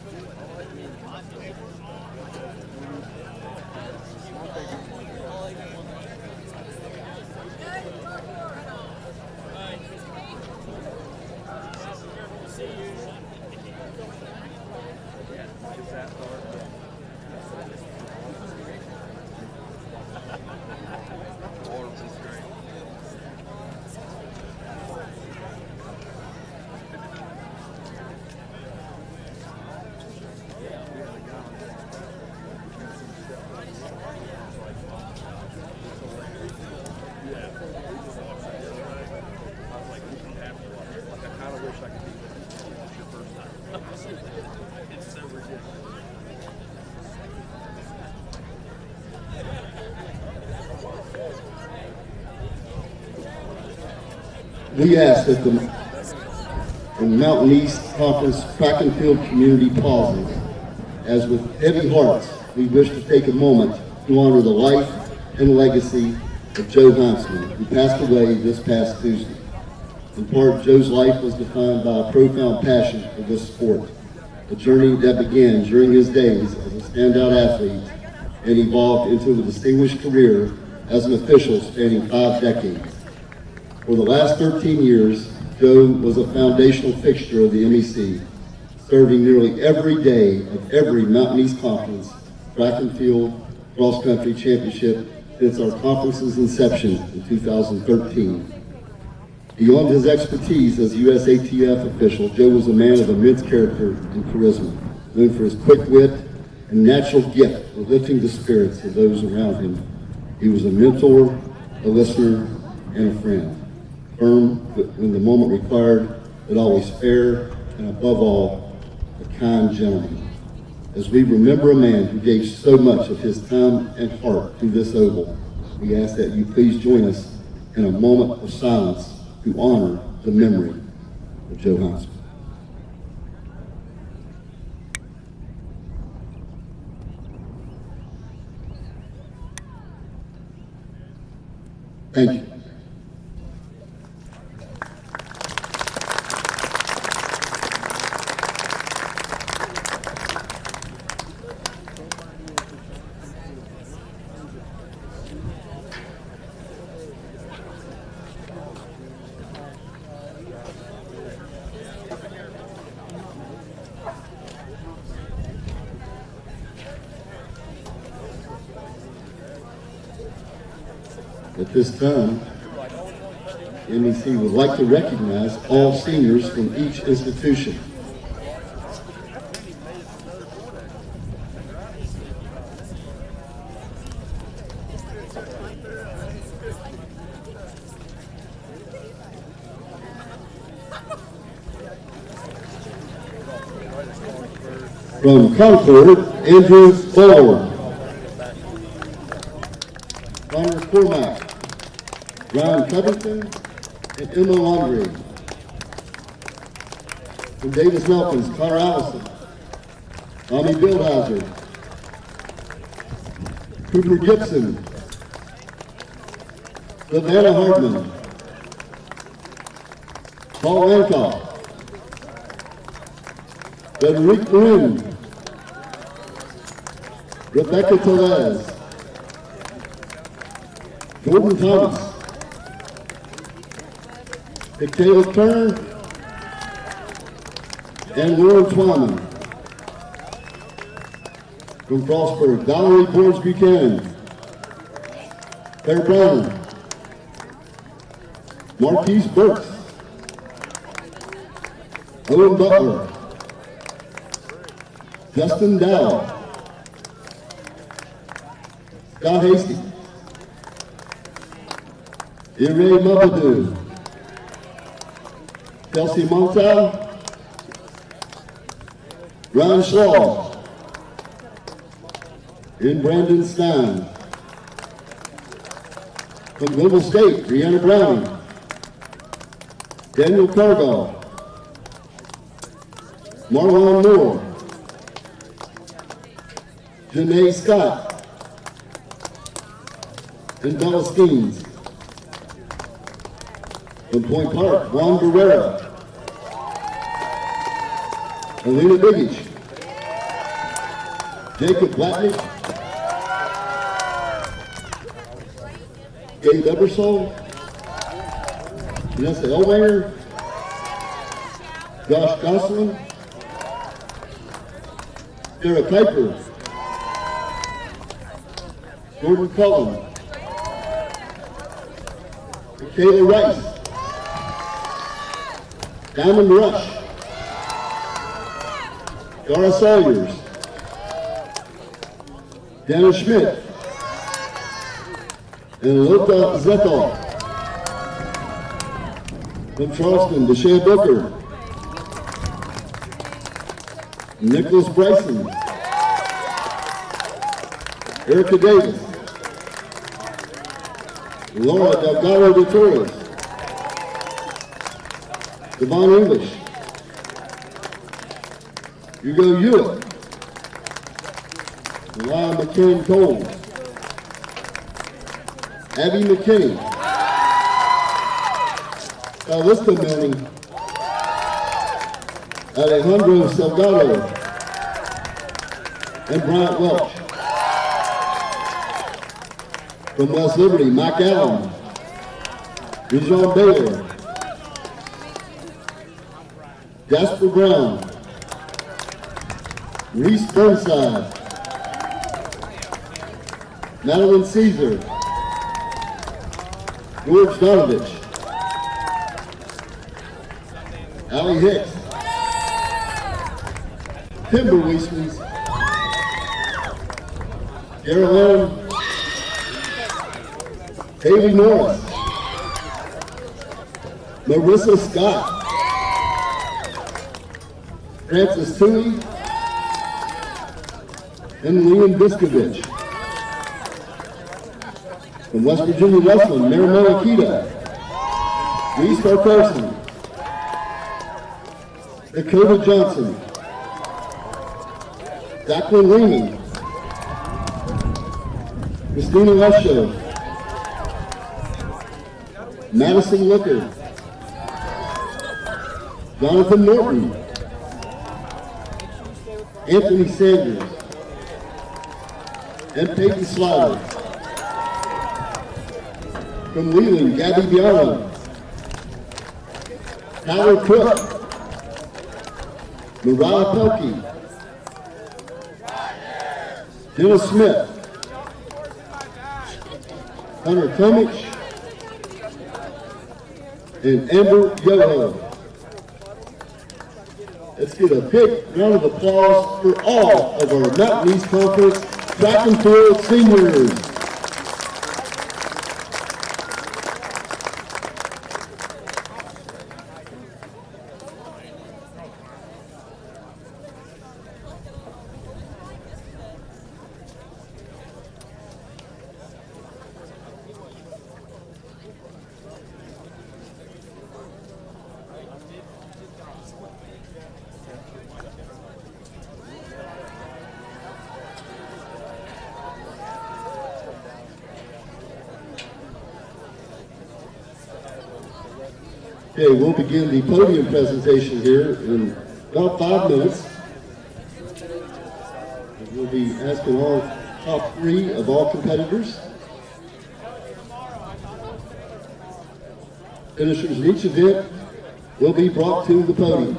We ask that the Mountain East Conference track and field community pauses, as with heavy hearts, we wish to take a moment to honor the life and legacy of Joe Huntsman, who passed away this past Tuesday. In part, Joe's life was defined by a profound passion for this sport, a journey that began during his days as a standout athlete and evolved into a distinguished career as an official spanning 5 decades. For the last 13 years, Joe was a foundational fixture of the MEC, serving nearly every day of every Mountain East Conference, track and field, cross-country championship since our conference's inception in 2013. Beyond his expertise as USATF official, Joe was a man of immense character and charisma, known for his quick wit and natural gift for lifting the spirits of those around him. He was a mentor, a listener, and a friend. Firm when the moment required, but always fair, and above all, a kind gentleman. As we remember a man who gave so much of his time and heart to this oval, we ask that you please join us in a moment of silence to honor the memory of Joe Huntsman. Thank you. At this time, MEC would like to recognize all seniors from each institution. From Concord, Andrew Baldwin. Connor Cormack, Brian Covington, and Emma Laundrie. From Davis Melkins, Connor Allison, Tommy Bildhauser, Cooper Gibson, Savannah Hardman, Paul Hancock, Frederic Marin, Rebecca Tellez, Jordan Thomas, Michaela Turner, and Lauren Twyman. From Frostburg, Valerie Boards Buchanan, Claire Brown, Marquise Burks, Owen Butler, Justin Dow, Scott Hasty, Ire Mabadou, Kelsey Montal, Ryan Shaw, and Brandon Stein. From Global State, Brianna Brown, Daniel Cargill, Marlon Moore, Janae Scott, and Bella Steens. From Point Park, Juan Guerrero, Alina Bigich, Jacob Blatnick, Gabe Ebersole, Vanessa Elwanger, Josh Gosselin, Sarah Kuiper, Jordan Cullen, Michaela Rice, Diamond Rush, Dara Sawyers, Dana Schmidt, and Loka Zethal. From Charleston, Deshae Booker, Nicholas Bryson, Erica Davis, Laura Delgado de Torres, Devon English, Hugo Hewitt, Ryan McCain Cole, Abby McKinney, Alista Manning, Alejandro Salgado, and Bryant Welch. From West Liberty, Mike Allen, Dijon Baylor, Jasper Brown, Reese Burnside, Madeline Caesar, George Donovich, Allie Hicks, Timber Weismans, Carolyn, Haley Norris, Marissa Scott, Francis Toohey, and Liam Biskovich. From West Virginia Wrestling, Marimona Akita, Reese Carson, Dakota Johnson, Jacqueline Leamy, Christina Lesho, Madison Looker, Jonathan Norton, Anthony Sanders, and Peyton Slaughter. From Leland, Gabby Biano, Tyler Cook, Mariah Pelkey, Jenna Smith, Hunter Tomich, and Amber Yoho. Let's get a big round of applause for all of our Mountain East Conference track and field seniors. Okay, we'll begin the podium presentation here in about 5 minutes. We'll be asking all top 3 of all competitors. Finishers in each event will be brought to the podium.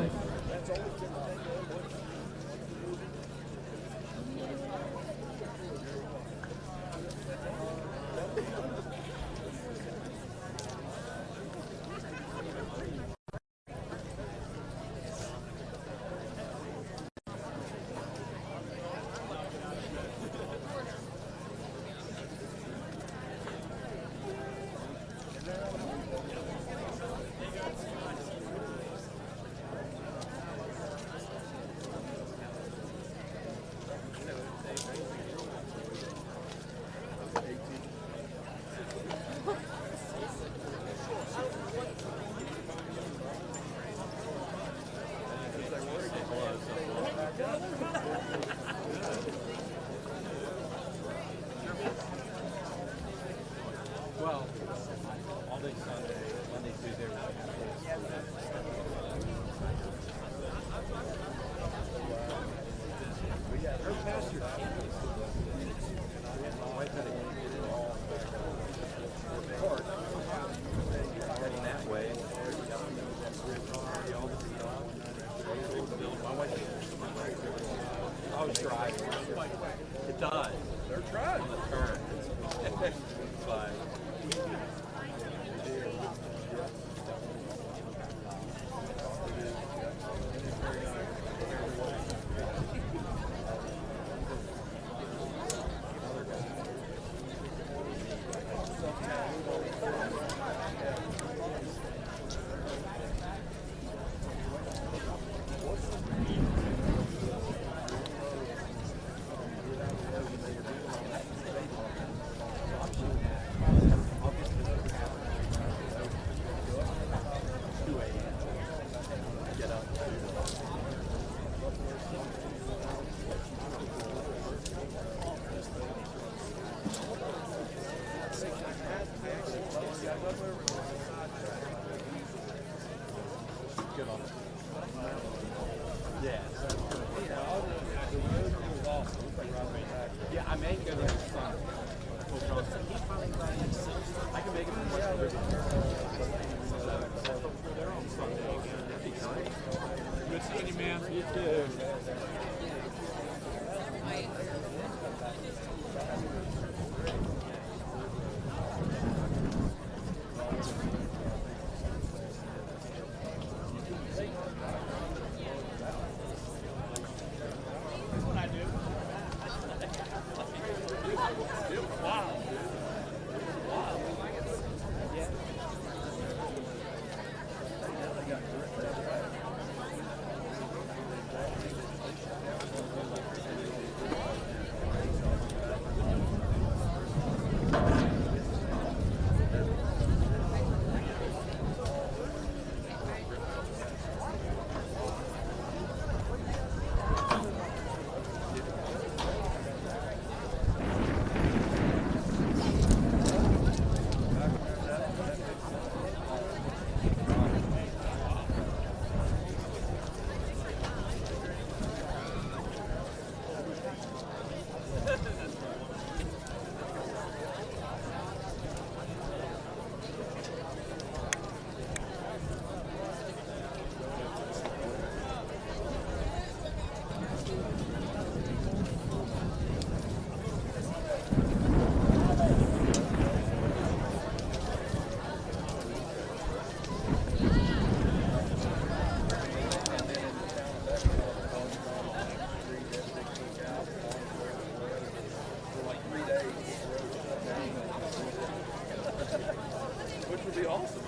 It does. They're trying on the turn. But yeah, I may go there Sunday. I can make it from West River. They're on Sunday again. Good seeing you, man. You too. Which would be awesome.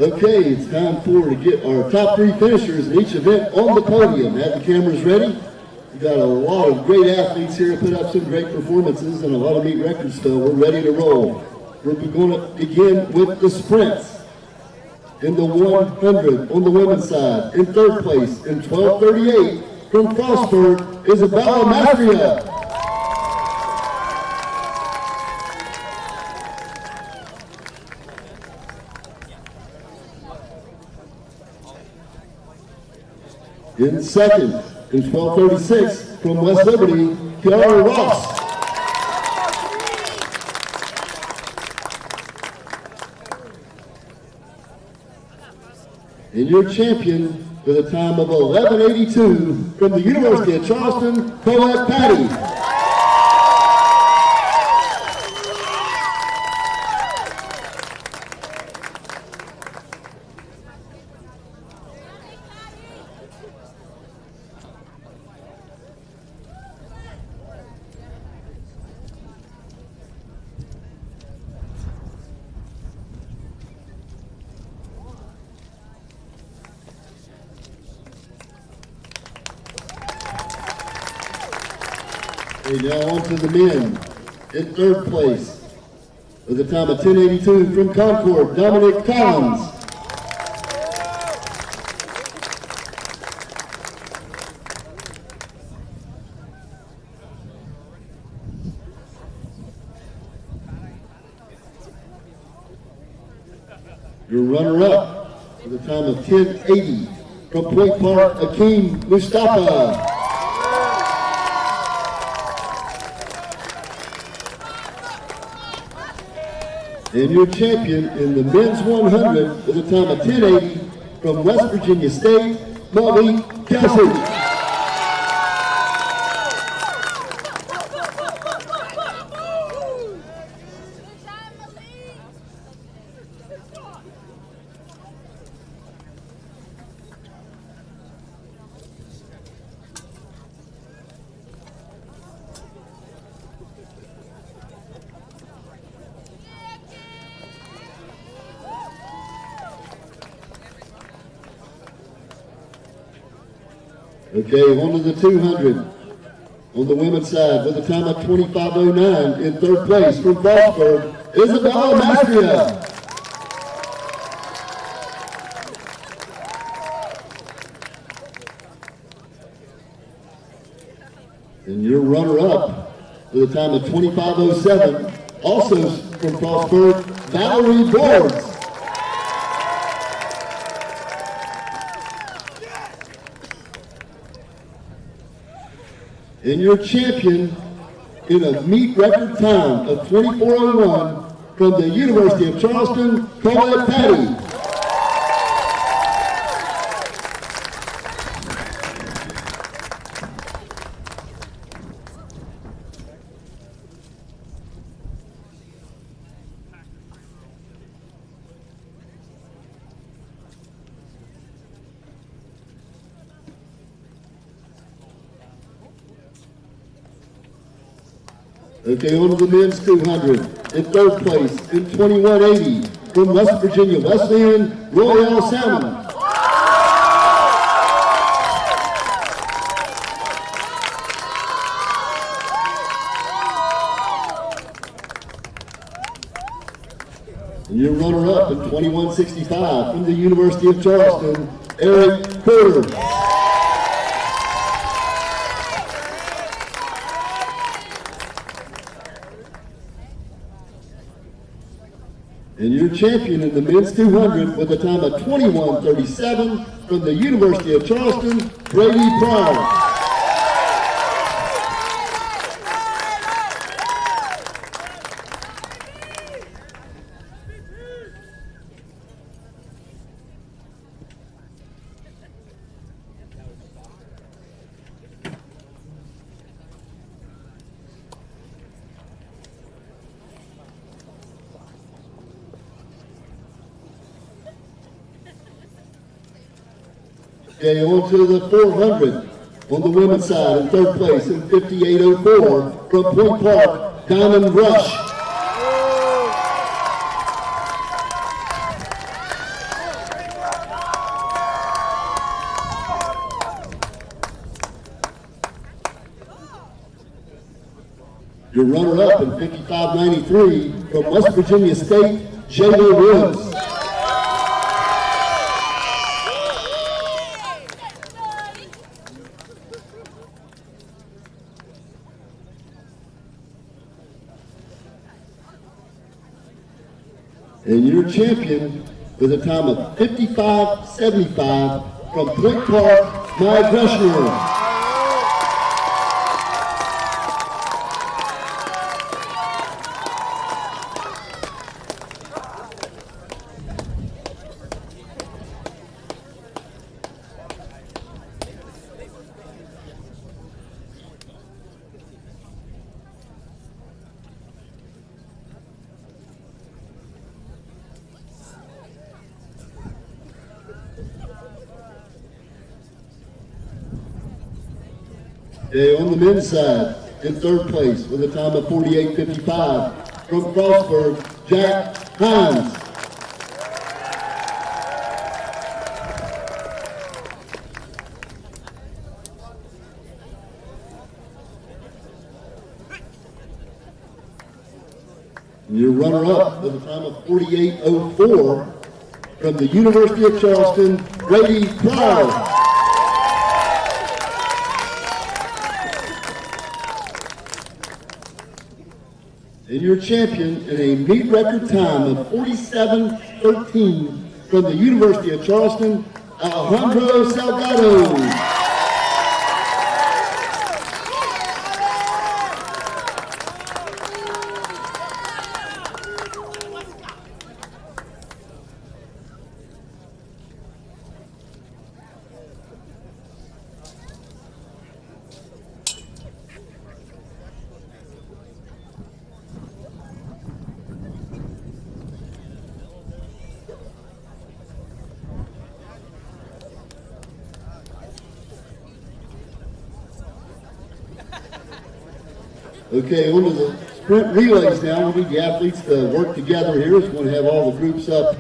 Okay, it's time to get our top three finishers in each event on the podium. Have the cameras ready. We've got a lot of great athletes here, put up some great performances and a lot of meet records, so we're ready to roll. We're going to begin with the sprints. In the 100 on the women's side, in third place, in 12:38 from Frostburg, Isabella Mastria. In second, in 12:36 from West Liberty, Kiara Ross. And your champion with a time of 11:82 from the University of Charleston, Colette Patty. Okay, now on to the men. In third place, with a time of 10:82 from Concord, Dominic Collins. Your runner-up, with a time of 10:80 from Point Park, Akeem Mustafa. And your champion in the men's 100 with a time of 10:80 from West Virginia State, Malik Kelsey. Okay, on to the 200. On the women's side, with a time of 25:09, in third place from Frostburg, Isabella Mastria. And your runner-up with a time of 25:07, also from Frostburg, Valerie Boards. And your champion in a meet record time of 24:01 from the University of Charleston, Colette Patty. Okay, on to the men's 200. In third place, in 21:80, from West Virginia Wesleyan, Royale Salmon. And your runner-up in 21:65, from the University of Charleston, Eric Porter. And your champion in the men's 200 with a time of 21:37 from the University of Charleston, Brady Pryor. Okay, on to the 400 on the women's side in third place in 58:04 from Point Park, Diamond Rush. Your runner-up in 55:93 from West Virginia State, Jayla Woods. And your champion with a time of 55:75 from Point Park, Maya Greshner. Okay, on the men's side, in third place with a time of 48:55 from Frostburg, Jack Hines. And your runner-up with a time of 48:04 from the University of Charleston, Brady Pryor. And your champion in a meet record time of 47:13 from the University of Charleston, Alejandro Salgado. Okay, on to the sprint relays now. We need the athletes to work together here. We're going to have all the groups up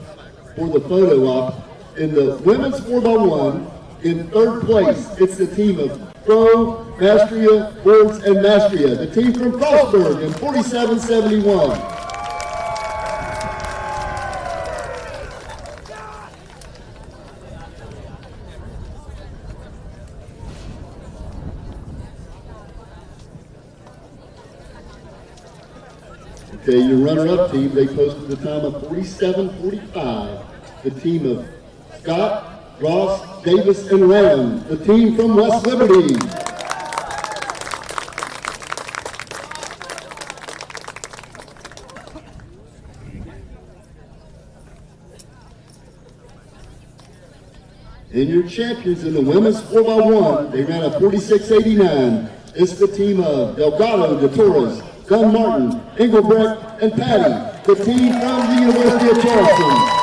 for the photo op. In the women's 4x1, In third place, it's the team of Pro, Mastria, Boards, and Mastria. The team from Frostburg in 4771. Okay, your runner-up team, they posted the time of 47:45. The team of Scott, Ross, Davis, and Random. The team from West Liberty. And your champions in the women's 4x1, they ran a 46:89. It's the team of Delgado de Torres, Gunn Martin, Engelbrecht, and Patty, the team from the University of Charleston.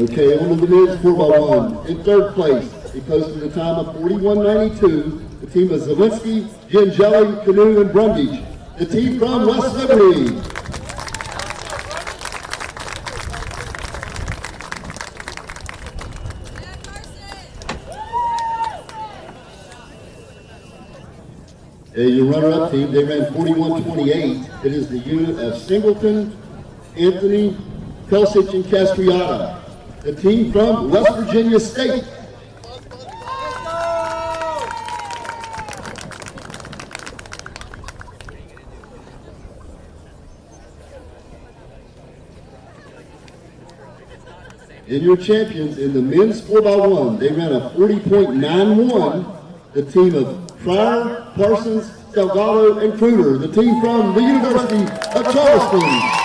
Okay, on to the men's 4x1. In third place, he posted a time of 41:92. The team of Zawinski, Gingeli, Canoe, and Brundage. The team from West Liberty. Your runner-up team, they ran 41:28. It is the unit of Singleton, Anthony, Kelsich, and Castriata. The team from West Virginia State. And your champions in the men's 4x1, they ran a 40.91. The team of Fryer, Parsons, Delgado, and Kruger. The team from the University of Charleston.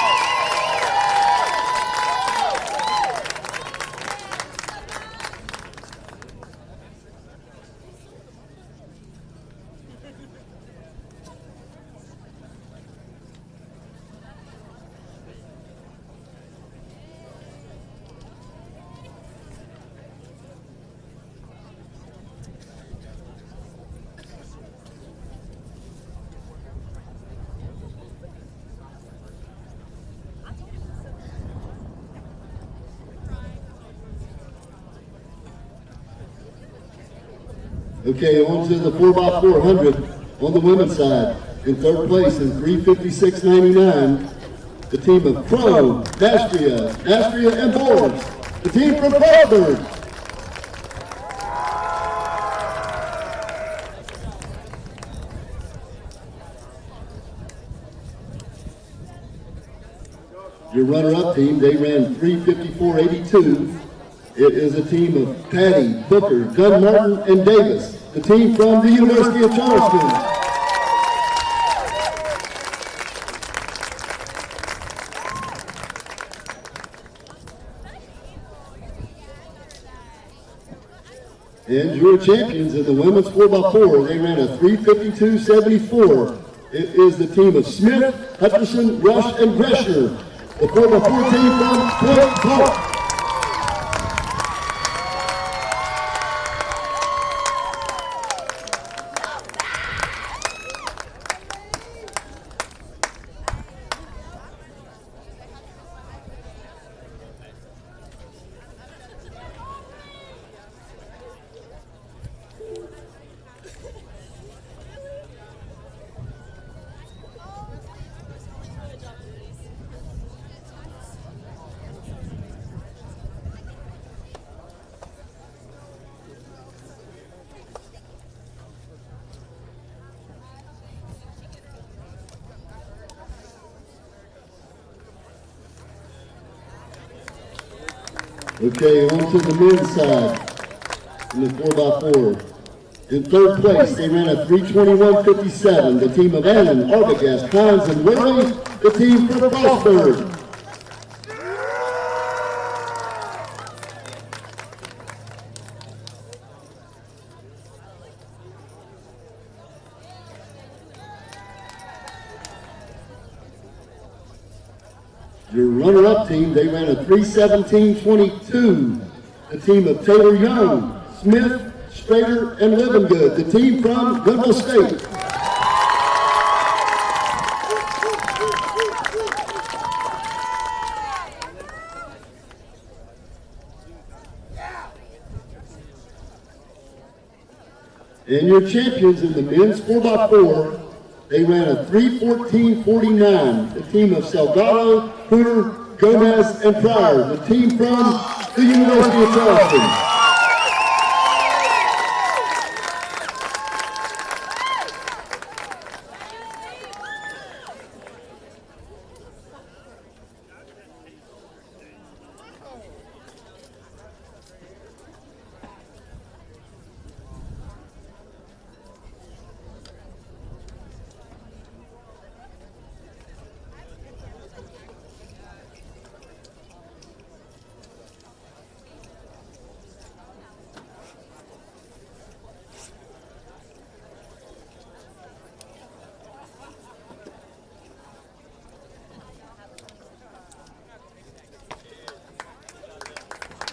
Okay, on to the 4x400 on the women's side. In third place in 356.99, the team of Pro, Mastria, and Boards. The team from Frostburg. Your runner-up team, they ran 354.82. It is a team of Patty, Booker, Gunn Martin, and Davis. The team from the University of Charleston. And your champions in the women's 4x4, they ran a 352.74. It is the team of Smith, Hutcherson, Rush, and Greshner. The 4x4 team from Point Park. Okay, on to the men's side in the 4x4. In third place, they ran a 3:21.57. The team of Allen, Arbogast, Hines, and Worley, the team from Frostburg. Your runner-up team, they ran a 3:17.22. The team of Taylor Young, Smith, Strader, and Livingood, the team from Glenville State. And your champions in the men's 4x4, they ran a 3:14.49. The team of Salgado, Hooter, Gomez, and Pryor, the team from the University of Charleston.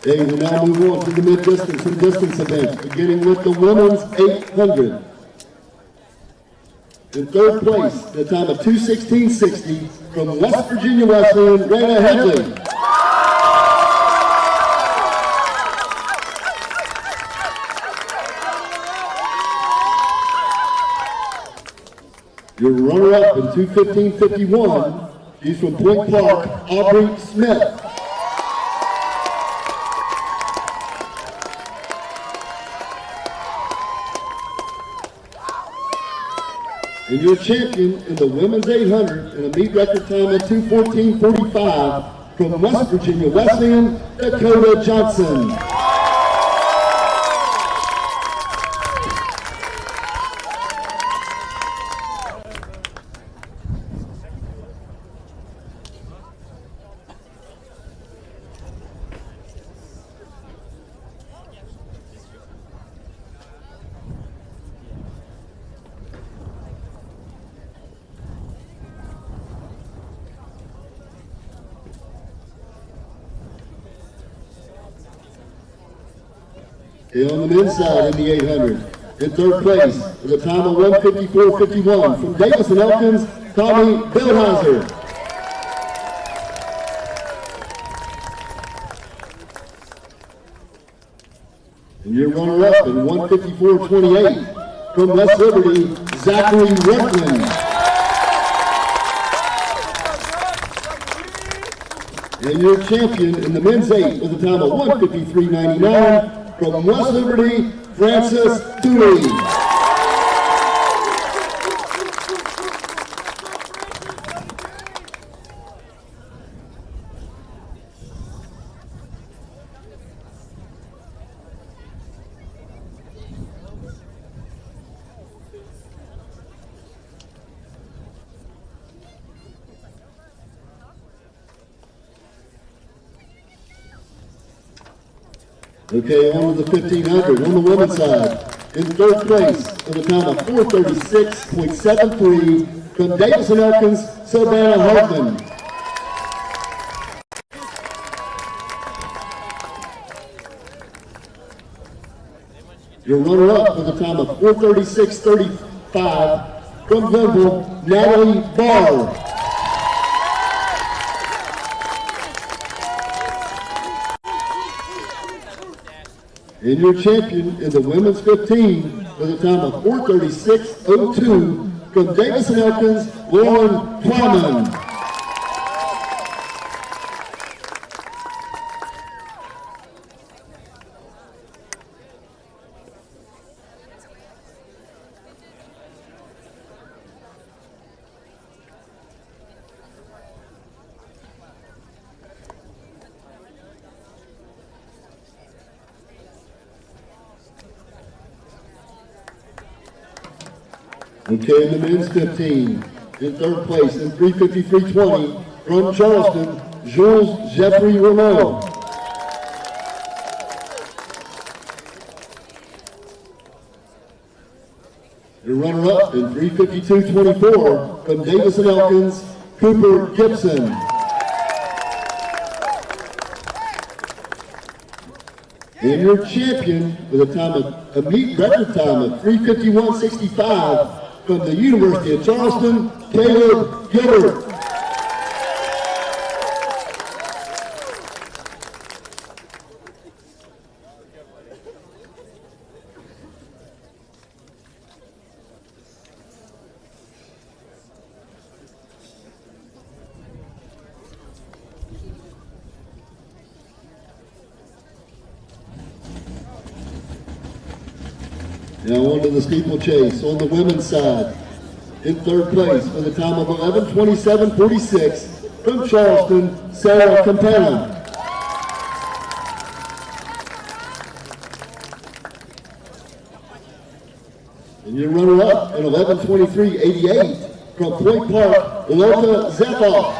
They will now move on to the mid-distance and distance events, beginning with the women's 800. In third place, the time of 2:16.60 from West Virginia Wesleyan, Rana Headley. Your runner-up in 2:15.51, she's from Point Park, Aubrey Smith. And your champion in the women's 800 in a meet record time of 2:14.45 from West Virginia Wesleyan, Dakota Johnson. And on the men's side in the 800, in third place with a time of 1:54.51 from Davis and Elkins, Tommy Billheiser. And your runner-up in 1:54.28 from West Liberty, Zachary Workman. And your champion in the men's 8 with a time of 1:53.99 from West Liberty, Francis Dewey. Okay, on to the 1500 on the women's side. In third place with a time of 4:36.73 from Davis and Elkins, Savannah Hartman. Your runner-up with a time of 4:36.35 from Glenville, Natalie Barr. And your champion in the women's 15 with a time of 4:36.02 from Davis and Elkins, Lauren Twyman. Okay, in the men's 15, in third place in 353.20 from Charleston, Jules Jeffrey Rameau. Your runner-up in 352.24 from Davis and Elkins, Cooper Gibson. And your champion with a meet record time of 3:51.65 from the University of Charleston, Caleb Gilbert. Now on to the steeplechase on the women's side. In third place with a time of 11:27.46 from Charleston, Sarah Campana. And your runner-up in 11:23.88 from Point Park, Loka Zepoff.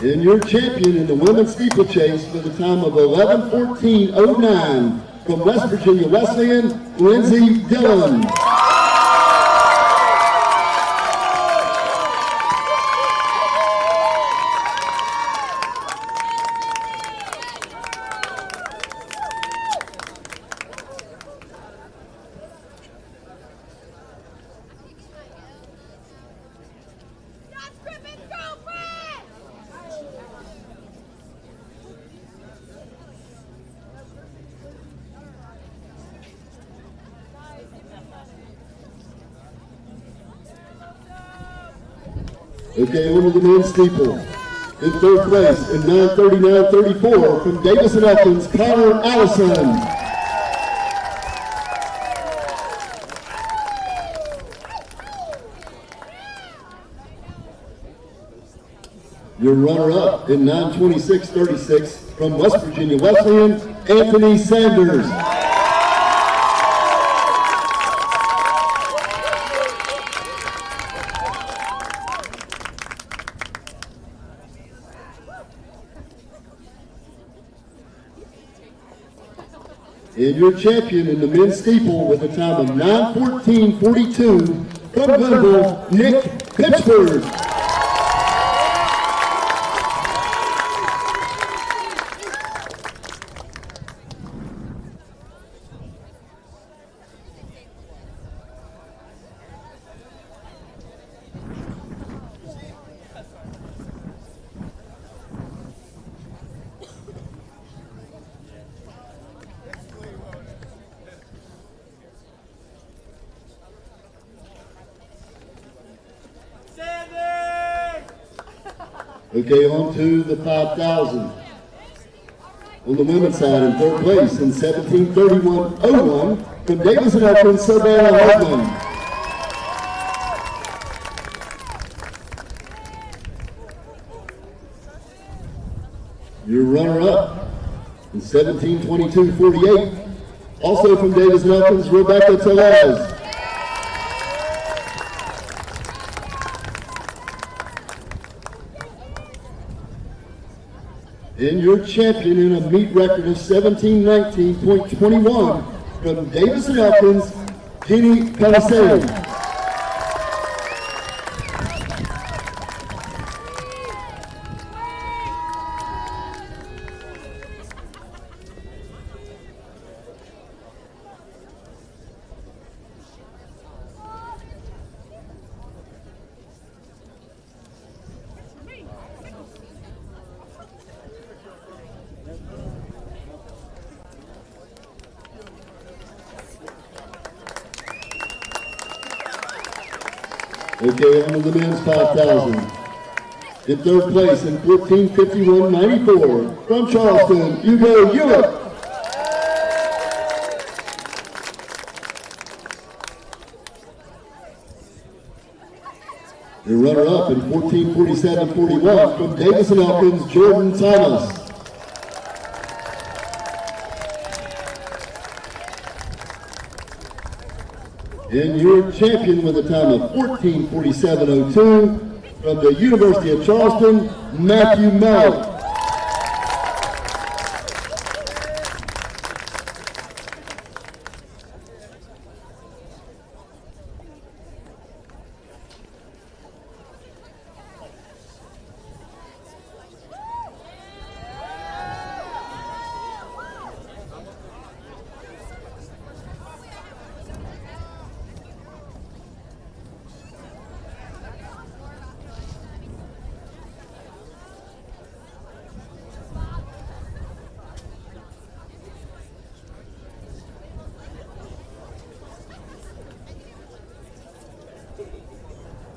And your champion in the women's steeplechase with a time of 11:14.09 from West Virginia Wesleyan, Lindsay Dillon. Okay, on to the men's steeple. In third place, in 9:39.34 from Davis and Elkins, Connor Allison. Your runner-up in 9:26.36 from West Virginia Wesleyan, Anthony Sanders. And your champion in the men's steeple with a time of 9:14.42 from Glenville, Nick Pitchford. Okay, on to the 5,000. On the women's side, in third place, in 17:31.01 from Davis and Elkins, Savannah Hartman. Your runner-up in 17:22.48, also from Davis and Elkins, Rebecca Tellez. And your champion in a meet record of 17:19.21 from Davis and Elkins, Jeannie Palisade. Okay, on to the men's 5,000. In third place in 14:51.94 from Charleston, Hugo Hewitt. Your runner-up in 14:47.41 from Davison Elkins, Jordan Thomas. And your champion with a time of 14:47.02 from the University of Charleston, Matthew Mallett.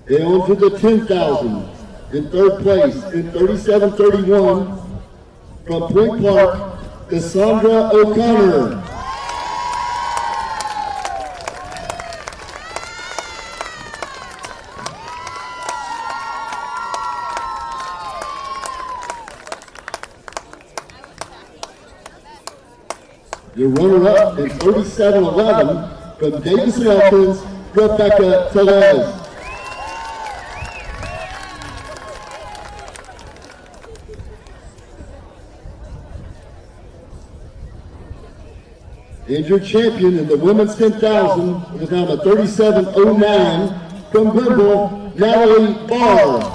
And on to the 10,000. In third place, in 37:31, from Point Park, Cassandra O'Connor. Your runner-up in 37:11, from Davison Elkins, Rebecca Tellez. And your champion in the women's 10,000 with a time of 37:09 from Glenville, Natalie Barr.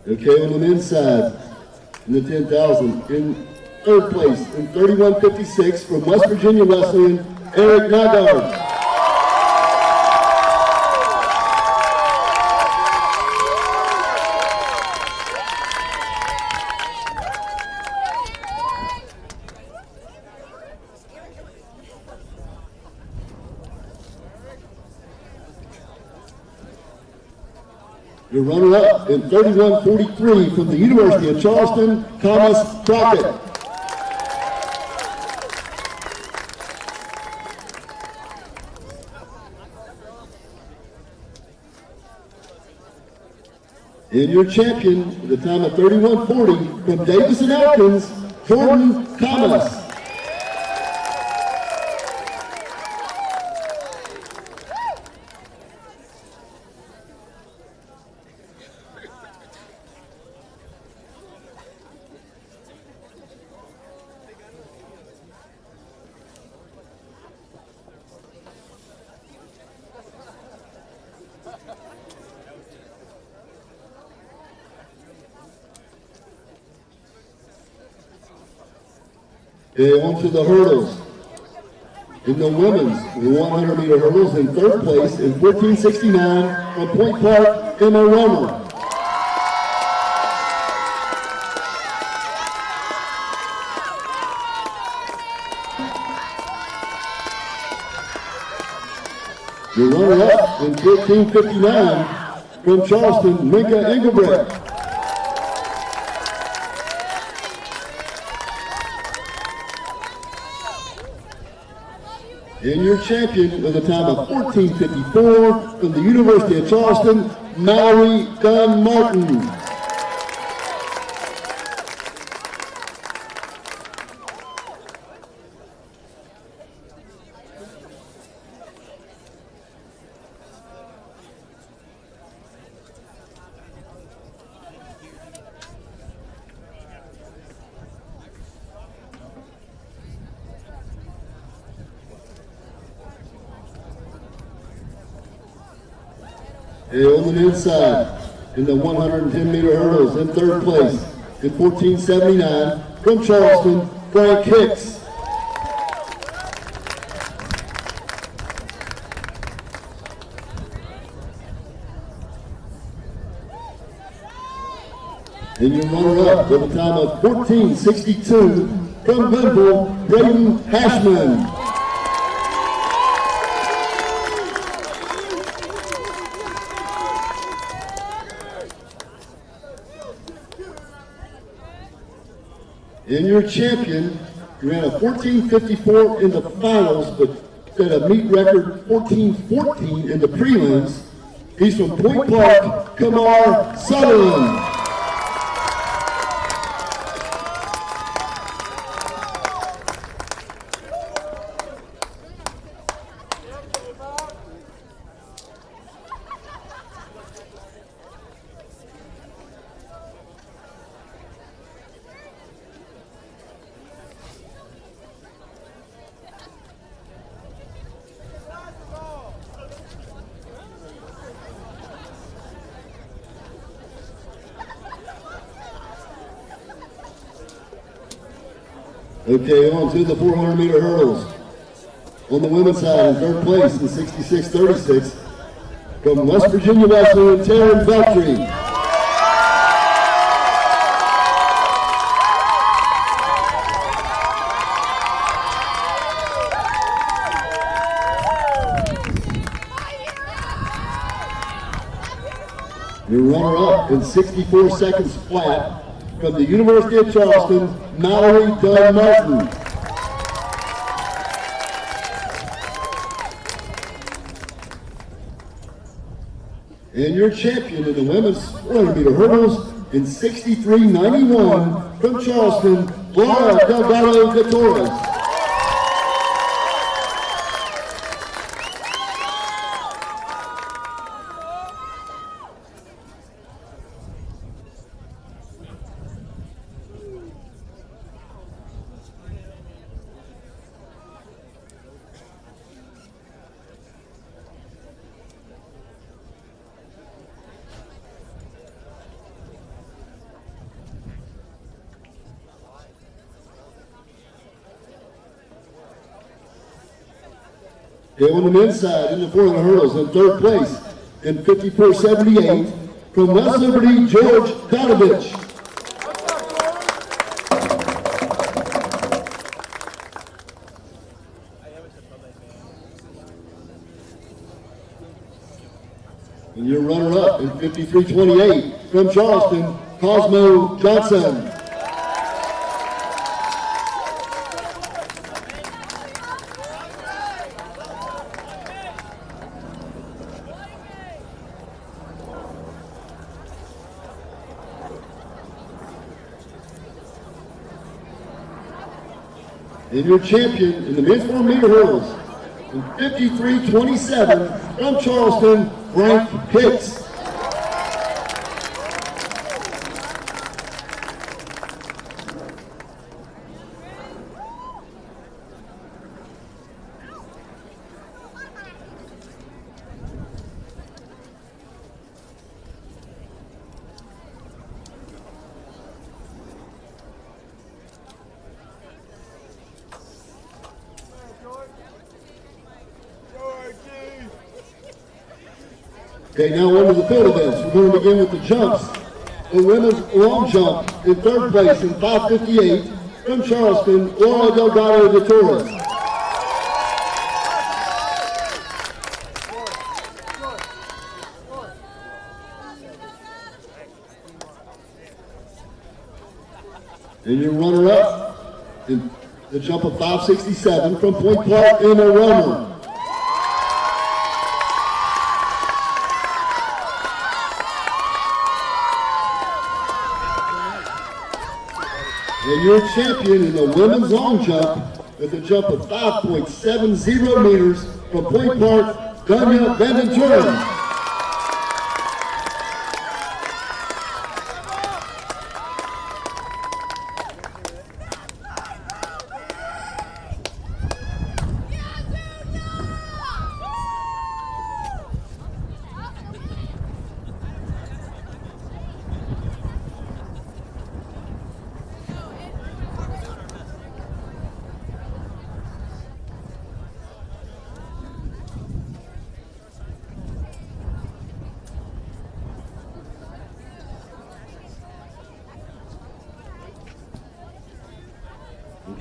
Okay, on the men's side, in the 10,000, in third place, in 31:56 from West Virginia Wesleyan, Eric Nygaard. Your runner-up in 31:43 from the University of Charleston, Thomas Crockett. And your champion with a time of 31:40 from Davison Elkins, Jordan Thomas. Okay, on to the hurdles. In the women's 100-meter hurdles, in third place in 14:69 from Point Park, Emma Romer. The runner-up in 15:59 from Charleston, Minka Engelbrecht. And your champion with a time of 14:54 from the University of Charleston, Mallory Dunn Martin. And on the men's side, in the 110-meter hurdles, in third place, in 14:79 from Charleston, Frank Hicks. And your runner-up with a time of 14:62 from Glenville, Braden Hashman. And your champion ran a 14:54 in the finals, but set a meet record 14:14 in the prelims. He's from Point Park, Kamar Sutherland. Okay, on to the 400-meter hurdles. On the women's side, in third place in 66:36, from West Virginia Wesleyan, Taryn Beltry. Your runner-up in 64 seconds flat, from the University of Charleston, Mallory Dunn Martin. And your champion in the women's 400-meter hurdles in 63.91 from Charleston, Laura Delgado de Torres. Okay, on the men's side, in the 400 hurdles, in third place, in 54.78, from West Liberty, George Donovich. And your runner-up in 53.28, from Charleston, Cosmo Johnson. And your champion in the men's 400-meter hurdles in 53.27 from Charleston, Frank Hicks. Okay, now on to the field events. We're going to begin with the jumps. The women's long jump in third place in 5:58 from Charleston, Laura Delgado de Torres. And your runner-up in the jump of 5:67 from Point Park, Emma Romer. And your champion in the women's long jump with a jump of 5.70 meters from Point Park, Dunya Vandenturen.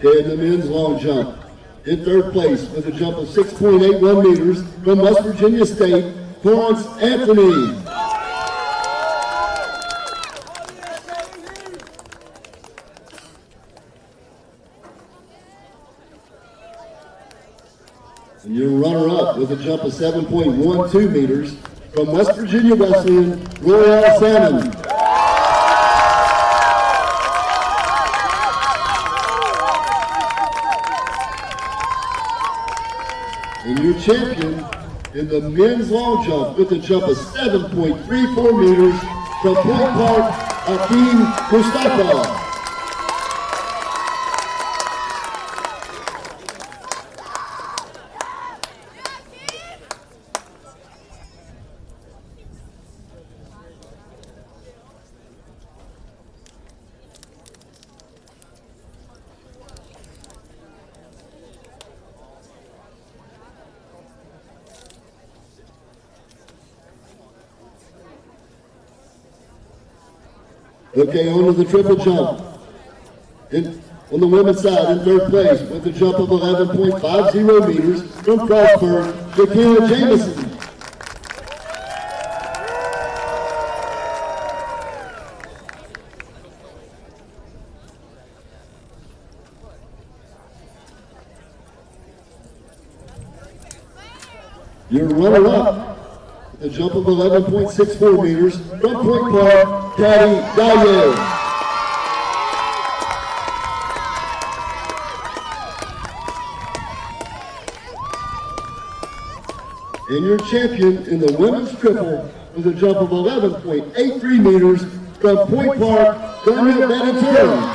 Okay, in the men's long jump. In third place with a jump of 6.81 meters from West Virginia State, Florence Anthony. And your runner-up with a jump of 7.12 meters from West Virginia Wesleyan, Royale Salmon. And your champion in the men's long jump with a jump of 7.34 meters from Point Park, Akeem Mustafa. Okay, on to the triple jump. On the women's side, in third place, with a jump of 11.50 meters from Frostburg, Shakira Jameson. Your runner-up, with a jump of 11.64 meters from Point Park, Patty Dyer. And your champion in the women's triple with a jump of 11.83 meters from Point Park, Gunya Benatur.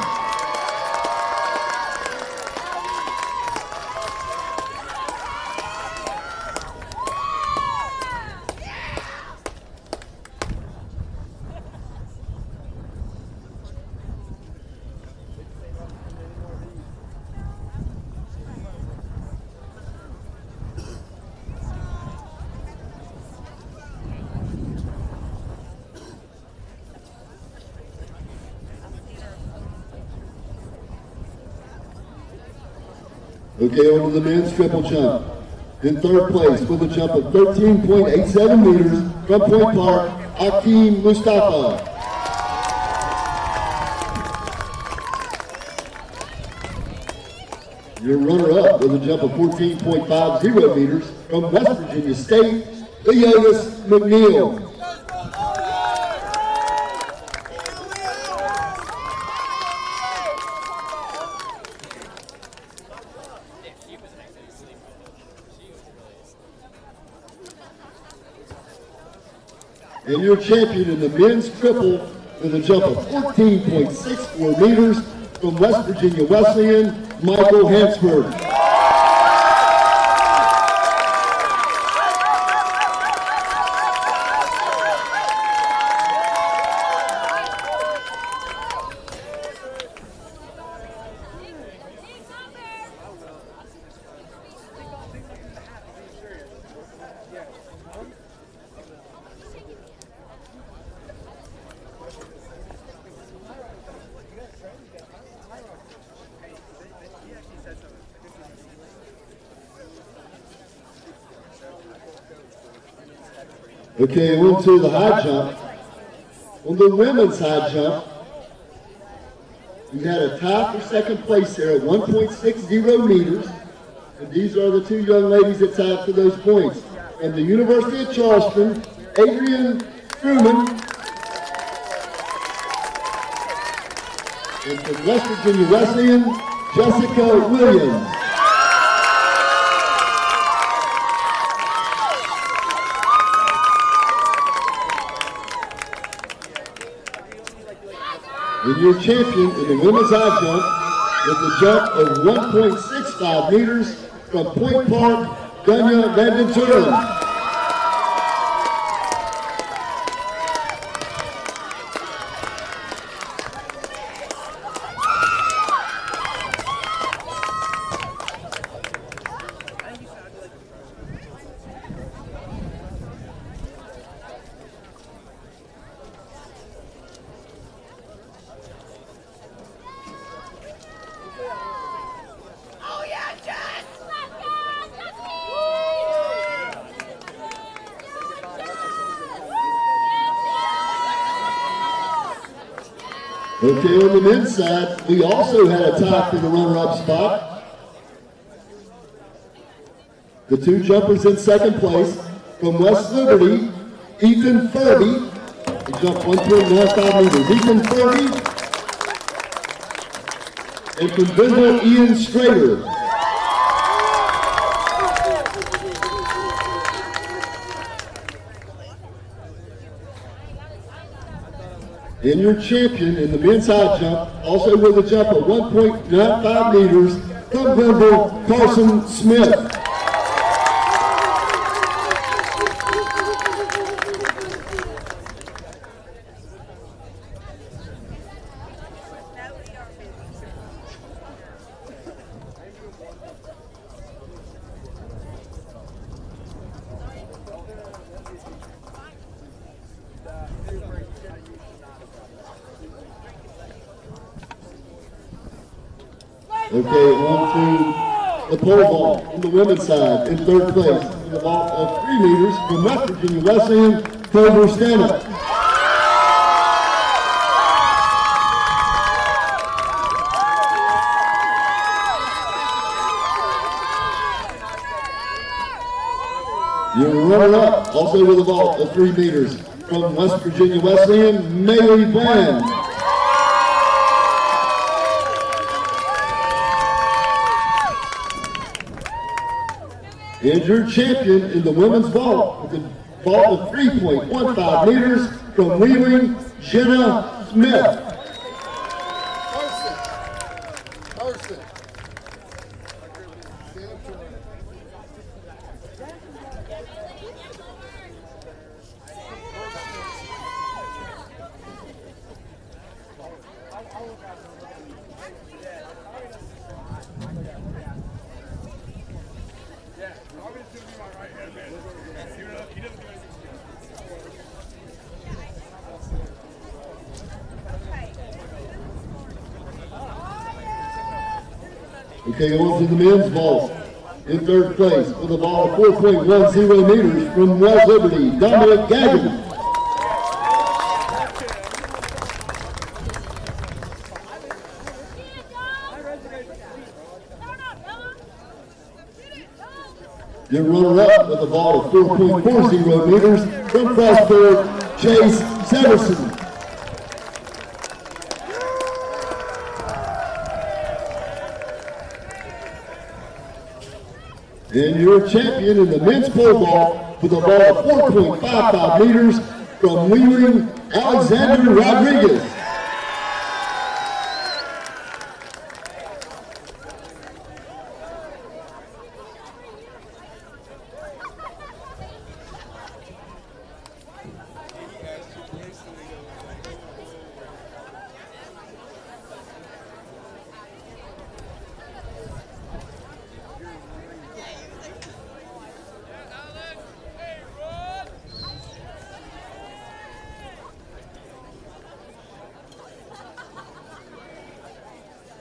Okay, on to the men's triple jump. In third place with a jump of 13.87 meters from Point Park, Akeem Mustafa. Your runner-up with a jump of 14.50 meters from West Virginia State, Leonis McNeil. And your champion in the men's triple with a jump of 14.64 meters from West Virginia Wesleyan, Michael Hansford. Okay, on to the high jump. On the women's high jump, we had a tie for second place there at 1.60 meters. And these are the two young ladies that tied for those points. From the University of Charleston, Adrian Truman. And from West Virginia Wesleyan, Jessica Williams. And your champion in the women's high jump with a jump of 1.65 meters from Point Park, Gunya Vandenturen. Okay, on the men's side, we also had a tie for the runner-up spot. The two jumpers in second place from West Liberty, Ethan Furby. He jumped 1.95 meters. Ethan Furby. And from Benville, Ian Strader. And your champion in the men's high jump, also with a jump of 1.95 meters, from Benville, Carson Smith. Okay, on to the pole vault on the women's side in third place. The vault of 3 meters from West Virginia Wesleyan, Clover Stanley. Your runner-up, also with a vault of 3 meters from West Virginia Wesleyan, Mary Bland. And your champion in the women's vault with a vault of 3.15 meters from Wheeling, Jenna Smith. Okay, on to the men's vault. In third place with a ball of 4.10 meters from West Liberty, Dominic Gagnon. Your runner-up with a ball of 4.40 meters from Frostburg, Chase Severson. And your champion in the men's pole vault with a ball of 4.55 meters from Wheeling, Alexander Rodriguez.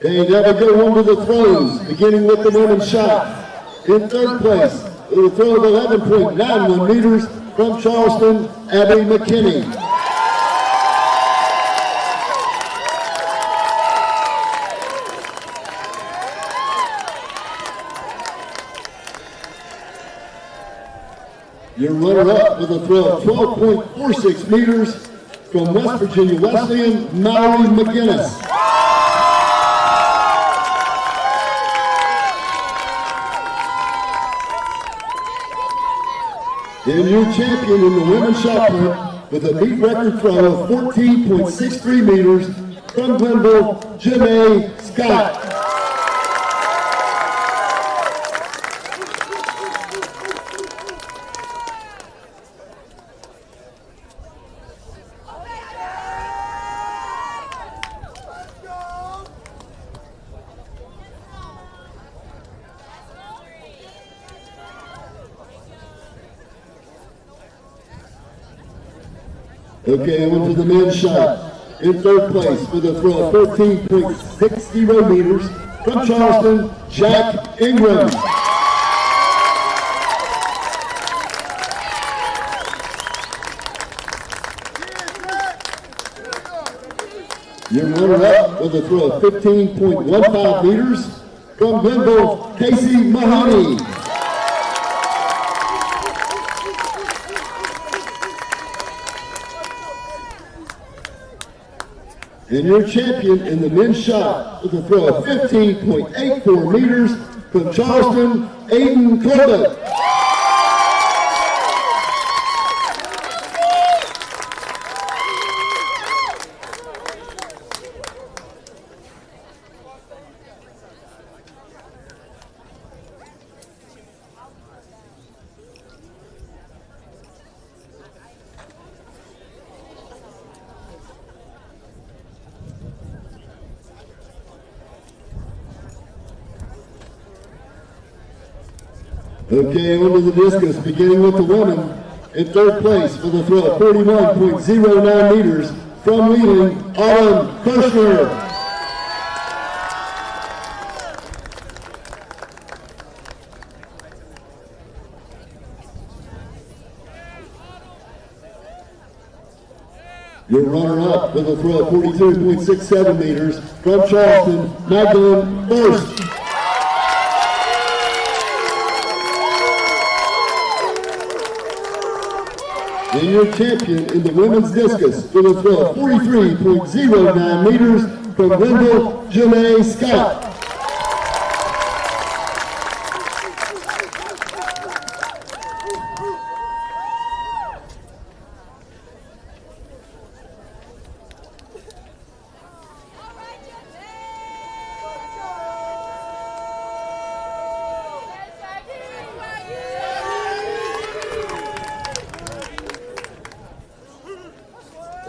Okay, now we go on to the throws, beginning with the women's shot. In third place, with a throw of 11.91 meters from Charleston, Abby McKinney. Your runner-up with a throw of 12.46 meters from West Virginia Wesleyan, Mallory McGinnis. And your champion in the women's shot put with a meet record throw of 14.63 meters from Glenville, Janae Scott. Okay, on to the men's shot. In third place with a throw of 14.60 meters from Charleston, Jack Ingram. Your runner-up with a throw of 15.15 meters from Glenville, Casey Mahoney. And your champion in the men's shot with a throw of 15.84 meters from Charleston, Aiden Corbett. Okay, on to the discus, beginning with the women. In third place with a throw of 41.09 meters from Wheeling, Autumn Kirshner. Your runner-up with a throw of 42.67 meters from Charleston, Magdalene First. And your champion in the women's discus with a throw of 43.09 meters from Glenville, Janae Scott.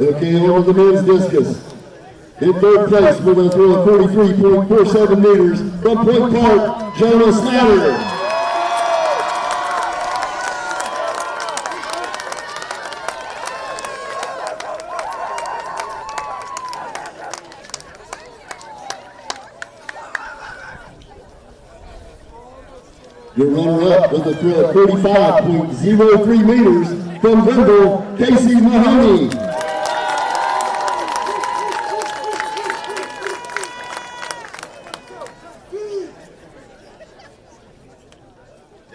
Okay, on to the men's discus. In third place with a throw of 43.47 meters from Point Park, Jonah Snyder. Your runner-up with a throw of 45.03 meters from Glenville, Casey Mahoney.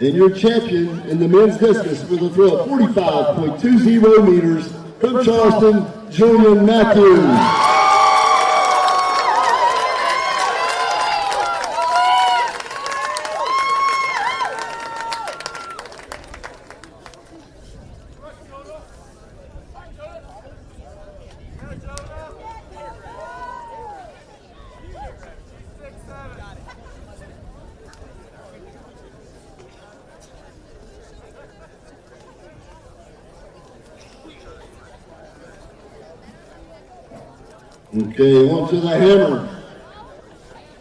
And your champion in the men's discus with a throw of 45.20 meters from Charleston, Julian Matthews. Okay, on to the hammer.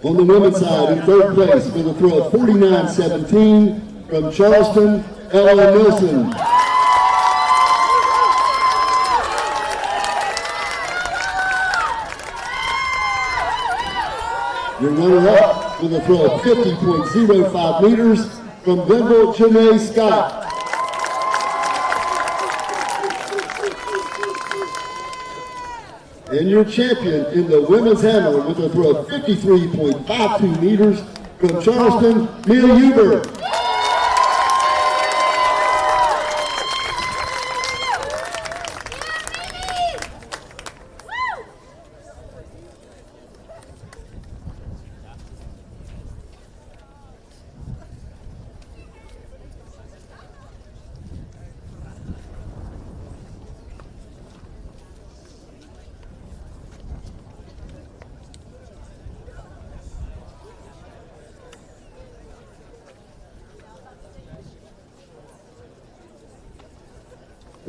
On the women's side, in third place with a throw of 49.17 from Charleston, Ella Nilsson. Your runner-up with a throw of 50.05 meters from Glenville, Janae Scott. And your champion in the women's hammer with a throw of 53.52 meters from Charleston, Neil Huber.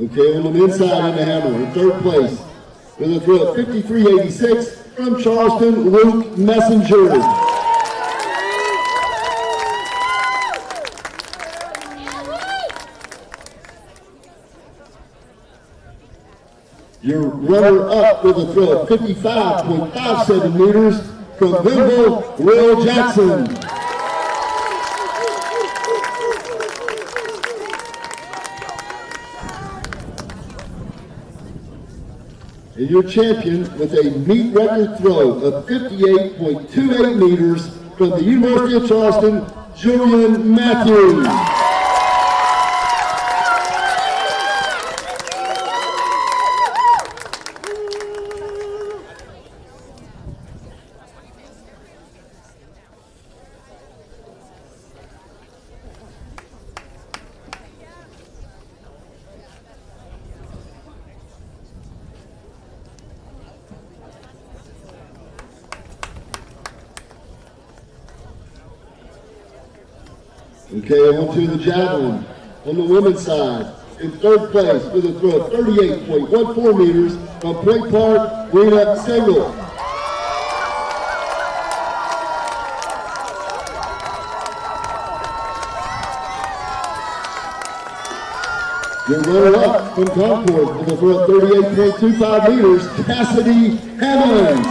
Okay, on the men's side in the hammer, in third place, with a throw of 53.86 from Charleston, Luke Messenger. Your runner-up with a throw of 55.57 meters from Glenville, Will Jackson. And your champion with a meet record throw of 58.28 meters from the University of Charleston, Julian Matthews. Okay, on to the javelin. On the women's side, in third place with a throw of 38.14 meters from Point Park, Rena Single. Your runner-up from Concord with a throw of 38.25 meters, Cassidy Hammonds.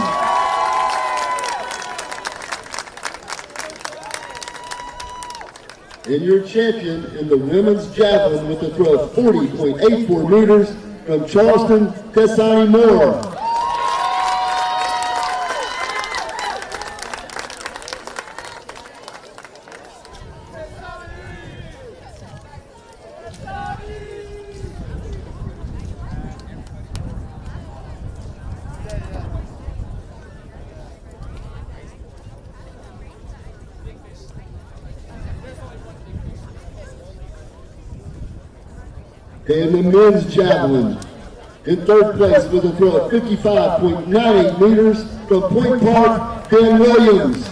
And your champion in the women's javelin with a throw of 40.84 meters from Charleston, Tessani Moore. And the men's javelin in third place with a throw of 55.98 meters from Point Park, Dan Williams.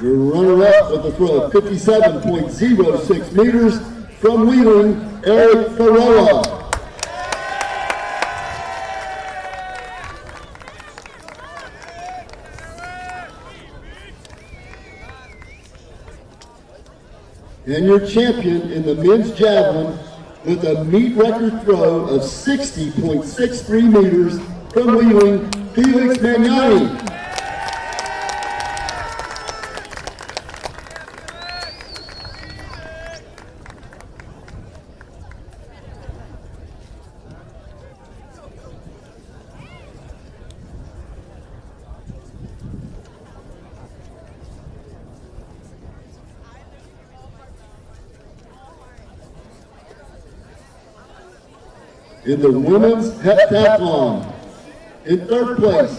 Your runner-up with a throw of 57.06 meters from Wheeling, Eric Ferrella. And your champion in the men's javelin with a meet record throw of 60.63 meters from Wheeling, Felix Magnani. In the women's heptathlon, in third place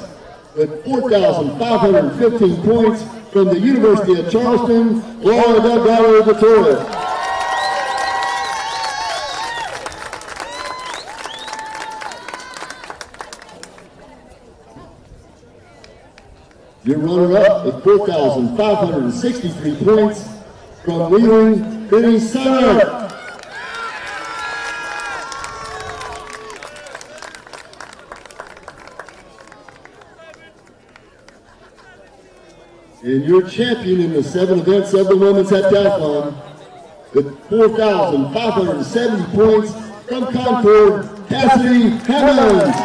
with 4,515 points from the University of Charleston, Laura Delgado de Torres. Your runner-up with 4,563 points from Wheeling, Benny Summer. And your champion in the 7 events of the women's heptathlon with 4,570 points from Concord, Cassidy Hammonds.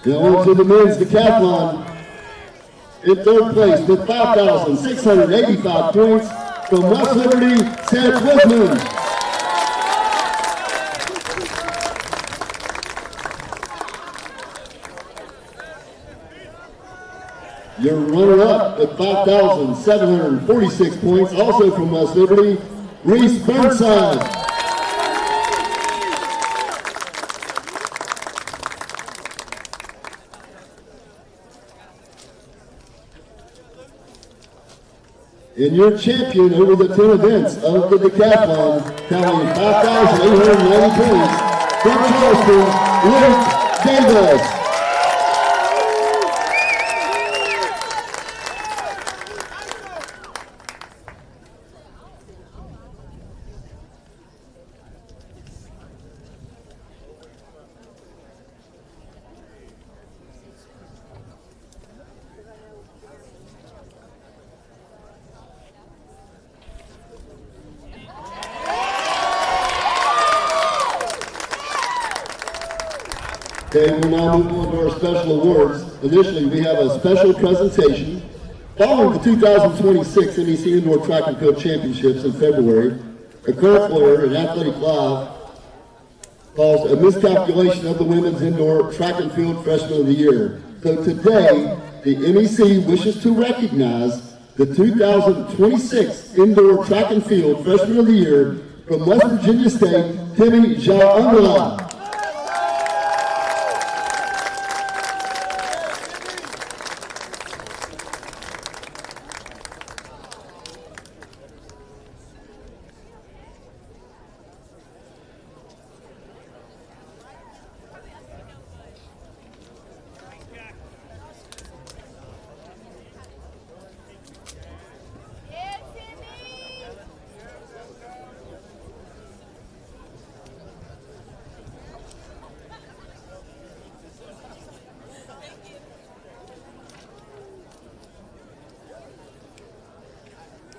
Now on to the men's decathlon. In third place with 5,685 points from West Liberty, Seth Wiseman. Your runner-up with 5,746 points, also from West Liberty, Reese Burnside. And your champion over the 10 events of the decathlon, tallying 5,890 points from Charleston, Luke Davis. Okay, we'll now move on to our special awards. Initially, we have a special presentation. Following the 2026 NEC Indoor Track and Field Championships in February, a current player in Athletic Live caused a miscalculation of the women's indoor track and field freshman of the year. So today, the NEC wishes to recognize the 2026 Indoor Track and Field Freshman of the Year from West Virginia State, Timmy Jean-Angela.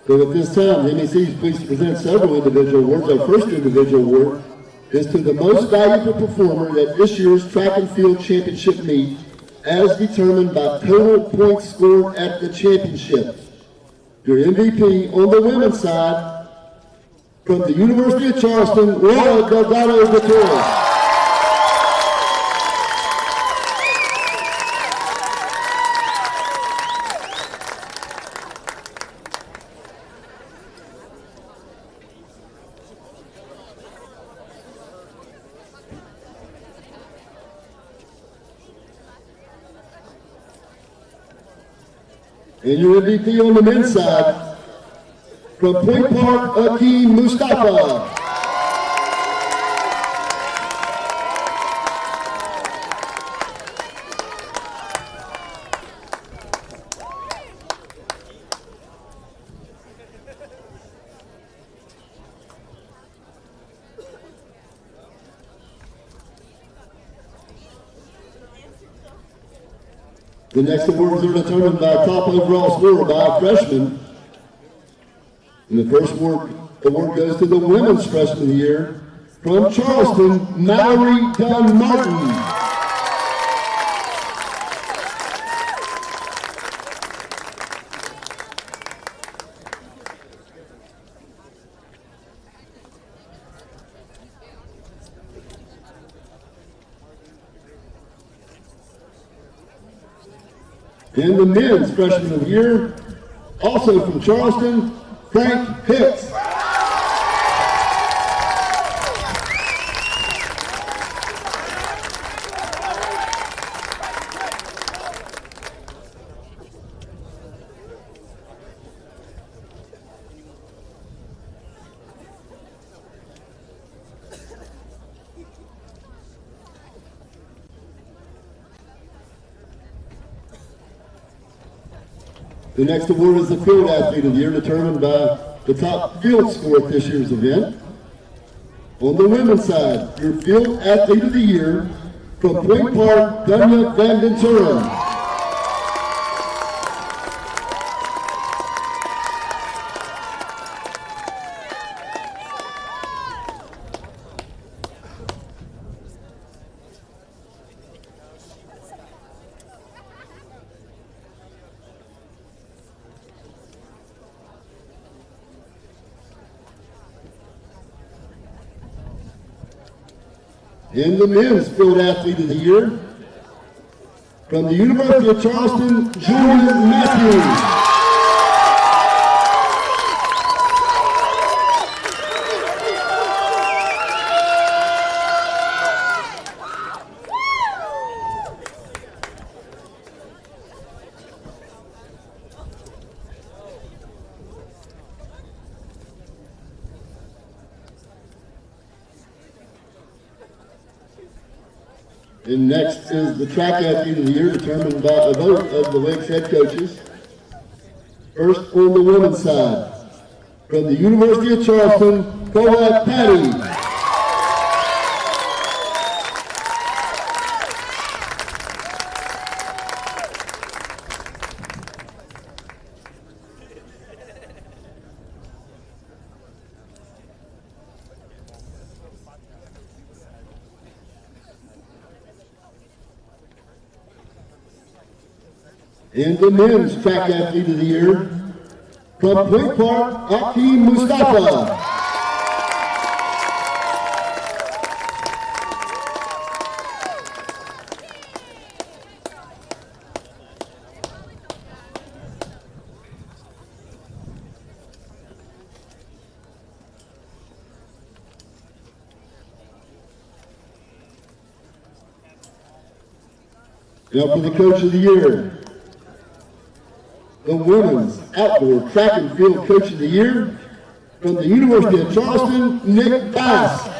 So at this time, the NEC is pleased to present several individual awards. Our first individual award is to the most valuable performer at this year's Track and Field Championship meet, as determined by total points scored at the championship. Your MVP on the women's side, from the University of Charleston, Laura Delgado Gutierrez. And your MVP on the men's side, from Point Park, Akeem Mustafa. The next awards are determined by top overall score by a freshman. And the first award goes to the women's freshman of the year from Charleston, Mallory Dunn Martin. And the men's freshman of the year, also from Charleston, Frank Hicks. The next award is the Field Athlete of the Year, determined by the top field score at this year's event. On the women's side, your Field Athlete of the Year from Point Park, Dunya Van Ventura. And the men's Field Athlete of the Year, from the University of Charleston, Julian Matthews. And next is the Track Athlete of the Year, determined by a vote of the Lakes head coaches. First on the women's side, from the University of Charleston, Colette Patty. And the men's track athlete of the year, from Point Park, Akeem Mustafa. Now for the coach of the year, the women's outdoor track and field coach of the year, from the University of Charleston, Nick Bass.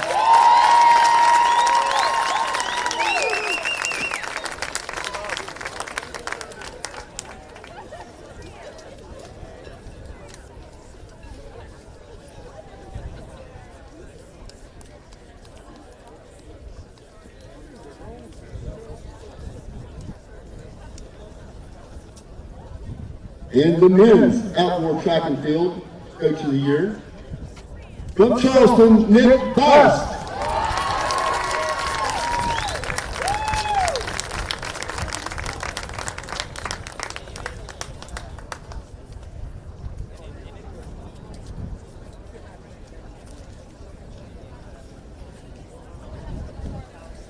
And the men's outdoor track and field coach of the year, from Charleston, Nick Bass.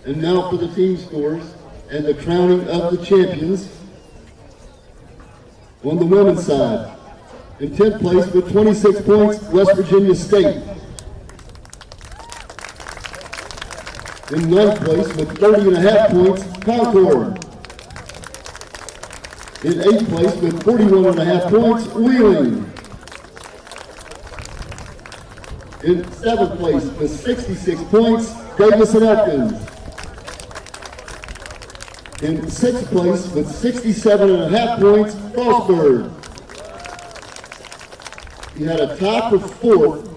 And now for the team scores and the crowning of the champions. On the women's side, in 10th place with 26 points, West Virginia State. In 9th place with 30.5 points, Concord. In 8th place with 41.5 points, Wheeling. In 7th place with 66 points, Davis and Elkins. In 6th place with 67.5 points, Frostburg. He had a tie for 4th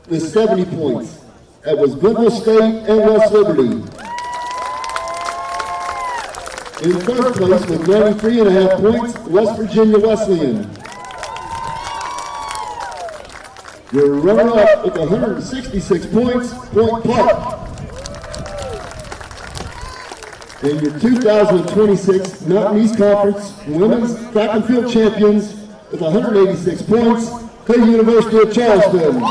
with 70 points. That was Glenville State and West Liberty. In 3rd place with 93.5 points, West Virginia Wesleyan. Your runner-up with 166 points, Point Park. And your 2026 Mountain East Conference Women's Track and Field Champions with 186 points, the University of Charleston.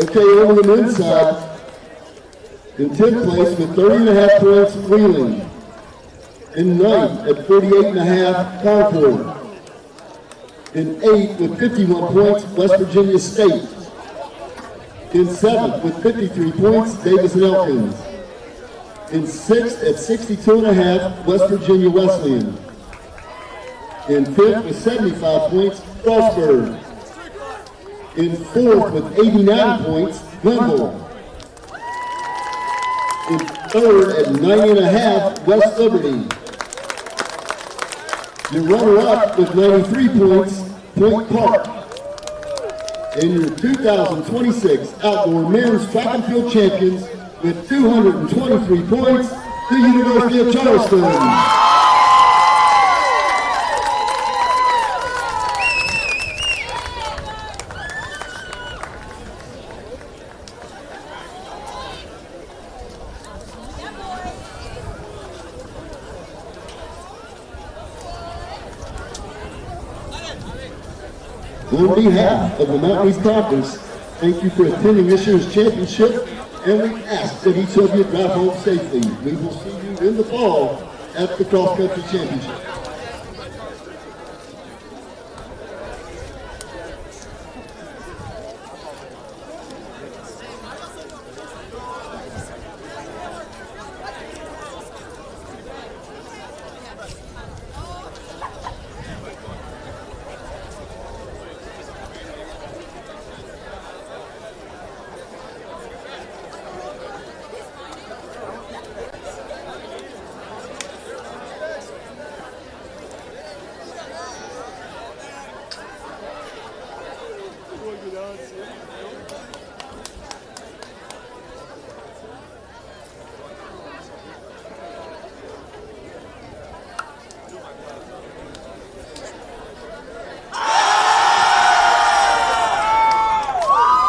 Okay, over the men's side, in 10th place with 30.5 points, Wheeling. In 9th at 48.5, Concord. In 8th with 51 points, West Virginia State. In 7th with 53 points, Davis and Elkins. In 6th at 62.5, West Virginia Wesleyan. In 5th with 75 points, Frostburg. In 4th with 89 points, Glenville. In 3rd at 90.5, West Liberty. Your runner-up with 93 points, Point Park. And your 2026 Outdoor Men's Track and Field Champions with 223 points, the University of Charleston. on behalf of the Mountain East Conference, thank you for attending this year's championship, and we ask that each of you drive home safely. We will see you in the fall at the Cross Country Championship.